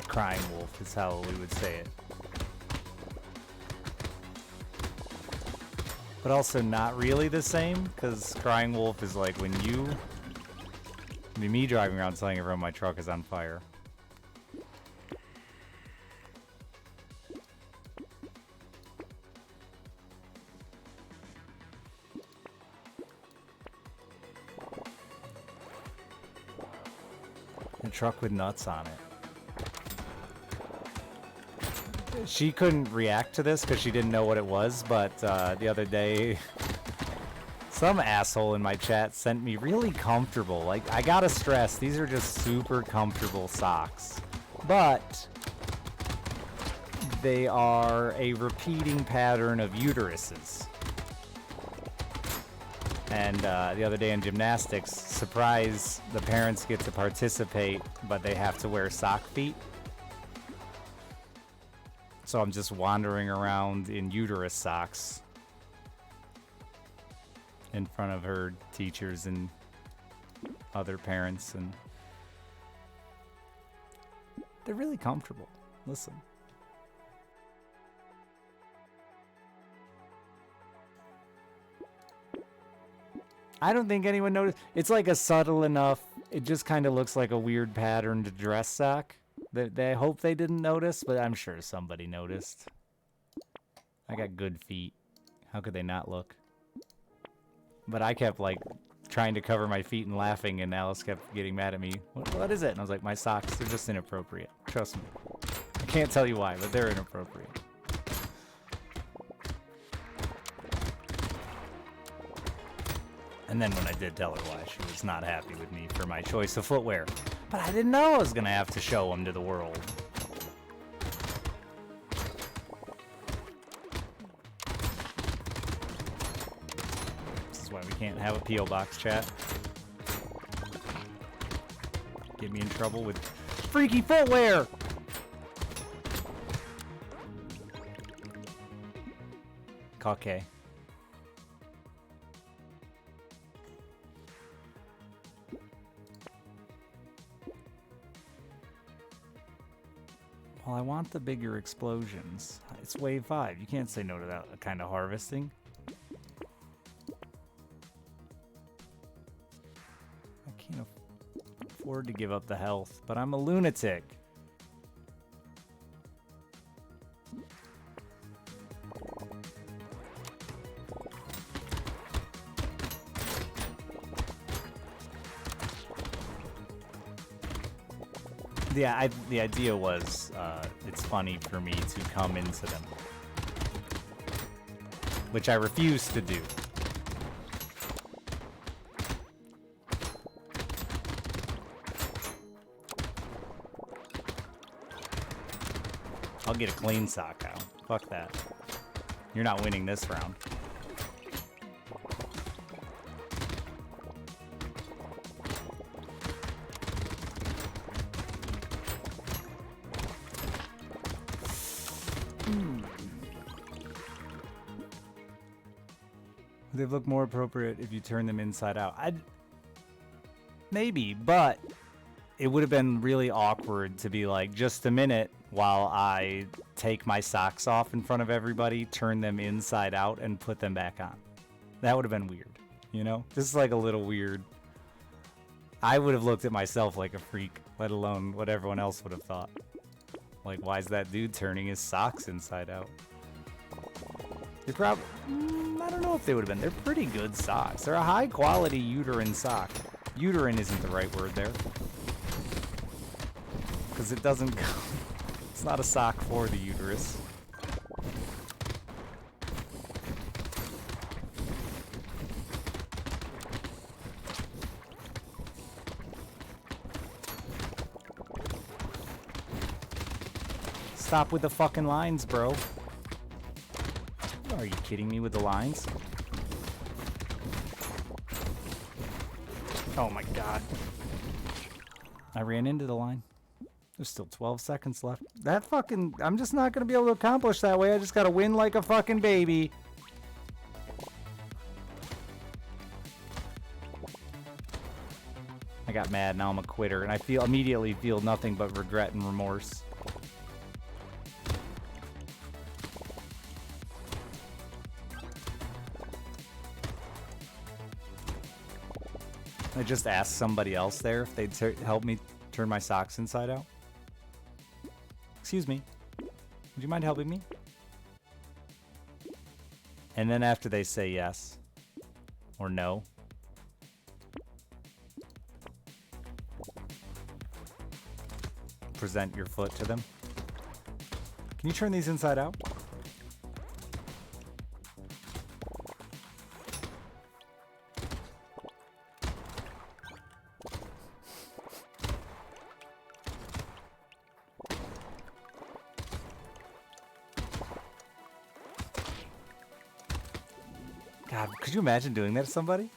Crying wolf is how we would say it. But also not really the same, because crying wolf is like when you be me driving around telling everyone my truck is on fire. A truck with nuts on it. She couldn't react to this because she didn't know what it was, but the other day, some asshole in my chat sent me really comfortable. Like, I gotta stress, these are just super comfortable socks. But they are a repeating pattern of uteruses. And the other day in gymnastics, surprise, the parents get to participate, but they have to wear sock feet. So I'm just wandering around in uterus socks in front of her teachers and other parents, and they're really comfortable. Listen. I don't think anyone noticed. It's like a subtle enough, it just kind of looks like a weird patterned dress sock. They hope they didn't notice, but I'm sure somebody noticed. I got good feet. How could they not look? But I kept, like, trying to cover my feet and laughing, and Alice kept getting mad at me. What is it? And I was like, my socks, they're just inappropriate. Trust me. I can't tell you why, but they're inappropriate. And then when I did tell her why, she was not happy with me for my choice of footwear. But I didn't know I was going to have to show them to the world. This is why we can't have a P.O. Box chat. Get me in trouble with freaky footwear! Cockay. Well, I want the bigger explosions. It's wave 5. You can't say no to that kind of harvesting. I can't afford to give up the health, but I'm a lunatic. Yeah, the idea was it's funny for me to come into them, which I refuse to do. I'll get a clean sock out. Fuck that. You're not winning this round. They look more appropriate if you turn them inside out. Maybe, but it would have been really awkward to be like, just a minute while I take my socks off in front of everybody, turn them inside out, and put them back on. That would have been weird, you know? This is like a little weird. I would have looked at myself like a freak, let alone what everyone else would have thought. Like, why is that dude turning his socks inside out? They probably... I don't know if they would have been. They're pretty good socks. They're a high-quality uterine sock. Uterine isn't the right word there. Because it doesn't go... It's not a sock for the uterus. Stop with the fucking lines, bro. Are you kidding me with the lines? Oh my god. I ran into the line. There's still 12 seconds left. That fucking... I'm just not gonna be able to accomplish that way. I just gotta win like a fucking baby. I got mad. Now I'm a quitter. And I immediately feel nothing but regret and remorse. I just asked somebody else there if they'd help me turn my socks inside out. Excuse me. Would you mind helping me? And then after they say yes or no, present your foot to them. Can you turn these inside out? God, could you imagine doing that to somebody?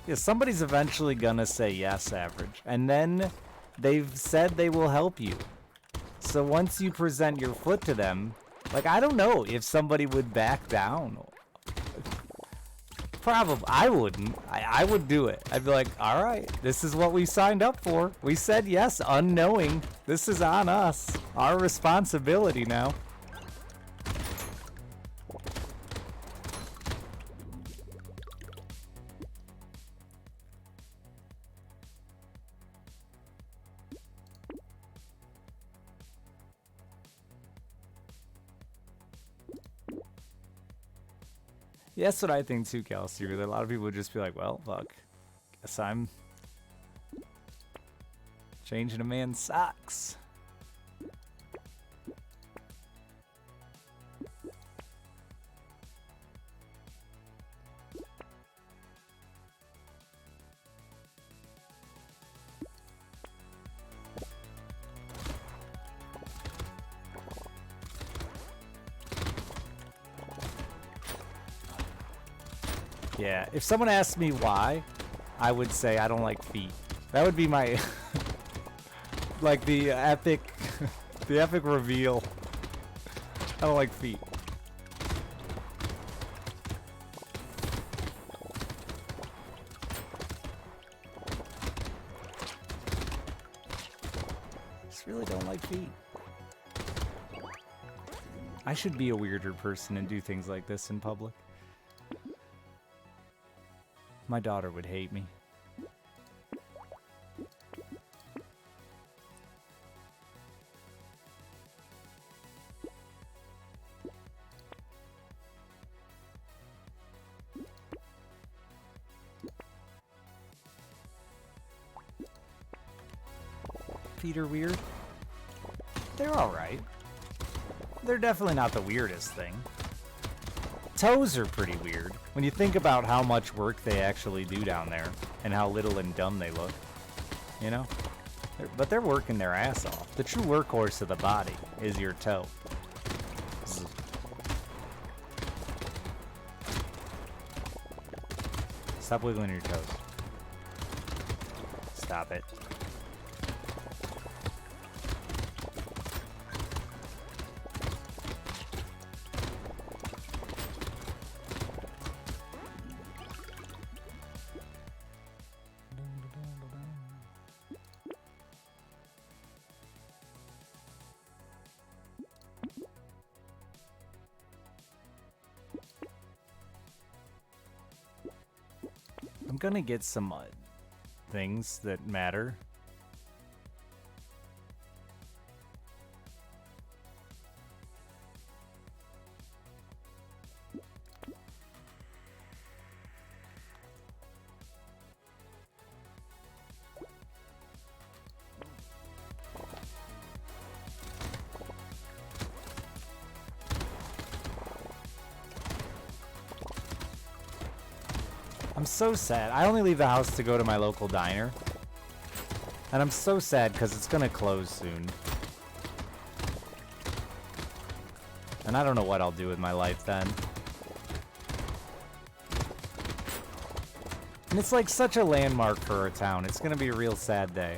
Yeah, somebody's eventually gonna say yes, Average. And then they've said they will help you. So once you present your foot to them, like, I don't know if somebody would back down. Probably, I wouldn't. I would do it. I'd be like, all right, this is what we signed up for. We said yes, unknowing. This is on us. Our responsibility now. Yeah, that's what I think too, Kelsey. Really, a lot of people would just be like, well, fuck. Guess I'm changing a man's socks. Yeah, if someone asked me why, I would say I don't like feet. That would be my like the epic the epic reveal. I don't like feet. Just really don't like feet. I should be a weirder person and do things like this in public. My daughter would hate me. Feet are weird. They're alright. They're definitely not the weirdest thing. Toes are pretty weird when you think about how much work they actually do down there and how little and dumb they look, you know? But they're working their ass off. The true workhorse of the body is your toe. Stop wiggling your toes. Stop it. I'm gonna get some things that matter. I'm so sad. I only leave the house to go to my local diner. And I'm so sad because it's going to close soon. And I don't know what I'll do with my life then. And it's like such a landmark for our town. It's gonna be a real sad day.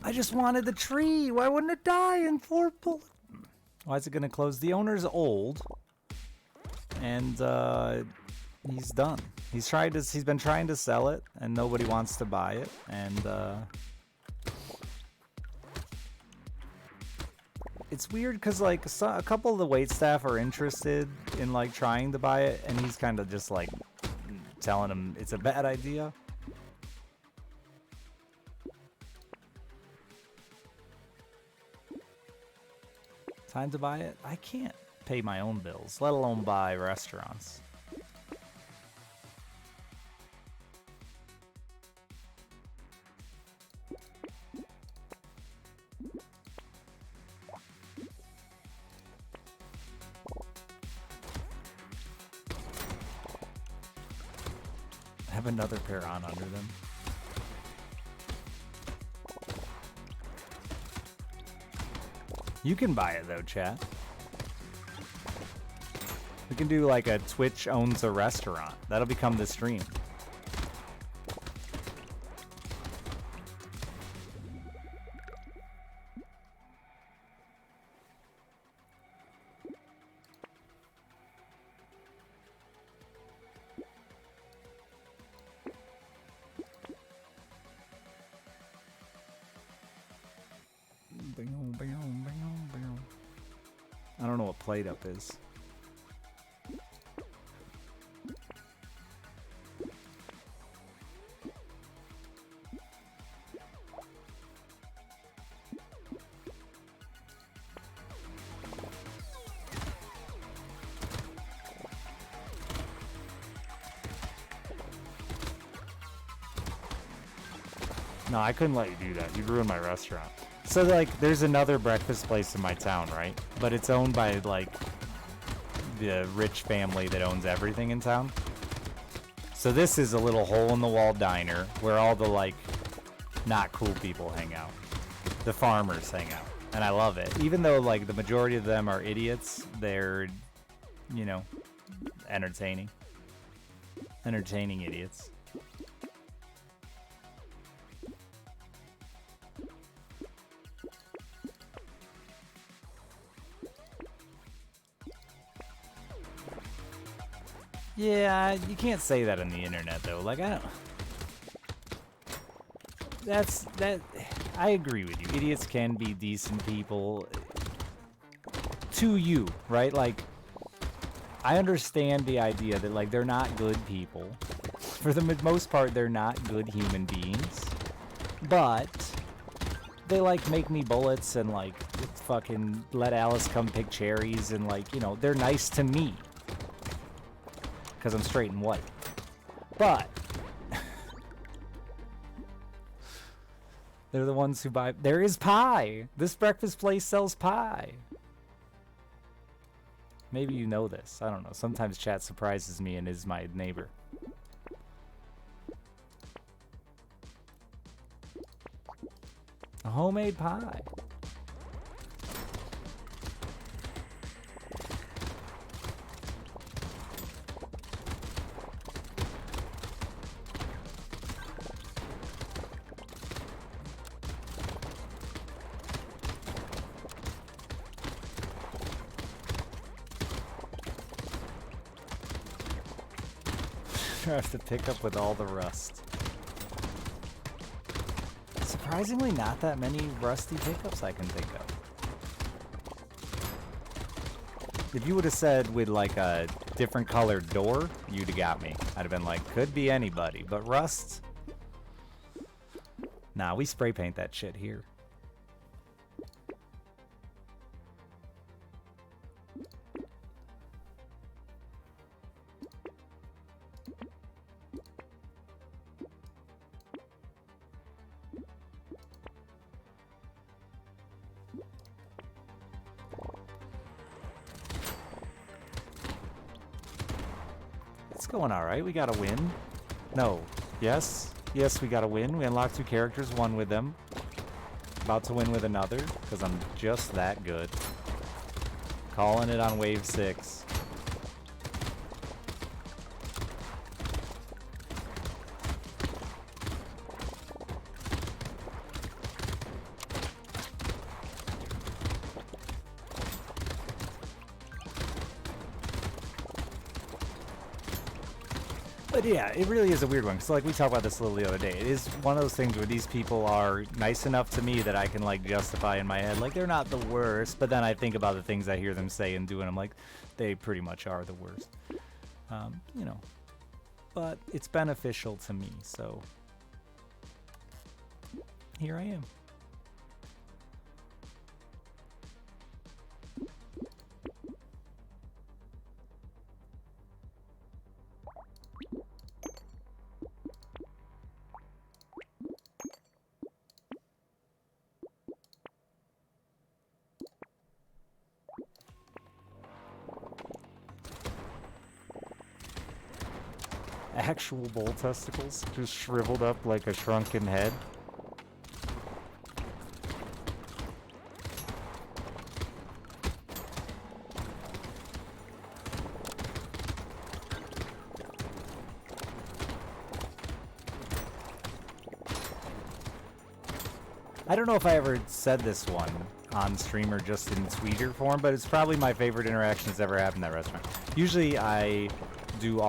I just wanted the tree. Why wouldn't it die in 4 bullets? Why is it gonna close? The owner's old, and he's done. He's been trying to sell it, and nobody wants to buy it. And it's weird because like a couple of the wait staff are interested in like trying to buy it, and he's kind of just like telling them it's a bad idea. Time to buy it? I can't pay my own bills, let alone buy restaurants. Have another pair on under them. You can buy it though, chat. We can do like a Twitch owns a restaurant. That'll become the stream. I don't know what plate up is. No, I couldn't let you do that. You'd ruin my restaurant. So, like, there's another breakfast place in my town, right? But it's owned by, like, the rich family that owns everything in town. So this is a little hole-in-the-wall diner where all the, like, not cool people hang out. The farmers hang out. And I love it. Even though, like, the majority of them are idiots, they're, you know, entertaining. Entertaining idiots. Yeah, you can't say that on the internet though. Like I don't. I agree with you. Idiots can be decent people to you, right? Like I understand the idea that like they're not good people. For the most part, they're not good human beings. But they like make me bullets and like fucking let Alice come pick cherries and like, you know, they're nice to me. Because I'm straight and white. But they're the ones who buy. There is pie. This breakfast place sells pie. Maybe you know this. I don't know. Sometimes chat surprises me and is my neighbor. A homemade pie. I have to pick up with all the rust. Surprisingly, not that many rusty pickups I can think of. If you would have said with like a different colored door, you'd have got me. I'd have been like, could be anybody. But rust? Nah, we spray paint that shit here. Going all right. We got a win. No. Yes. Yes, we got a win. We unlocked 2 characters, one with them. About to win with another, because I'm just that good. Calling it on wave 6. But yeah, it really is a weird one. So like we talked about this a little the other day. It is one of those things where these people are nice enough to me that I can like justify in my head. Like they're not the worst, but then I think about the things I hear them say and do, and I'm like, they pretty much are the worst. You know, but it's beneficial to me, so here I am. Actual bull testicles, just shriveled up like a shrunken head. I don't know if I ever said this one on stream or just in tweeter form, but it's probably my favorite interaction that's ever happened in that restaurant. Usually I do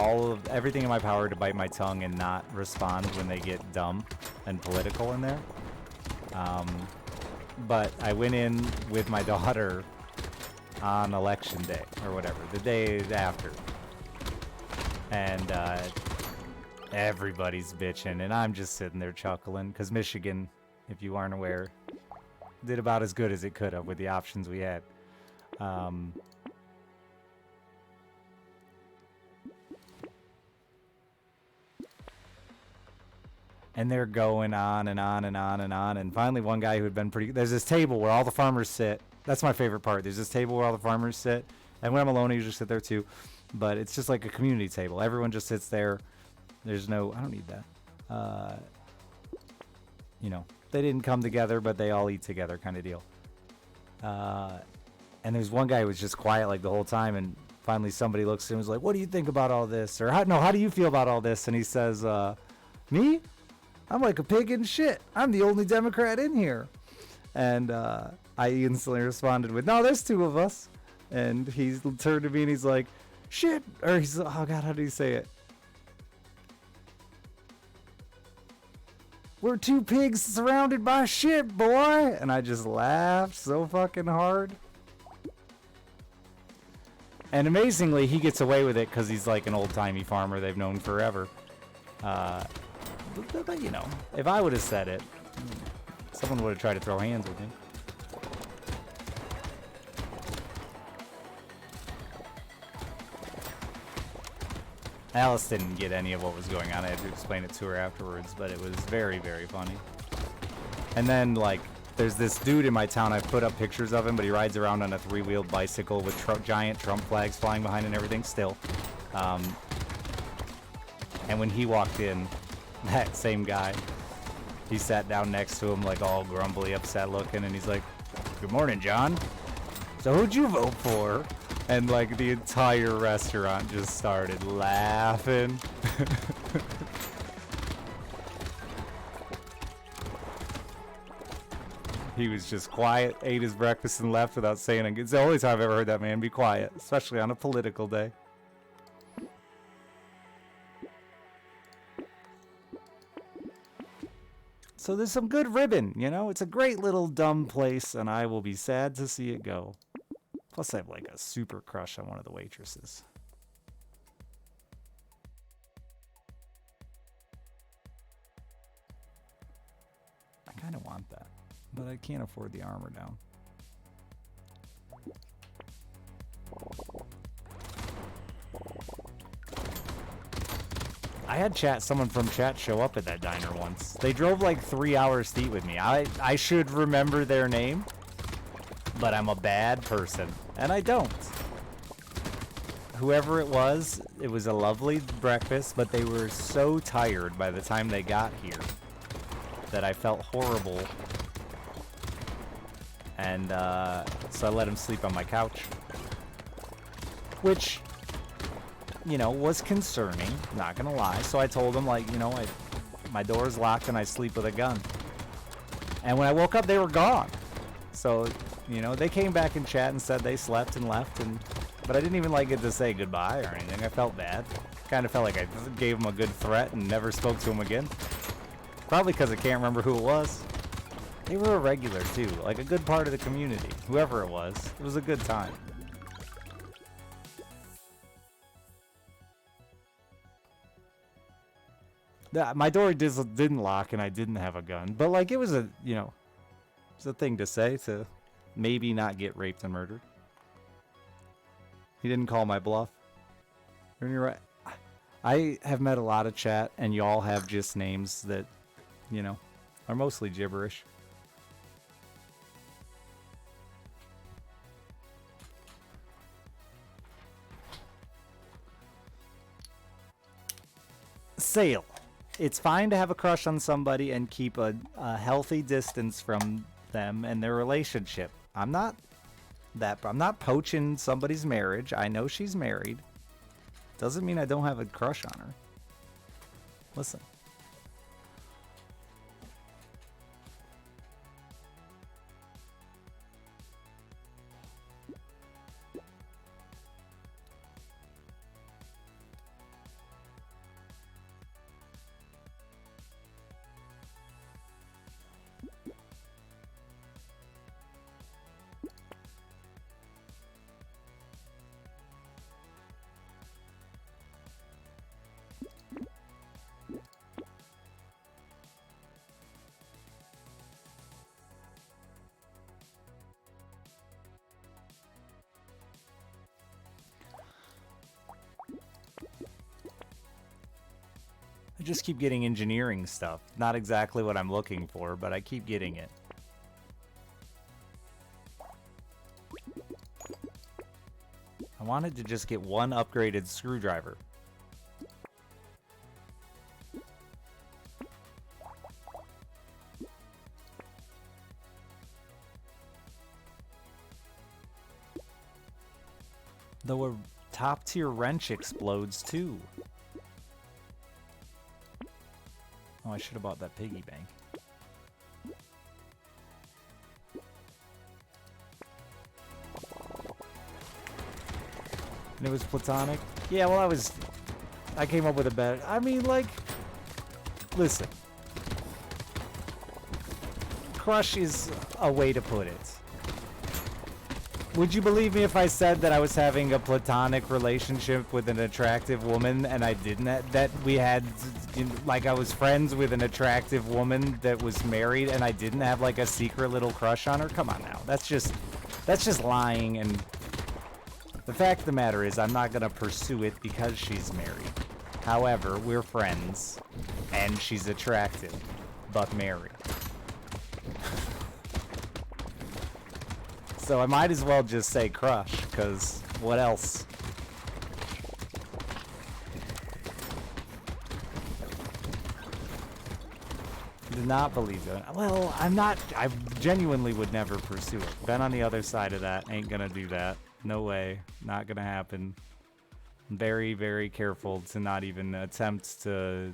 everything in my power to bite my tongue and not respond when they get dumb and political in there. But I went in with my daughter on election day or whatever, the day after, and everybody's bitching and I'm just sitting there chuckling because Michigan, if you aren't aware, did about as good as it could have with the options we had. And they're going on and on and on and on. And finally, one guy who had been pretty... There's this table where all the farmers sit. That's my favorite part. There's this table where all the farmers sit. And when I'm alone, I usually sit there too. But it's just like a community table. Everyone just sits there. There's no... I don't need that. You know, they didn't come together, but they all eat together kind of deal. And there's one guy who was just quiet like the whole time. And finally somebody looks at him and was like, what do you think about all this? Or, how do you feel about all this? And he says, me? I'm like a pig in shit. I'm the only Democrat in here. And I instantly responded with, no, there's two of us. And he turned to me and he's like, shit. Or he's, oh God, how do you say it? We're two pigs surrounded by shit, boy. And I just laughed so fucking hard. And amazingly, he gets away with it because he's like an old-timey farmer they've known forever. But, you know, if I would have said it, someone would have tried to throw hands with me. Alice didn't get any of what was going on. I had to explain it to her afterwards, but it was very, very funny. And then, like, there's this dude in my town. I've put up pictures of him, but he rides around on a 3-wheeled bicycle with giant Trump flags flying behind and everything still. And when he walked in, that same guy, he sat down next to him like all grumbly, upset looking, and he's like, good morning, John. So who'd you vote for? And like the entire restaurant just started laughing. He was just quiet, ate his breakfast and left without saying anything. It's the only time I've ever heard that man be quiet, especially on a political day. So there's some good ribbon, you know? It's a great little dumb place, and I will be sad to see it go. Plus, I have like a super crush on one of the waitresses. I kind of want that, but I can't afford the armor down. I had someone from chat show up at that diner once. They drove like 3 hours to eat with me. I should remember their name, but I'm a bad person, and I don't. Whoever it was a lovely breakfast, but they were so tired by the time they got here that I felt horrible And so I let him sleep on my couch, which, you know, was concerning, not gonna lie. So I told him, like, you know, my door's locked and I sleep with a gun. And when I woke up, they were gone. So, you know, they came back in chat and said they slept and left, but I didn't even like get to say goodbye or anything. I felt bad. Kind of felt like I gave him a good threat and never spoke to him again. Probably because I can't remember who it was. They were a regular too, like a good part of the community. Whoever it was a good time. My door didn't lock and I didn't have a gun, but like it was a, you know, it's a thing to say to maybe not get raped and murdered. He didn't call my bluff. You're right. I have met a lot of chat and y'all have just names that, you know, are mostly gibberish. Sale. It's fine to have a crush on somebody and keep a healthy distance from them and their relationship. I'm not poaching somebody's marriage. I know she's married. Doesn't mean I don't have a crush on her. Listen. I just keep getting engineering stuff. Not exactly what I'm looking for, but I keep getting it. I wanted to just get one upgraded screwdriver. Though a top tier wrench explodes too. Oh, I should have bought that piggy bank. And it was platonic? Yeah, well, I came up with a better... I mean, like... Listen. Crush is a way to put it. Would you believe me if I said that I was having a platonic relationship with an attractive woman and I didn't? That we had, like, I was friends with an attractive woman that was married and I didn't have, like, a secret little crush on her? Come on now. That's just lying, and the fact of the matter is I'm not going to pursue it because she's married. However, we're friends and she's attractive, but married. So I might as well just say crush, because what else? Did not believe that. Well, I genuinely would never pursue it. Been on the other side of that. Ain't gonna do that. No way. Not gonna happen. Very, very careful to not even attempt to,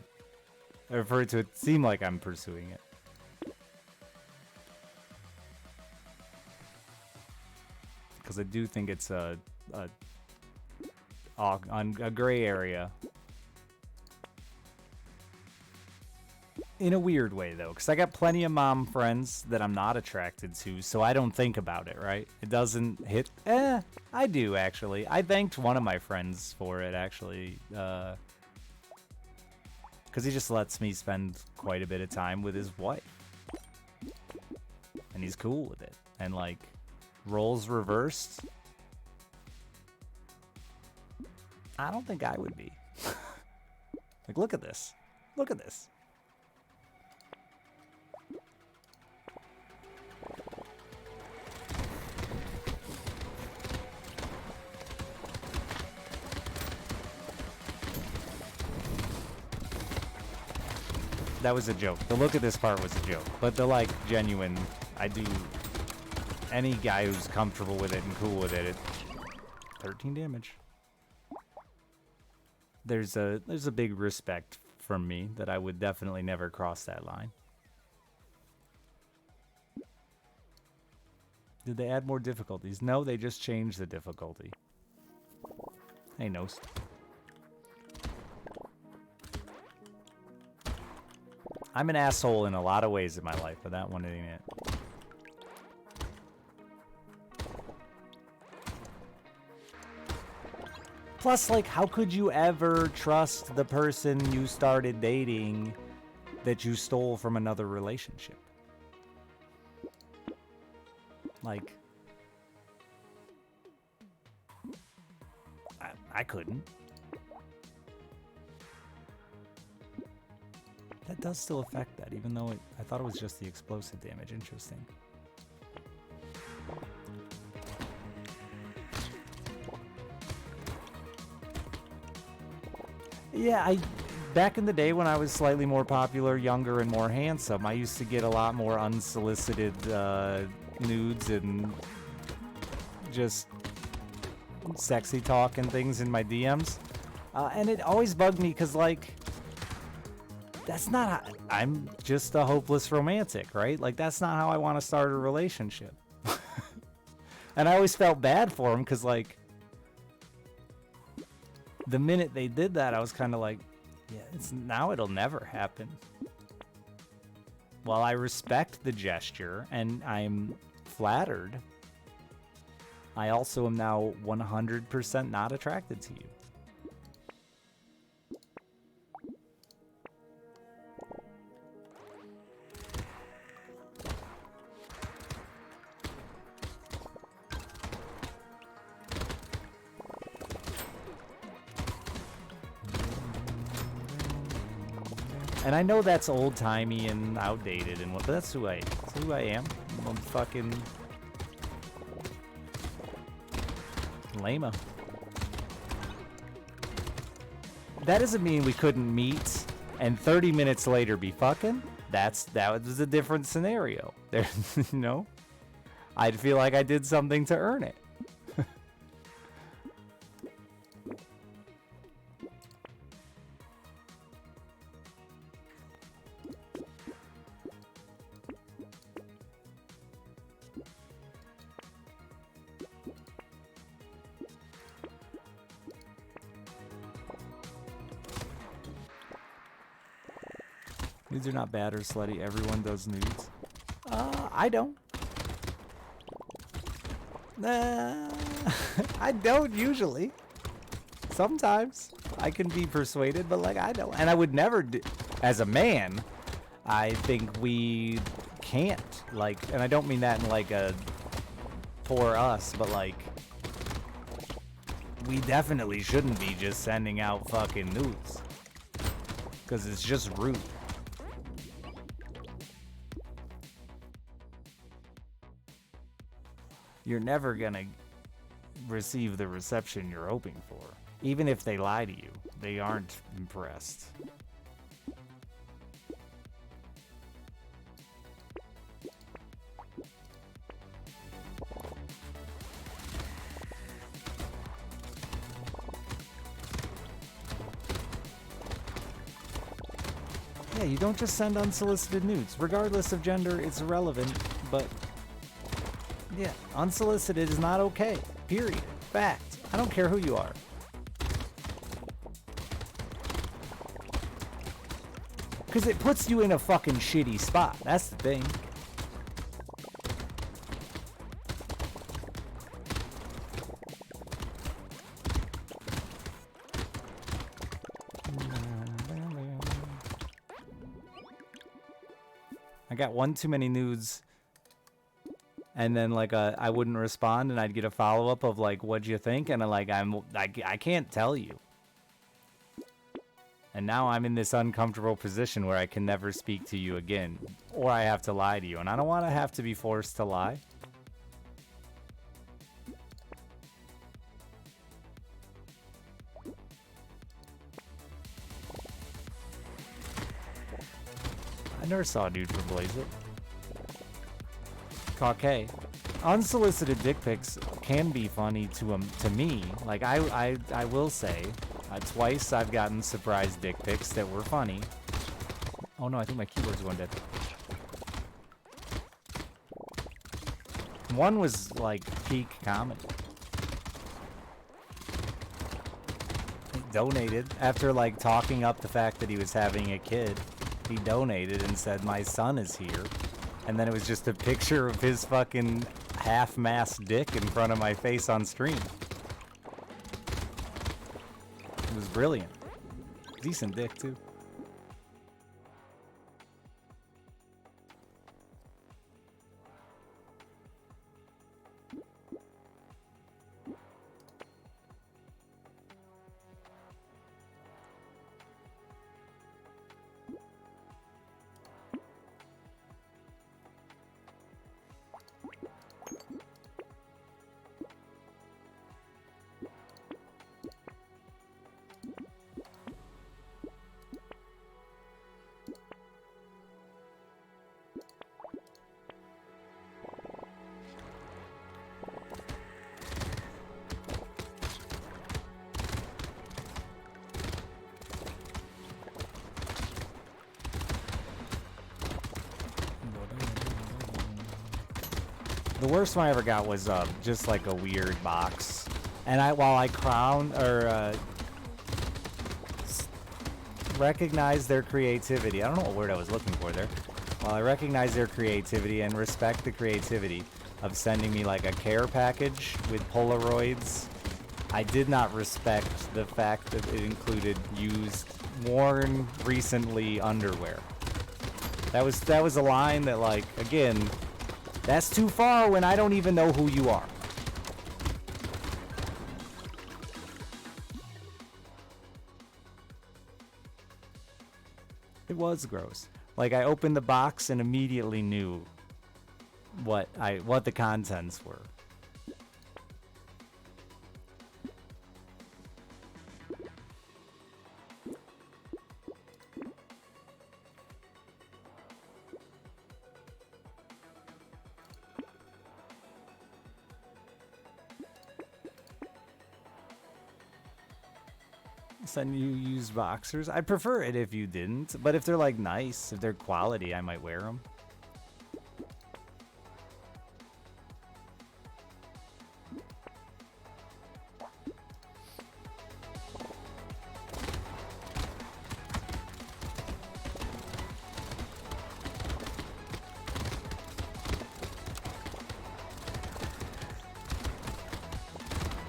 or for it to seem like I'm pursuing it. Because I do think it's a gray area. In a weird way, though, because I got plenty of mom friends that I'm not attracted to, so I don't think about it, right? It doesn't hit... I do, actually. I thanked one of my friends for it, actually. Because he just lets me spend quite a bit of time with his wife. And he's cool with it. And, like... roles reversed? I don't think I would be. Like, look at this. Look at this. That was a joke. The look at this part was a joke. But the, like, genuine, I do... any guy who's comfortable with it and cool with it, 13 damage. There's a big respect from me that I would definitely never cross that line. Did they add more difficulties? No, they just changed the difficulty. Hey, Nost. I'm an asshole in a lot of ways in my life, but that one ain't it. Plus, like, how could you ever trust the person you started dating that you stole from another relationship? Like, I couldn't. That does still affect that, even though I thought it was just the explosive damage. Interesting. Yeah, back in the day when I was slightly more popular, younger, and more handsome, I used to get a lot more unsolicited nudes and just sexy talk and things in my DMs. And it always bugged me because, like, that's not how, I'm just a hopeless romantic, right? Like, that's not how I want to start a relationship. And I always felt bad for him because, like, the minute they did that, I was kind of like, yeah, now it'll never happen. While I respect the gesture and I'm flattered, I also am now 100% not attracted to you. And I know that's old-timey and outdated and what, but that's who I am. I'm fucking lame-a. That doesn't mean we couldn't meet and 30 minutes later be fucking. That was a different scenario. There, you know, I'd feel like I did something to earn it. Nudes are not bad or slutty. Everyone does nudes. I don't. I don't usually. Sometimes I can be persuaded, but like I don't. And I would never do. As a man, I think we can't. Like, and I don't mean that in like a poor us, but like we definitely shouldn't be just sending out fucking nudes. Because it's just rude. You're never gonna receive the reception you're hoping for. Even if they lie to you, they aren't impressed. Yeah, you don't just send unsolicited nudes. Regardless of gender, it's irrelevant, but yeah, unsolicited is not okay. Period. Fact. I don't care who you are. Because it puts you in a fucking shitty spot. That's the thing. I got one too many nudes. And then like I wouldn't respond, and I'd get a follow up of like, "What'd you think?" And I can't tell you. And now I'm in this uncomfortable position where I can never speak to you again, or I have to lie to you, and I don't want to have to be forced to lie. I never saw a dude from Blaze It. Caucay. unsolicited dick pics can be funny to me. Like I will say, twice I've gotten surprise dick pics that were funny. Oh no, I think my keyboard's going dead. One was like peak comedy. He donated after like talking up the fact that he was having a kid. He donated and said, "My son is here," and then it was just a picture of his fucking half-mast dick in front of my face on stream. It was brilliant. Decent dick too. The worst one I ever got was just like a weird box, and while I recognize their creativity. I don't know what word I was looking for there. While I recognize their creativity and respect the creativity of sending me like a care package with Polaroids, I did not respect the fact that it included used, worn recently underwear. That was a line that, like, again, that's too far when I don't even know who you are. It was gross. Like, I opened the box and immediately knew what the contents were. Send you used boxers. I'd prefer it if you didn't, but if they're like nice, if they're quality, I might wear them.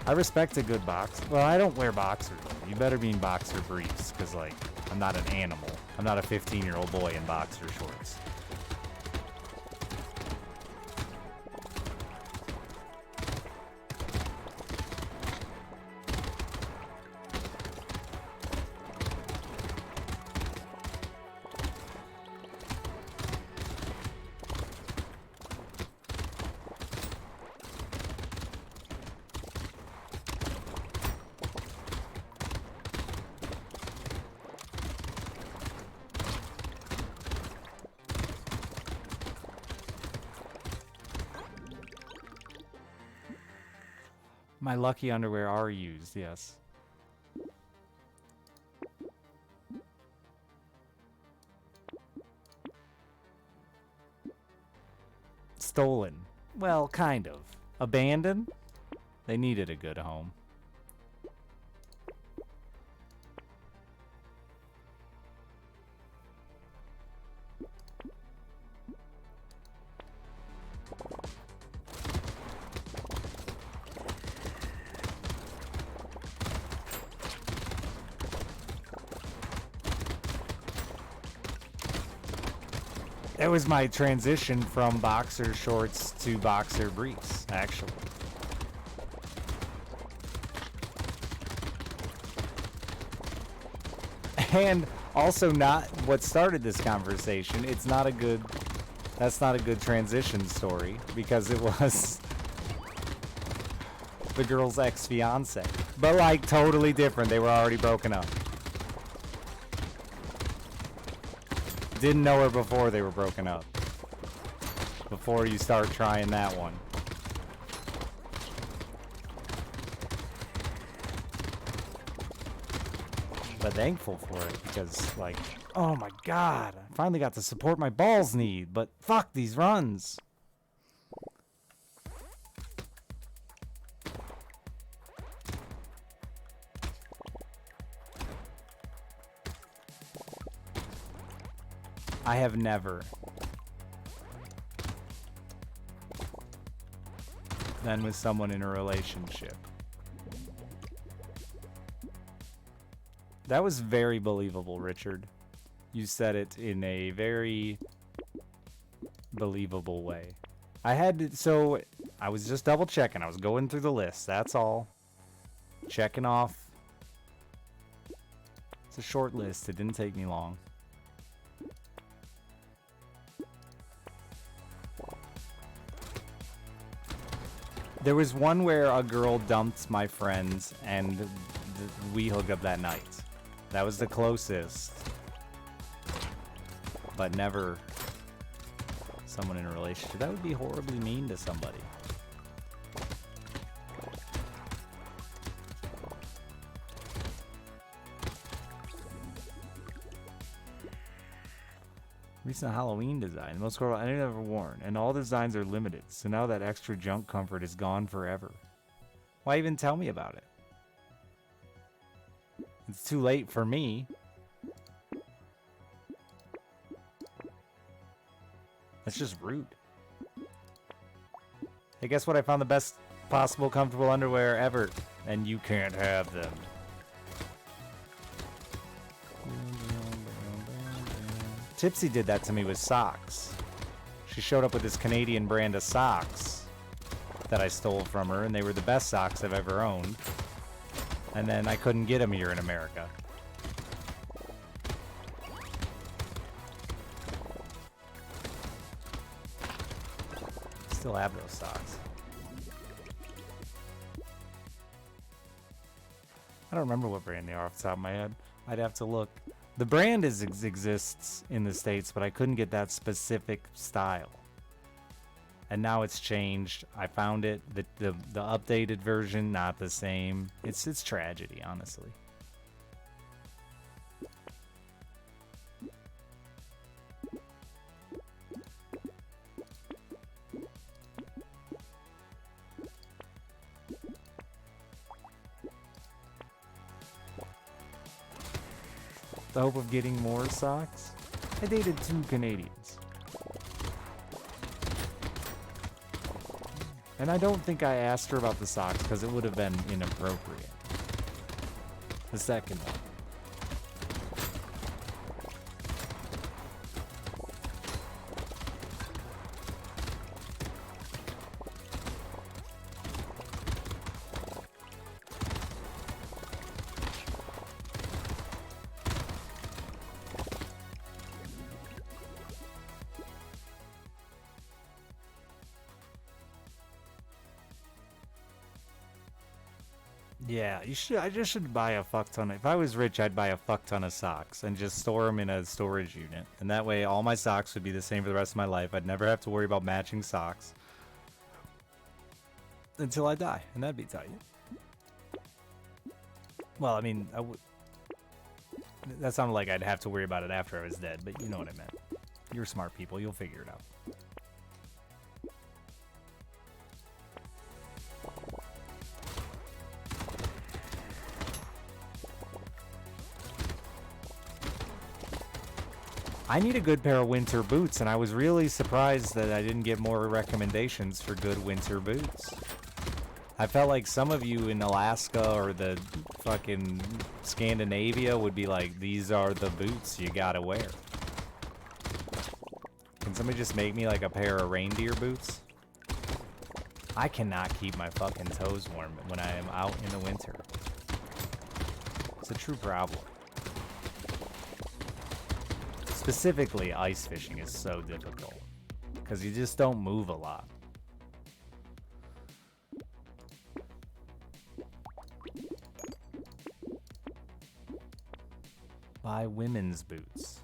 I respect a good box. Well, I don't wear boxers. You better be in boxer briefs, because, like, I'm not an animal. I'm not a 15-year-old boy in boxer shorts. My lucky underwear are used, yes. Stolen. Well, kind of. Abandoned? They needed a good home. It was my transition from boxer shorts to boxer briefs, actually. And also not what started this conversation. That's not a good transition story, because it was the girl's ex-fiance. But, like, totally different. They were already broken up. Didn't know her before they were broken up. Before you start trying that one. but thankful for it because, like, oh my god, I finally got the support my balls need, but fuck these runs. I have never been with someone in a relationship. That was very believable, Richard. You said it in a very believable way. So I was just double checking. I was going through the list. That's all. Checking off. It's a short list. It didn't take me long. There was one where a girl dumped my friends and we hooked up that night. That was the closest. But never someone in a relationship. That would be horribly mean to somebody. Recent Halloween design. The most colorful I've ever worn. And all designs are limited. So now that extra junk comfort is gone forever. Why even tell me about it? It's too late for me. That's just rude. Hey, guess what? I found the best possible comfortable underwear ever. And you can't have them. Tipsy did that to me with socks. She showed up with this Canadian brand of socks that I stole from her, and they were the best socks I've ever owned. And then I couldn't get them here in America. Still have those socks. I don't remember what brand they are off the top of my head. I'd have to look. The brand exists in the States, but I couldn't get that specific style. And now it's changed. I found it. The updated version, not the same. It's tragedy, honestly. The hope of getting more socks? I dated 2 Canadians. And I don't think I asked her about the socks because it would have been inappropriate. The second one. Yeah, you should. I just should buy a fuck ton. If I was rich, I'd buy a fuck ton of socks and just store them in a storage unit. And that way, all my socks would be the same for the rest of my life. I'd never have to worry about matching socks until I die, and that'd be tight. Well, I mean, that sounded like I'd have to worry about it after I was dead, but you know what I meant. You're smart people. You'll figure it out. I need a good pair of winter boots, and I was really surprised that I didn't get more recommendations for good winter boots. I felt like some of you in Alaska or the fucking Scandinavia would be like, these are the boots you gotta wear. Can somebody just make me like a pair of reindeer boots? I cannot keep my fucking toes warm when I am out in the winter. It's a true problem. Specifically, ice fishing is so difficult because you just don't move a lot. Buy women's boots.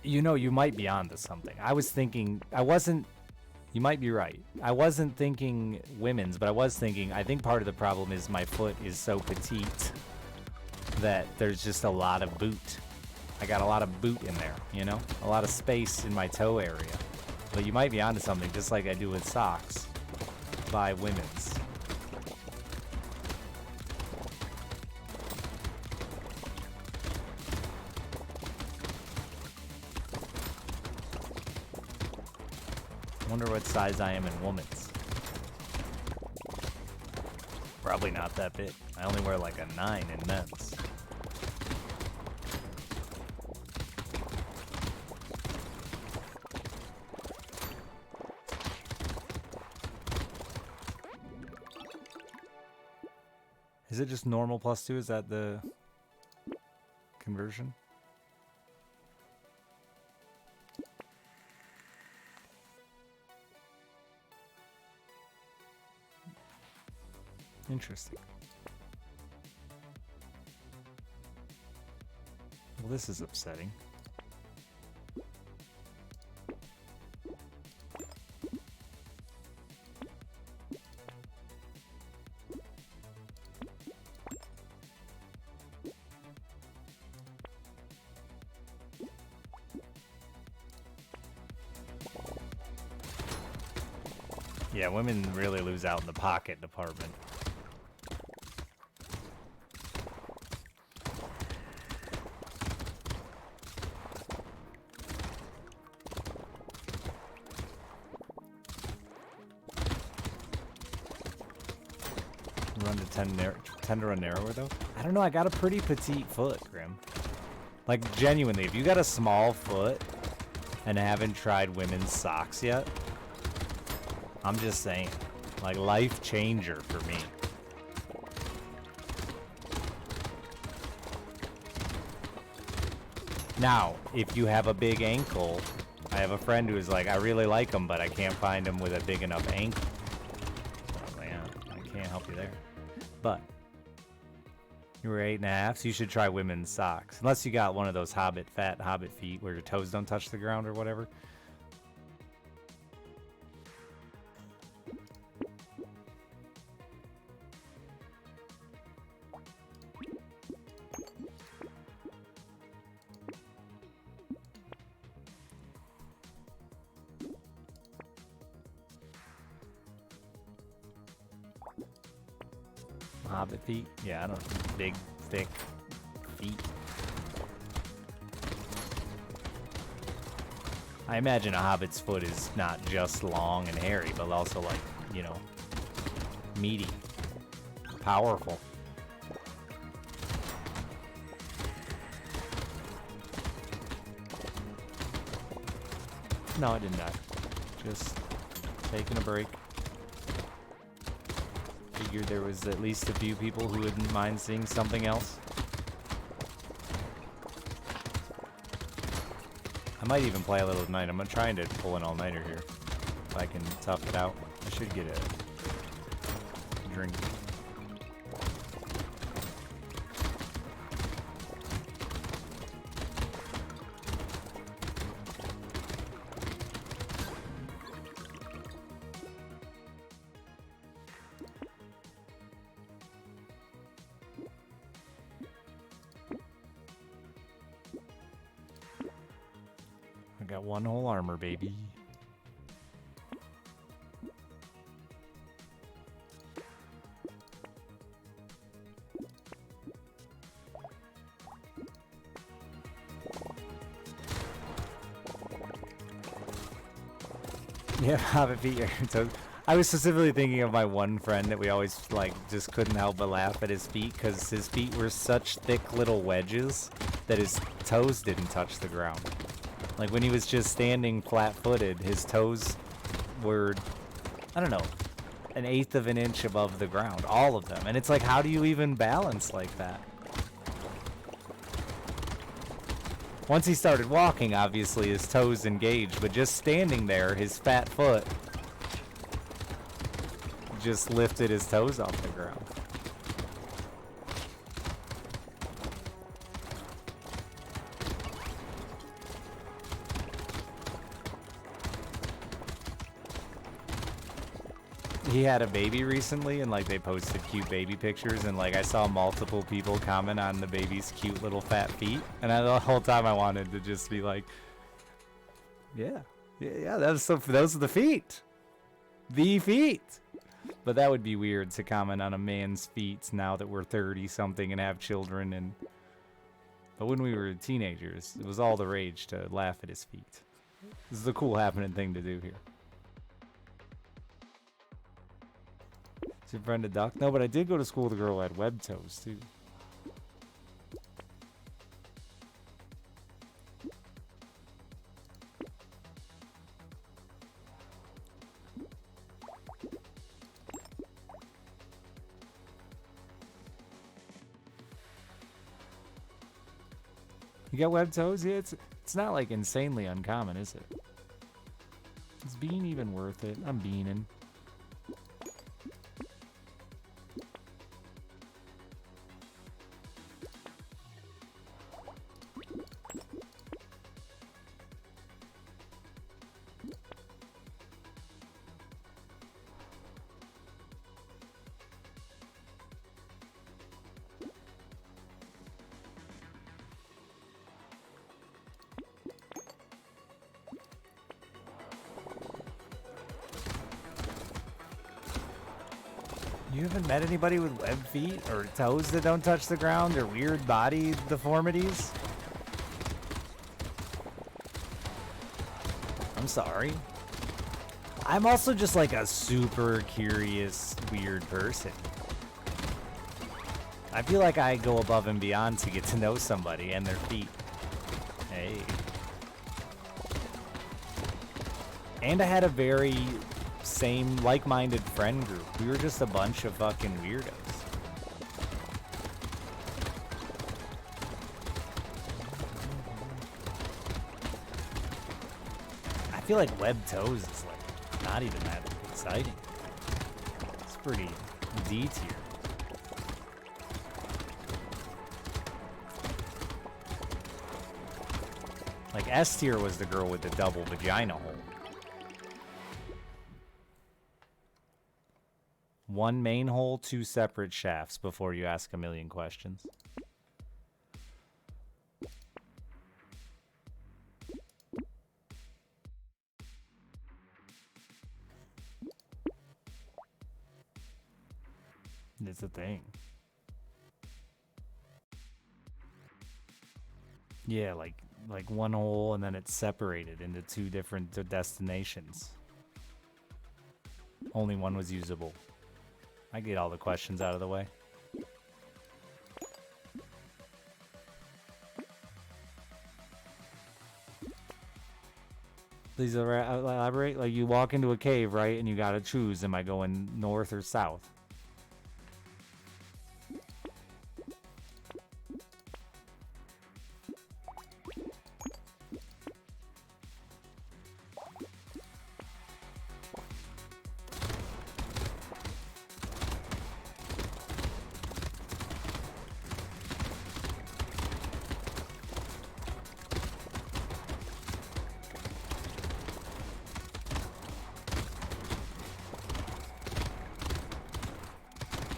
You know, you might be onto something. I was thinking, I wasn't You might be right. I wasn't thinking women's, but I was thinking, I think part of the problem is my foot is so petite that there's just a lot of boot. I got a lot of boot in there, you know? A lot of space in my toe area. But you might be onto something, just like I do with socks. Buy women's. Wonder what size I am in women's. Probably not that big. I only wear like a 9 in men's. Is it just normal +2? Is that the conversion? Interesting. Well, this is upsetting. Yeah, women really lose out in the pocket department. Run to 10 to run narrower though? I don't know, I got a pretty petite foot, Grim. Like genuinely, if you got a small foot and haven't tried women's socks yet, I'm just saying, like life changer for me. Now, if you have a big ankle, I have a friend who is like, I really like them, but I can't find them with a big enough ankle. Oh man, I can't help you there. But you were 8.5, so you should try women's socks. Unless you got one of those fat hobbit feet where your toes don't touch the ground or whatever. Hobbit feet? Yeah, I don't know. Big, thick feet. I imagine a hobbit's foot is not just long and hairy, but also like, you know, meaty, powerful. No, I did not. Just taking a break. Figured there was at least a few people who wouldn't mind seeing something else. I might even play a little tonight. I'm trying to pull an all-nighter here. If I can tough it out. I should get a drink. Got one whole armor, baby. Yeah, hobbit feet. I was specifically thinking of my one friend that we always like just couldn't help but laugh at his feet because his feet were such thick little wedges that his toes didn't touch the ground. Like when he was just standing flat-footed, his toes were, I don't know, 1/8 of an inch above the ground, all of them. And it's like, how do you even balance like that? Once he started walking, obviously his toes engaged, but just standing there, his fat foot just lifted his toes off the ground. he had a baby recently, and like they posted cute baby pictures, and like I saw multiple people comment on the baby's cute little fat feet, and the whole time I wanted to just be like, yeah, those are the feet, the feet. But that would be weird to comment on a man's feet now that we're 30 something and have children. And but when we were teenagers, it was all the rage to laugh at his feet. This is a cool happening thing to do here. Is your friend a duck? No, but I did go to school with a girl who had web toes too. You got web toes? Yeah, it's not like insanely uncommon, is it? Is bean even worth it? I'm beaning. You haven't met anybody with web feet or toes that don't touch the ground or weird body deformities? I'm sorry. I'm also just like a super curious, weird person. I feel like I go above and beyond to get to know somebody and their feet. Hey. And I had a very same like-minded friend group. We were just a bunch of fucking weirdos. I feel like web toes is like not even that exciting. It's pretty D tier. Like S tier was the girl with the double vagina hole. One main hole, two separate shafts before you ask a million questions. It's a thing. Yeah, like one hole and then it's separated into two different destinations. Only one was usable. I get all the questions out of the way. Please elaborate. Like you walk into a cave, right? And you gotta choose, am I going north or south?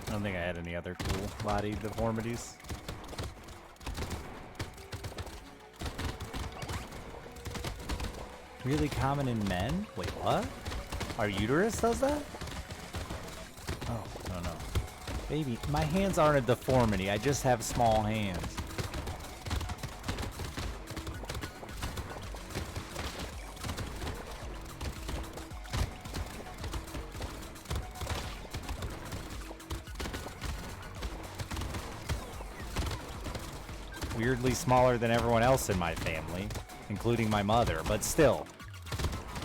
I don't think I had any other cool body deformities. Really common in men? Wait, what? Our uterus does that? Oh, no. Baby, my hands aren't a deformity. I just have small hands. Weirdly smaller than everyone else in my family, including my mother, but still,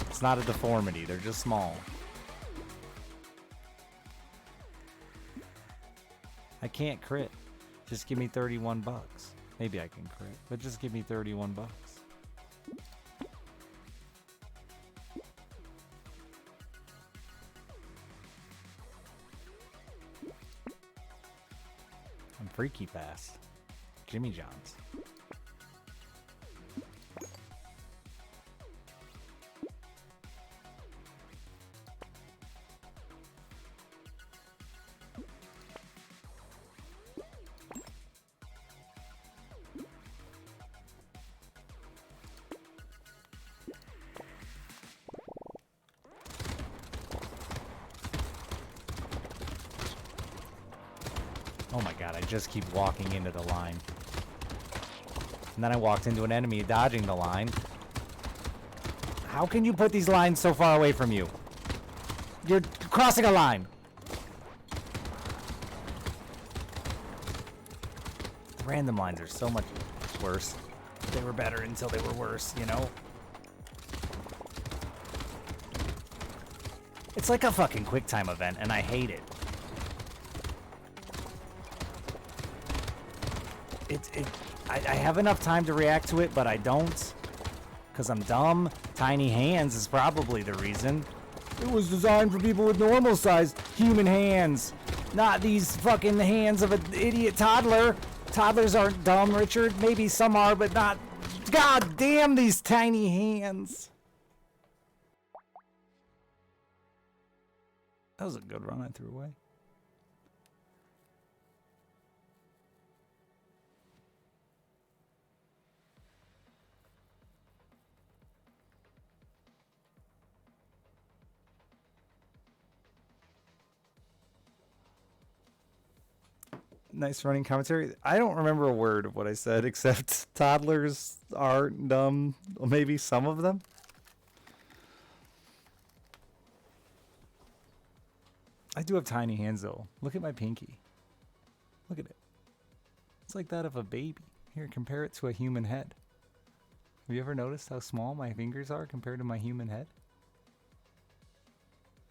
it's not a deformity, they're just small. I can't crit. Just give me 31 bucks. Maybe I can crit, but just give me 31 bucks. I'm freaky fast. Jimmy John's. just keep walking into the line. And then I walked into an enemy dodging the line. How can you put these lines so far away from you? You're crossing a line. The random lines are so much worse. They were better until they were worse, you know? It's like a fucking QuickTime event, and I hate it. I have enough time to react to it, but I don't. Because I'm dumb. Tiny hands is probably the reason. It was designed for people with normal-sized human hands. Not these fucking hands of an idiot toddler. Toddlers aren't dumb, Richard. Maybe some are, but not... God damn these tiny hands. That was a good run I threw away. Nice running commentary. I don't remember a word of what I said except toddlers aren't dumb. Or maybe some of them. I do have tiny hands though. Look at my pinky. Look at it. It's like that of a baby. Here, compare it to a human head. Have you ever noticed how small my fingers are compared to my human head?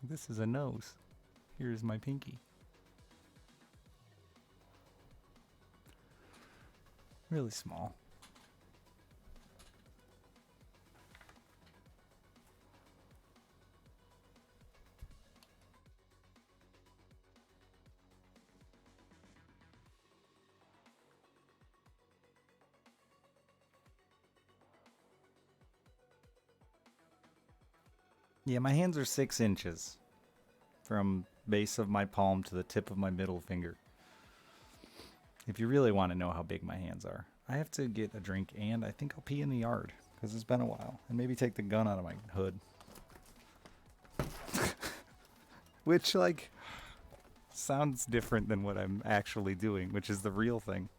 This is a nose. Here's my pinky. Really small. Yeah, my hands are 6 inches from base of my palm to the tip of my middle finger. If you really want to know how big my hands are. I have to get a drink and I think I'll pee in the yard because it's been a while. And maybe take the gun out of my hood. Which, like, sounds different than what I'm actually doing, which is the real thing.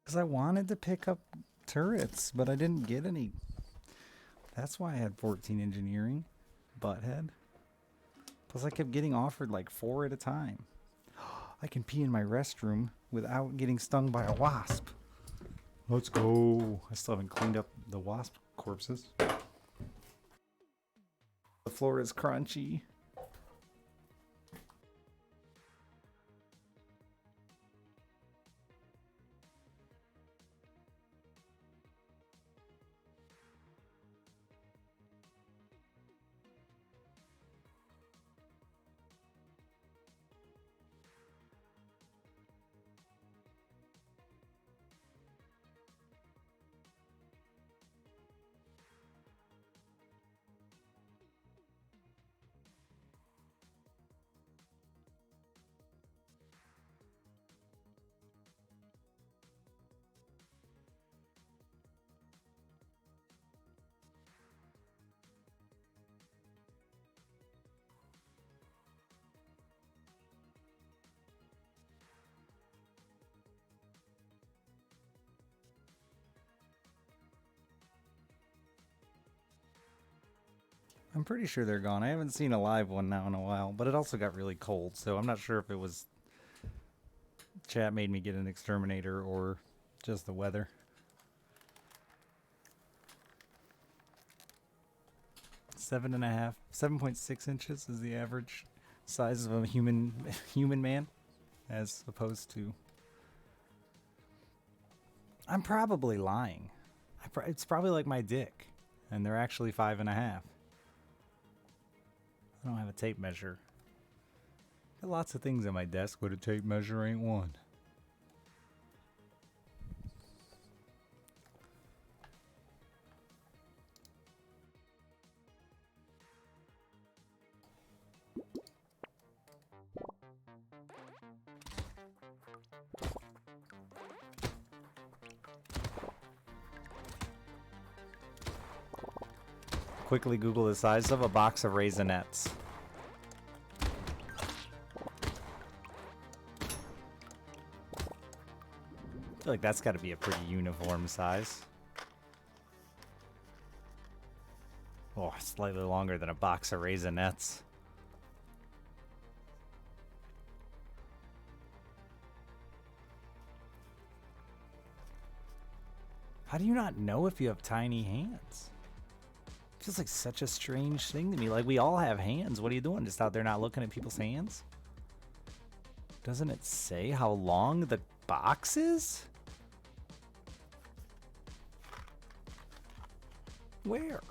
Because I wanted to pick up turrets, but I didn't get any. That's why I had 14 engineering. Butthead. Plus I kept getting offered like 4 at a time. I can pee in my restroom without getting stung by a wasp. Let's go. I still haven't cleaned up the wasp corpses. The floor is crunchy. I'm pretty sure they're gone. I haven't seen a live one now in a while, but it also got really cold, so I'm not sure if it was chat made me get an exterminator or just the weather. 7.5, 7.6 inches is the average Size of a human man, as opposed to. I'm probably lying. It's probably like my dick, and they're actually 5.5. I don't have a tape measure. Got lots of things on my desk, but a tape measure ain't one. Quickly Google the size of a box of Raisinets. I feel like that's got to be a pretty uniform size. Oh, slightly longer than a box of Raisinets. How do you not know if you have tiny hands? Feels like such a strange thing to me. Like, we all have hands. What are you doing? Just out there not looking at people's hands? Doesn't it say how long the box is? Where?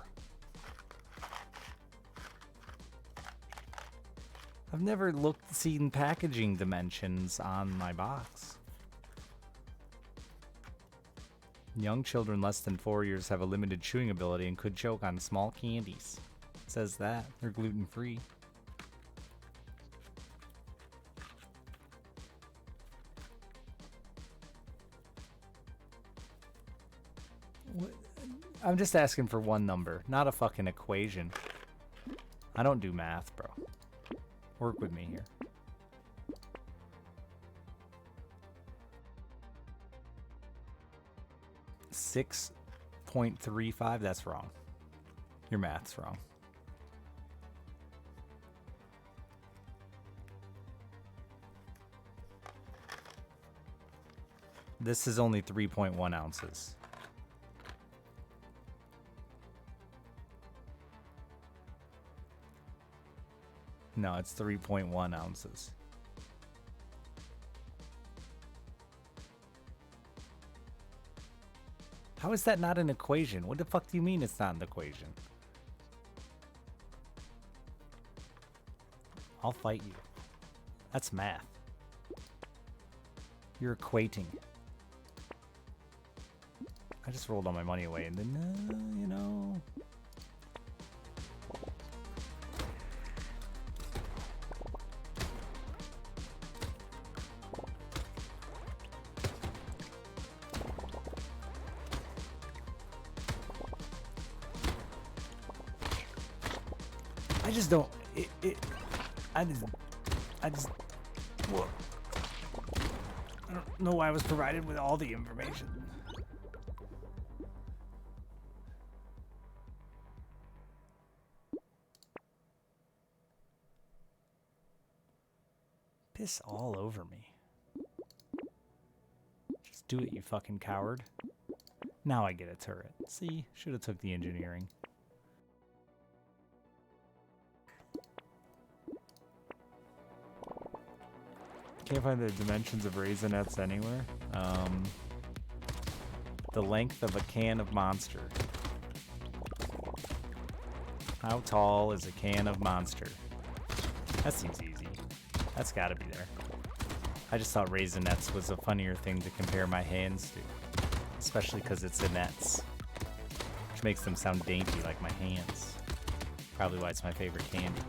I've never seen packaging dimensions on my box. Young children less than 4 years have a limited chewing ability and could choke on small candies. It says that. They're gluten-free. I'm just asking for one number, not a fucking equation. I don't do math, bro. Work with me here. .35, that's wrong. Your math's wrong. This is only 3.1 ounces. No, it's 3.1 ounces. How is that not an equation? What the fuck do you mean it's not an equation? I'll fight you. That's math. You're equating. I just rolled all my money away and then, you know... I just don't. I don't know why I was provided with all the information. Piss all over me. Just do it, you fucking coward. Now I get a turret. See? Should have took the engineering. Can't find the dimensions of Raisinets anywhere. The length of a can of Monster. How tall is a can of Monster? That seems easy. That's gotta be there. I just thought Raisinets was a funnier thing to compare my hands to. Especially because it's Inettes. Which makes them sound dainty like my hands. Probably why it's my favorite candy.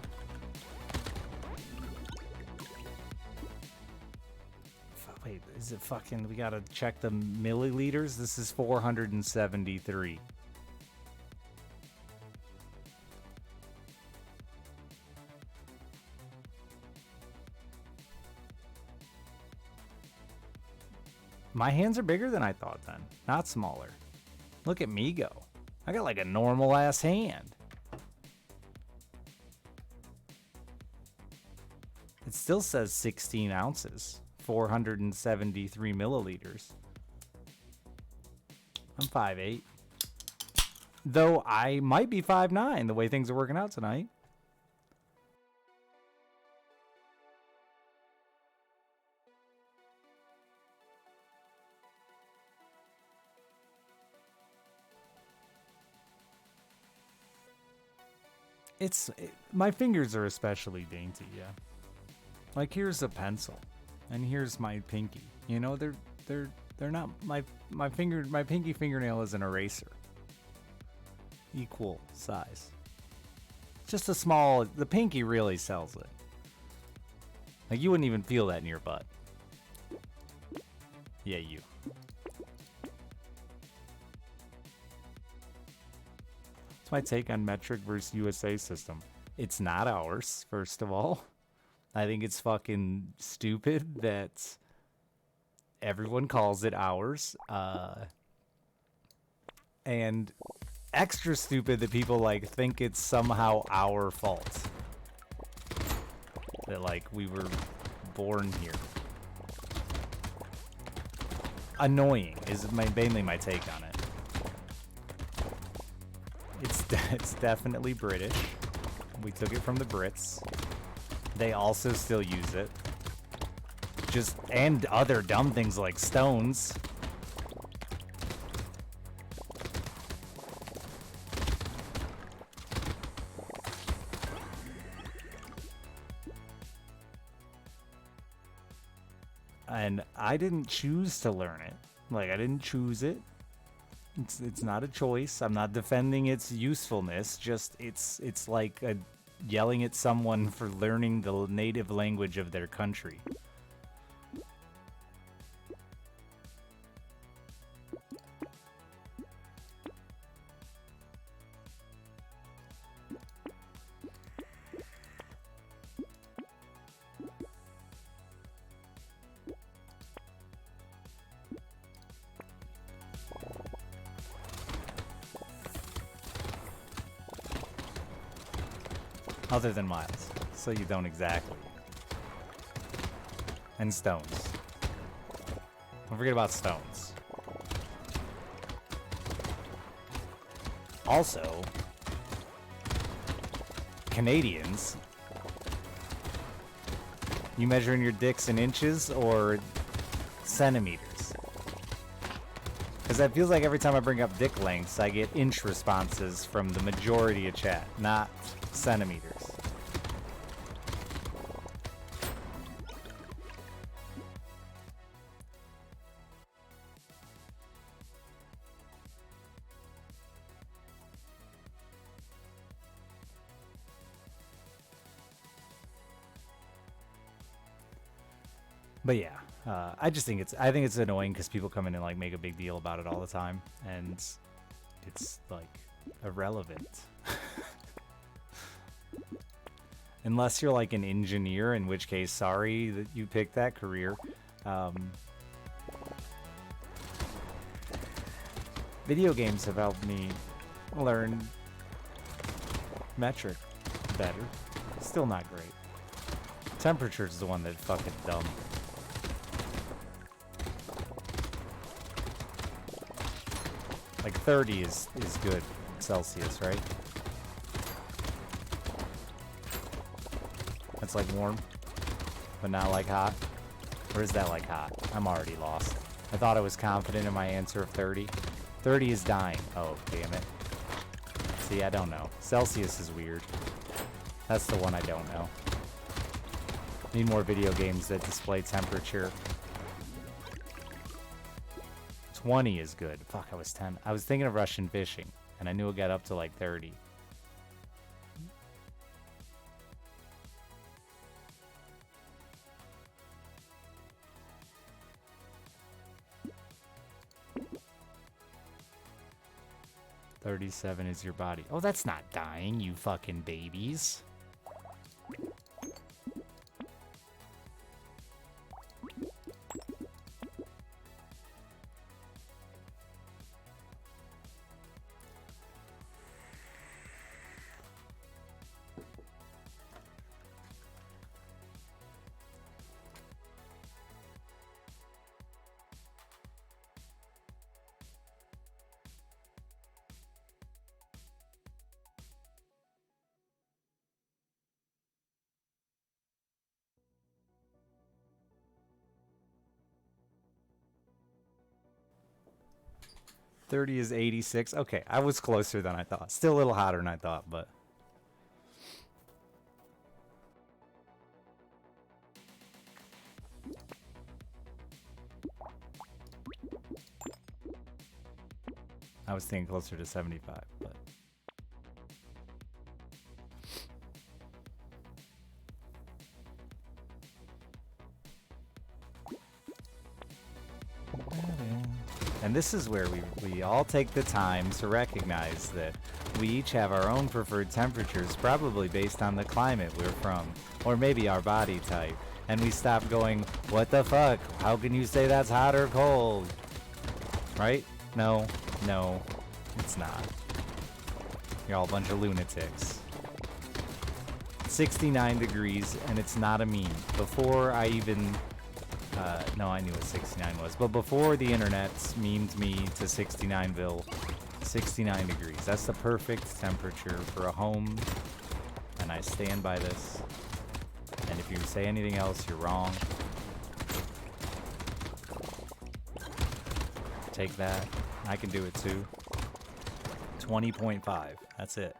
Wait, is it fucking... We gotta check the milliliters? This is 473. My hands are bigger than I thought then. Not smaller. Look at me go. I got like a normal ass hand. It still says 16 ounces. 473 milliliters. I'm 5'8". Though I might be 5'9", the way things are working out tonight. my fingers are especially dainty, yeah. Like here's a pencil, and here's my pinky. You know, they're not my pinky fingernail is an eraser. Equal size. Just a small. The pinky really sells it. Like you wouldn't even feel that in your butt. Yeah, you. That's my take on metric versus USA system. It's not ours, first of all. I think it's fucking stupid that everyone calls it ours. And extra stupid that people like think it's somehow our fault. That like we were born here. Annoying is mainly my take on it. It's definitely British. We took it from the Brits. They also still use it. And other dumb things like stones. And I didn't choose to learn it. Like, I didn't choose it. It's not a choice. I'm not defending its usefulness. Just it's like yelling at someone for learning the native language of their country. Other than miles, so you don't exactly. And stones. Don't forget about stones. Also, Canadians, you measuring your dicks in inches or centimeters? Because that feels like every time I bring up dick lengths, I get inch responses from the majority of chat, not centimeters. But yeah, I think it's annoying because people come in and like make a big deal about it all the time, and it's like irrelevant. Unless you're like an engineer, in which case, sorry that you picked that career. Video games have helped me learn metric better. Still not great. Temperature's the one that's fucking dumb. Like 30 is good Celsius, right? That's like warm, but not like hot. Or is that like hot? I'm already lost. I thought I was confident in my answer of 30. 30 is dying. Oh, damn it. See, I don't know. Celsius is weird. That's the one I don't know. Need more video games that display temperature. 20 is good. Fuck, I was 10. I was thinking of Russian fishing, and I knew it got up to like 30. $37 is your body. Oh, that's not dying, you fucking babies. $30 is 86. Okay, I was closer than I thought. Still a little hotter than I thought, but I was thinking closer to 75, but. And this is where we all take the time to recognize that we each have our own preferred temperatures, probably based on the climate we're from, or maybe our body type. And we stop going, what the fuck? How can you say that's hot or cold? Right? No, it's not. You're all a bunch of lunatics. 69 degrees, and it's not a meme. Before I even... no, I knew what 69 was. But before the internet memed me to 69ville, 69 degrees. That's the perfect temperature for a home, and I stand by this. And if you say anything else, you're wrong. Take that. I can do it too. 20.5. That's it.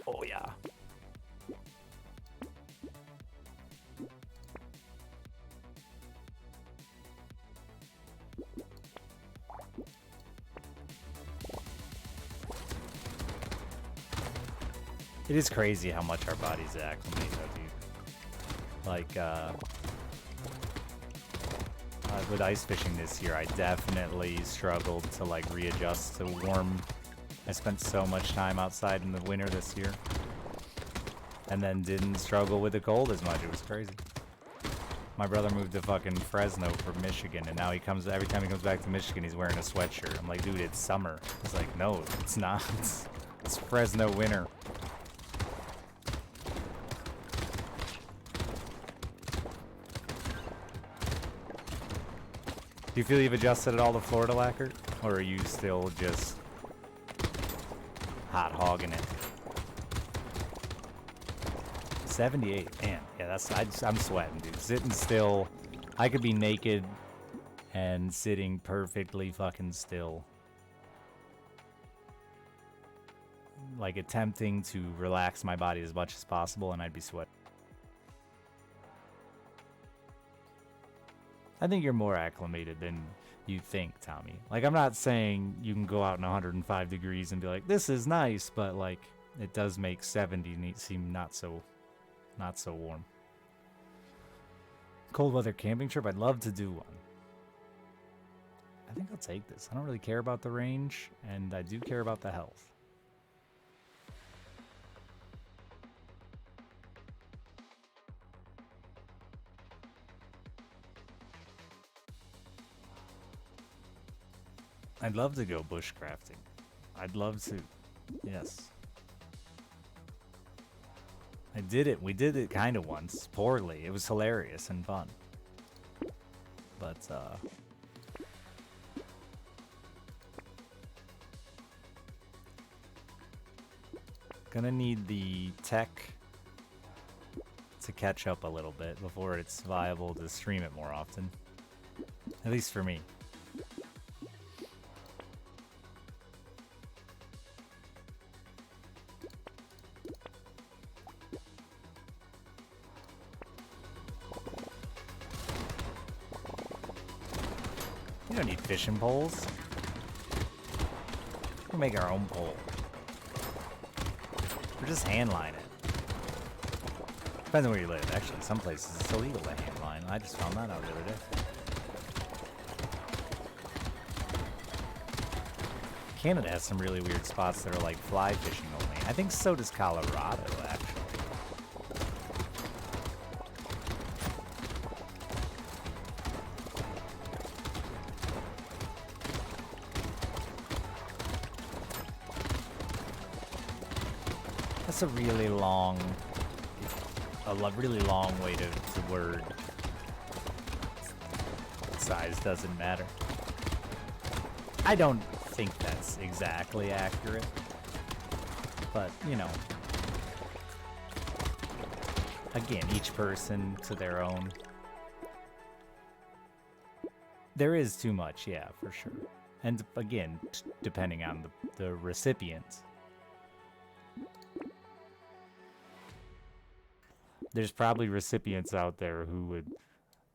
Oh yeah. It is crazy how much our bodies acclimate, though, dude. Like, with ice fishing this year, I definitely struggled to, like, readjust to warm. I spent so much time outside in the winter this year. And then didn't struggle with the cold as much. It was crazy. My brother moved to fucking Fresno from Michigan, and now every time he comes back to Michigan, he's wearing a sweatshirt. I'm like, dude, it's summer. He's like, no, it's not. It's Fresno winter. Do you feel you've adjusted at all to Florida lacquer? Or are you still just hot hogging it? 78, man. Yeah, I'm sweating, dude. Sitting still. I could be naked and sitting perfectly fucking still. Like attempting to relax my body as much as possible, and I'd be sweating. I think you're more acclimated than you think, Tommy. Like, I'm not saying you can go out in 105 degrees and be like, this is nice, but, like, it does make 70 seem not so warm. Cold weather camping trip? I'd love to do one. I think I'll take this. I don't really care about the range, and I do care about the health. I'd love to go bushcrafting. I'd love to. Yes. I did it. We did it kind of once. Poorly. It was hilarious and fun. But, gonna need the tech to catch up a little bit before it's viable to stream it more often. At least for me. We don't need fishing poles. We'll make our own pole. Or just handline it. Depends on where you live. Actually, some places it's illegal to handline. I just found that out the other day. Canada has some really weird spots that are like fly fishing only. I think so does Colorado, actually. That's a really long way to word. Size doesn't matter. I don't think that's exactly accurate, but you know, again, each person to their own. There is too much, yeah, for sure. And again, depending on the recipient. There's probably recipients out there who would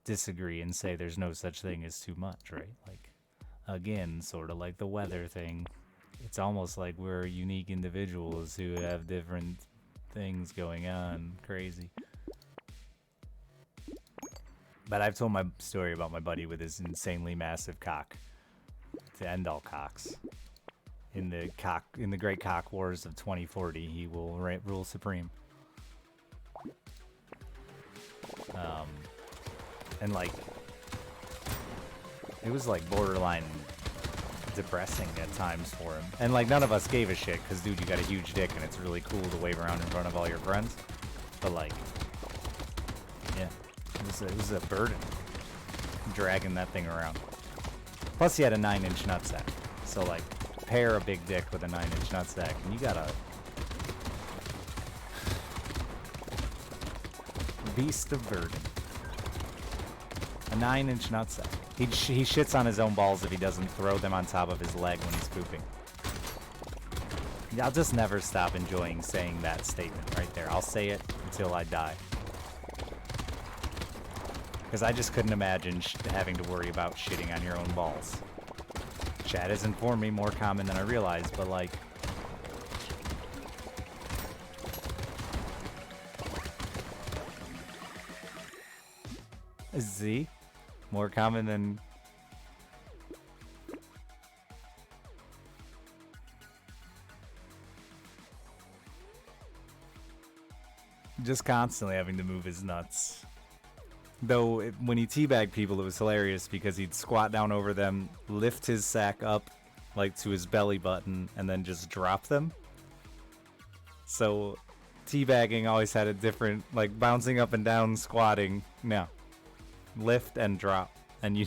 disagree and say there's no such thing as too much, right? Like, again, sort of like the weather thing. It's almost like we're unique individuals who have different things going on. Crazy. But I've told my story about my buddy with his insanely massive cock. To end all cocks. In the Great Cock Wars of 2040, he will rule supreme. And like, it was like borderline depressing at times for him. And like, none of us gave a shit, because dude, you got a huge dick and it's really cool to wave around in front of all your friends. But like, yeah, it was a burden, dragging that thing around. Plus he had a 9-inch nutsack. So like, pair a big dick with a 9-inch nutsack and you got a beast of burden. A 9-inch nutsack. He shits on his own balls if he doesn't throw them on top of his leg when he's pooping. I'll just never stop enjoying saying that statement right there. I'll say it until I die. Because I just couldn't imagine having to worry about shitting on your own balls. Chad has informed me, more common than I realized, but like... Z? More common than... Just constantly having to move his nuts. Though, when he teabagged people, it was hilarious because he'd squat down over them, lift his sack up, like, to his belly button, and then just drop them. So, teabagging always had a different, like, bouncing up and down, squatting. No. Lift and drop. And you...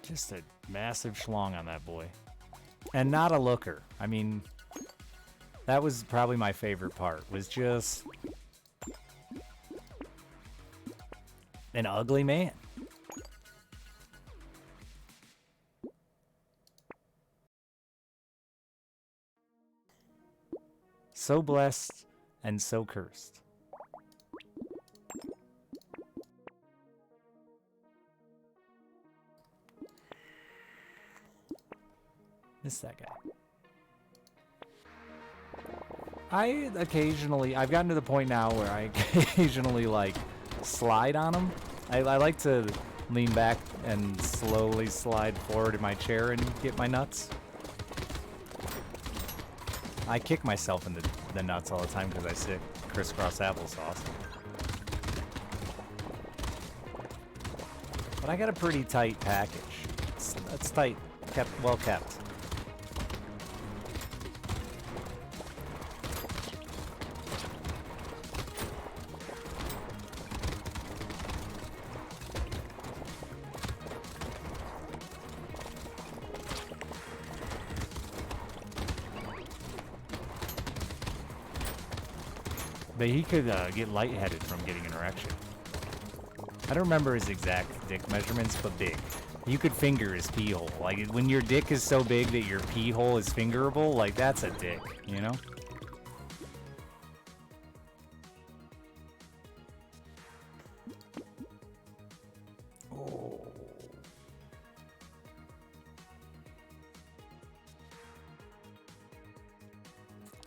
Just a massive schlong on that boy. And not a looker. I mean, that was probably my favorite part, was just an ugly man. So blessed and so cursed. Miss that guy. I've gotten to the point now where I occasionally, like, slide on him. I like to lean back and slowly slide forward in my chair and get my nuts. I kick myself in the nuts all the time because I sit crisscross applesauce. But I got a pretty tight package. It's tight, well kept. But he could get lightheaded from getting an erection. I don't remember his exact dick measurements, but big. You could finger his pee hole. Like, when your dick is so big that your pee hole is fingerable, like, that's a dick, you know? Oh.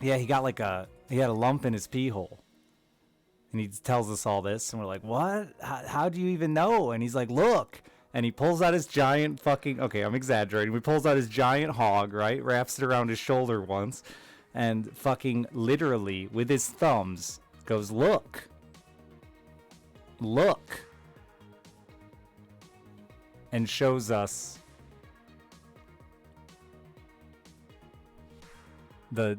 Yeah, he had a lump in his pee hole. And he tells us all this, and we're like, what? How do you even know? And he's like, look. And he pulls out his giant fucking... Okay, I'm exaggerating. He pulls out his giant hog, right? Wraps it around his shoulder once. And fucking literally, with his thumbs, goes, look. Look. And shows us the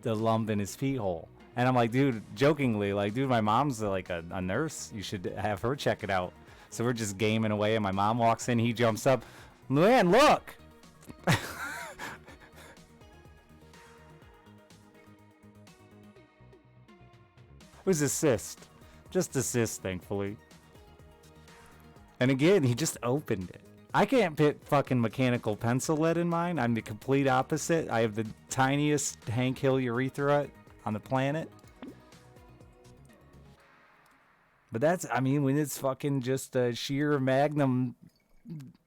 lump in his pee hole. And I'm like, dude, jokingly, like, dude, my mom's like a nurse. You should have her check it out. So we're just gaming away, and my mom walks in. He jumps up. Man, look! It was assist. Just assist, thankfully. And again, he just opened it. I can't fit fucking mechanical pencil lead in mine. I'm the complete opposite. I have the tiniest Hank Hill urethra on the planet. But that's, I mean, when it's fucking just a sheer magnum,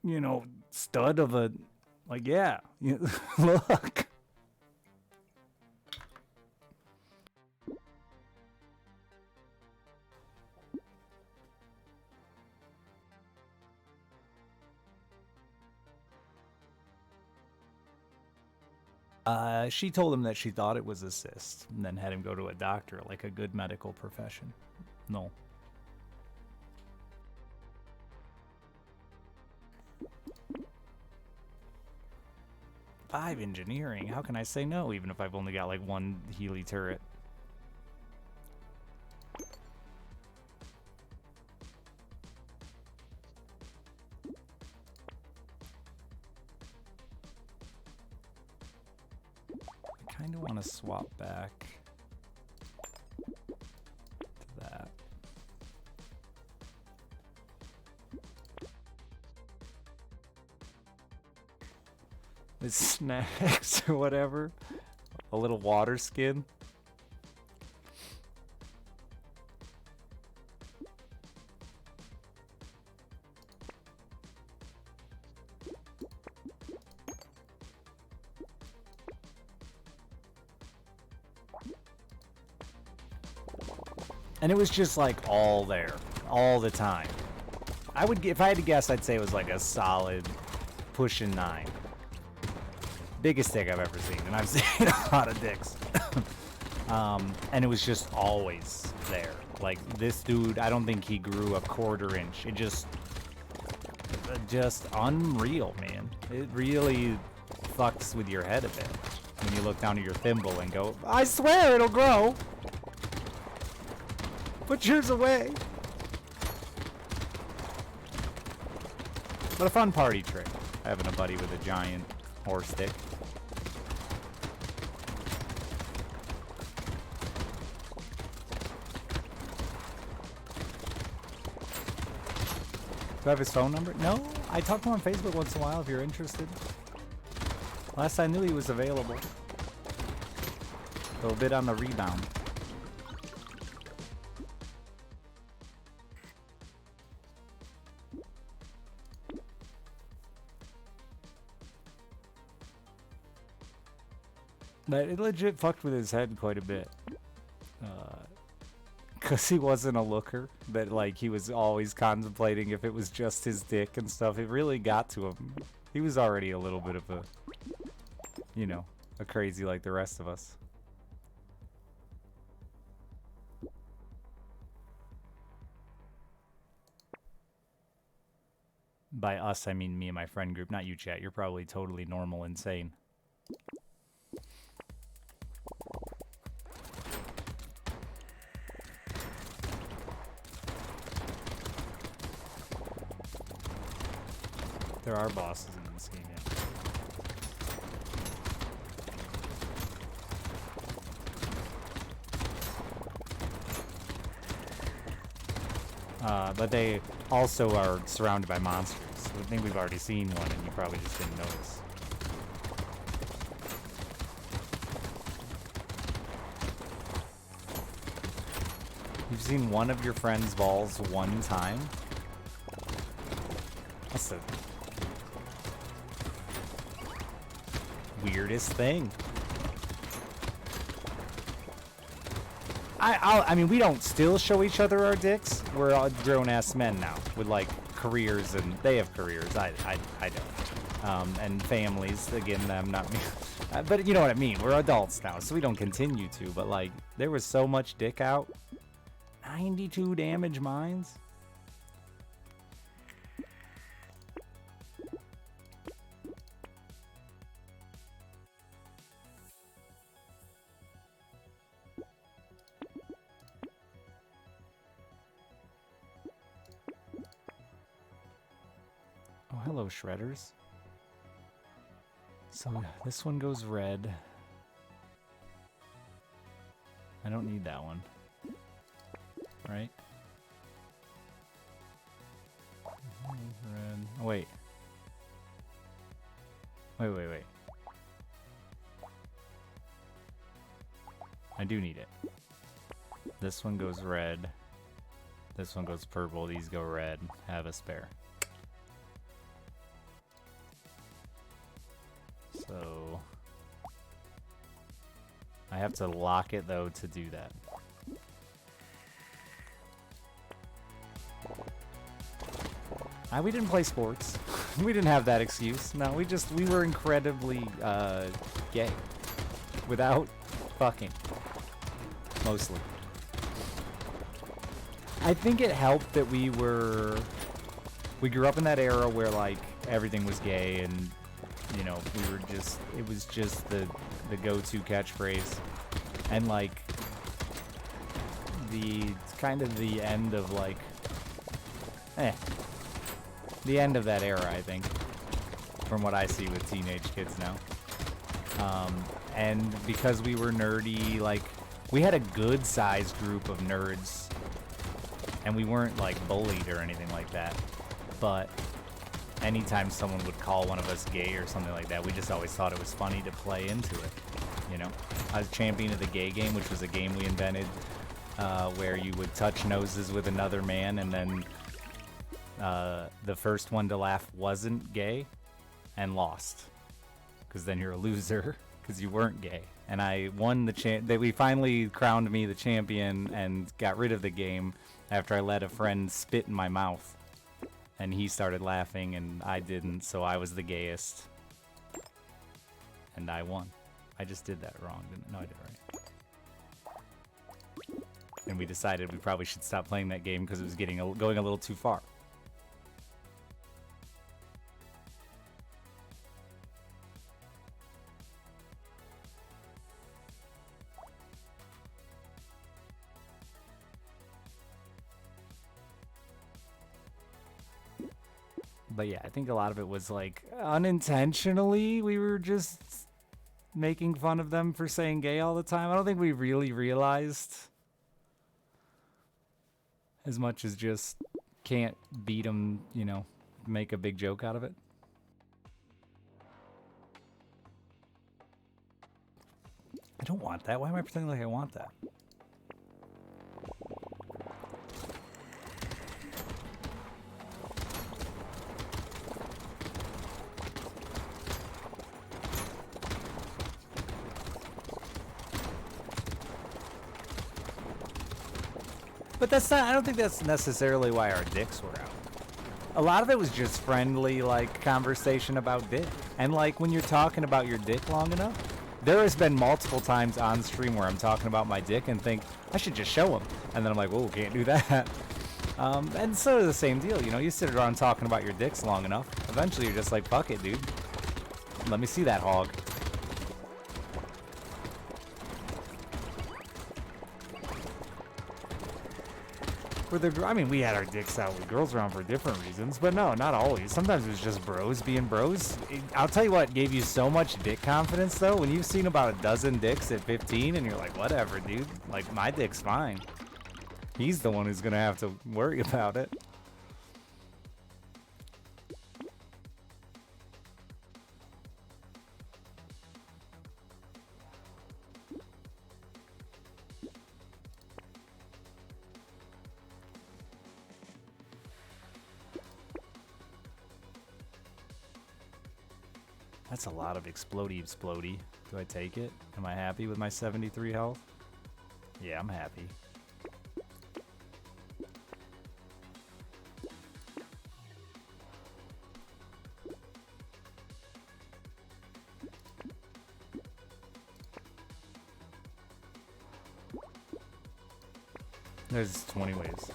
you know, stud of a, like, yeah, look. She told him that she thought it was a cyst, and then had him go to a doctor, like a good medical profession. No. Five engineering? How can I say no, even if I've only got like one Healy turret? I kind of want to swap back to that. With snacks or whatever. A little water skin. And it was just like all there, all the time. I would, if I had to guess, I'd say it was like a solid pushing 9. Biggest dick I've ever seen, and I've seen a lot of dicks. And it was just always there. Like, this dude, I don't think he grew a quarter inch. It just unreal, man. It really fucks with your head a bit when you look down at your thimble and go, I swear it'll grow. Put yours away. But a fun party trick, having a buddy with a giant horse dick. Do I have his phone number? No, I talk to him on Facebook once in a while if you're interested. Last I knew he was available. A little bit on the rebound. But it legit fucked with his head quite a bit. Because he wasn't a looker. That, like, he was always contemplating if it was just his dick and stuff. It really got to him. He was already a little bit of a, you know, a crazy like the rest of us. By us, I mean me and my friend group, not you, chat. You're probably totally normal insane. There are bosses in this game, yeah. But they also are surrounded by monsters. I think we've already seen one, and you probably just didn't notice. You've seen one of your friend's balls one time? That's the weirdest thing. I mean, we don't still show each other our dicks. We're all grown-ass men now with, like, careers, and they have careers. I don't. And families. Again, I'm not me. But you know what I mean. We're adults now, so we don't continue to. But, like, there was so much dick out. 92 damage mines. Hello, shredders. So this one goes red. I don't need that one. Right? Red. Oh, wait. Wait. I do need it. This one goes red. This one goes purple. These go red. Have a spare. So I have to lock it though to do that. We didn't play sports. We didn't have that excuse. No, we were incredibly gay. Without fucking. Mostly. I think it helped that we grew up in that era where like everything was gay and you know, it was just the go-to catchphrase. And like kind of the end of like the end of that era, I think, from what I see with teenage kids now. And because we were nerdy, like, we had a good-sized group of nerds, and we weren't, like, bullied or anything like that. But anytime someone would call one of us gay or something like that, we just always thought it was funny to play into it, you know? I was champion of the gay game, which was a game we invented where you would touch noses with another man, and then the first one to laugh wasn't gay and lost, because then you're a loser because you weren't gay. And I won the we finally crowned me the champion and got rid of the game after I let a friend spit in my mouth, and he started laughing and I didn't, so I was the gayest and I won. I just did that wrong, didn't? No, I did it right. And we decided we probably should stop playing that game because it was going a little too far. But yeah, I think a lot of it was like unintentionally we were just making fun of them for saying gay all the time. I don't think we really realized as much as just can't beat them, you know, make a big joke out of it. I don't want that. Why am I pretending like I want that? But that's not, I don't think that's necessarily why our dicks were out. A lot of it was just friendly, like, conversation about dick. And, like, when you're talking about your dick long enough, there has been multiple times on stream where I'm talking about my dick and think, I should just show him. And then I'm like, whoa, can't do that. And so the same deal, you know, you sit around talking about your dicks long enough, eventually you're just like, fuck it, dude. Let me see that hog. I mean, we had our dicks out with girls around for different reasons, but no, not always. Sometimes it was just bros being bros. I'll tell you what gave you so much dick confidence, though, when you've seen about a dozen dicks at 15, and you're like, whatever, dude. Like, my dick's fine. He's the one who's gonna have to worry about it. That's a lot of explodey. Do I take it? Am I happy with my 73 health? Yeah, I'm happy. There's 20 ways.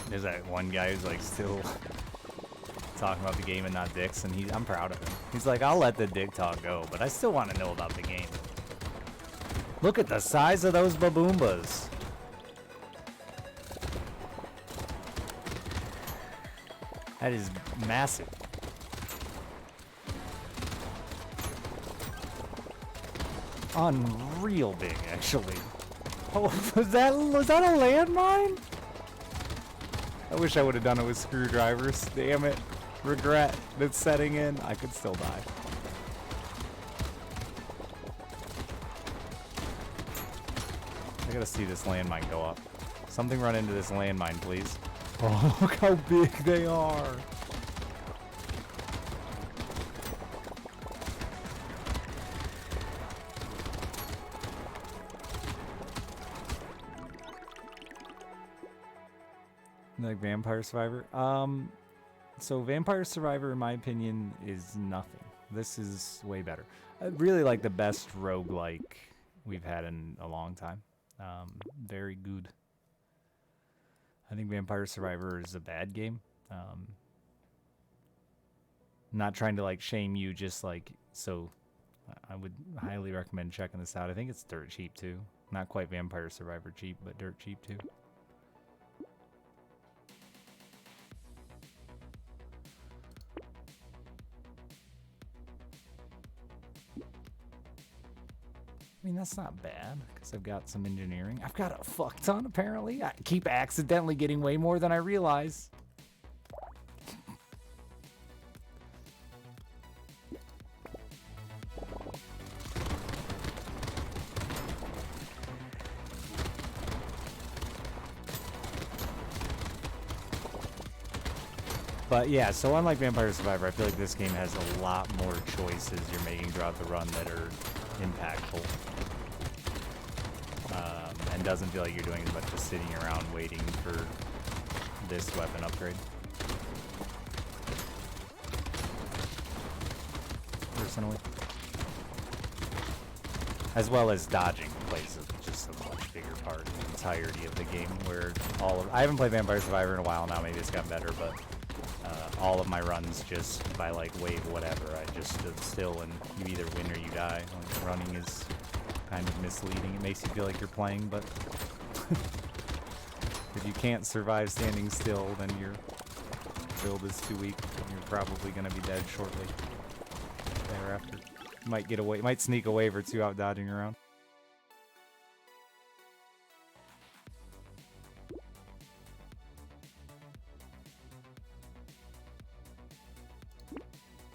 There's that one guy who's like still talking about the game and not dicks, and I'm proud of him. He's like, I'll let the dick talk go, but I still want to know about the game. Look at the size of those baboombas. That is massive. Unreal big, actually. Oh, was that a landmine? I wish I would have done it with screwdrivers. Damn it. Regret that's setting in. I could still die. I gotta see this landmine go up. Something run into this landmine, please. Oh, look how big they are. Like Vampire Survivor? So Vampire Survivor, in my opinion, is nothing. This is way better. I really like the best roguelike we've had in a long time. Very good. I think Vampire Survivor is a bad game. Not trying to like shame you, just like, so I would highly recommend checking this out. I think it's dirt cheap too. Not quite Vampire Survivor cheap, but dirt cheap too. I mean, that's not bad, because I've got some engineering. I've got a fuck ton, apparently. I keep accidentally getting way more than I realize. But yeah, so unlike Vampire Survivor, I feel like this game has a lot more choices you're making throughout the run that are impactful. And doesn't feel like you're doing as much as sitting around waiting for this weapon upgrade. Personally. As well as dodging plays just a much bigger part in the entirety of the game, where I haven't played Vampire Survivor in a while now, maybe it's gotten better, but all of my runs just by like wave whatever, I just stood still and you either win or you die. Like, running is kind of misleading. It makes you feel like you're playing, but if you can't survive standing still, then your build is too weak and you're probably going to be dead shortly thereafter. You might get away, might sneak a wave or two out dodging around.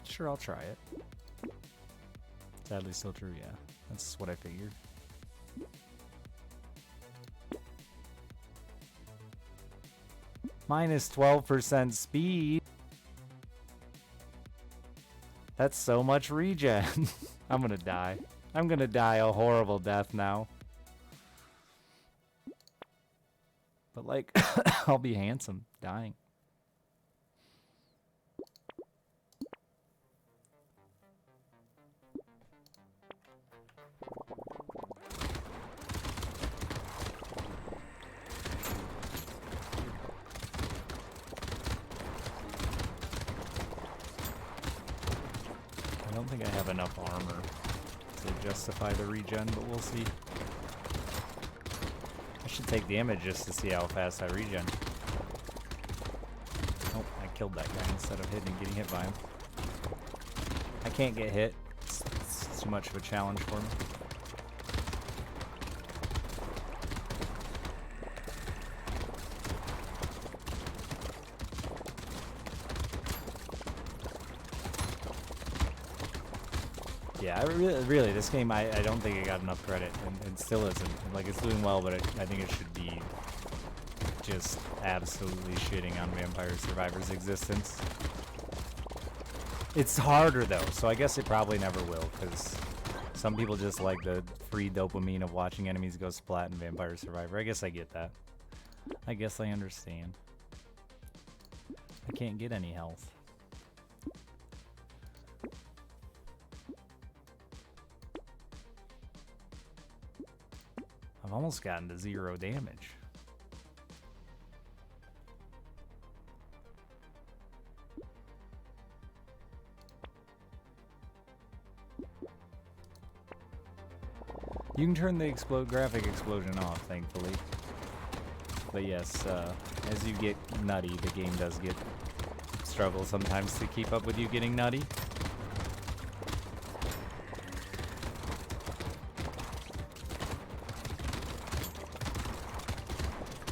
Sure, I'll try it. Sadly still true, yeah. That's what I figured. Minus 12% speed. That's so much regen. I'm gonna die. I'm gonna die a horrible death now. But like, I'll be handsome dying. I don't think I have enough armor to justify the regen, but we'll see. I should take damage just to see how fast I regen. Oh, I killed that guy instead of getting hit by him. I can't get hit. It's too much of a challenge for me. Yeah, really, this game, I don't think it got enough credit, and still isn't. Like, it's doing well, but I think it should be just absolutely shitting on Vampire Survivor's existence. It's harder, though, so I guess it probably never will, because some people just like the free dopamine of watching enemies go splat in Vampire Survivor. I guess I get that. I guess I understand. I can't get any health. I've almost gotten to 0 damage. You can turn the graphic explosion off, thankfully. But yes, as you get nutty, the game does get struggle sometimes to keep up with you getting nutty.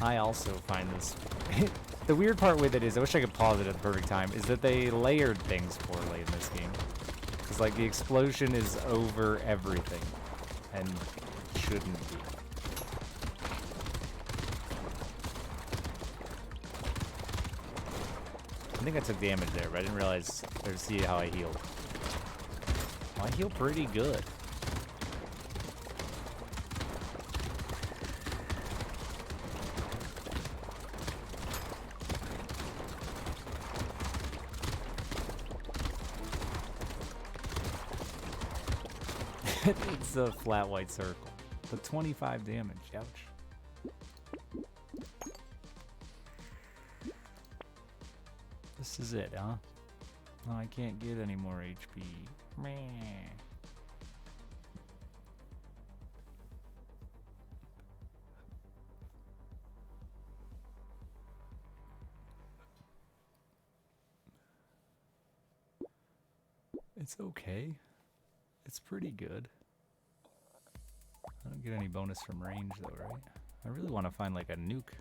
I also find this... The weird part with it is, I wish I could pause it at the perfect time, is that they layered things poorly in this game. Because, like, the explosion is over everything. And shouldn't be. I think I took damage there, but I didn't realize, or see how I healed. Well, I heal pretty good. It's a flat white circle. But 25 damage, ouch. This is it, huh? Oh, I can't get any more HP. Meh. It's okay. It's pretty good. I don't get any bonus from range though, right? I really want to find like a nuke.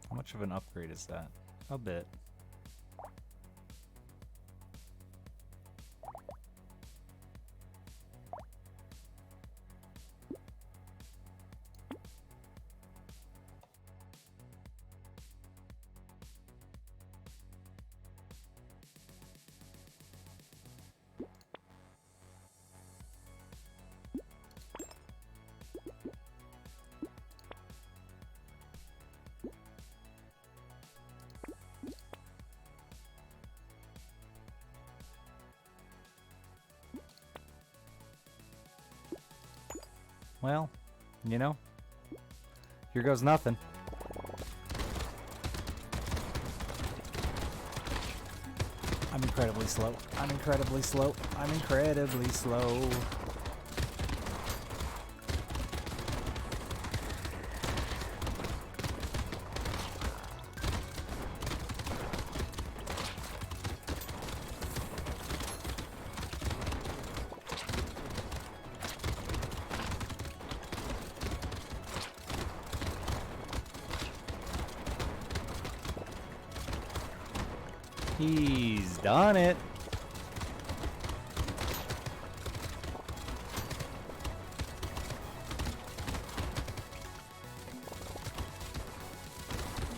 How much of an upgrade is that? A bit. Well, you know, here goes nothing. I'm incredibly slow. I'm incredibly slow. I'm incredibly slow. He's done it.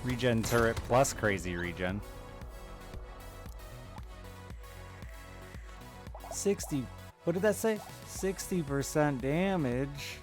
Regen turret plus crazy regen. 60. What did that say? 60% damage.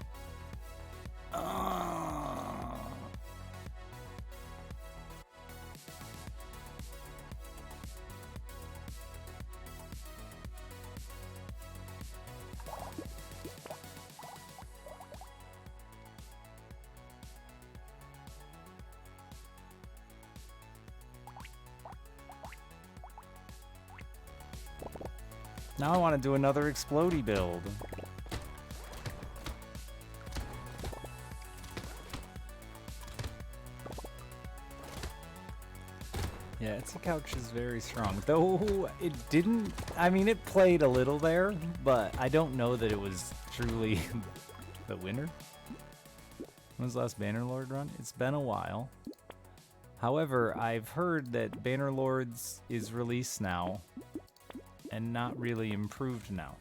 Now I want to do another explodey build. Yeah, Etsy Couch is very strong. Though it didn't... I mean, it played a little there, but I don't know that it was truly the winner. When was the last Bannerlord run? It's been a while. However, I've heard that Bannerlords is released now and not really improved now.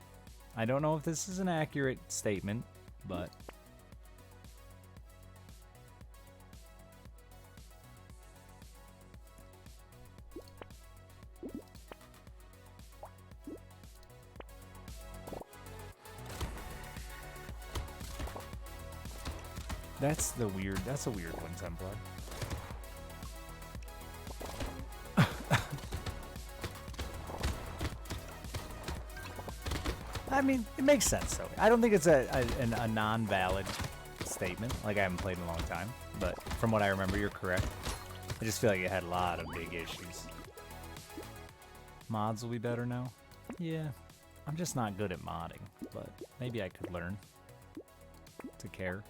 I don't know if this is an accurate statement, but... That's a weird one, Templar. I mean, it makes sense, though. I don't think it's a non-valid statement. Like, I haven't played in a long time. But from what I remember, you're correct. I just feel like it had a lot of big issues. Mods will be better now? Yeah. I'm just not good at modding. But maybe I could learn to care.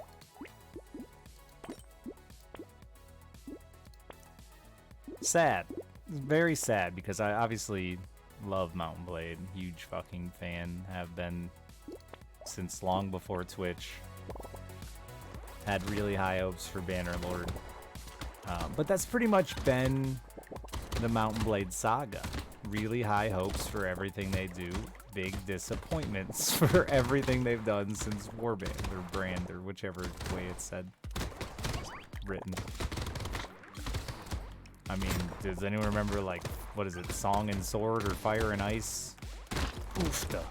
Sad. Very sad, because I obviously love Mountain Blade. Huge fucking fan. Have been since long before Twitch. Had really high hopes for Bannerlord. But that's pretty much been the Mountain Blade saga. Really high hopes for everything they do. Big disappointments for everything they've done since Warband or Brand or whichever way it's said. Written. I mean, does anyone remember, like, what is it, Song and Sword or Fire and Ice? Oofta.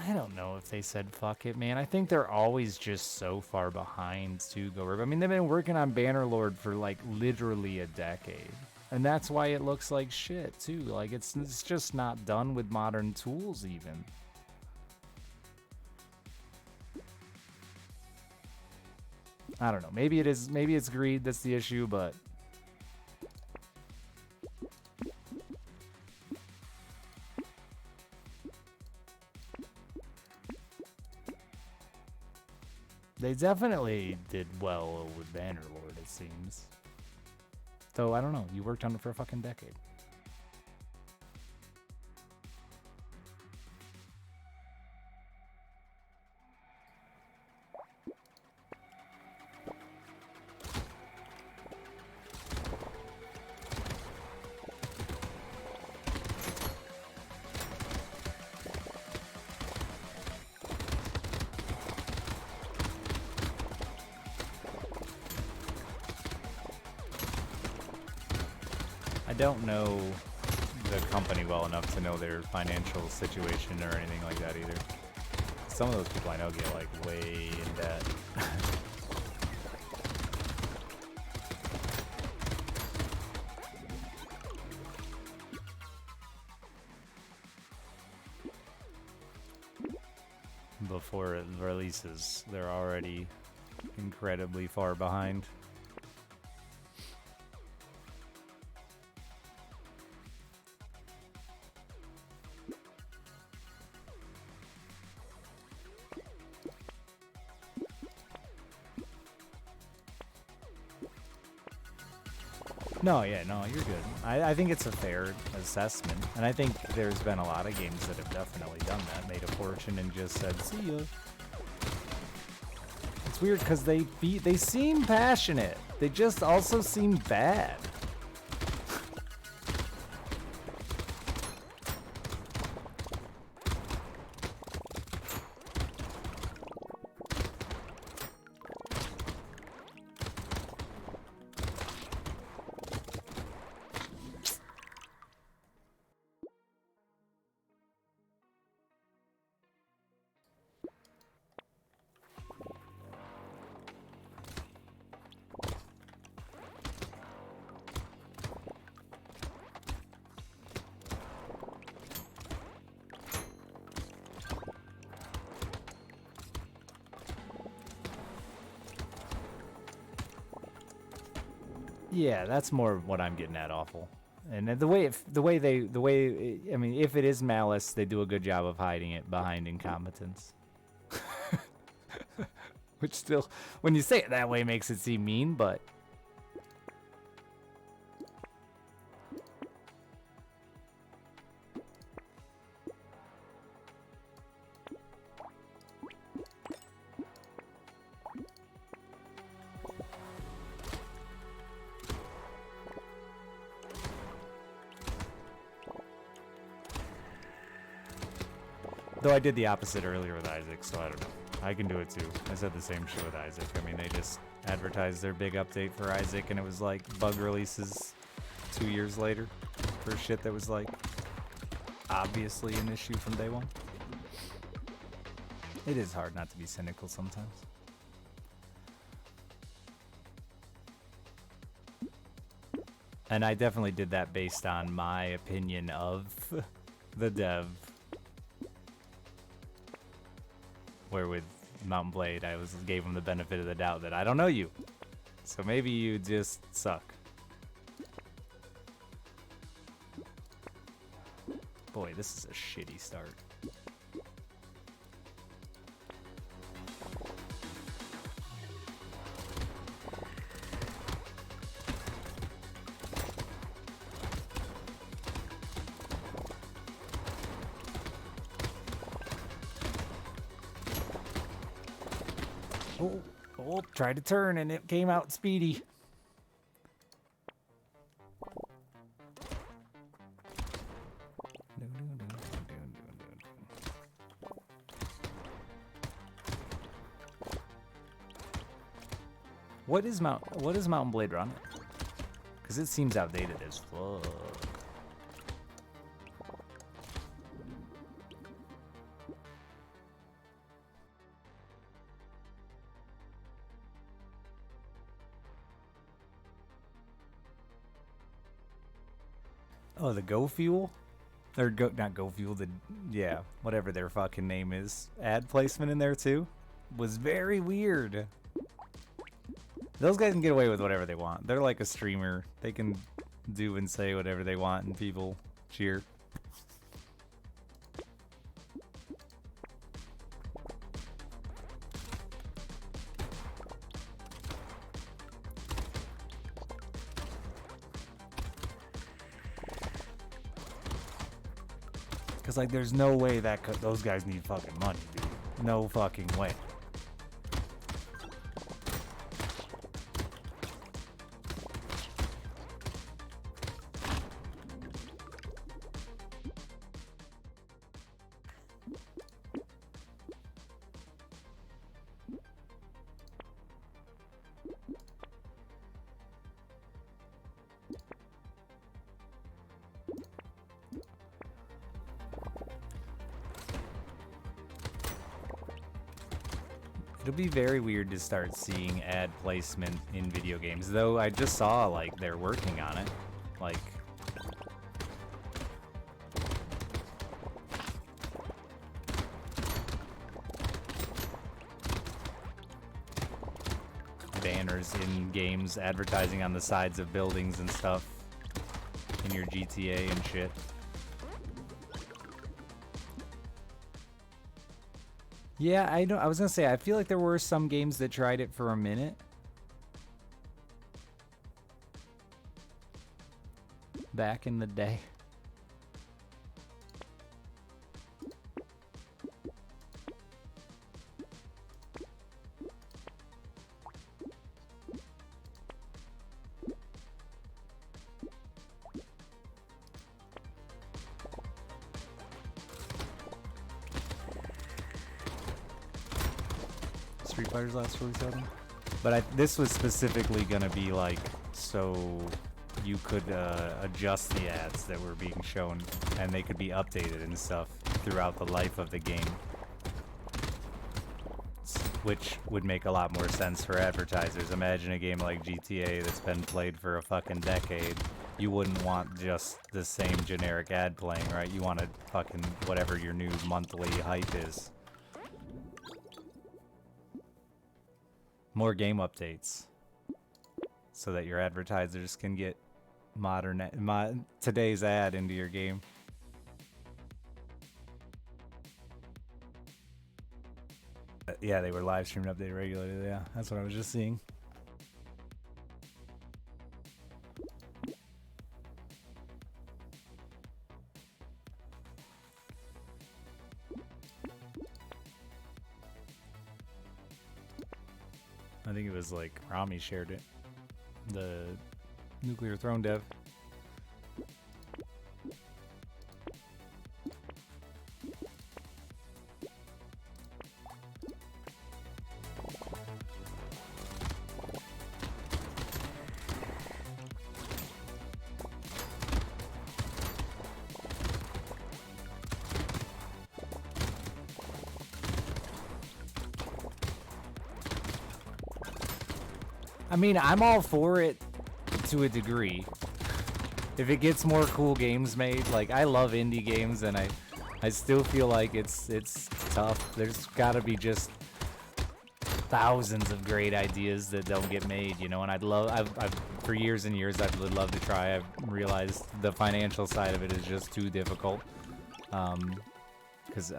I don't know if they said fuck it, man. I think they're always just so far behind to go. I mean, they've been working on Bannerlord for like literally a decade. And that's why it looks like shit too. Like it's just not done with modern tools even. I don't know. Maybe it is, maybe it's greed that's the issue, but they definitely did well with Bannerlord, it seems. Though, I don't know, you worked on it for a fucking decade. I don't know the company well enough to know their financial situation or anything like that either. Some of those people I know get like way in debt. Before it releases, they're already incredibly far behind. No, yeah, no, you're good. I think it's a fair assessment, and I think there's been a lot of games that have definitely done that, made a fortune and just said, see ya. It's weird because they seem passionate. They just also seem bad. Yeah, that's more what I'm getting at, awful. And I mean, if it is malice, they do a good job of hiding it behind incompetence. Which still, when you say it that way, makes it seem mean, but though I did the opposite earlier with Isaac, so I don't know. I can do it too. I said the same shit with Isaac. I mean, they just advertised their big update for Isaac, and it was like bug releases 2 years later for shit that was like obviously an issue from day one. It is hard not to be cynical sometimes. And I definitely did that based on my opinion of the dev. Where with Mountain Blade, I gave him the benefit of the doubt that I don't know you, so maybe you just suck. Boy, this is a shitty start. Oh, tried to turn and it came out speedy. What is Mountain Blade Run? Because it seems outdated as fuck. Oh, the Go Fuel? Or not Go Fuel, yeah, whatever their fucking name is. Ad placement in there too? Was very weird. Those guys can get away with whatever they want. They're like a streamer. They can do and say whatever they want and people cheer. Cause like there's no way that those guys need fucking money, dude. No fucking way. It'll be very weird to start seeing ad placement in video games, though I just saw, like, they're working on it. Like... banners in games, advertising on the sides of buildings and stuff in your GTA and shit. Yeah, I know. I was gonna say, I feel like there were some games that tried it for a minute. Back in the day. Street Fighter's last release album. But this was specifically gonna be like so you could adjust the ads that were being shown and they could be updated and stuff throughout the life of the game, which would make a lot more sense for advertisers. Imagine a game like GTA that's been played for a fucking decade. You wouldn't want just the same generic ad playing, right? You want to fucking whatever your new monthly hype is. More game updates so that your advertisers can get today's ad into your game. Yeah, they were live streamed updated regularly. Yeah, that's what I was just seeing. I think it was like Rami shared it. The Nuclear Throne dev. I mean, I'm all for it to a degree. If it gets more cool games made, like I love indie games, and I still feel like it's tough. There's got to be just thousands of great ideas that don't get made, you know. And I've for years and years I would love to try. I've realized the financial side of it is just too difficult. Because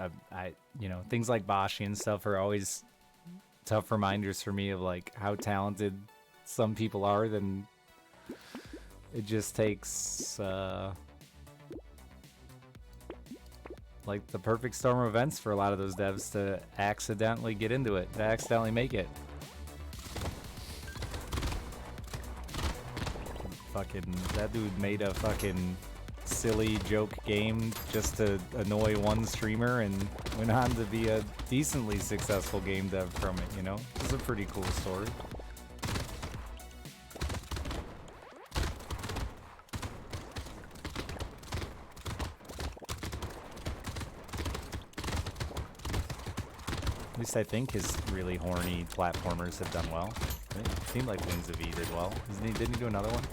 you know, things like Bashi and stuff are always tough reminders for me of like how talented some people are. Then it just takes like the perfect storm of events for a lot of those devs to accidentally get into it, to accidentally make it. Fucking that dude made a fucking silly joke game just to annoy one streamer and went on to be a decently successful game dev from it, you know? It's a pretty cool story. At least I think his really horny platformers have done well. It seemed like Wings of E did well. Didn't he do another one?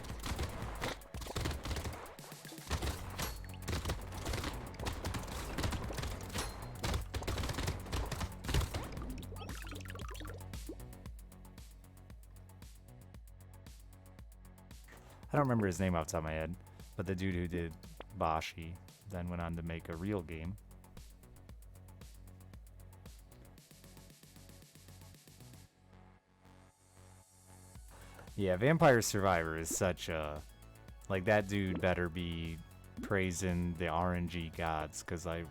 I don't remember his name off the top of my head, but the dude who did Bashi then went on to make a real game. Yeah, Vampire Survivor is such a... Like, that dude better be praising the RNG gods, because I'm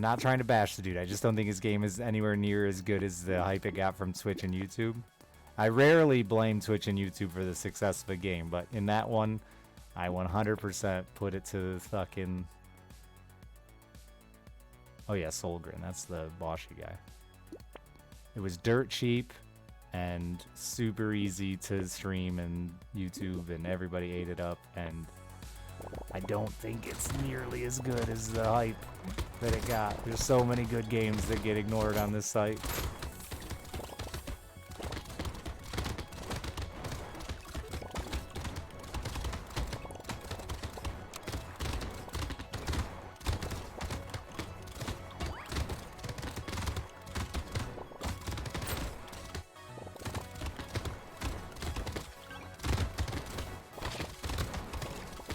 not trying to bash the dude. I just don't think his game is anywhere near as good as the hype it got from Twitch and YouTube. I rarely blame Twitch and YouTube for the success of a game, but in that one, I 100% put it to the fucking... Oh yeah, Solgren, that's the Bashi guy. It was dirt cheap and super easy to stream and YouTube, and everybody ate it up, and I don't think it's nearly as good as the hype that it got. There's so many good games that get ignored on this site.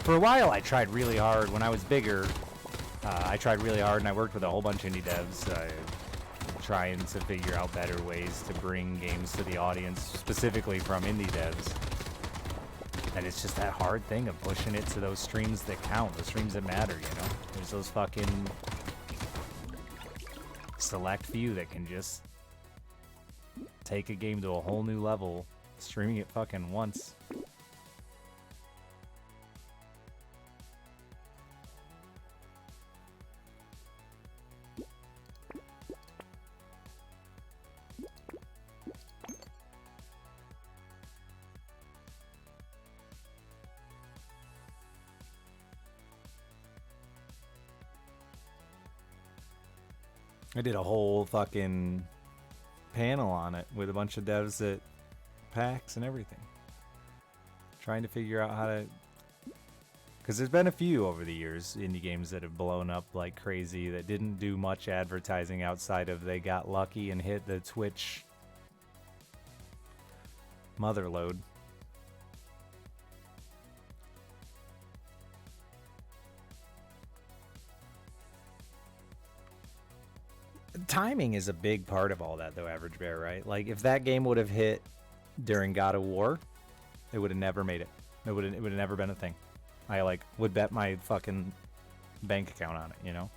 For a while, I tried really hard. When I was bigger, I tried really hard, and I worked with a whole bunch of indie devs, trying to figure out better ways to bring games to the audience, specifically from indie devs. And it's just that hard thing of pushing it to those streams that count, the streams that matter, you know? There's those fucking select few that can just take a game to a whole new level, streaming it fucking once. I did a whole fucking panel on it with a bunch of devs at PAX and everything. Trying to figure out how to... Because there's been a few over the years, indie games that have blown up like crazy that didn't do much advertising outside of they got lucky and hit the Twitch motherlode. Timing is a big part of all that, though, Average Bear, right? Like, if that game would have hit during God of War, it would have never made it. It would have never been a thing. I, like, would bet my fucking bank account on it, you know?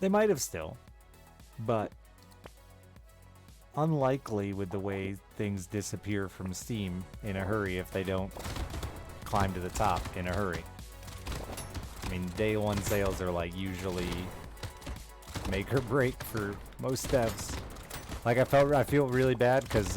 They might have still, but unlikely with the way things disappear from Steam in a hurry if they don't climb to the top in a hurry. I mean, day one sales are like usually make or break for most devs. Like I feel really bad because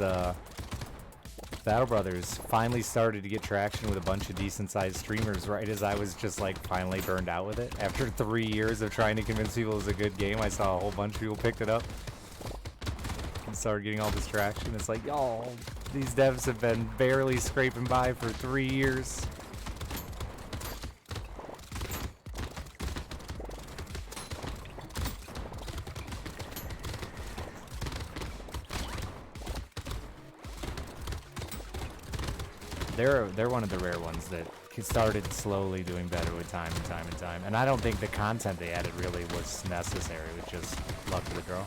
Battle Brothers finally started to get traction with a bunch of decent-sized streamers right as I was just like finally burned out with it. After 3 years of trying to convince people it was a good game, I saw a whole bunch of people picked it up and started getting all this traction. It's like, y'all, these devs have been barely scraping by for 3 years. They're one of the rare ones that started slowly doing better with time and time and time. And I don't think the content they added really was necessary. It was just luck of the draw.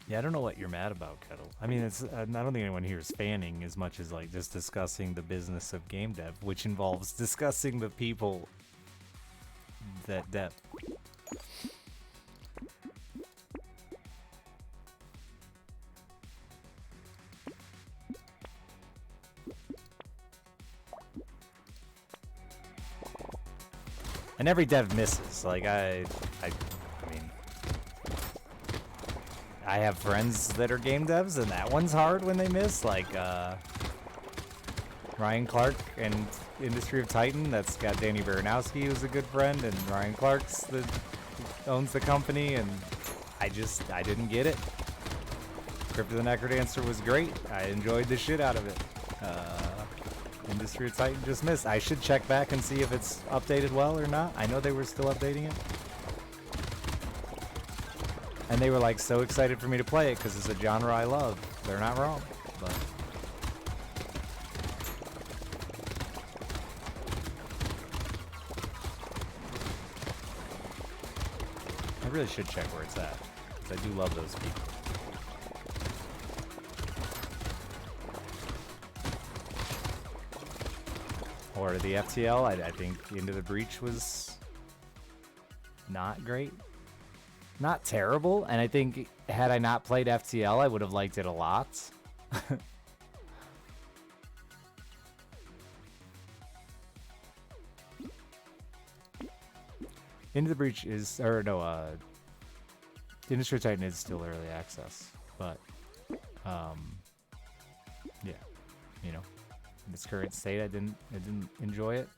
Yeah, I don't know what you're mad about, Kettle. I mean, it's I don't think anyone here is fanning as much as like just discussing the business of game dev, which involves discussing the people that dev. And every dev misses. Like I mean, I have friends that are game devs, and that one's hard when they miss. Like Ryan Clark and Industry of Titan. That's got Danny Baranowski, who's a good friend, and Ryan Clark's that owns the company. And I didn't get it. Crypt of the Necrodancer was great. I enjoyed the shit out of it. Industry of Titan just missed. I should check back and see if it's updated well or not. I know they were still updating it. And they were like so excited for me to play it because it's a genre I love. They're not wrong, but I really should check where it's at because I do love those people. Or the FTL, I think Into the Breach was not great. Not terrible, and I think had I not played FTL, I would have liked it a lot. Into the Breach is, or no, Industry Titan is still early access, but, yeah, you know. In its current state, I didn't enjoy it.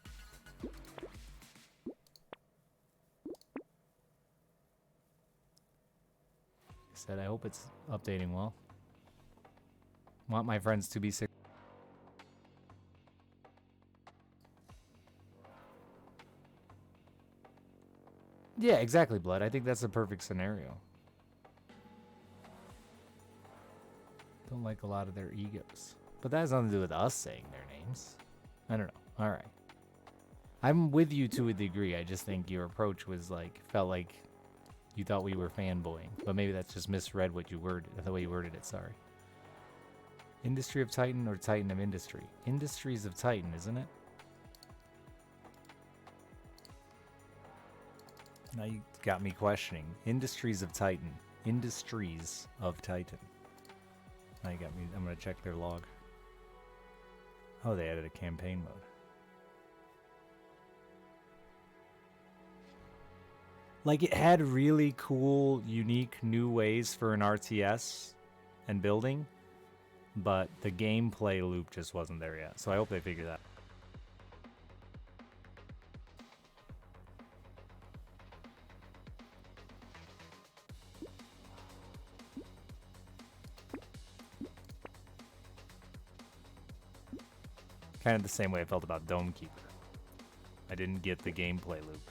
I said I hope it's updating well. Want my friends to be sick. Yeah, exactly, Blood. I think that's a perfect scenario. Don't like a lot of their egos. But that has nothing to do with us saying their names. I don't know. All right. I'm with you to a degree. I just think your approach was like, felt like you thought we were fanboying. But maybe that's just misread what you worded, the way you worded it, sorry. Industry of Titan or Titan of Industry? Industries of Titan, isn't it? Now you got me questioning. Industries of Titan. Industries of Titan. Now you got me. I'm going to check their log. Oh, they added a campaign mode. Like, it had really cool, unique, new ways for an RTS and building, but the gameplay loop just wasn't there yet. So I hope they figure that. Kind of the same way I felt about Dome Keeper. I didn't get the gameplay loop,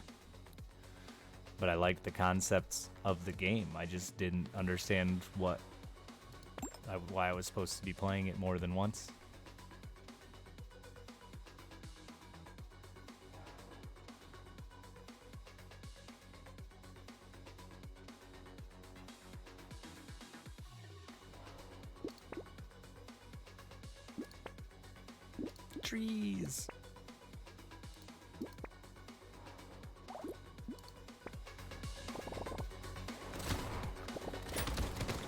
but I liked the concepts of the game. I just didn't understand why I was supposed to be playing it more than once. Trees.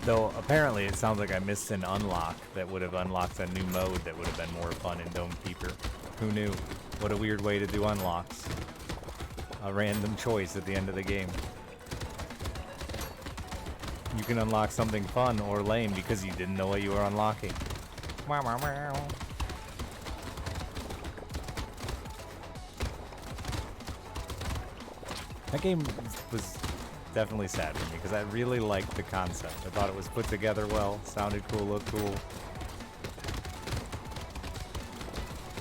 Though apparently it sounds like I missed an unlock that would have unlocked a new mode that would have been more fun in Dome Keeper. Who knew? What a weird way to do unlocks. A random choice at the end of the game. you can unlock something fun or lame because you didn't know what you were unlocking. Wow, wow, wow. That game was definitely sad for me because I really liked the concept. I thought it was put together well, sounded cool, looked cool.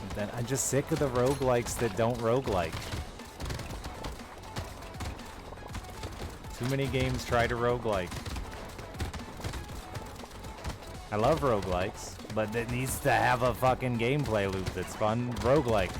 And then I'm just sick of the roguelikes that don't roguelike. Too many games try to roguelike. I love roguelikes, but it needs to have a fucking gameplay loop that's fun. Roguelike.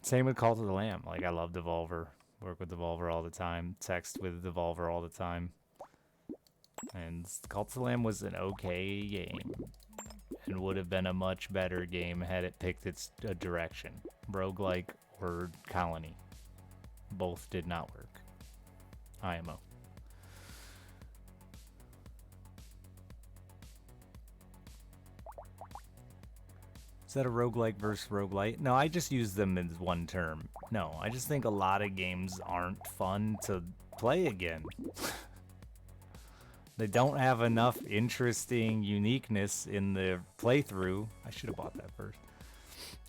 Same with Cult of the Lamb. Like, I love Devolver. Work with Devolver all the time. Text with Devolver all the time. And Cult of the Lamb was an okay game. And would have been a much better game had it picked its direction. Roguelike or Colony. Both did not work. IMO. Is that a roguelike versus roguelite? No, I just use them as one term. No, I just think a lot of games aren't fun to play again. They don't have enough interesting uniqueness in the playthrough. I should have bought that first.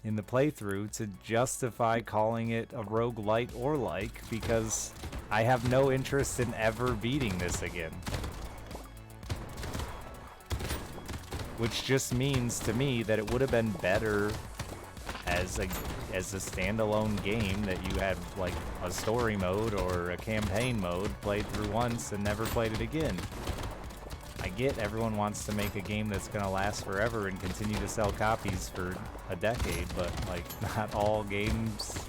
In the playthrough to justify calling it a roguelite or like, because I have no interest in ever beating this again. Which just means to me that it would have been better as a standalone game that you had like a story mode or a campaign mode played through once and never played it again. I get everyone wants to make a game that's gonna last forever and continue to sell copies for a decade, but like not all games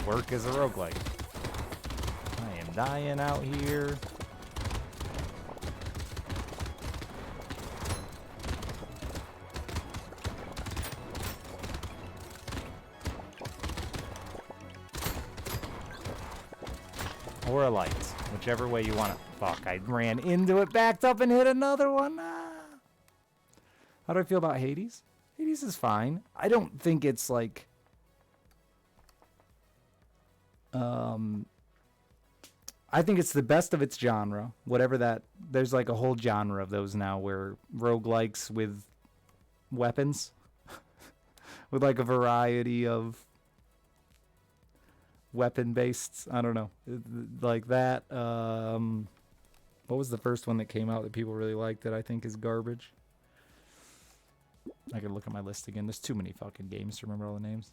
work as a roguelike. I am dying out here. Or a light, whichever way you want it. Fuck, I ran into it, backed up, and hit another one. Ah. How do I feel about Hades? Hades is fine. I don't think it's like... I think it's the best of its genre. Whatever that... There's like a whole genre of those now where roguelikes with weapons. With like a variety of weapon-based, I don't know, like that. What was the first one that came out that people really liked that I think is garbage? I could look at my list again. There's too many fucking games to remember all the names.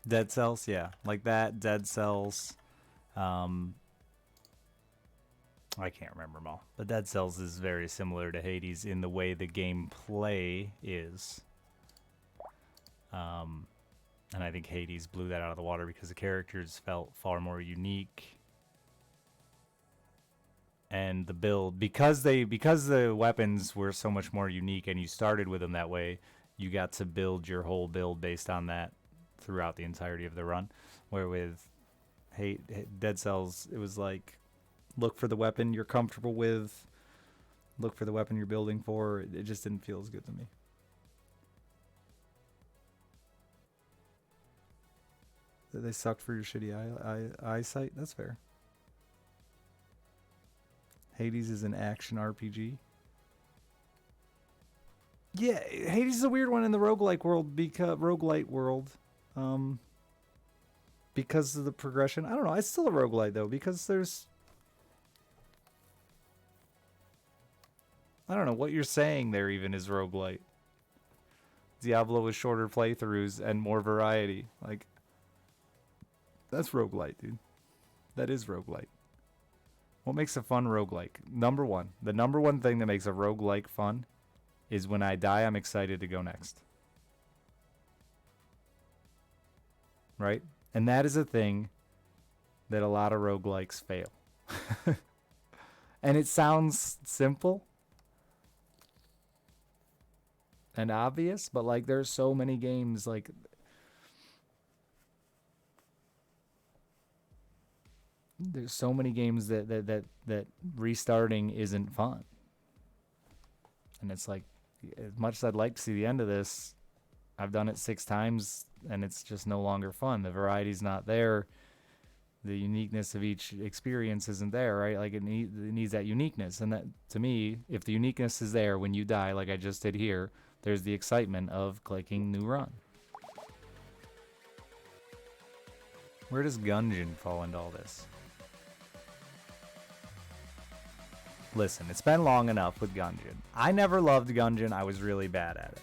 Dead Cells, yeah, like that. Dead Cells. I can't remember them all. But Dead Cells is very similar to Hades in the way the gameplay is. And I think Hades blew that out of the water because the characters felt far more unique. And the build, because the weapons were so much more unique and you started with them that way, you got to build your whole build based on that throughout the entirety of the run. Where with Dead Cells, it was like, look for the weapon you're comfortable with. Look for the weapon you're building for. It just didn't feel as good to me. They sucked for your shitty eyesight? That's fair. Hades is an action RPG. Yeah, Hades is a weird one in the roguelike world, roguelite world. Because of the progression. I don't know. It's still a roguelite though, because there's... I don't know what you're saying there even is roguelite. Diablo with shorter playthroughs and more variety. Like, that's roguelite, dude. That is roguelite. What makes a fun roguelike? The number one thing that makes a roguelike fun is when I die, I'm excited to go next. Right? And that is a thing that a lot of roguelikes fail. And it sounds simple, and obvious, but like there's so many games like there's so many games that restarting isn't fun. And it's like, as much as I'd like to see the end of this, I've done it 6 times and it's just no longer fun. The variety's not there. The uniqueness of each experience isn't there, right? Like it needs that uniqueness. And that, to me, if the uniqueness is there when you die, like I just did here, there's the excitement of clicking new run. Where does Gungeon fall into all this? Listen, it's been long enough with Gungeon. I never loved Gungeon. I was really bad at it.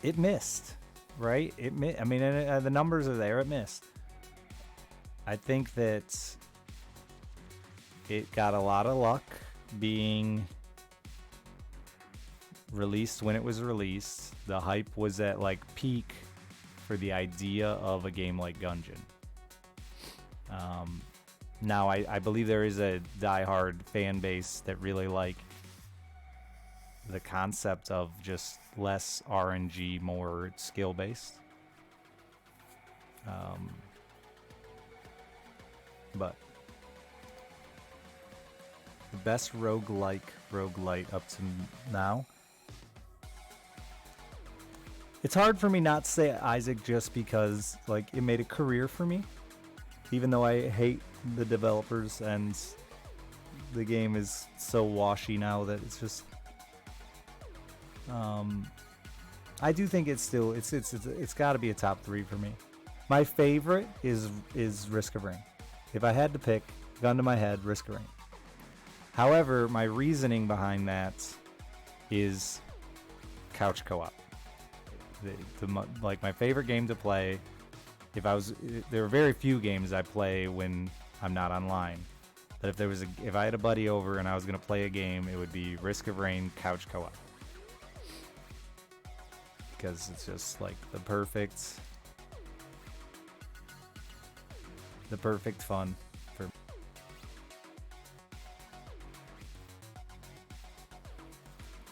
It missed, right? I mean, the numbers are there. It missed. I think that it got a lot of luck being released when it was released. The hype was at like peak for the idea of a game like Gungeon. Now I believe there is a diehard fan base that really like the concept of just less RNG, more skill based. But the best roguelite up to now. It's hard for me not to say Isaac just because like it made a career for me. Even though I hate the developers and the game is so washy now that it's just I do think it's got to be a top 3 for me. My favorite is Risk of Rain. If I had to pick, gun to my head, Risk of Rain. However, my reasoning behind that is couch co-op. Like my favorite game to play. There are very few games I play when I'm not online. But if I had a buddy over and I was gonna play a game, it would be Risk of Rain couch co-op. Because it's just like the perfect fun for me.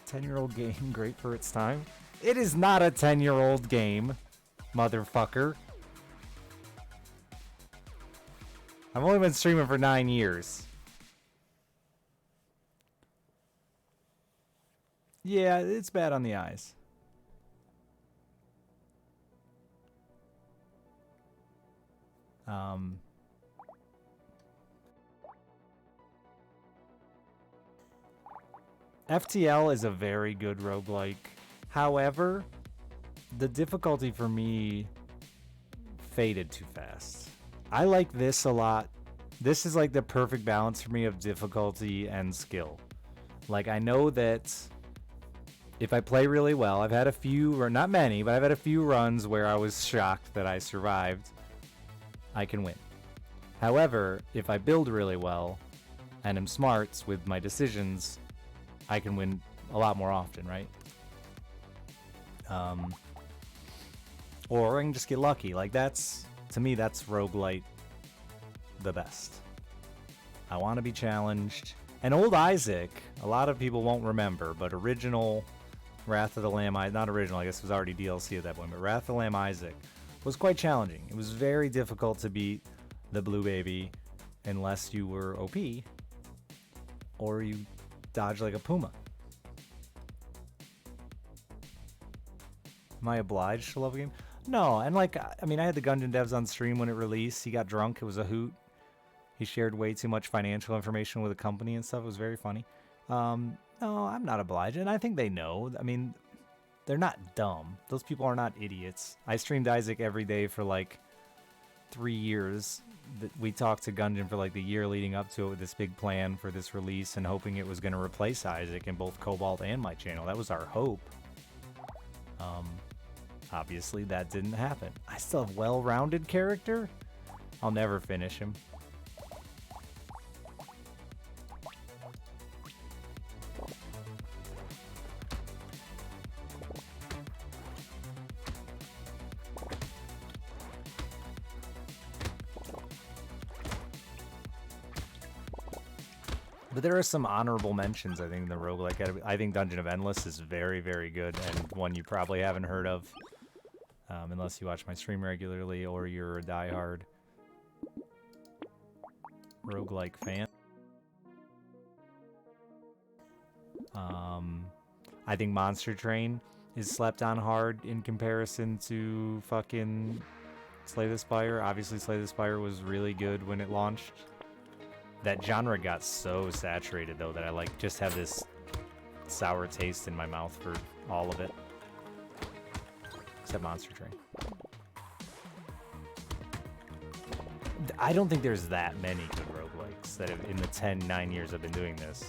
10-year-old game, great for its time. It is not a 10-year-old game, motherfucker. I've only been streaming for 9 years. Yeah, it's bad on the eyes. FTL is a very good roguelike. However, the difficulty for me faded too fast. I like this a lot. This is like the perfect balance for me of difficulty and skill. Like I know that if I play really well, I've had a few, or not many, but I've had a few runs where I was shocked that I survived. I can win. However, if I build really well and am smart with my decisions, I can win a lot more often, right? Or I can just get lucky. Like to me, that's roguelite the best. I want to be challenged. And old Isaac, a lot of people won't remember, but original Wrath of the Lamb, not original, I guess it was already DLC at that point, but Wrath of the Lamb Isaac was quite challenging. It was very difficult to beat the Blue Baby unless you were OP or you dodge like a puma. Am I obliged to love a game? No, and like, I mean, I had the Gungeon devs on stream when it released. He got drunk. It was a hoot. He shared way too much financial information with the company and stuff. It was very funny. No, I'm not obliged. And I think they know. I mean, they're not dumb. Those people are not idiots. I streamed Isaac every day for like 3 years. We talked to Gungeon for like the year leading up to it with this big plan for this release and hoping it was going to replace Isaac in both Cobalt and my channel. That was our hope. Obviously, that didn't happen. I still have well-rounded character. I'll never finish him. But there are some honorable mentions, I think, in the roguelike. I think Dungeon of Endless is very, very good, and one you probably haven't heard of, unless you watch my stream regularly or you're a diehard roguelike fan. I think Monster Train is slept on hard in comparison to fucking Slay the Spire. Obviously, Slay the Spire was really good when it launched. That genre got so saturated, though, that I like just have this sour taste in my mouth for all of it. Except Monster Train. I don't think there's that many good roguelikes that have, in the 9 years I've been doing this,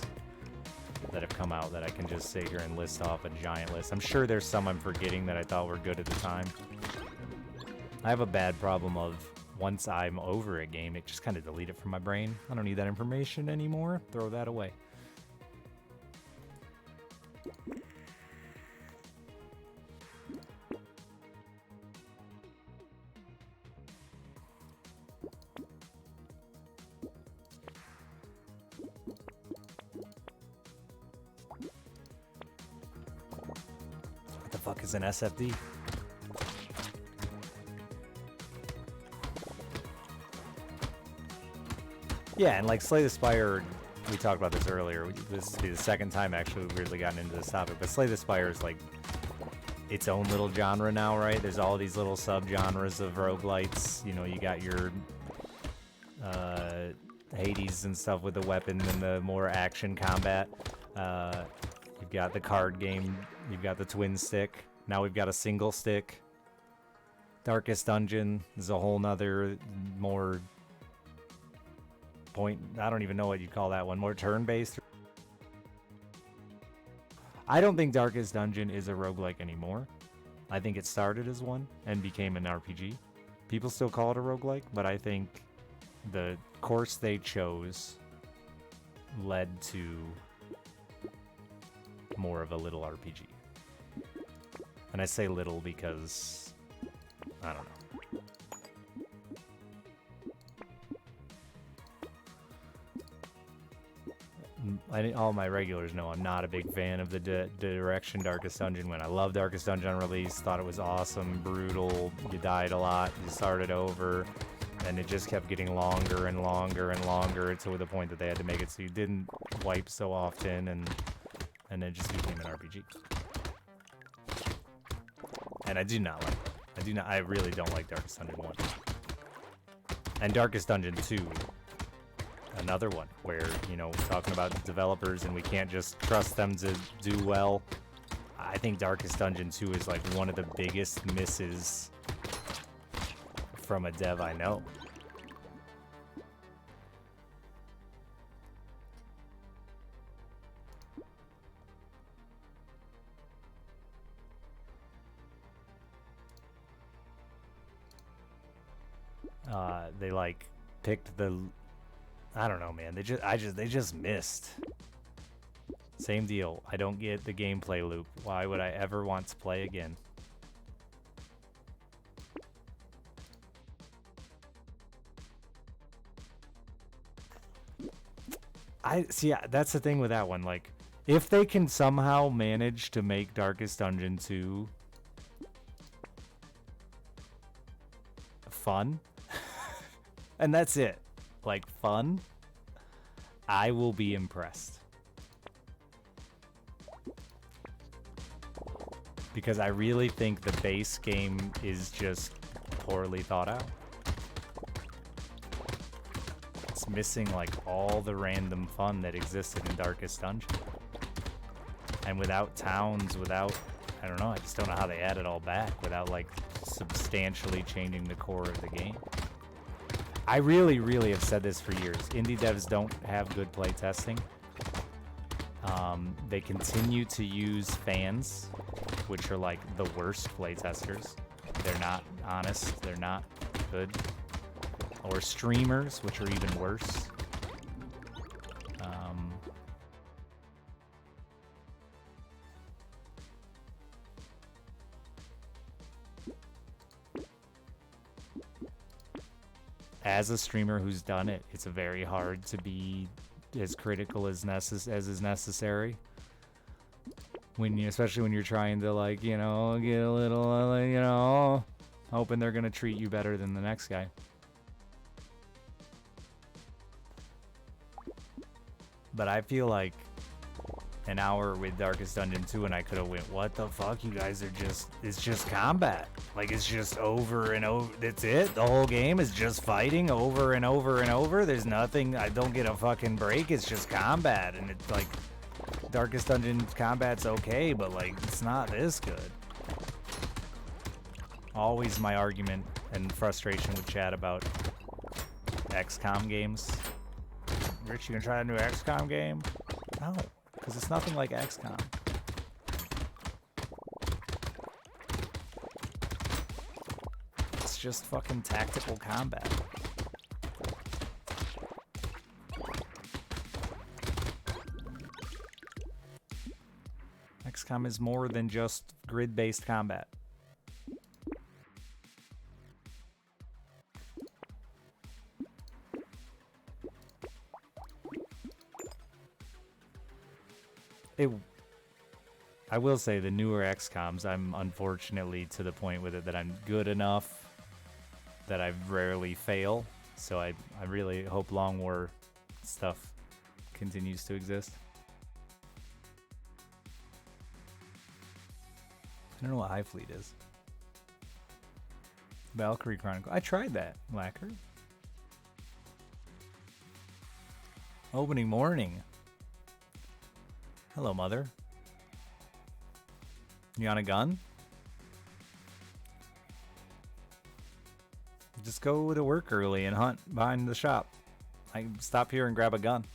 that have come out that I can just sit here and list off a giant list. I'm sure there's some I'm forgetting that I thought were good at the time. I have a bad problem of once I'm over a game, it just kind of delete it from my brain. I don't need that information anymore. Throw that away. What the fuck is an SFD? Yeah, and like Slay the Spire, we talked about this earlier. This will be the second time actually we've really gotten into this topic, but Slay the Spire is like its own little genre now, right? There's all these little sub-genres of roguelites. You know, you got your Hades and stuff with the weapon and the more action combat. You've got the card game. You've got the twin stick. Now we've got a single stick. Darkest Dungeon is a whole nother more point. I don't even know what you'd call that one. More turn-based. I don't think Darkest Dungeon is a roguelike anymore. I think it started as one and became an RPG. People still call it a roguelike, but I think the course they chose led to more of a little RPG. And I say little because I don't know. All my regulars know I'm not a big fan of the direction Darkest Dungeon went. I love Darkest Dungeon on release, thought it was awesome, brutal, you died a lot, you started over, and it just kept getting longer and longer and longer to the point that they had to make it so you didn't wipe so often, and it just became an RPG. And I do not like it. I really don't like Darkest Dungeon 1. And Darkest Dungeon 2, another one where, you know, talking about developers and we can't just trust them to do well. I think Darkest Dungeon 2 is like one of the biggest misses from a dev I know. They like picked the, I don't know, man. They just missed. Same deal. I don't get the gameplay loop. Why would I ever want to play again? I see. That's the thing with that one. Like, if they can somehow manage to make Darkest Dungeon 2 fun, and that's it, like fun, I will be impressed. Because I really think the base game is just poorly thought out. It's missing like all the random fun that existed in Darkest Dungeon. And without towns, without, I don't know, I just don't know how they add it all back without like substantially changing the core of the game. I really, really have said this for years. Indie devs don't have good play testing. They continue to use fans, which are like the worst play testers. They're not honest. They're not good. Or streamers, which are even worse. As a streamer who's done it, it's very hard to be as critical as is necessary. Especially when you're trying to, like, get a little, hoping they're gonna treat you better than the next guy. But I feel like an hour with Darkest Dungeon 2 and I could have went, what the fuck? You guys are it's just combat. Like, it's just over and over. That's it? The whole game is just fighting over and over and over? There's nothing, I don't get a fucking break. It's just combat. And it's like, Darkest Dungeon combat's okay, but like, it's not this good. Always my argument and frustration with chat about XCOM games. Rich, you gonna try a new XCOM game? No, because it's nothing like XCOM. It's just fucking tactical combat. XCOM is more than just grid-based combat. I will say the newer XCOMs, I'm unfortunately to the point with it that I'm good enough that I rarely fail. So I really hope Long War stuff continues to exist. I don't know what High Fleet is. Valkyrie Chronicle. I tried that, Lacquer. Opening morning. Hello, mother. You on a gun? Just go to work early and hunt behind the shop. I stop here and grab a gun.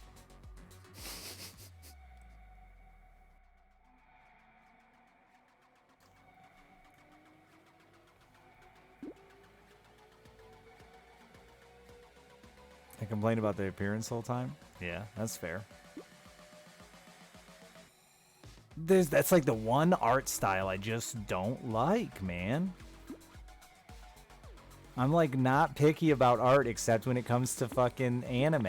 I complain about the appearance the whole time? Yeah, that's fair. That's like the one art style I just don't like, man. I'm like not picky about art except when it comes to fucking anime.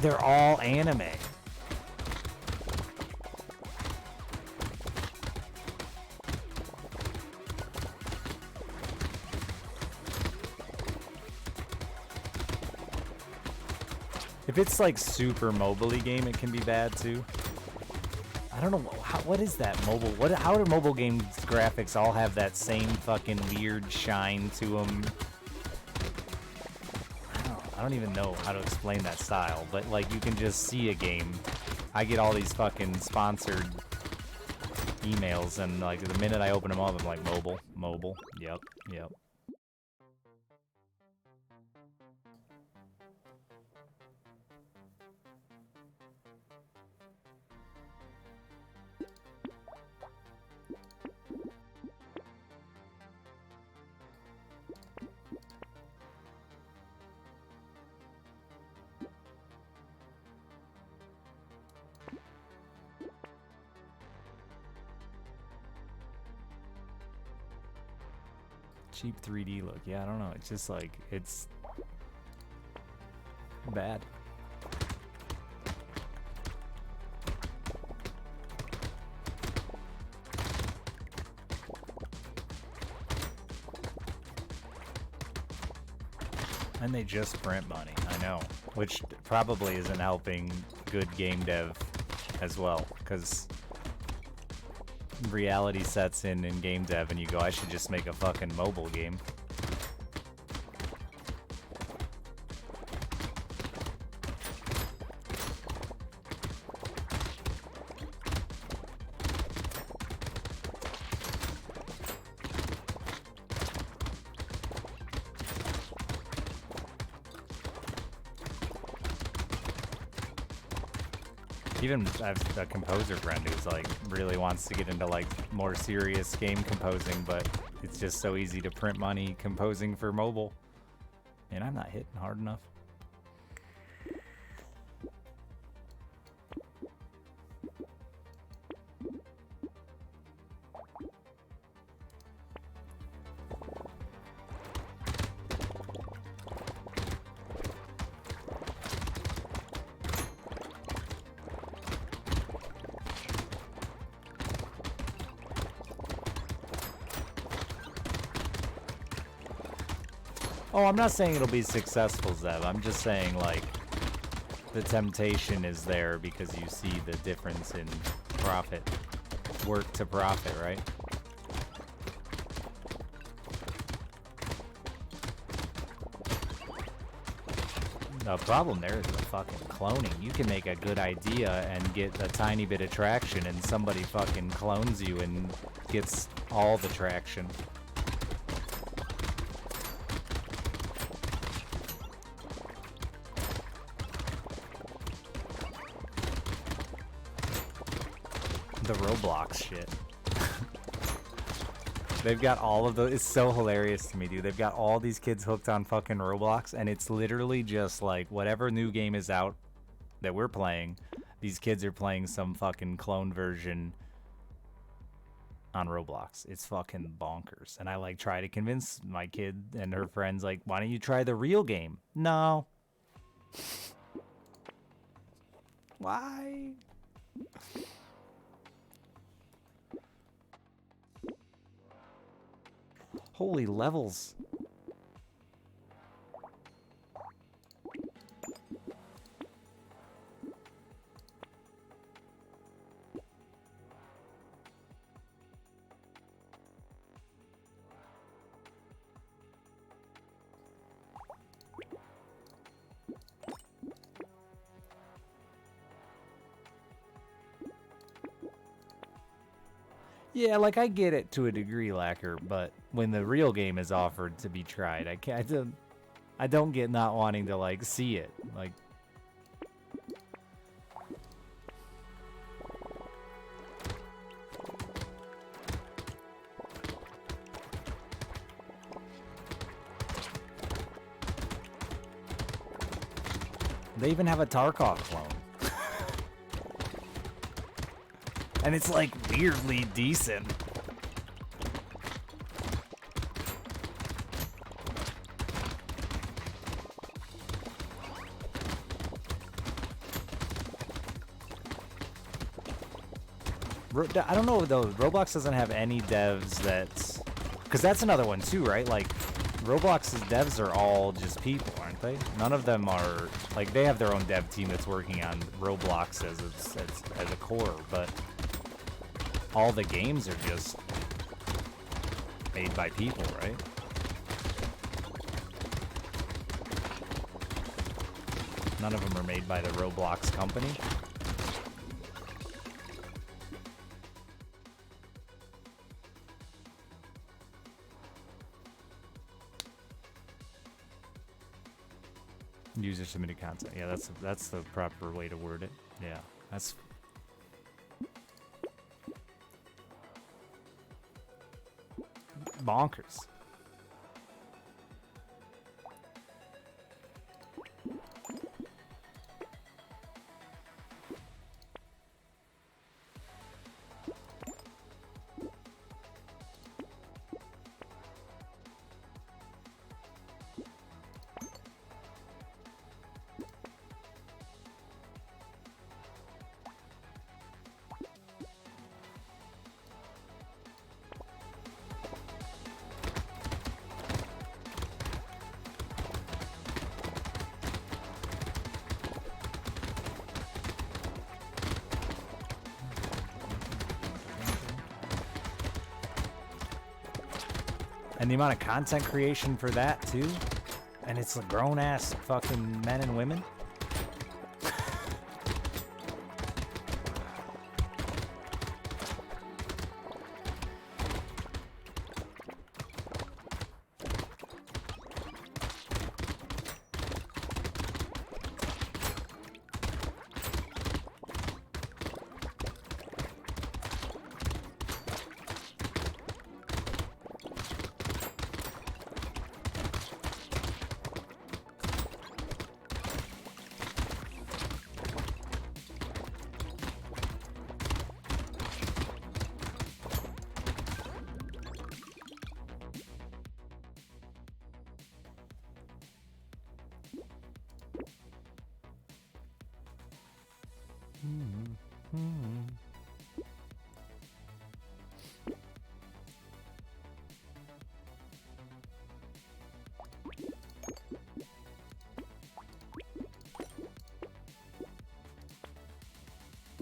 They're all anime. If it's like super mobile-y game, it can be bad too. I don't know what is that mobile? How do mobile games graphics all have that same fucking weird shine to them? I don't even know how to explain that style, but like you can just see a game. I get all these fucking sponsored emails, and like the minute I open them up, I'm like mobile. Yep. Cheap 3D look. Yeah, I don't know. It's just like, it's bad. And they just print money, I know. Which probably isn't helping good game dev as well, because reality sets in game dev and you go, I should just make a fucking mobile game. Even I have a composer friend who's like really wants to get into like more serious game composing, but it's just so easy to print money composing for mobile. And I'm not hitting hard enough. Oh, I'm not saying it'll be successful, Zev. I'm just saying, like, the temptation is there because you see the difference in profit. Work to profit, right? The problem there is the fucking cloning. You can make a good idea and get a tiny bit of traction, and somebody fucking clones you and gets all the traction. The Roblox shit. They've got all of those. It's so hilarious to me, dude. They've got all these kids hooked on fucking Roblox, and it's literally just like whatever new game is out that we're playing, these kids are playing some fucking clone version on Roblox. It's fucking bonkers. And I like try to convince my kid and her friends, like, why don't you try the real game? No. Why? Holy levels. Yeah, like I get it to a degree, Lacquer, but when the real game is offered to be tried, I don't get not wanting to like see it. Like they even have a Tarkov clone. And it's like weirdly decent. I don't know though, Roblox doesn't have any devs that's... Because that's another one too, right? Like, Roblox's devs are all just people, aren't they? None of them are... Like, they have their own dev team that's working on Roblox as a core, but... all the games are just made by people, right? None of them are made by the Roblox company. User submitted content. Yeah, that's the proper way to word it. Yeah, that's... bonkers. And the amount of content creation for that, too. And it's a grown-ass fucking men and women.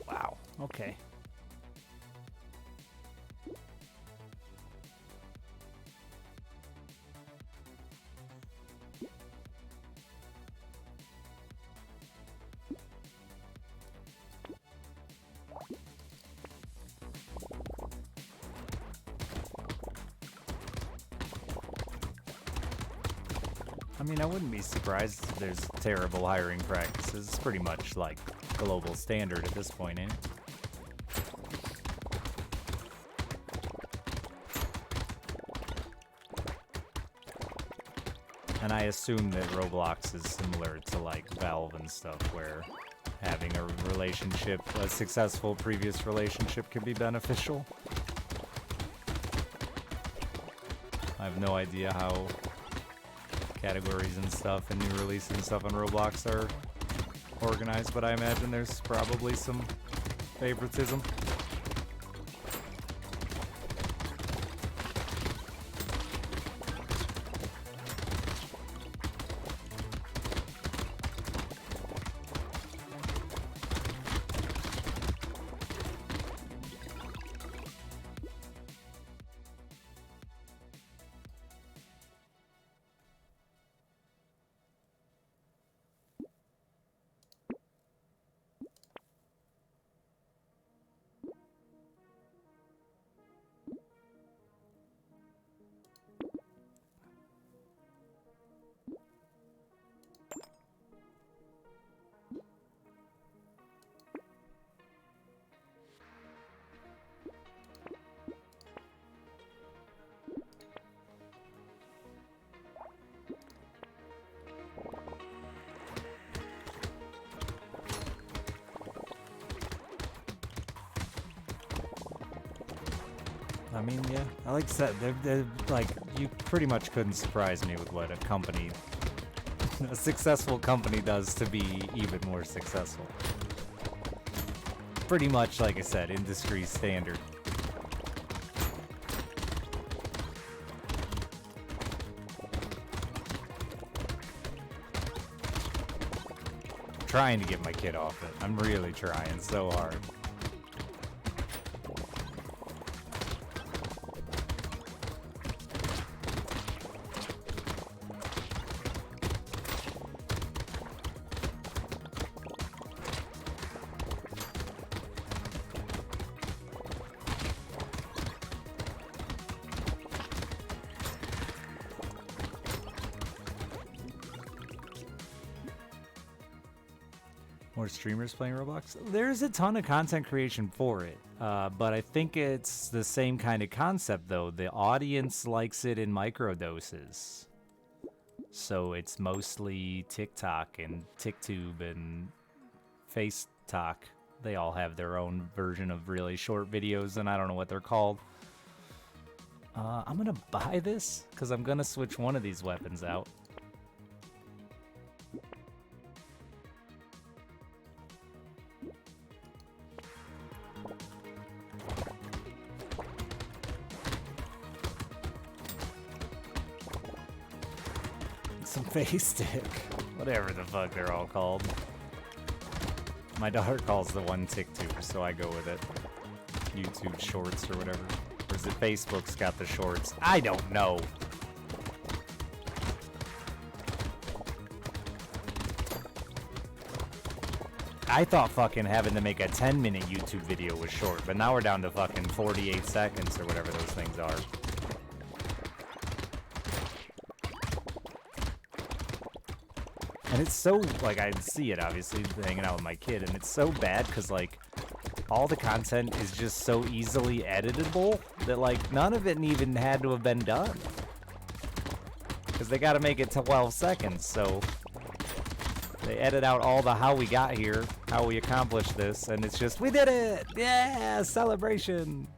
Wow. Okay. I mean, I wouldn't be surprised if there's terrible hiring practices. It's pretty much like global standard at this point, ain't it? And I assume that Roblox is similar to like Valve and stuff, where having a relationship, a successful previous relationship, can be beneficial. I have no idea how categories and stuff and new releases and stuff on Roblox are organized, but I imagine there's probably some favoritism. I mean, yeah, like I said, they're like, you pretty much couldn't surprise me with what a company, a successful company does to be even more successful. Pretty much, like I said, industry standard. Trying to get my kid off it. I'm really trying so hard. More streamers playing Roblox? There's a ton of content creation for it, but I think it's the same kind of concept, though. The audience likes it in microdoses. So it's mostly TikTok and TikTube and FaceTalk. They all have their own version of really short videos, and I don't know what they're called. I'm gonna buy this, because I'm gonna switch one of these weapons out. Some face stick. Whatever the fuck they're all called. My daughter calls the one TikTok, so I go with it. YouTube Shorts or whatever. Or is it Facebook's got the shorts? I don't know. I thought fucking having to make a 10-minute YouTube video was short, but now we're down to fucking 48 seconds or whatever those things are. And it's so, like, I see it, obviously, hanging out with my kid, and it's so bad, because, like, all the content is just so easily editable that, like, none of it even had to have been done. Because they gotta make it to 12 seconds, so they edit out all the how we got here, how we accomplished this, and it's just, we did it! Yeah! Celebration!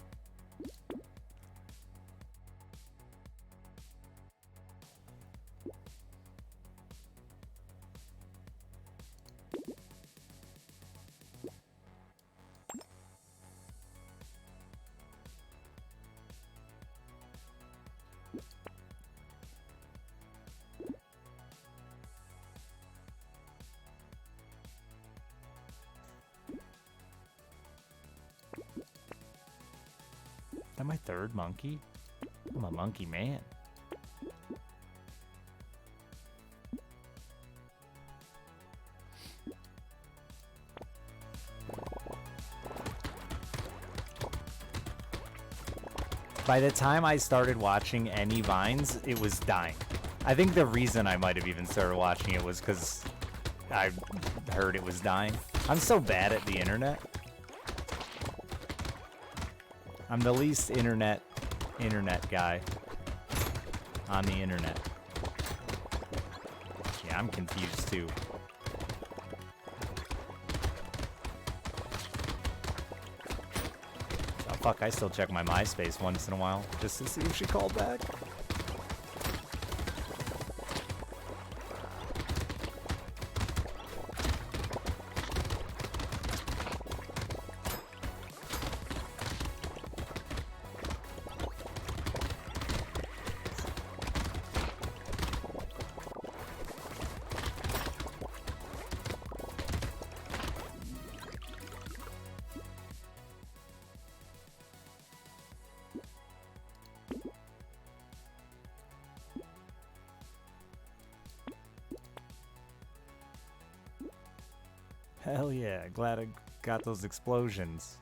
that my third monkey? I'm a monkey man. By the time I started watching any Vines, it was dying. I think the reason I might have even started watching it was because I heard it was dying. I'm so bad at the internet. I'm the least internet guy on the internet. Yeah, I'm confused too. Oh fuck, I still check my MySpace once in a while just to see if she called back. Hell yeah, glad I got those explosions.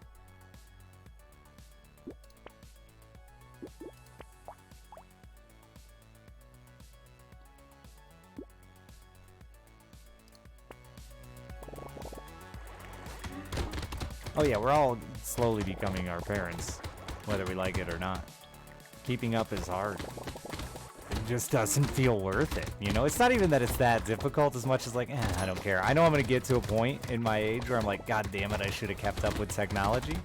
Oh yeah, we're all slowly becoming our parents, whether we like it or not. Keeping up is hard. It just doesn't feel worth it, you know? It's not even that it's that difficult as much as like, I don't care. I know I'm gonna get to a point in my age where I'm like, God damn it, I should have kept up with technology.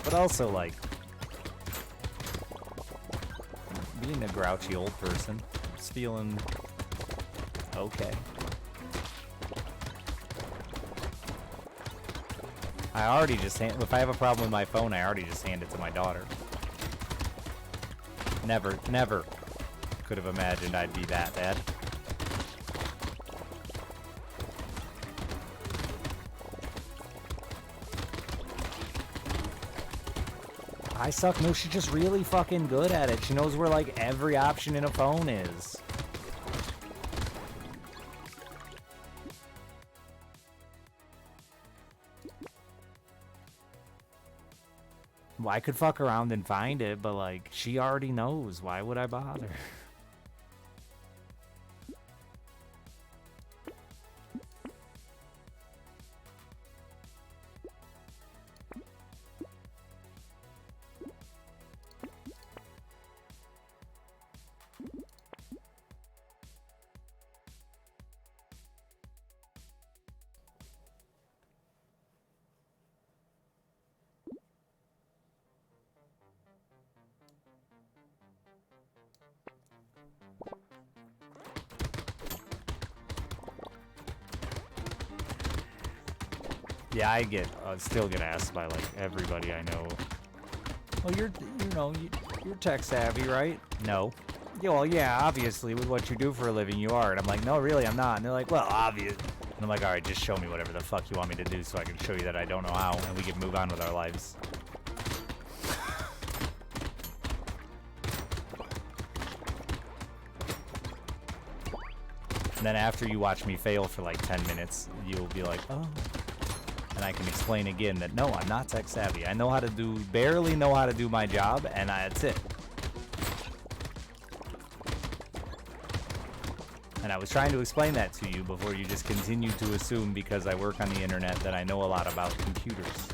But also like, being a grouchy old person, just feeling okay. I already just if I have a problem with my phone, I already just hand it to my daughter. Never could have imagined I'd be that bad. I suck. No, she's just really fucking good at it. She knows where like every option in a phone is. Well, I could fuck around and find it, but like, she already knows. Why would I bother? Yeah, I still get asked by like everybody I know. Well, you're tech savvy, right? No. Yeah, well, yeah, obviously with what you do for a living, you are. And I'm like, no, really, I'm not. And they're like, well, obvious. And I'm like, all right, just show me whatever the fuck you want me to do, so I can show you that I don't know how, and we can move on with our lives. And then after you watch me fail for like 10 minutes, you'll be like, oh. And I can explain again that no, I'm not tech savvy. I know how to barely know how to do my job, and that's it. And I was trying to explain that to you before you just continue to assume because I work on the internet that I know a lot about computers.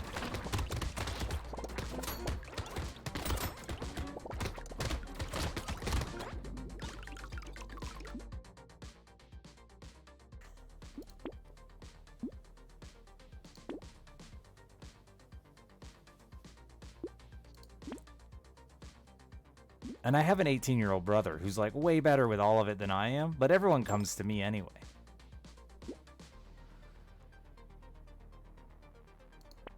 And I have an 18-year-old brother who's like way better with all of it than I am, but everyone comes to me anyway.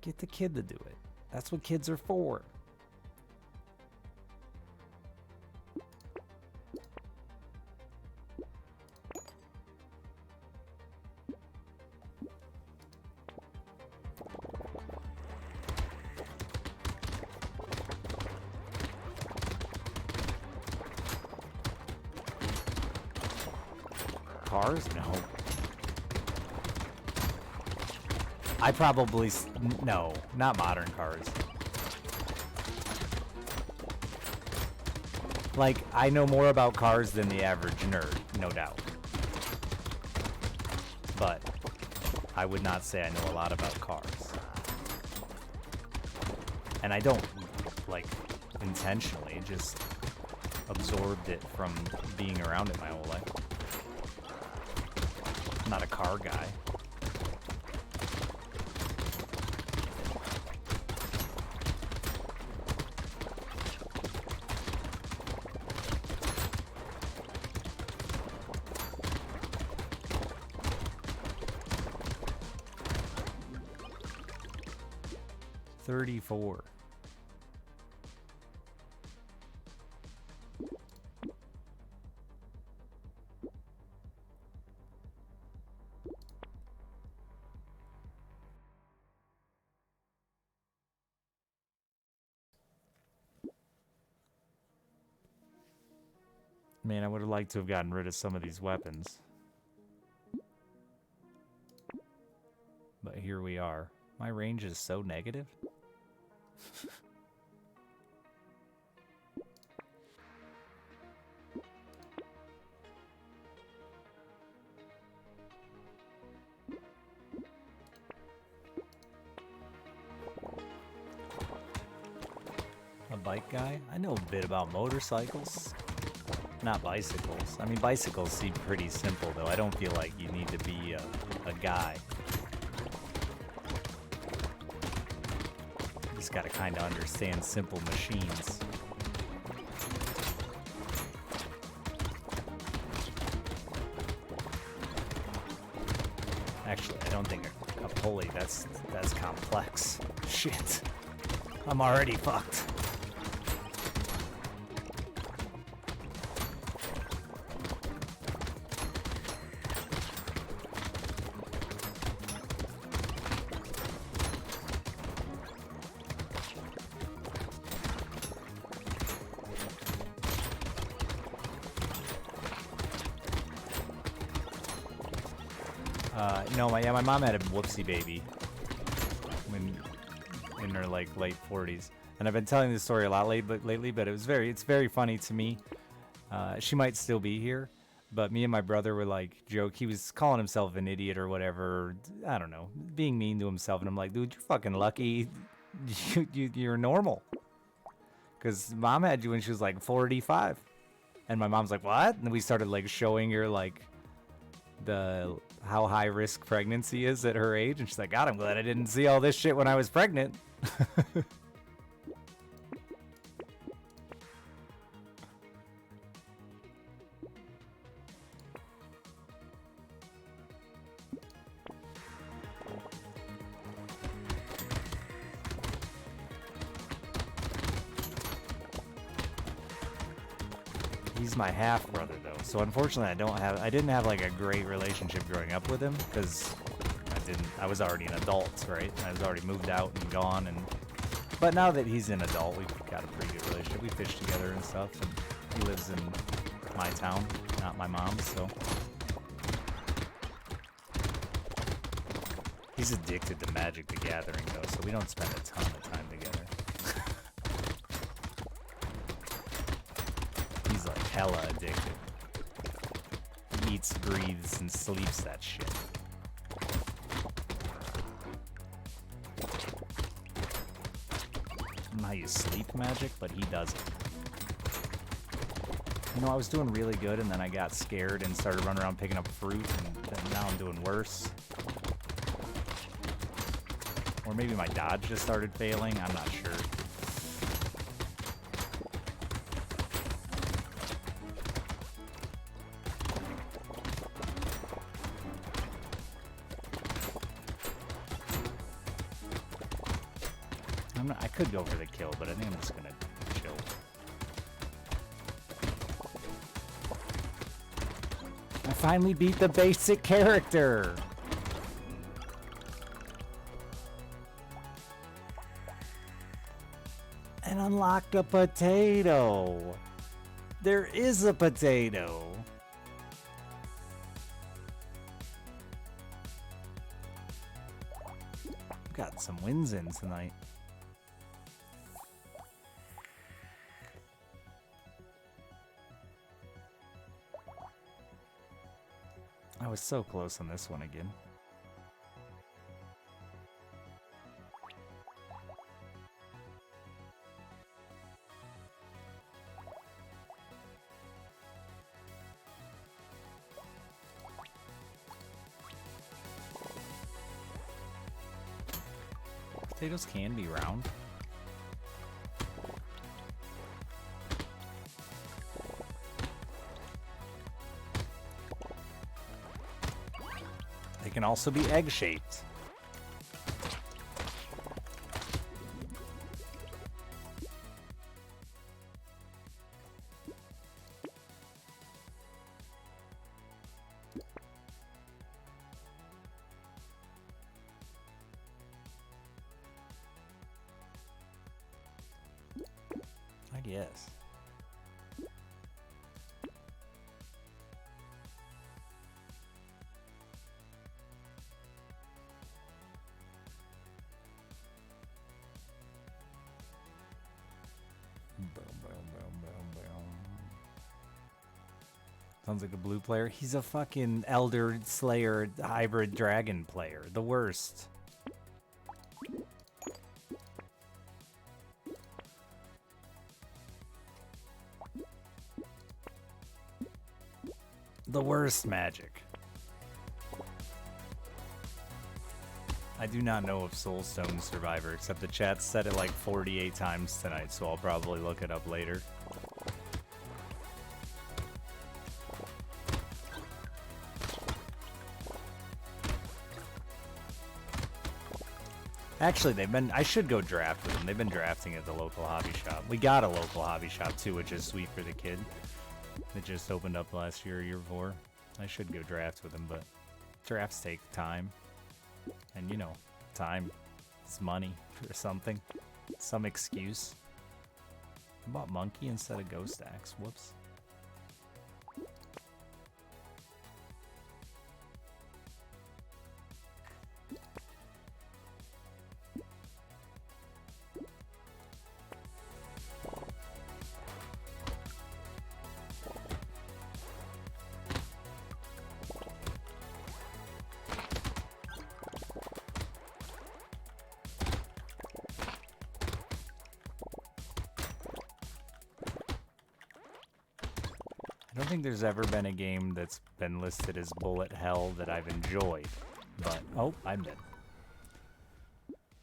Get the kid to do it. That's what kids are for. cars? No. I probably... No, not modern cars. Like, I know more about cars than the average nerd, no doubt. But I would not say I know a lot about cars. And I don't, like, intentionally, just absorbed it from being around it my whole life. I'm not a car guy. $34. Man, I would have liked to have gotten rid of some of these weapons. But here we are. My range is so negative. A bike guy? I know a bit about motorcycles. Not bicycles. I mean, bicycles seem pretty simple, though. I don't feel like you need to be a guy. You just gotta kind of understand simple machines. Actually, I don't think a pulley, that's complex. Shit. I'm already fucked. No, my mom had a whoopsie baby when in her like late 40s, and I've been telling this story a lot lately, but it's very funny to me. She might still be here, but me and my brother were like joke. He was calling himself an idiot or whatever. I don't know, being mean to himself, and I'm like, dude, you're fucking lucky. You're normal. Because mom had you when she was like 45, and my mom's like, what? And we started like showing her like how high risk pregnancy is at her age, and she's like, God, I'm glad I didn't see all this shit when I was pregnant. He's my half brother though, so unfortunately I didn't have like a great relationship growing up with him, because I was already an adult, right? I was already moved out and gone, but now that he's an adult, we've got a pretty good relationship. We fish together and stuff, and he lives in my town, not my mom's, so he's addicted to Magic the Gathering though, so we don't spend a ton of time together. He's like hella addicted. He eats, breathes, and sleeps that shit. I don't know how you sleep Magic, but he doesn't. You know, I was doing really good, and then I got scared and started running around picking up fruit, and now I'm doing worse. Or maybe my dodge just started failing, I'm not sure. I could go for the kill, but I think I'm just gonna chill. I finally beat the basic character! And unlocked a potato! There is a potato! Got some wins in tonight. I was so close on this one again. Potatoes can be round. They can also be egg-shaped. I guess. Sounds like a blue player. He's a fucking Elder Slayer hybrid dragon player. The worst. The worst Magic. I do not know of Soulstone Survivor, except the chat said it like 48 times tonight, so I'll probably look it up later. Actually, I should go draft with them. They've been drafting at the local hobby shop. We got a local hobby shop too, which is sweet for the kid. It just opened up last year, year before. I should go draft with them, but drafts take time. And you know, time is money or something. Some excuse. I bought Monkey instead of Ghost Axe. Whoops. I don't think there's ever been a game that's been listed as bullet hell that I've enjoyed, but oh, I'm dead.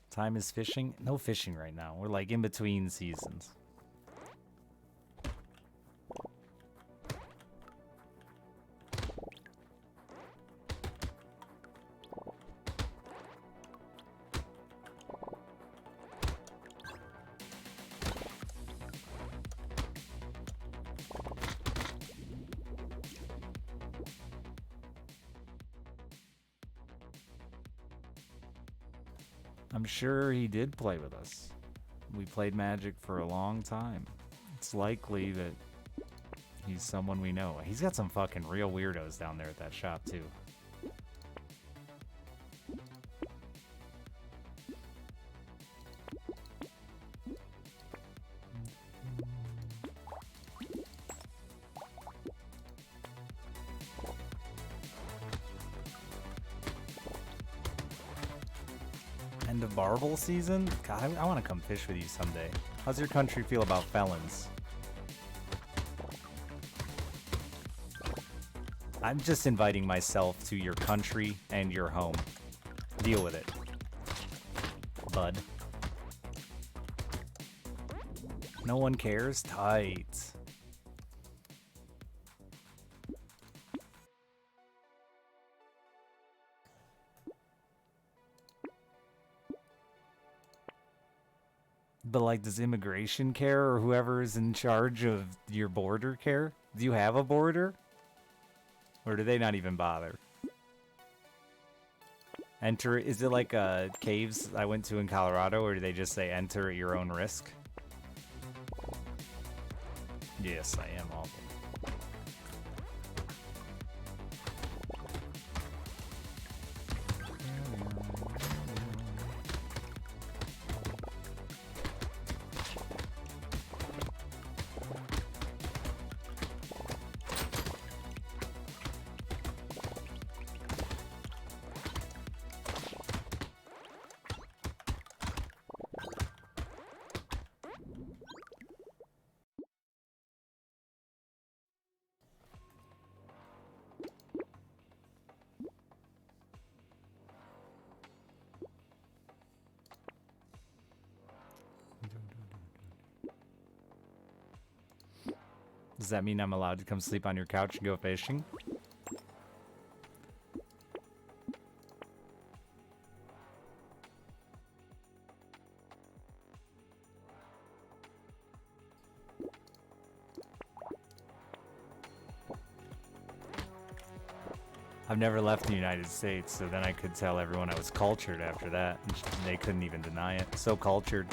Time is fishing? No fishing right now. We're like in between seasons. I'm sure he did play with us. We played Magic for a long time. It's likely that he's someone we know. He's got some fucking real weirdos down there at that shop, too. End of Marvel season? God, I want to come fish with you someday. How's your country feel about felons? I'm just inviting myself to your country and your home. Deal with it, bud. No one cares? Tight. But like, does immigration care or whoever is in charge of your border care? Do you have a border? Or do they not even bother? Enter, is it like caves I went to in Colorado, or do they just say enter at your own risk? Yes, I am awful. Does that mean I'm allowed to come sleep on your couch and go fishing? I've never left the United States, so then I could tell everyone I was cultured after that. And they couldn't even deny it. So cultured.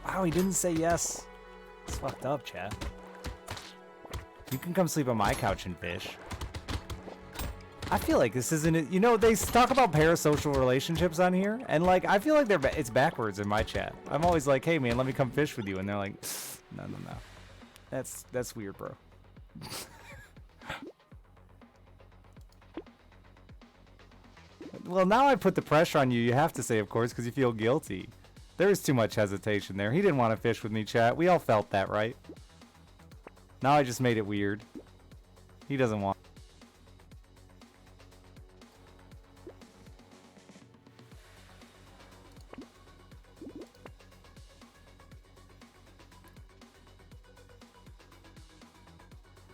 Wow, he didn't say yes. It's fucked up, chat. You can come sleep on my couch and fish. I feel like this isn't it. You know, they talk about parasocial relationships on here, and like I feel like it's backwards in my chat. I'm always like, "Hey man, let me come fish with you," and they're like, "No, no, no, that's weird, bro." Well, now I put the pressure on you. You have to say, of course, because you feel guilty. There was too much hesitation there. He didn't want to fish with me, chat. We all felt that, right? Now I just made it weird. He doesn't want.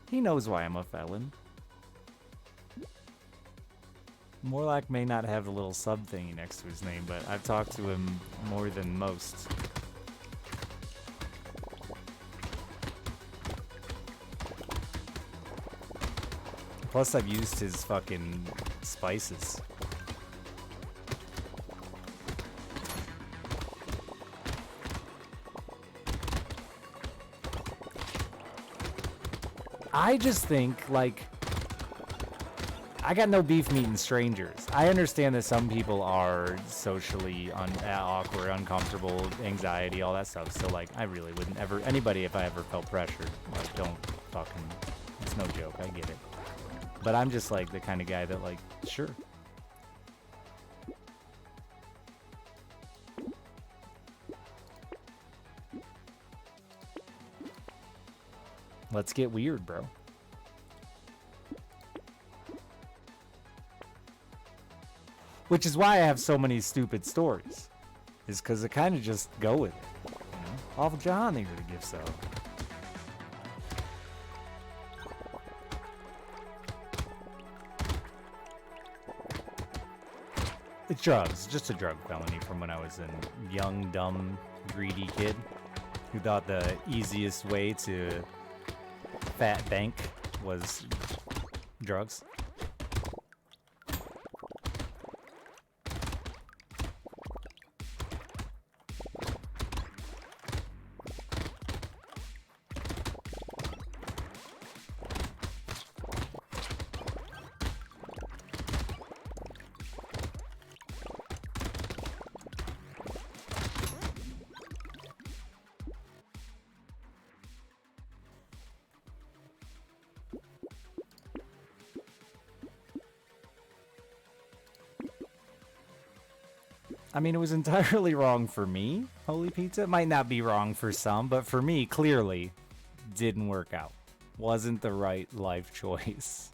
He knows why I'm a felon. Morlock may not have a little sub thingy next to his name, but I've talked to him more than most. Plus, I've used his fucking spices. I just think, like, I got no beef meeting strangers. I understand that some people are socially awkward, uncomfortable, anxiety, all that stuff. So, like, I really wouldn't ever, anybody, if I ever felt pressured, like, don't fucking, it's no joke, I get it. But I'm just, like, the kind of guy that, like, sure. Let's get weird, bro. Which is why I have so many stupid stories. Is because I kind of just go with it. You know? Awful Jahan here to give so. It's drugs. Just a drug felony from when I was a young, dumb, greedy kid who thought the easiest way to fat bank was drugs. I mean, it was entirely wrong for me, Holy Pizza. It might not be wrong for some, but for me, clearly, didn't work out. Wasn't the right life choice.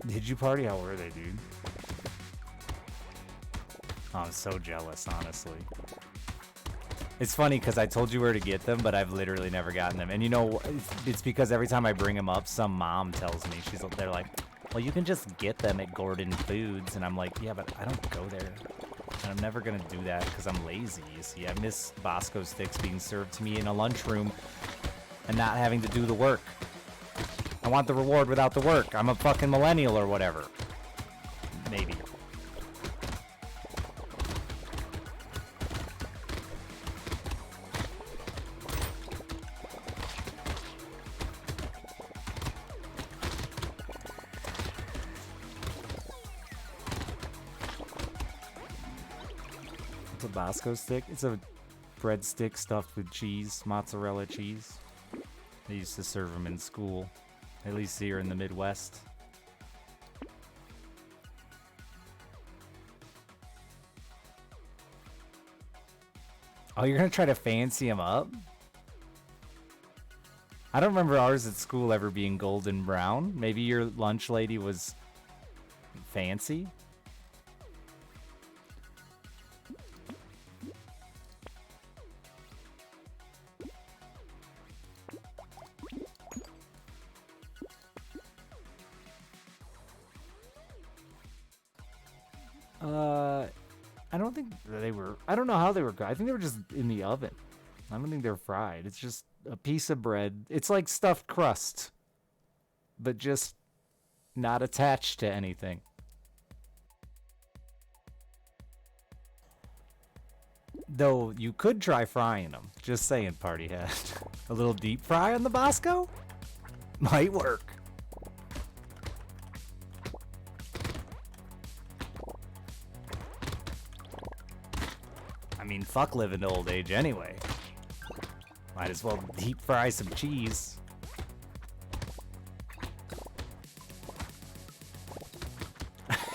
Did you party? How were they, dude? Oh, I'm so jealous, honestly. It's funny because I told you where to get them, but I've literally never gotten them. And you know, it's because every time I bring them up, some mom tells me, they're like, well, you can just get them at Gordon Foods. And I'm like, yeah, but I don't go there. And I'm never going to do that because I'm lazy, you see. I miss Bosco sticks being served to me in a lunchroom and not having to do the work. I want the reward without the work. I'm a fucking millennial or whatever. Maybe. Tabasco stick? It's a breadstick stuffed with cheese, mozzarella cheese. They used to serve them in school, at least here in the Midwest. Oh, you're gonna try to fancy them up? I don't remember ours at school ever being golden brown. Maybe your lunch lady was fancy? I don't think they were. I don't know how they were. I think they were just in the oven. I don't think they're fried. It's just a piece of bread. It's like stuffed crust, but just not attached to anything. Though you could try frying them. Just saying, party hat. A little deep fry on the Bosco? Might work. I mean, fuck living to old age anyway. Might as well deep fry some cheese.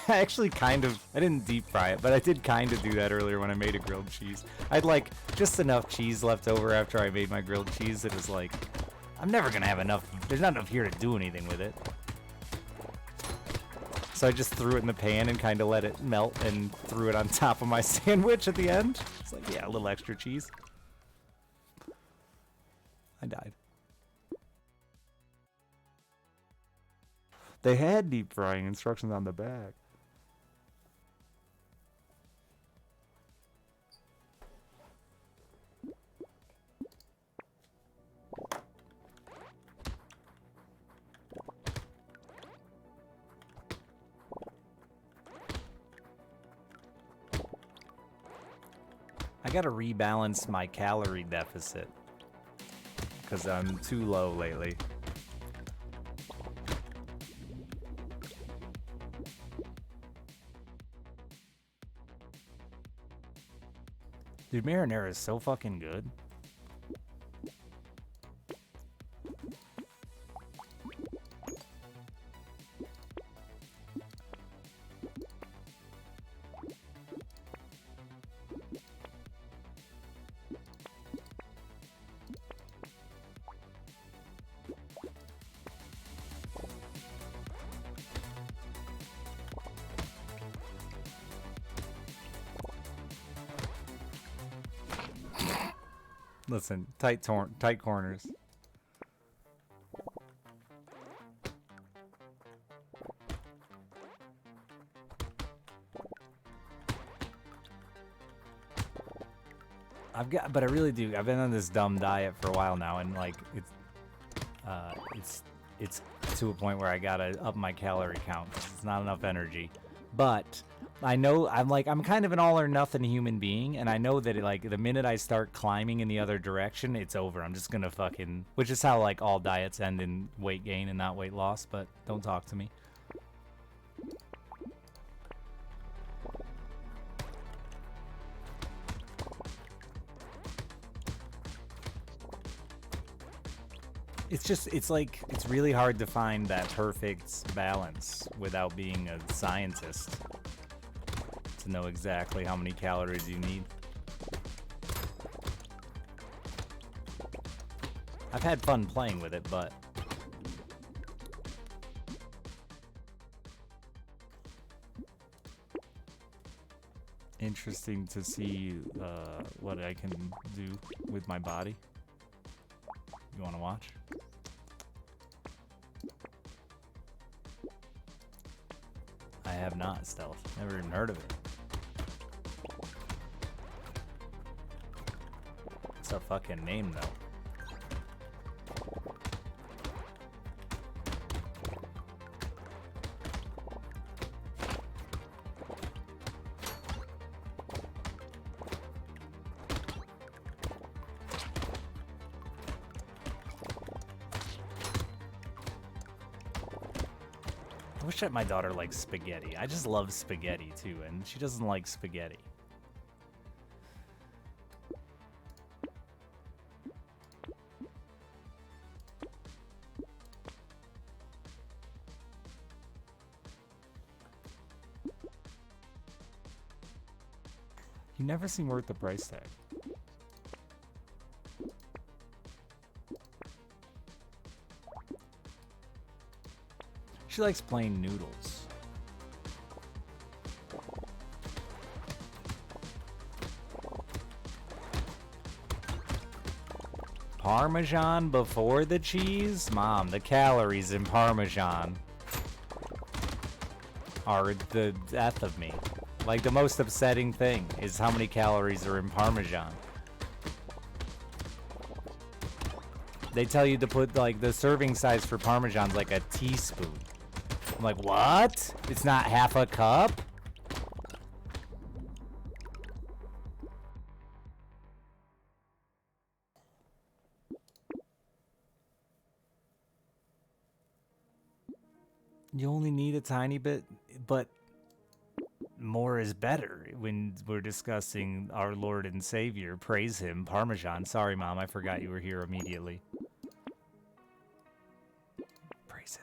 I actually I didn't deep fry it, but I did kind of do that earlier when I made a grilled cheese. I'd like just enough cheese left over after I made my grilled cheese that was like, I'm never gonna have enough, there's not enough here to do anything with it. So I just threw it in the pan and kind of let it melt and threw it on top of my sandwich at the end. It's like, yeah, a little extra cheese. I died. They had deep frying instructions on the back. I gotta rebalance my calorie deficit because I'm too low lately. Dude, marinara is so fucking good. Listen, tight corners. But I really do. I've been on this dumb diet for a while now, and like it's to a point where I gotta up my calorie count. It's not enough energy, but I know I'm kind of an all or nothing human being, and I know that like the minute I start climbing in the other direction, it's over. I'm just gonna fucking, which is how like all diets end in weight gain and not weight loss. But don't talk to me. It's really hard to find that perfect balance without being a scientist to know exactly how many calories you need. I've had fun playing with it, but interesting to see what I can do with my body. You want to watch? I have not, Stealth. Never even heard of it. It's a fucking name, though. I wish that my daughter likes spaghetti. I just love spaghetti too, and she doesn't like spaghetti. You never seem worth the price tag. She likes plain noodles. Parmesan before the cheese? Mom, the calories in Parmesan are the death of me. Like, the most upsetting thing is how many calories are in Parmesan. They tell you to put, like, the serving size for Parmesan's like a teaspoon. I'm like, what? It's not half a cup? You only need a tiny bit, but more is better when we're discussing our Lord and Savior. Praise him. Parmesan. Sorry, Mom, I forgot you were here immediately. Praise him.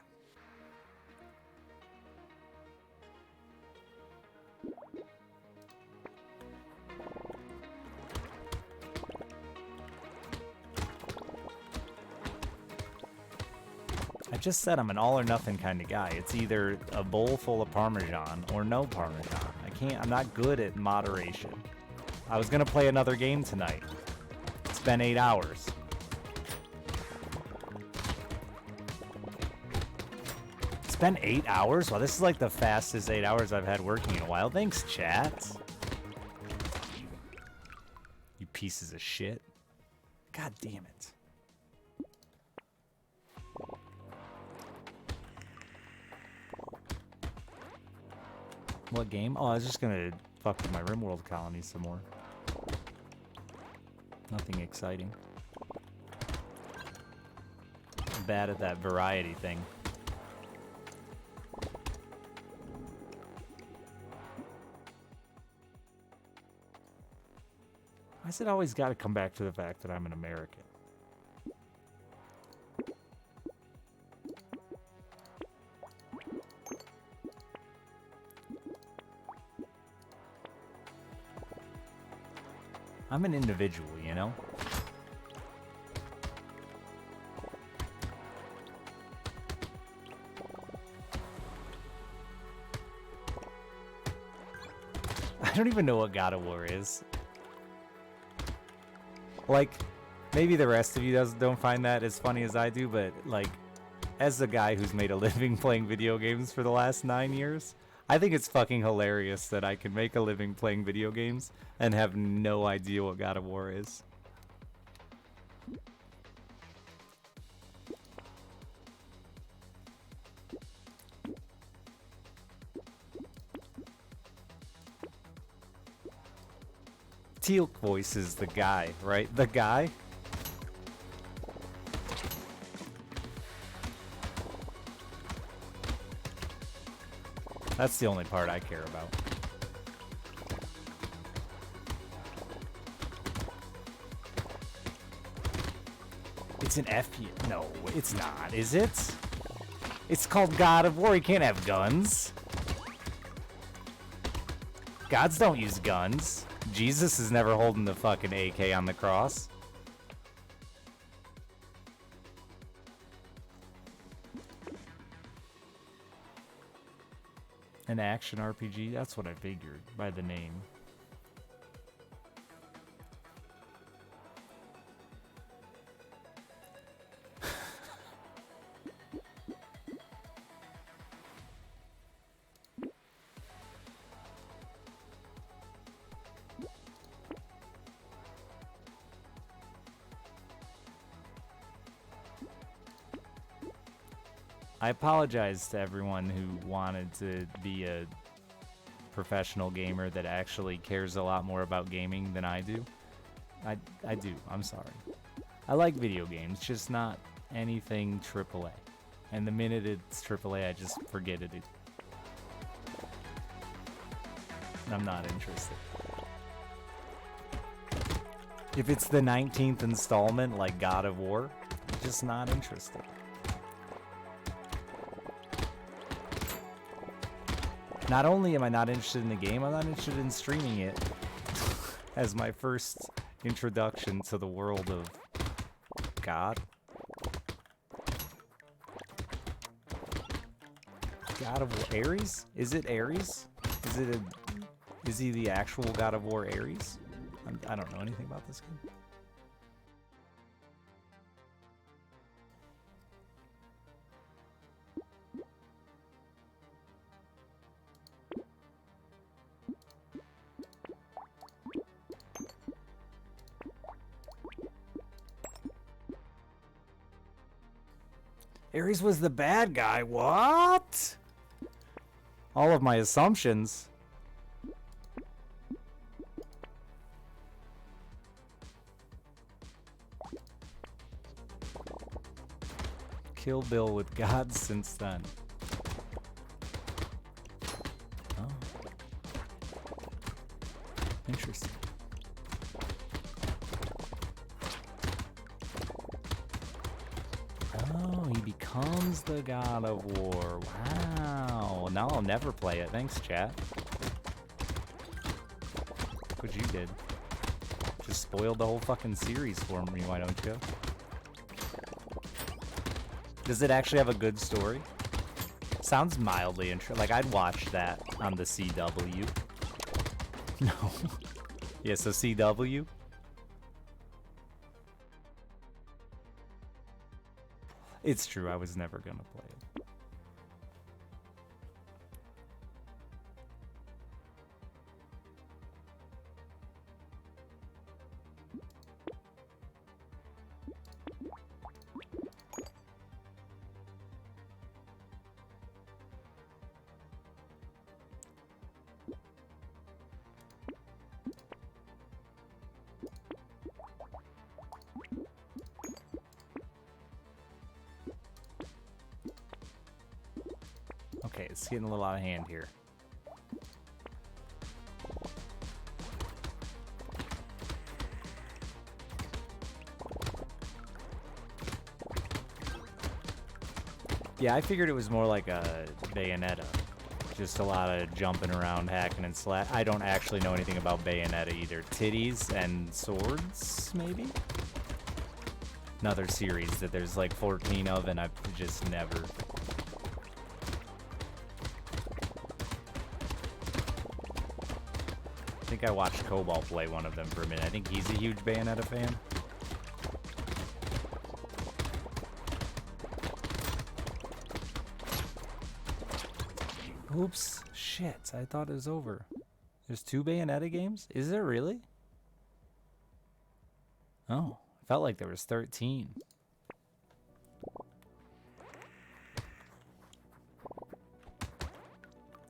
I just said I'm an all or nothing kind of guy. It's either a bowl full of Parmesan or no Parmesan. I'm not good at moderation. I was gonna play another game tonight. It's been 8 hours. It's been 8 hours? Wow, this is like the fastest 8 hours I've had working in a while. Thanks, chat. You pieces of shit. God damn it. What game? Oh, I was just gonna fuck with my RimWorld colony some more. Nothing exciting. I'm bad at that variety thing. I said always gotta come back to the fact that I'm an American. I'm an individual, you know? I don't even know what God of War is. Like, maybe the rest of you don't find that as funny as I do, but, like, as a guy who's made a living playing video games for the last 9 years, I think it's fucking hilarious that I can make a living playing video games and have no idea what God of War is. Teal'c voice is the guy, right? The guy? That's the only part I care about. It's an F. No, it's not, is it? It's called God of War. You can't have guns. Gods don't use guns. Jesus is never holding the fucking AK on the cross. An action RPG? That's what I figured by the name. I apologize to everyone who wanted to be a professional gamer that actually cares a lot more about gaming than I do. I do. I'm sorry. I like video games, just not anything AAA. And the minute it's AAA, I just forget it. I'm not interested. If it's the 19th installment, like God of War, I'm just not interested. Not only am I not interested in the game, I'm not interested in streaming it as my first introduction to the world of God. God of War Ares? Is it Ares? Is he the actual God of War Ares? I don't know anything about this game. Ares was the bad guy. What? All of my assumptions. Kill Bill with gods since then. Oh. Interesting. Oh, he becomes the God of War. Wow. Now I'll never play it. Thanks, chat. What you did. Just spoiled the whole fucking series for me, why don't you? Does it actually have a good story? Sounds mildly interesting. Like, I'd watch that on the CW. No. Yeah, so CW? It's true, I was never gonna play it. Okay, it's getting a little out of hand here. Yeah, I figured it was more like a Bayonetta. Just a lot of jumping around, hacking and slash. I don't actually know anything about Bayonetta either. Titties and swords, maybe? Another series that there's like 14 of, and I've just never... I think I watched Cobalt play one of them for a minute. I think he's a huge Bayonetta fan. Oops. Shit. I thought it was over. There's 2 Bayonetta games? Is there really? Oh. I felt like there was 13.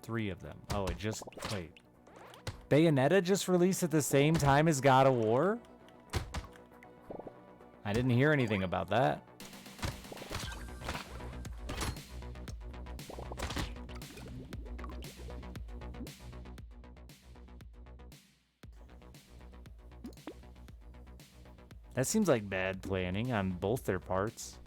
Three of them. Oh, it just... Wait. Bayonetta just released at the same time as God of War? I didn't hear anything about that. That seems like bad planning on both their parts.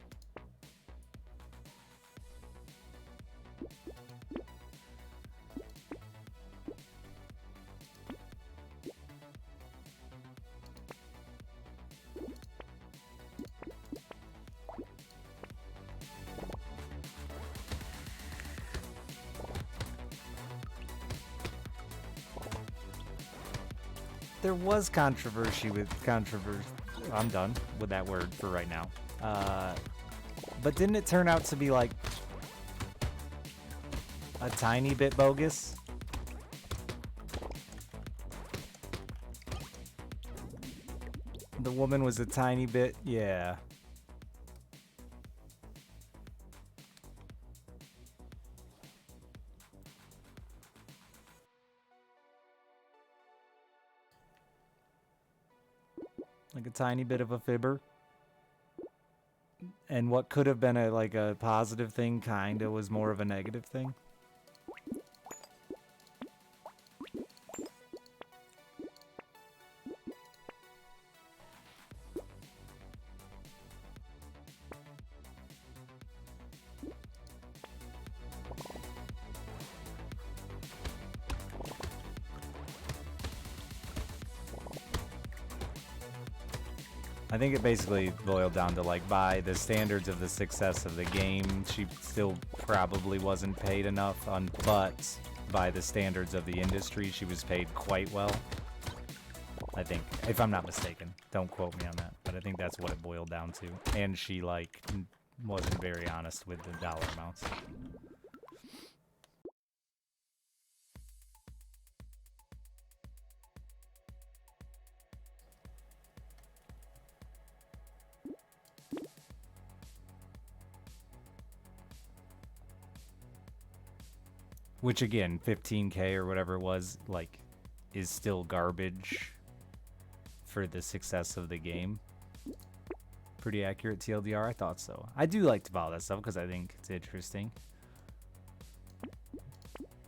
There was controversy with controversy. I'm done with that word for right now. But didn't it turn out to be like a tiny bit bogus? The woman was a tiny bit, yeah. Like a tiny bit of a fibber. And what could have been like a positive thing kinda was more of a negative thing. I think it basically boiled down to, like, by the standards of the success of the game, she still probably wasn't paid enough, but by the standards of the industry, she was paid quite well. I think, if I'm not mistaken. Don't quote me on that, but I think that's what it boiled down to. And she, like, wasn't very honest with the dollar amounts. Which, again, 15K or whatever it was, like, is still garbage for the success of the game. Pretty accurate TLDR, I thought so. I do like to follow that stuff because I think it's interesting.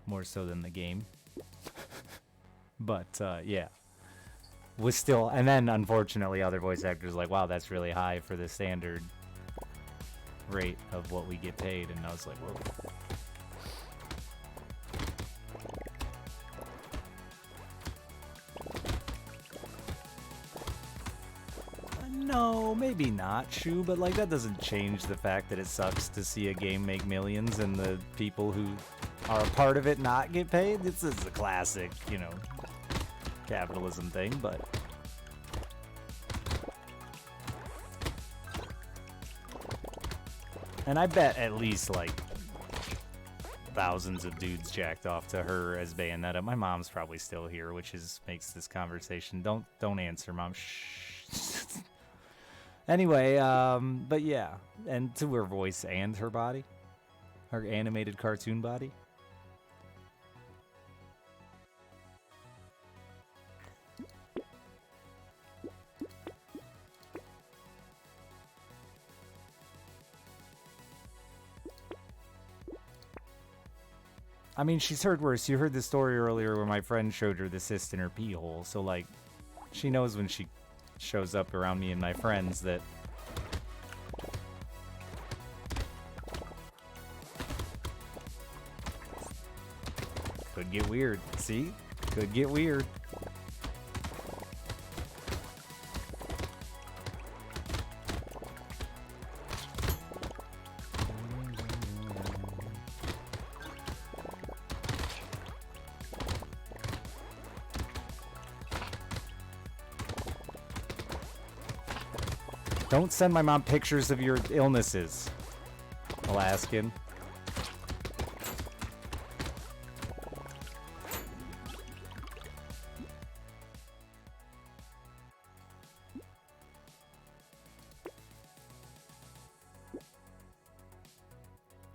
More so than the game. But, yeah. Was still, and then, unfortunately, other voice actors like, wow, that's really high for the standard rate of what we get paid, and I was like, whoa. No, maybe not, Shu, but like that doesn't change the fact that it sucks to see a game make millions and the people who are a part of it not get paid. It's a classic, you know, capitalism thing, but... And I bet at least, like, thousands of dudes jacked off to her as Bayonetta. My mom's probably still here, which makes this conversation... Don't answer, Mom. Shh. Anyway, but yeah, and to her voice and her body, her animated cartoon body. I mean, she's heard worse. You heard the story earlier where my friend showed her the cyst in her pee hole, so like, she knows when she shows up around me and my friends that could get weird. See? Could get weird. Don't send my mom pictures of your illnesses, Alaskan.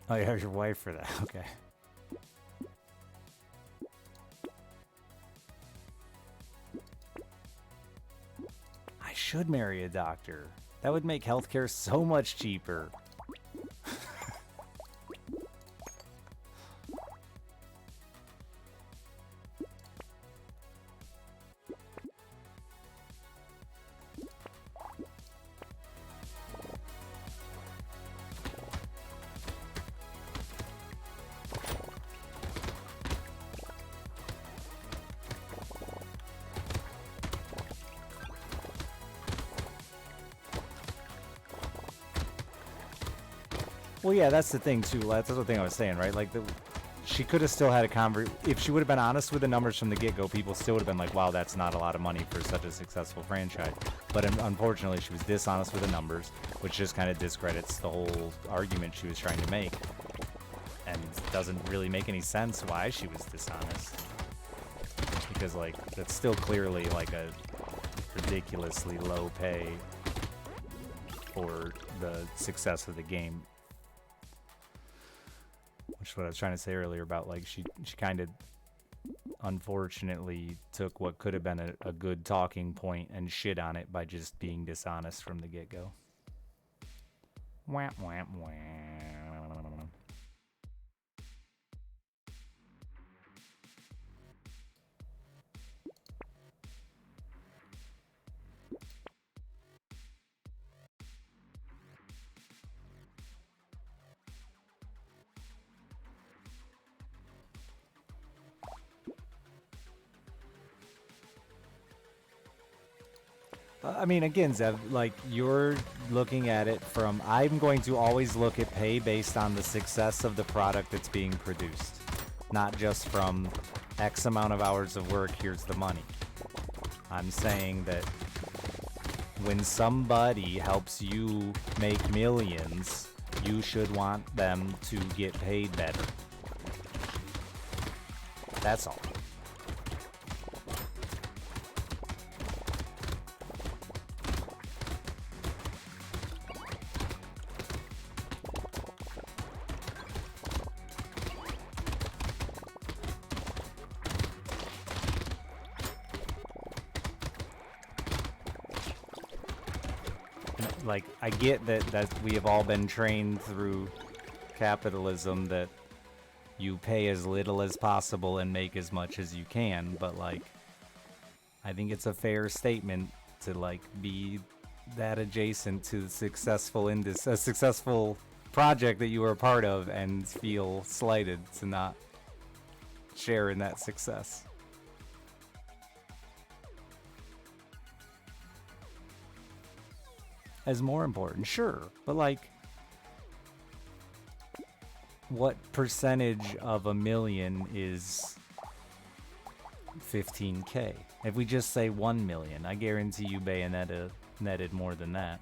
Oh, you have your wife for that. Okay. I should marry a doctor. That would make healthcare so much cheaper. Well, yeah, that's the thing too. That's the thing I was saying, right? Like, she could have still had a if she would have been honest with the numbers from the get-go, people still would have been like, wow, that's not a lot of money for such a successful franchise. But unfortunately, she was dishonest with the numbers, which just kind of discredits the whole argument she was trying to make. And doesn't really make any sense why she was dishonest. Because, like, that's still clearly, like, a ridiculously low pay for the success of the game. Which is what I was trying to say earlier about, like, she kind of unfortunately took what could have been a good talking point and shit on it by just being dishonest from the get-go. Wah, wah, wah. I mean, again, Zev, like, you're looking at it from, I'm going to always look at pay based on the success of the product that's being produced, not just from X amount of hours of work, here's the money. I'm saying that when somebody helps you make millions, you should want them to get paid better. That's all. Like, I get that we have all been trained through capitalism that you pay as little as possible and make as much as you can, but like, I think it's a fair statement to like be that adjacent to a successful project that you were a part of and feel slighted to not share in that success. As more important, sure, but like, what percentage of a million is 15K? If we just say 1 million, I guarantee you Bayonetta netted more than that.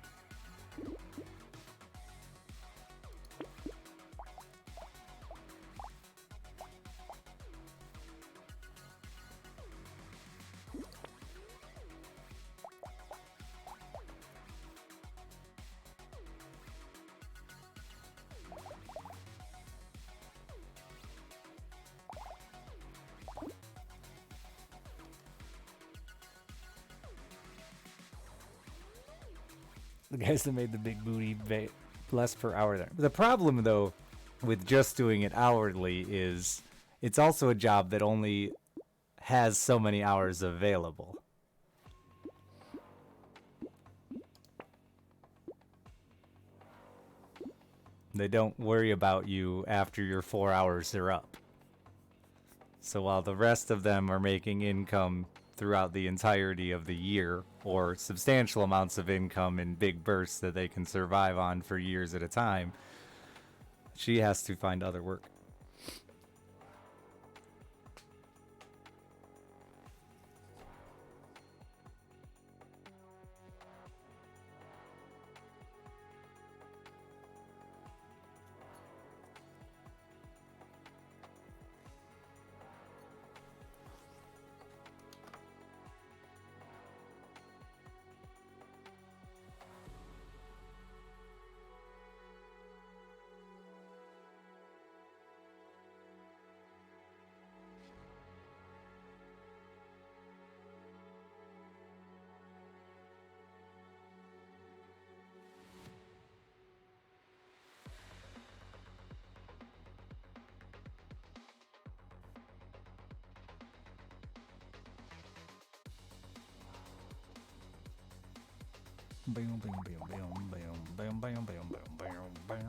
The guys that made the big booty less per hour there. The problem, though, with just doing it hourly is it's also a job that only has so many hours available. They don't worry about you after your 4 hours are up. So while the rest of them are making income throughout the entirety of the year, or substantial amounts of income in big bursts that they can survive on for years at a time, she has to find other work. Bam, bam, bam, bam, bam, bam, bam, bam, bam, bam.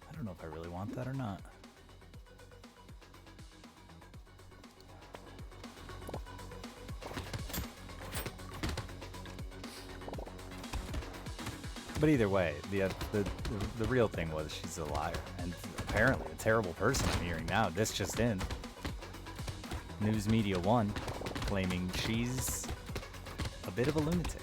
I don't know if I really want that or not. But either way, the real thing was she's a liar, and apparently a terrible person I'm hearing now. This just in. News Media 1 claiming she's a bit of a lunatic.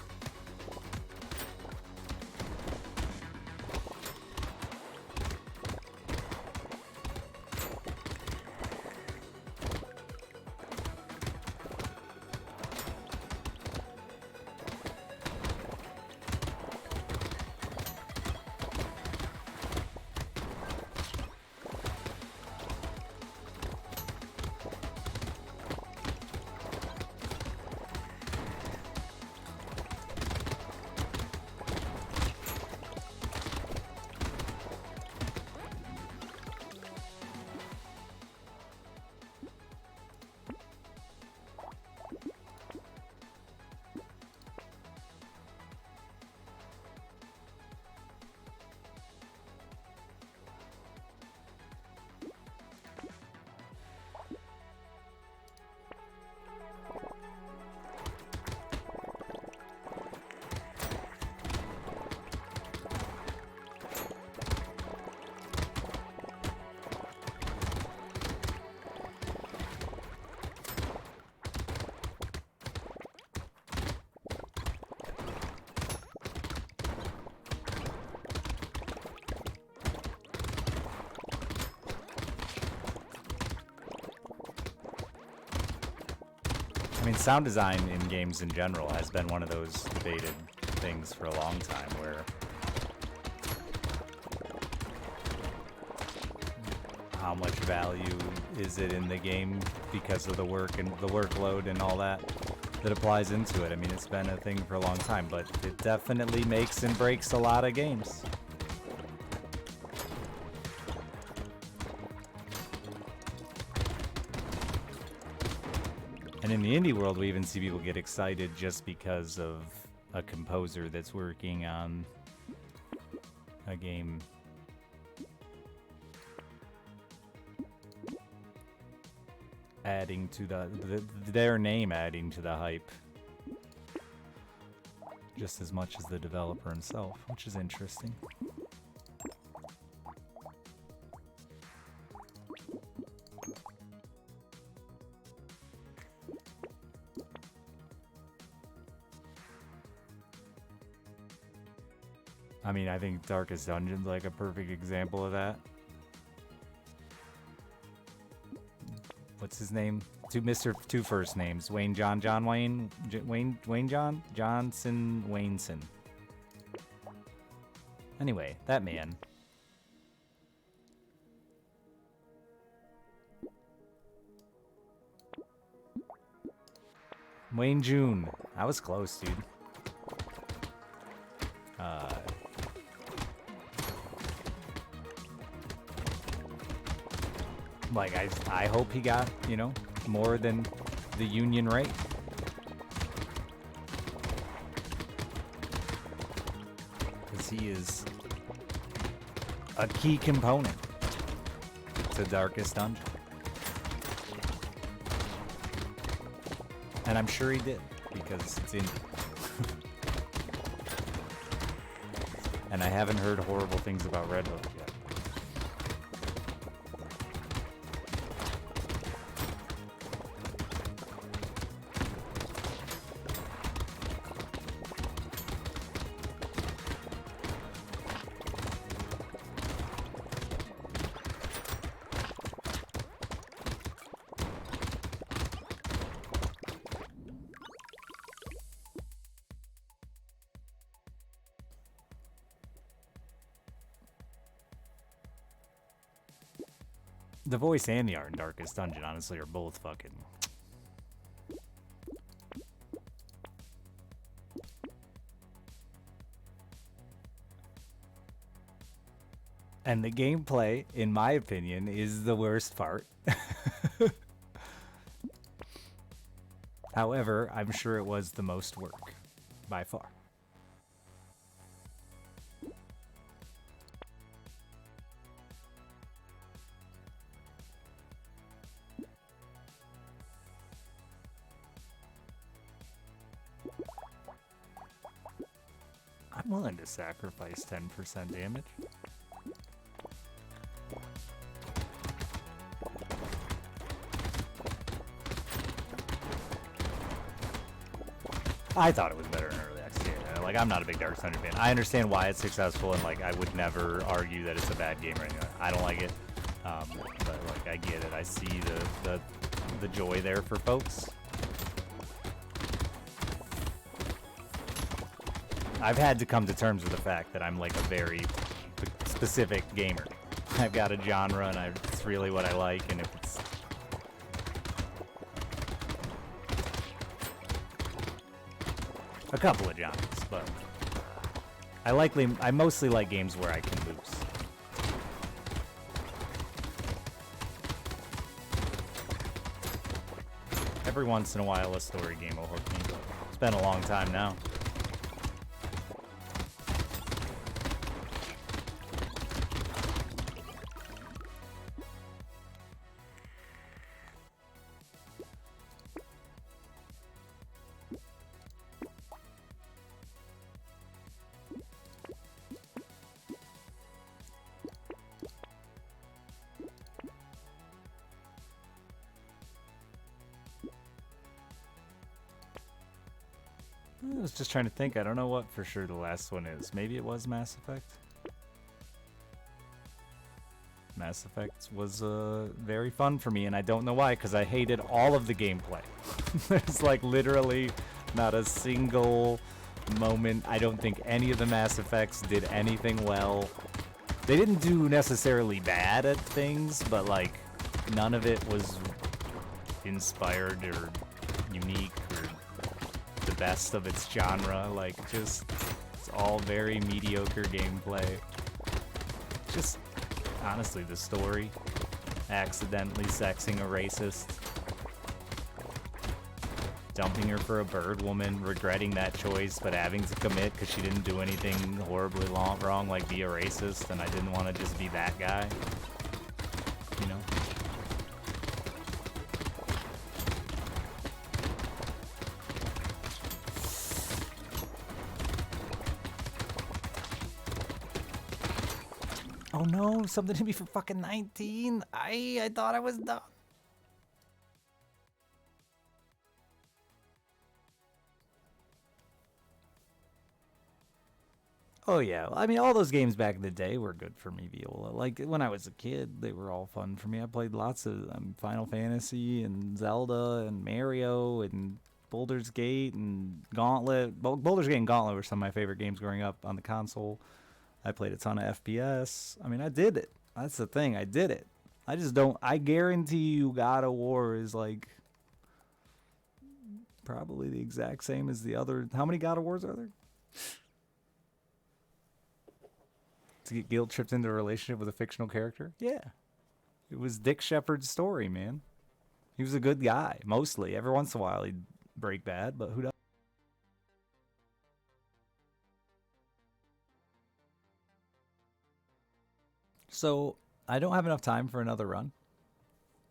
mean, sound design in games in general has been one of those debated things for a long time where how much value is it in the game because of the work and the workload and all that applies into it. I mean, it's been a thing for a long time, but it definitely makes and breaks a lot of games. And in the indie world, we even see people get excited just because of a composer that's working on a game. Adding to their name adding to the hype just as much as the developer himself, which is interesting. I mean, I think Darkest Dungeon's like a perfect example of that. What's his name? Two first names. Wayne John Wayne John Johnson Wayneson. Anyway, that man. Wayne June. I was close, dude. Like, I hope he got, you know, more than the union rate. Because he is a key component to Darkest Dungeon. And I'm sure he did, because it's indie. And I haven't heard horrible things about Red Hook yet. The voice and the art in Darkest Dungeon, honestly, are both fucking... And the gameplay, in my opinion, is the worst part. However, I'm sure it was the most work, by far. I'm willing to sacrifice 10% damage. I thought it was better in early access. Yeah, like, I'm not a big Darkest Dungeon fan. I understand why it's successful, and like, I would never argue that it's a bad game or anything. I don't like it, but like, I get it. I see the joy there for folks. I've had to come to terms with the fact that I'm like a very specific gamer. I've got a genre, and it's really what I like, and if it's... A couple of genres, but I mostly like games where I can lose. Every once in a while, a story game will hook me. It's been a long time now. I was just trying to think. I don't know what for sure the last one is. Maybe it was Mass Effect? Mass Effect was very fun for me, and I don't know why, because I hated all of the gameplay. There's like literally not a single moment. I don't think any of the Mass Effects did anything well. They didn't do necessarily bad at things, but like none of it was inspired or unique or the best of its genre. Like just it's all very mediocre gameplay. Just honestly, the story, accidentally sexing a racist, dumping her for a bird woman, regretting that choice, but having to commit because she didn't do anything horribly wrong, like be a racist, and I didn't want to just be that guy, you know? Oh no, something hit me for fucking 19. I thought I was done. Oh yeah, I mean all those games back in the day were good for me, Viola. Like when I was a kid, they were all fun for me. I played lots of Final Fantasy and Zelda and Mario and Baldur's Gate and Gauntlet. Baldur's Gate and Gauntlet were some of my favorite games growing up on the console. I played a ton of FPS. I mean, I did it. That's the thing. I did it. I just don't. I guarantee you, God of War is like probably the exact same as the other. How many God of Wars are there? To get guilt tripped into a relationship with a fictional character? Yeah. It was Dick Shepherd's story, man. He was a good guy, mostly. Every once in a while he'd break bad, but who does? So I don't have enough time for another run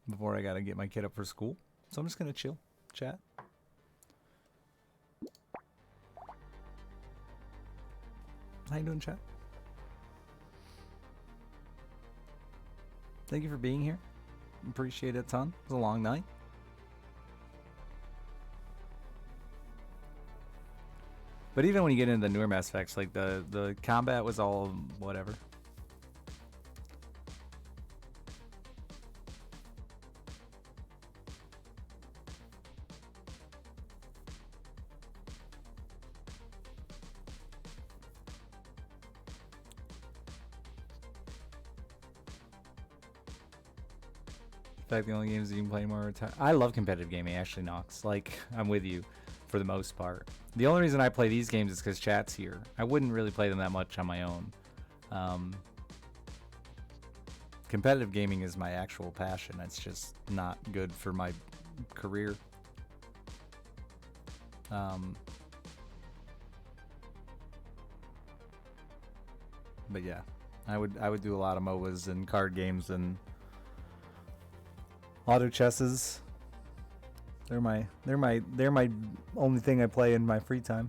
before I gotta get my kid up for school. So I'm just gonna chill, chat. How you doing, chat? Thank you for being here. Appreciate it a ton. It was a long night. But even when you get into the newer Mass Effects, like the combat was all whatever. In fact, the only games that you can play more time. I love competitive gaming, actually, Nox. Like, I'm with you for the most part. The only reason I play these games is because chat's here. I wouldn't really play them that much on my own. Competitive gaming is my actual passion. It's just not good for my career. But yeah, I would do a lot of MOBAs and card games and auto chesses. They're my only thing I play in my free time.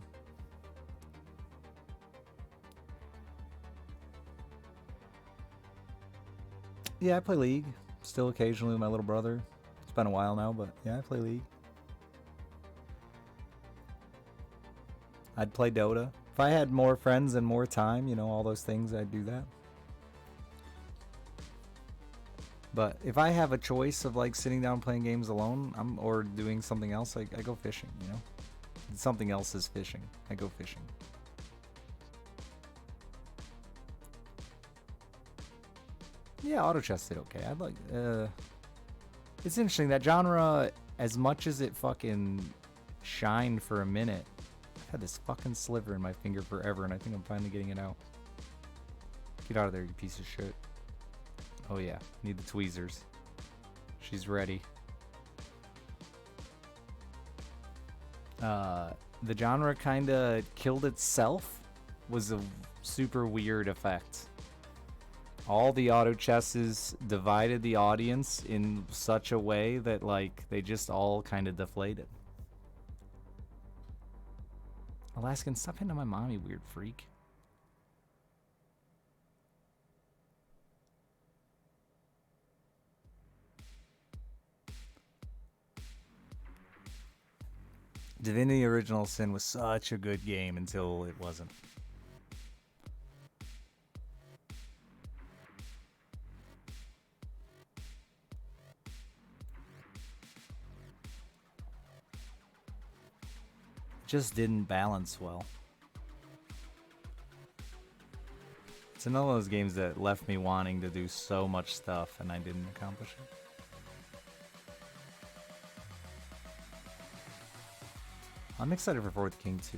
Yeah, I play League. Still occasionally with my little brother. It's been a while now, but yeah, I play League. I'd play Dota. If I had more friends and more time, you know, all those things, I'd do that. But if I have a choice of like sitting down playing games alone, or doing something else, I go fishing, you know? Something else is fishing. I go fishing. Yeah, auto chess did okay. I'd like it's interesting that genre, as much as it fucking shined for a minute. I've had this fucking sliver in my finger forever, and I think I'm finally getting it out. Get out of there, you piece of shit. Oh yeah, need the tweezers. She's ready. The genre kinda killed itself. Was a super weird effect. All the auto chesses divided the audience in such a way that like they just all kind of deflated. Alaskan, stop hitting on my mommy, weird freak. Divinity Original Sin was such a good game until it wasn't. just didn't balance well. It's another of those games that left me wanting to do so much stuff and I didn't accomplish it. I'm excited for Fourth King 2.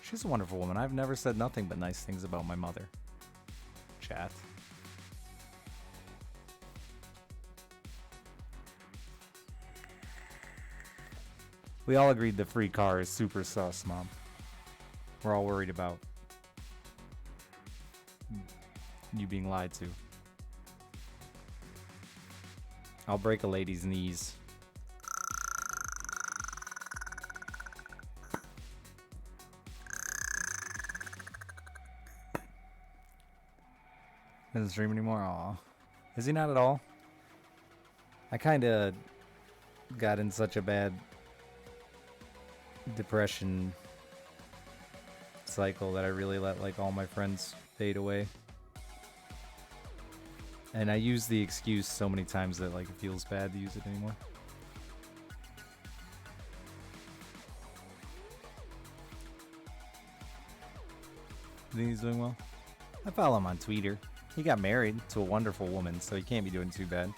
She's a wonderful woman. I've never said nothing but nice things about my mother. Chat. We all agreed the free car is super sus, Mom. We're all worried about you being lied to. I'll break a lady's knees. Doesn't stream anymore? Aw. Is he not at all? I kinda got in such a bad depression cycle that I really let like all my friends fade away. And I use the excuse so many times that like it feels bad to use it anymore. You think he's doing well? I follow him on Twitter. He got married to a wonderful woman, so he can't be doing too bad.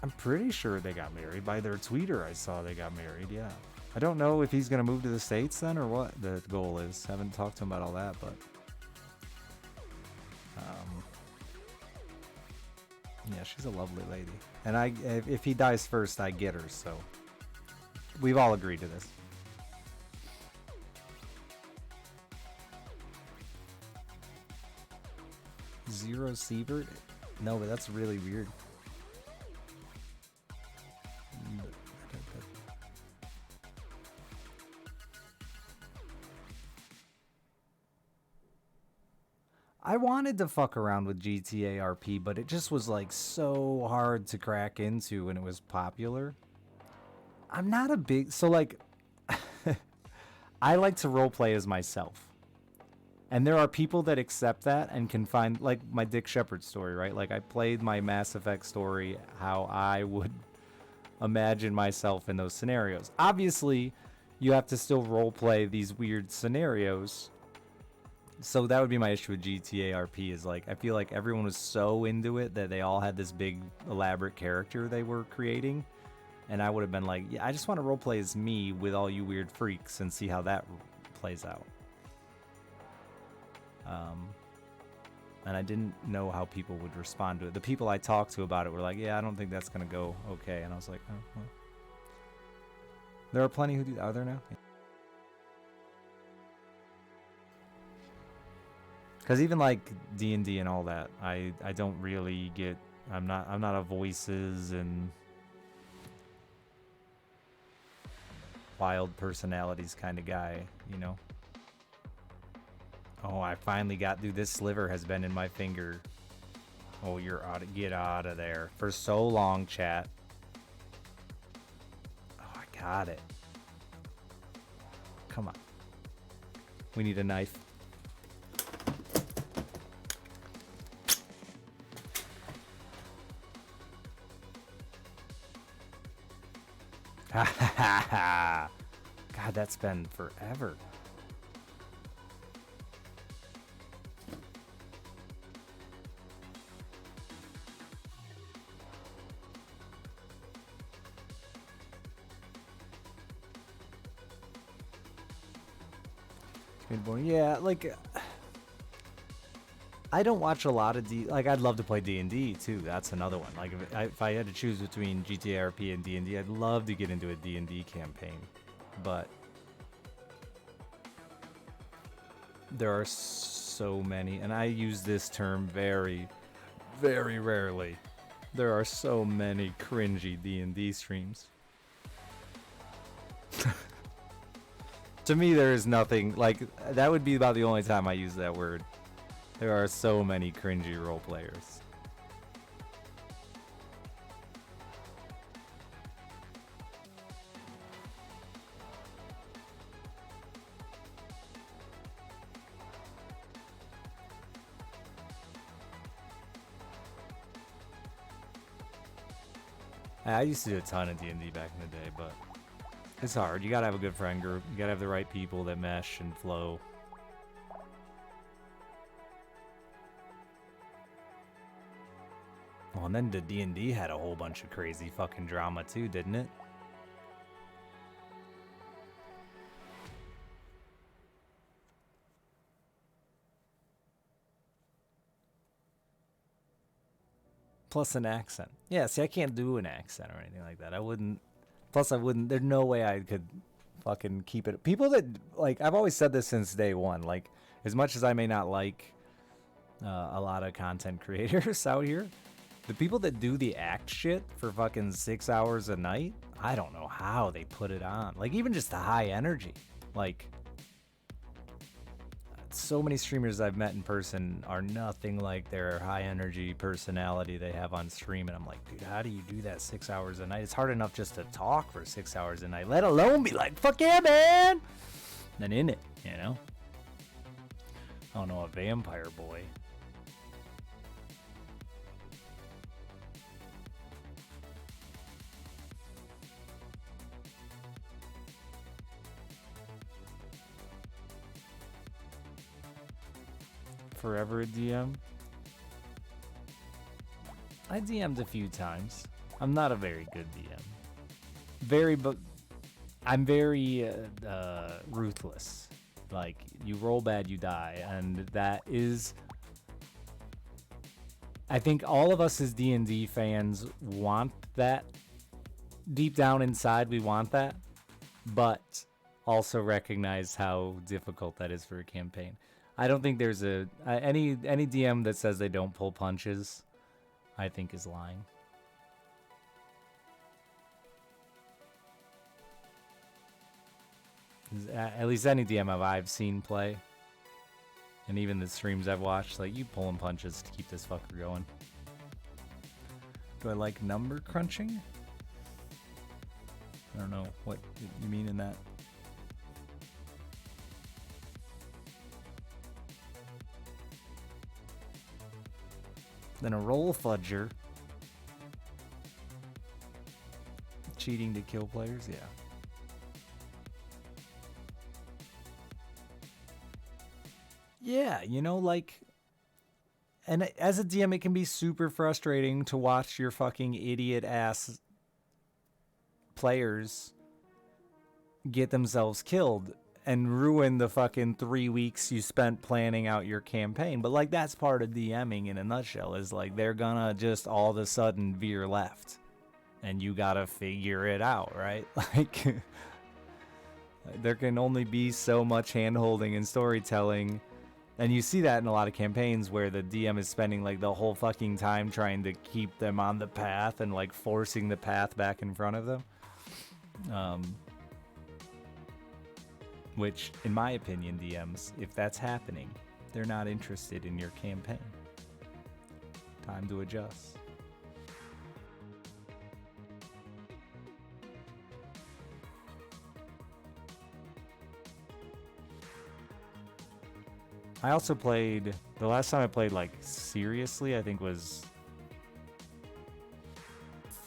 I'm pretty sure they got married. By their tweeter I saw they got married, yeah. I don't know if he's going to move to the States then or what the goal is. Haven't talked to him about all that, but... yeah, she's a lovely lady. And if he dies first, I get her, so... We've all agreed to this. Zero Sievert? No, but that's really weird. I wanted to fuck around with GTA RP, but it just was like so hard to crack into when it was popular. I'm not a big... So like... I like to roleplay as myself. And there are people that accept that and can find... Like my Dick Shepherd story, right? Like I played my Mass Effect story how I would imagine myself in those scenarios. Obviously, you have to still roleplay these weird scenarios. So that would be my issue with GTA RP is like, I feel like everyone was so into it that they all had this big elaborate character they were creating. And I would have been like, yeah, I just want to roleplay as me with all you weird freaks and see how that plays out. And I didn't know how people would respond to it. The people I talked to about it were like, yeah, I don't think that's going to go okay. And I was like, oh, well. There are plenty who do. Are there now? Because even like D&D and all that, I don't really get. I'm not a voices and wild personalities kind of guy, you know. Oh, I finally got. Dude, this sliver has been in my finger. Oh, you're out. Get out of there for so long, chat. Oh, I got it. Come on. We need a knife. Ha ha ha ha! God, that's been forever. Yeah, like I don't watch a lot of like I'd love to play D&D too. That's another one. Like if I had to choose between GTA RP and D&D, I'd love to get into a D&D campaign, but there are so many, and I use this term very, very rarely. There are so many cringy D&D streams. To me, there is nothing, like, that would be about the only time I use that word. There are so many cringy role players. I used to do a ton of D&D back in the day, but it's hard. You gotta have a good friend group. You gotta have the right people that mesh and flow. Well, and then the D&D had a whole bunch of crazy fucking drama too, didn't it? Plus an accent. Yeah, see, I can't do an accent or anything like that. I wouldn't. Plus, I wouldn't. There's no way I could fucking keep it. People that, like, I've always said this since day one. Like, as much as I may not like a lot of content creators out here, the people that do the act shit for fucking 6 hours a night, I don't know how they put it on. Like, even just the high energy. Like, so many streamers I've met in person are nothing like their high energy personality they have on stream. And I'm like, dude, how do you do that 6 hours a night? It's hard enough just to talk for 6 hours a night, let alone be like, fuck yeah, man. And in it, you know? I don't know, a vampire boy. Forever a DM? I DM'd a few times. I'm not a very good DM. But I'm very ruthless. Like, you roll bad, you die. And that is... I think all of us as D&D fans want that. Deep down inside, we want that. But also recognize how difficult that is for a campaign. I don't think there's any DM that says they don't pull punches, I think is lying. At least any DM I've seen play, and even the streams I've watched, like, you pulling punches to keep this fucker going. Do I like number crunching? I don't know what you mean in that. Then a roll fudger. Cheating to kill players, yeah. Yeah, you know, like... And as a DM, it can be super frustrating to watch your fucking idiot-ass players get themselves killed and ruin the fucking 3 weeks you spent planning out your campaign. But, like, that's part of DMing in a nutshell, is, like, they're gonna just all of a sudden veer left. And you gotta figure it out, right? Like, there can only be so much hand-holding and storytelling. And you see that in a lot of campaigns where the DM is spending, like, the whole fucking time trying to keep them on the path and, like, forcing the path back in front of them. Which, in my opinion, DMs, if that's happening, they're not interested in your campaign. Time to adjust. I also played, the last time I played, like, seriously, I think was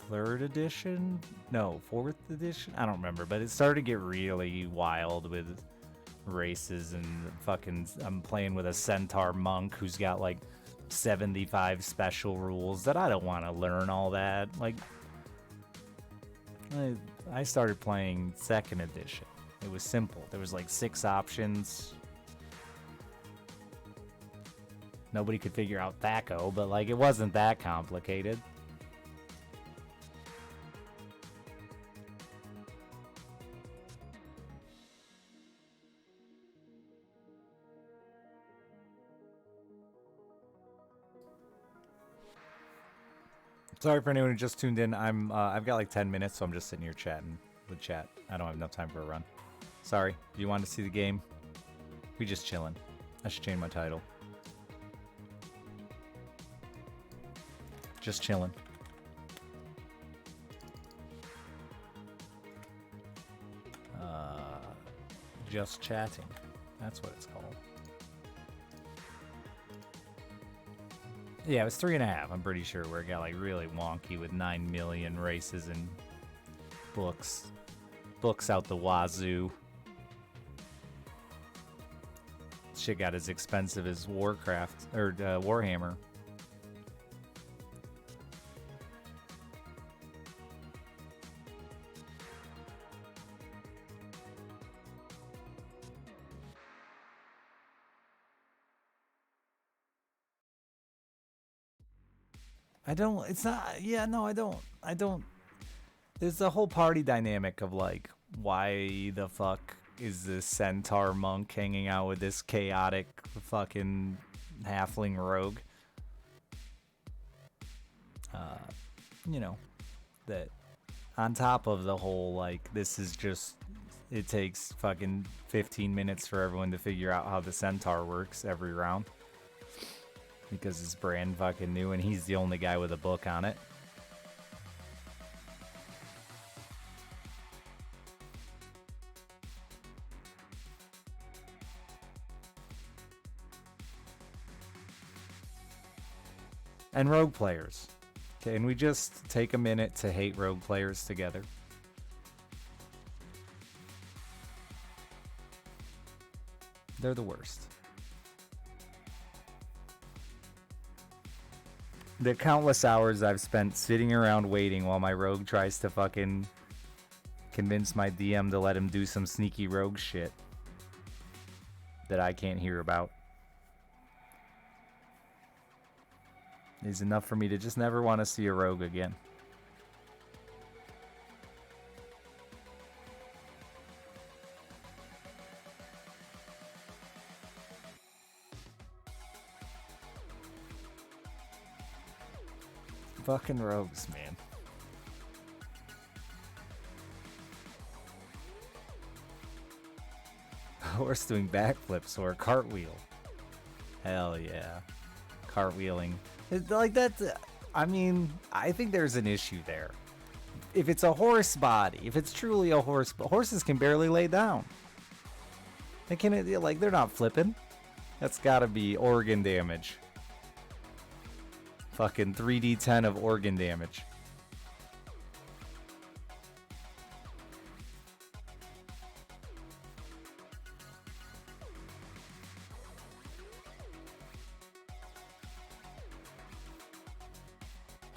3rd edition? No, 4th edition? I don't remember, but it started to get really wild with races and fucking, I'm playing with a centaur monk who's got, like, 75 special rules that I don't want to learn all that. Like, I started playing 2nd edition. It was simple. There was, like, 6 options. Nobody could figure out Thaco, but, like, it wasn't that complicated. Sorry for anyone who just tuned in. I've got like 10 minutes, so I'm just sitting here chatting with chat. I don't have enough time for a run. Sorry. If you want to see the game, we just chilling. I should change my title. Just chilling. Just chatting. That's what it's called. Yeah, it was 3.5. I'm pretty sure where it got like really wonky with 9 million races and books out the wazoo. Shit got as expensive as Warcraft or Warhammer. I don't. It's not. Yeah, no, I don't. I don't. There's the whole party dynamic of like, why the fuck is this centaur monk hanging out with this chaotic fucking halfling rogue? You know, that on top of the whole like, this is just. It takes fucking 15 minutes for everyone to figure out how the centaur works every round. Because it's brand fucking new and he's the only guy with a book on it. And rogue players. Can we just take a minute to hate rogue players together? They're the worst. The countless hours I've spent sitting around waiting while my rogue tries to fucking convince my DM to let him do some sneaky rogue shit that I can't hear about is enough for me to just never want to see a rogue again. Fucking rogues, man. Horse doing backflips or a cartwheel. Hell yeah. Cartwheeling. Like that's, I mean, I think there's an issue there. If it's a horse body, if it's truly a horse, but horses can barely lay down. They can, like, they're not flipping. That's gotta be organ damage. Fucking 3d10 of organ damage.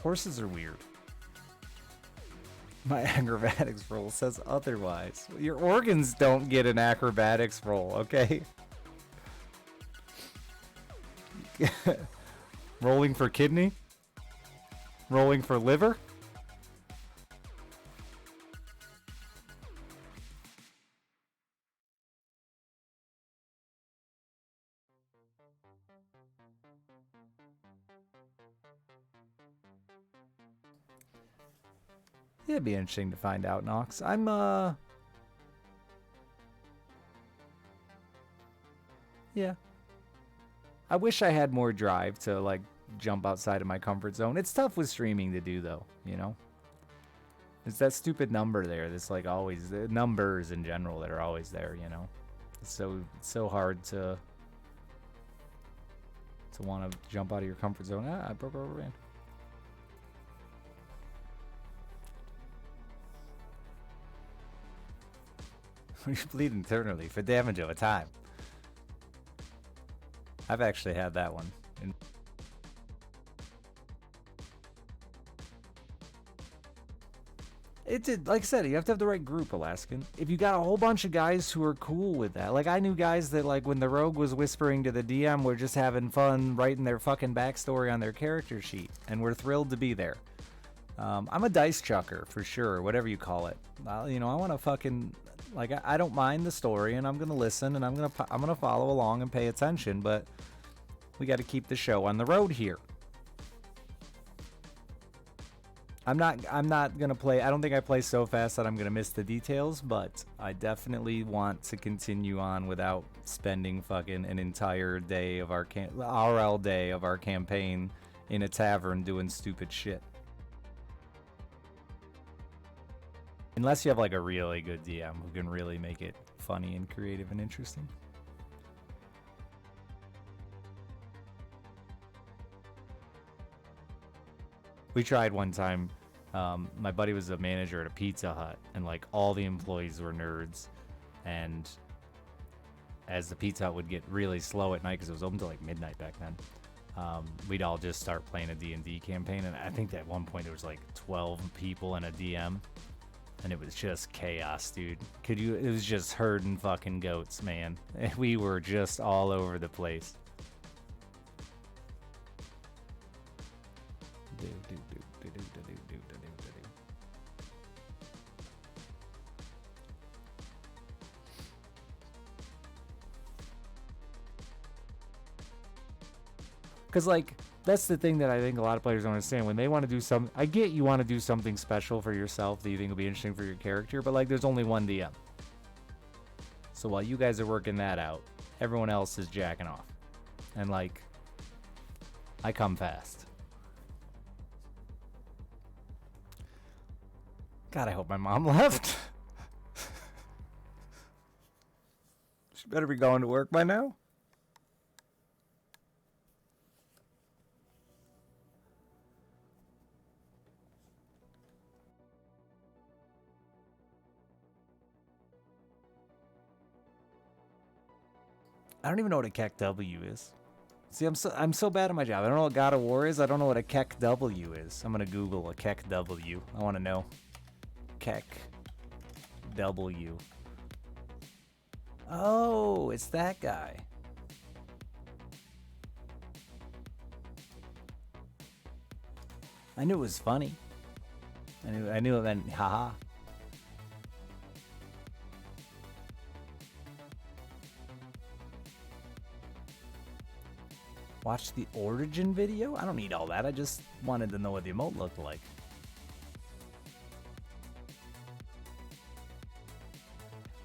Horses are weird. My acrobatics roll says otherwise. Your organs don't get an acrobatics roll, okay? Rolling for kidney? Rolling for liver? Yeah, it'd be interesting to find out, Nox. Yeah. I wish I had more drive to, like, jump outside of my comfort zone. It's tough with streaming to do, though, you know? It's that stupid number there that's, like, always... The numbers in general that are always there, you know? It's so hard to want to jump out of your comfort zone. Ah, I broke over, man. We bleed internally for damage over time. I've actually had that one. It did, like I said, you have to have the right group, Alaskan. If you got a whole bunch of guys who are cool with that, like I knew guys that, like, when the rogue was whispering to the DM, were just having fun writing their fucking backstory on their character sheet, and we're thrilled to be there. I'm a dice chucker for sure, whatever you call it. You know, I want to fucking, like, I don't mind the story, and I'm gonna listen, and I'm gonna follow along and pay attention, but we got to keep the show on the road here. I'm not gonna play. I don't think I play so fast that I'm gonna miss the details, but I definitely want to continue on without spending fucking an entire day of our RL day of our campaign in a tavern doing stupid shit. Unless you have like a really good DM who can really make it funny and creative and interesting. We tried one time. My buddy was a manager at a Pizza Hut, and like all the employees were nerds. And as the Pizza Hut would get really slow at night, because it was open till like midnight back then, we'd all just start playing a D&D campaign. And I think at one point there was like 12 people in a DM, and it was just chaos, dude. It was just herding fucking goats, man. We were just all over the place. Because, like, that's the thing that I think a lot of players don't understand. When they want to do something, I get you want to do something special for yourself that you think will be interesting for your character, but, like, there's only one DM. So while you guys are working that out, everyone else is jacking off. And, like, I come fast. God, I hope my mom left. She better be going to work by now. I don't even know what a Keck W is. See, I'm so bad at my job. I don't know what God of War is. I don't know what a Keck W is. I'm gonna Google a Keck W. I want to know. Keck W. Oh, it's that guy. I knew it was funny. I knew it meant haha. Watch the origin video? I don't need all that. I just wanted to know what the emote looked like.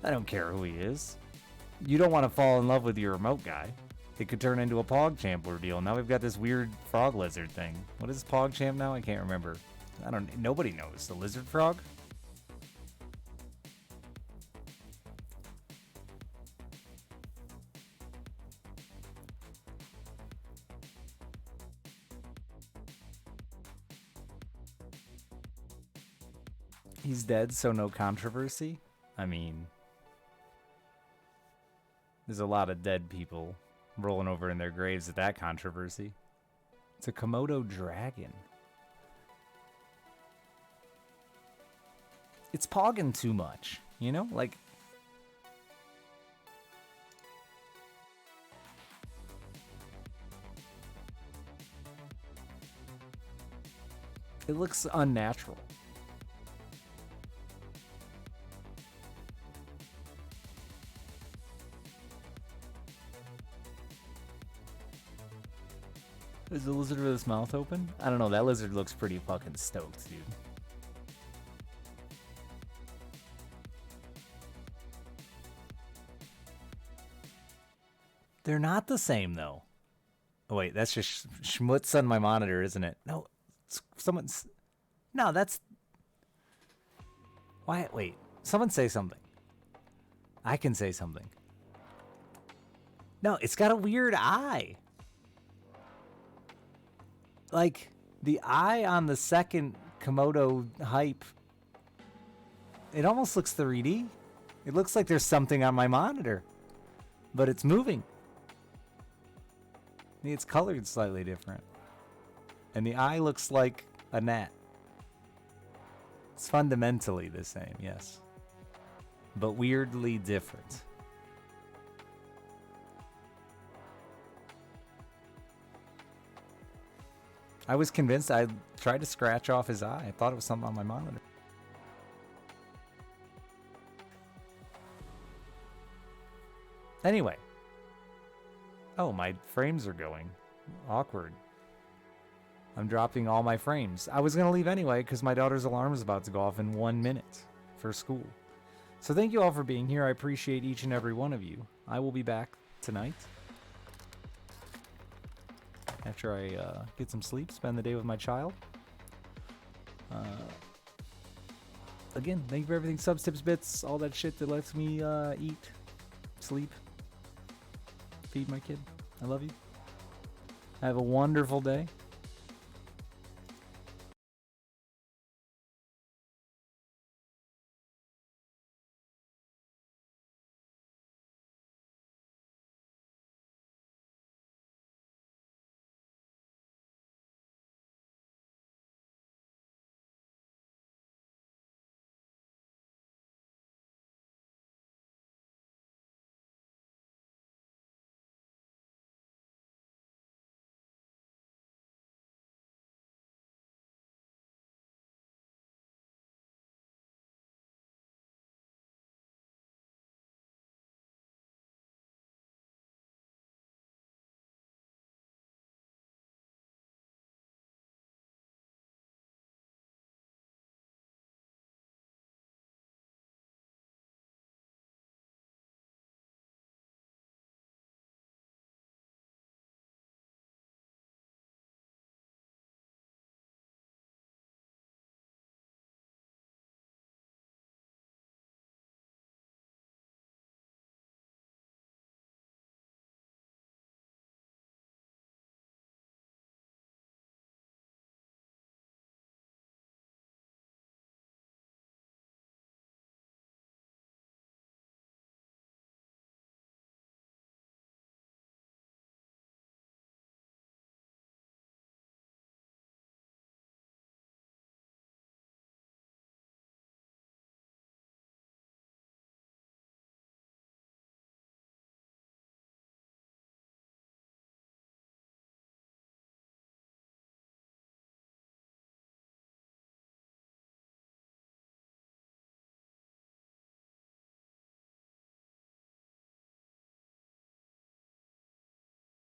I don't care who he is. You don't want to fall in love with your remote guy. It could turn into a PogChamp ordeal. Now we've got this weird frog lizard thing. What is PogChamp now? I can't remember. Nobody knows. The lizard frog? He's dead, so no controversy? I mean, there's a lot of dead people rolling over in their graves at that controversy. It's a Komodo dragon. It's pogging too much, you know? Like, it looks unnatural. Is the lizard with his mouth open? I don't know, that lizard looks pretty fucking stoked, dude. They're not the same, though. Oh, wait, that's just schmutz on my monitor, isn't it? No, someone's... No, that's... Why? Wait, someone say something. I can say something. No, it's got a weird eye. Like, the eye on the second Komodo hype, it almost looks 3D. It looks like there's something on my monitor, but it's moving. It's colored slightly different. And the eye looks like a gnat. It's fundamentally the same, yes. But weirdly different. I was convinced. I tried to scratch off his eye. I thought it was something on my monitor. Anyway. Oh, my frames are going. Awkward. I'm dropping all my frames. I was going to leave anyway because my daughter's alarm is about to go off in 1 minute for school. So thank you all for being here. I appreciate each and every one of you. I will be back tonight. After I get some sleep, spend the day with my child. Again, thank you for everything. Subs, tips, bits, all that shit that lets me eat, sleep, feed my kid. I love you. Have a wonderful day.